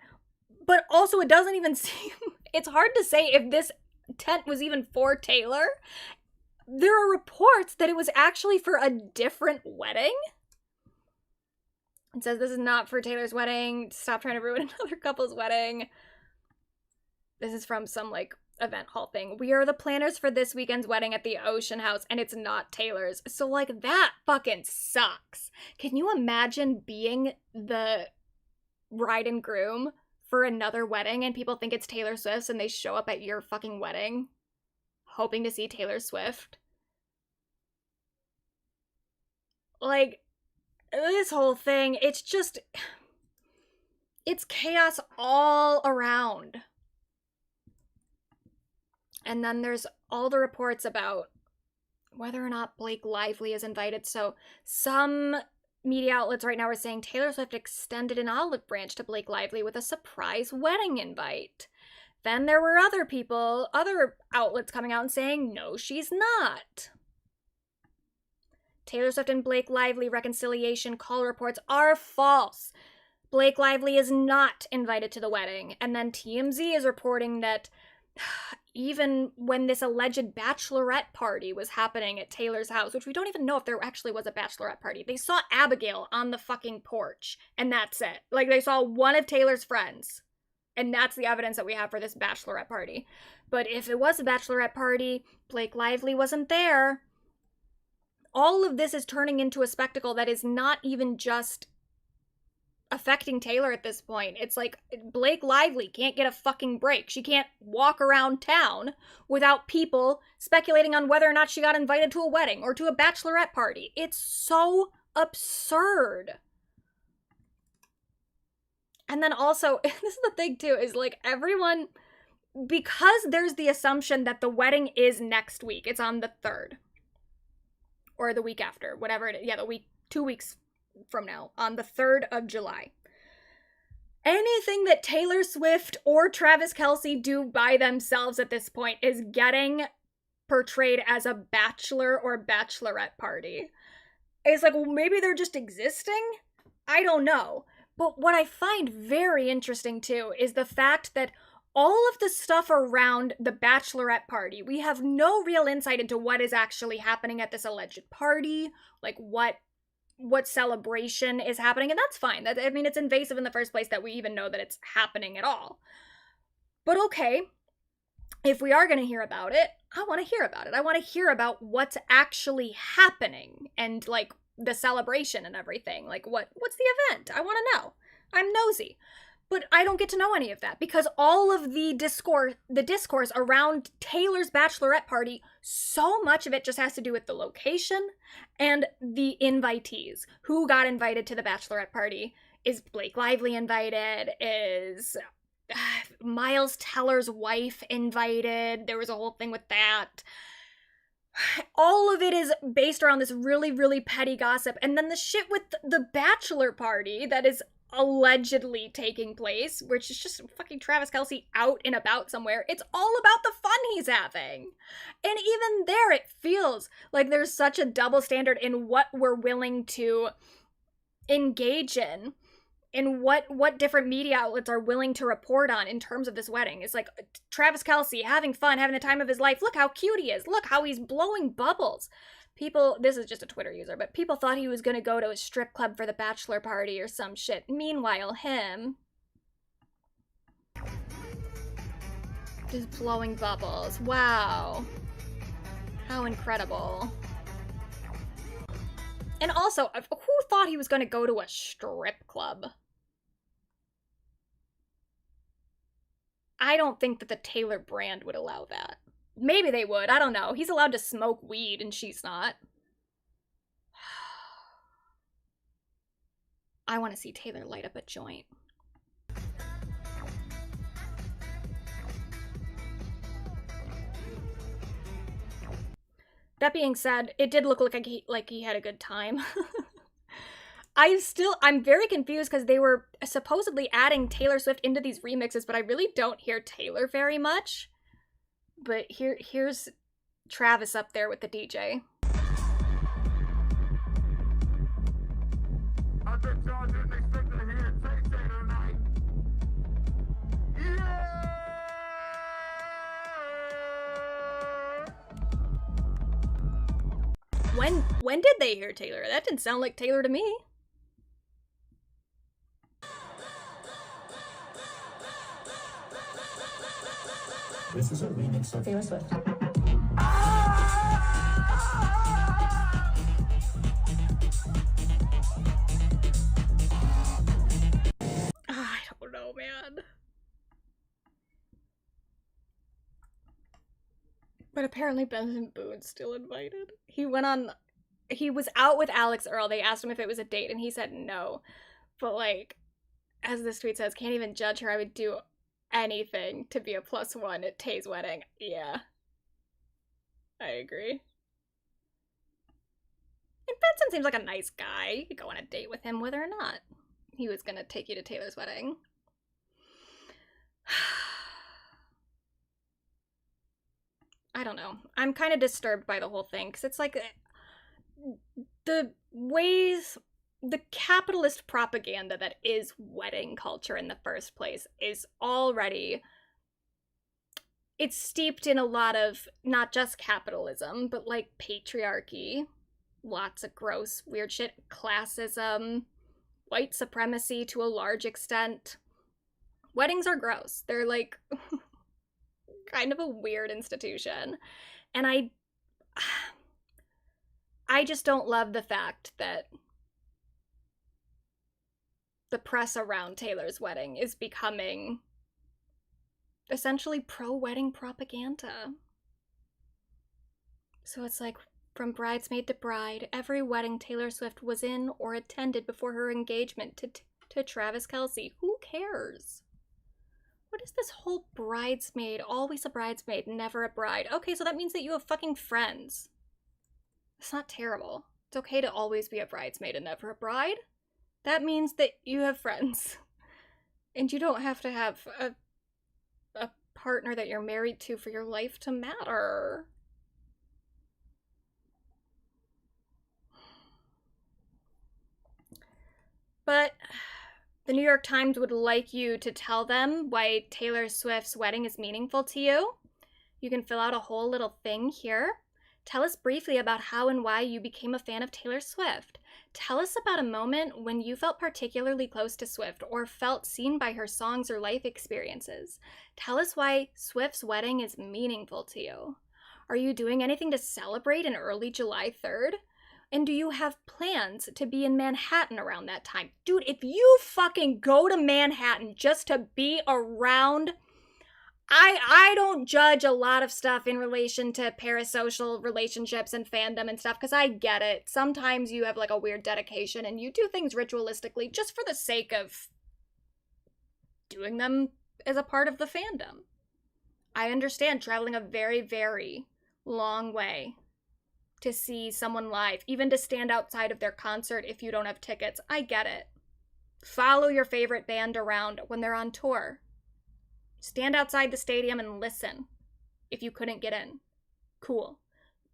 But also it doesn't even seem, it's hard to say if this tent was even for Taylor. There are reports that it was actually for a different wedding. It says this is not for Taylor's wedding. Stop trying to ruin another couple's wedding. This is from some, like, event hall thing. We are the planners for this weekend's wedding at the Ocean House, and it's not Taylor's. So, like, that fucking sucks. Can you imagine being the bride and groom for another wedding and people think it's Taylor Swift's and they show up at your fucking wedding hoping to see Taylor Swift? Like, this whole thing, it's just, it's chaos all around. And then there's all the reports about whether or not Blake Lively is invited. So some media outlets right now are saying Taylor Swift extended an olive branch to Blake Lively with a surprise wedding invite. Then there were other outlets coming out and saying, no, she's not. Taylor Swift and Blake Lively reconciliation call reports are false. Blake Lively is not invited to the wedding. And then TMZ is reporting that even when this alleged bachelorette party was happening at Taylor's house, which we don't even know if there actually was a bachelorette party, they saw Abigail on the fucking porch, and that's it. Like, they saw one of Taylor's friends. And that's the evidence that we have for this bachelorette party. But if it was a bachelorette party, Blake Lively wasn't there. All of this is turning into a spectacle that is not even just affecting Taylor at this point. It's like Blake Lively can't get a fucking break. She can't walk around town without people speculating on whether or not she got invited to a wedding or to a bachelorette party. It's so absurd. And then also, this is the thing too, is like everyone, because there's the assumption that the wedding is next week, it's on the 3rd. Or the week after, whatever it is. Yeah, 2 weeks from now, on the 3rd of July. Anything that Taylor Swift or Travis Kelce do by themselves at this point is getting portrayed as a bachelor or bachelorette party. It's like, well, maybe they're just existing. I don't know. But what I find very interesting too is the fact that all of the stuff around the bachelorette party, we have no real insight into what is actually happening at this alleged party, like what celebration is happening, and that's fine. I mean, it's invasive in the first place that we even know that it's happening at all. But okay, if we are going to hear about it, I want to hear about it. I want to hear about what's actually happening and like the celebration and everything. Like what's the event? I want to know. I'm nosy. But I don't get to know any of that because all of the discourse around Taylor's bachelorette party, so much of it just has to do with the location and the invitees. Who got invited to the bachelorette party? Is Blake Lively invited? Is Miles Teller's wife invited? There was a whole thing with that. All of it is based around this really, really petty gossip. And then the shit with the bachelor party that is allegedly taking place, which is just fucking Travis Kelce out and about somewhere. It's all about the fun he's having. And even there, it feels like there's such a double standard in what we're willing to engage in what different media outlets are willing to report on in terms of this wedding. It's like Travis Kelce having fun, having the time of his life. Look how cute he is. Look how he's blowing bubbles. People, this is just a Twitter user, but people thought he was going to go to a strip club for the bachelor party or some shit. Meanwhile, him just blowing bubbles. Wow. How incredible. And also, who thought he was going to go to a strip club? I don't think that the Taylor brand would allow that. Maybe they would. I don't know. He's allowed to smoke weed and she's not. I want to see Taylor light up a joint. That being said, it did look like he had a good time. I'm very confused because they were supposedly adding Taylor Swift into these remixes, but I really don't hear Taylor very much. But here's Travis up there with the DJ. I bet y'all didn't expect to hear Tay-Tay tonight. When did they hear Taylor? That didn't sound like Taylor to me. This is a remix of Taylor Swift. I don't know, man. But apparently Benson Boone's still invited. He was out with Alex Earl. They asked him if it was a date and he said no. But like, as this tweet says, can't even judge her. I would do anything to be a +1 at Tay's wedding. Yeah. I agree. And Benson seems like a nice guy. You could go on a date with him whether or not he was gonna take you to Taylor's wedding. I don't know. I'm kind of disturbed by the whole thing because it's like the capitalist propaganda that is wedding culture in the first place is already, it's steeped in a lot of not just capitalism, but like patriarchy, lots of gross, weird shit, classism, white supremacy to a large extent. Weddings are gross. They're like kind of a weird institution. And I just don't love the fact that the press around Taylor's wedding is becoming essentially pro-wedding propaganda. So it's like, from bridesmaid to bride, every wedding Taylor Swift was in or attended before her engagement to Travis Kelce. Who cares? What is this whole bridesmaid, always a bridesmaid, never a bride? Okay, so that means that you have fucking friends. It's not terrible. It's okay to always be a bridesmaid and never a bride. That means that you have friends. And you don't have to have a partner that you're married to for your life to matter. But the New York Times would like you to tell them why Taylor Swift's wedding is meaningful to you. You can fill out a whole little thing here. Tell us briefly about how and why you became a fan of Taylor Swift. Tell us about a moment when you felt particularly close to Swift or felt seen by her songs or life experiences. Tell us why Swift's wedding is meaningful to you. Are you doing anything to celebrate in early July 3rd? And do you have plans to be in Manhattan around that time? Dude, if you fucking go to Manhattan just to be around... I don't judge a lot of stuff in relation to parasocial relationships and fandom and stuff, because I get it. Sometimes you have like a weird dedication and you do things ritualistically just for the sake of doing them as a part of the fandom. I understand traveling a very, very long way to see someone live, even to stand outside of their concert if you don't have tickets. I get it. Follow your favorite band around when they're on tour. Stand outside the stadium and listen if you couldn't get in. Cool.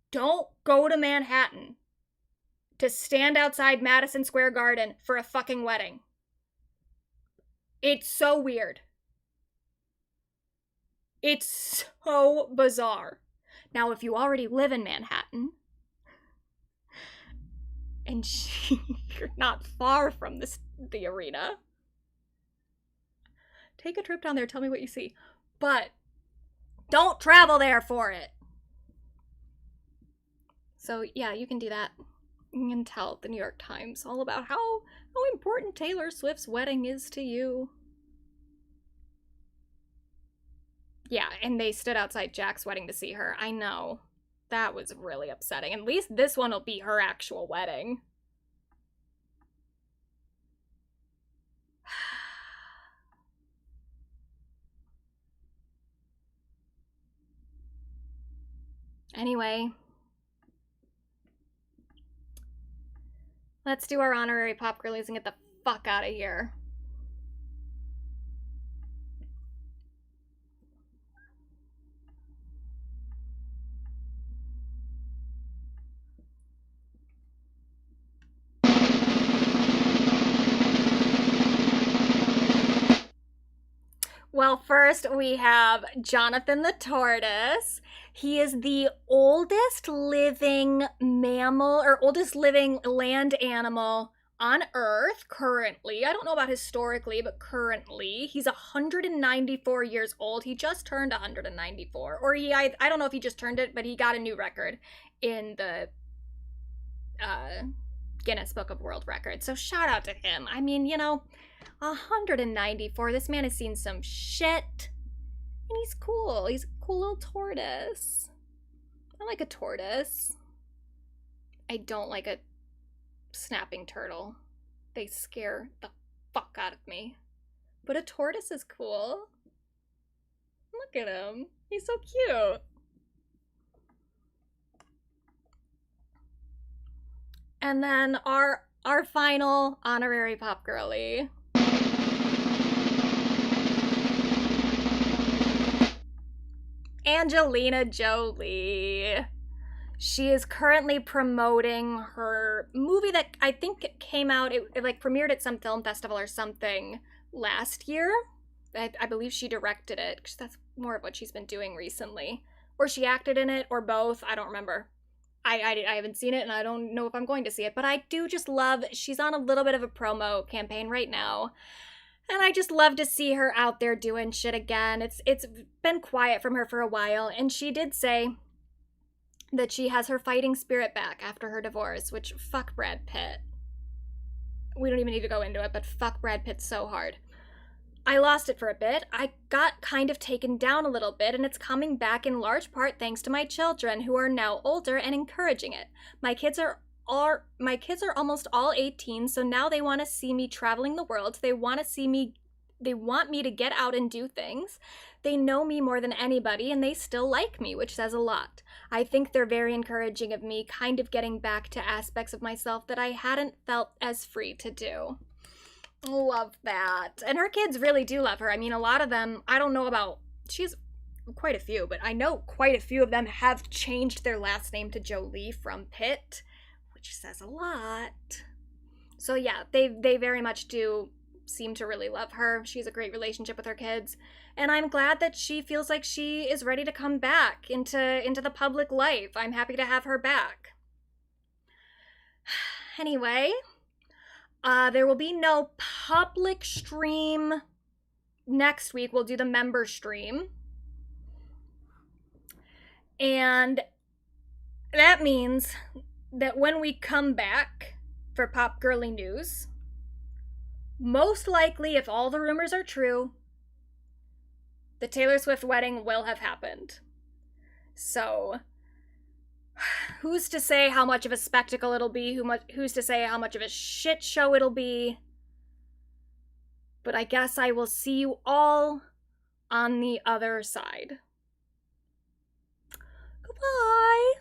Don't go to Manhattan to stand outside Madison Square Garden for a fucking wedding. It's so weird. It's so bizarre. Now, if you already live in Manhattan, and you're not far from the arena, take a trip down there, tell me what you see. But don't travel there for it. So yeah, you can do that. You can tell the New York Times all about how important Taylor Swift's wedding is to you. Yeah, and they stood outside Jack's wedding to see her. I know. That was really upsetting. At least this one will be her actual wedding. Anyway, let's do our honorary pop girlies and get the fuck out of here. Well, first we have Jonathan the Tortoise. He is the oldest living mammal, or oldest living land animal on Earth currently. I don't know about historically, but currently. He's 194 years old. He just turned 194. Or I don't know if he just turned it, but he got a new record in the Guinness Book of World Records. So shout out to him. I mean, you know, 194. This man has seen some shit. And he's cool. He's a cool little tortoise. I like a tortoise. I don't like a snapping turtle. They scare the fuck out of me. But a tortoise is cool. Look at him. He's so cute. And then our final honorary pop girly. Angelina Jolie. She is currently promoting her movie that I think came out, it like premiered at some film festival or something last year. I believe she directed it, because that's more of what she's been doing recently. Or she acted in it, or both, I don't remember. I haven't seen it, and I don't know if I'm going to see it, but I do just love, she's on a little bit of a promo campaign right now. And I just love to see her out there doing shit again. It's been quiet from her for a while, and she did say that she has her fighting spirit back after her divorce, which fuck Brad Pitt. We don't even need to go into it, but fuck Brad Pitt so hard. I lost it for a bit. I got kind of taken down a little bit, and it's coming back in large part thanks to my children, who are now older and encouraging it. My kids are almost all 18, so now they want to see me traveling the world. They want me to get out and do things. They know me more than anybody, and they still like me, which says a lot. I think they're very encouraging of me kind of getting back to aspects of myself that I hadn't felt as free to do. Love that. And her kids really do love her. I mean, a lot of them, I don't know about, she's quite a few, but I know quite a few of them have changed their last name to Jolie from Pitt, which says a lot. So yeah, they very much do seem to really love her. She has a great relationship with her kids, and I'm glad that she feels like she is ready to come back into the public life. I'm happy to have her back. Anyway, there will be no public stream next week. We'll do the member stream. And that means that when we come back for Pop Girly News, most likely, if all the rumors are true, the Taylor Swift wedding will have happened. So, who's to say how much of a spectacle it'll be? Who's to say how much of a shit show it'll be? But I guess I will see you all on the other side. Goodbye.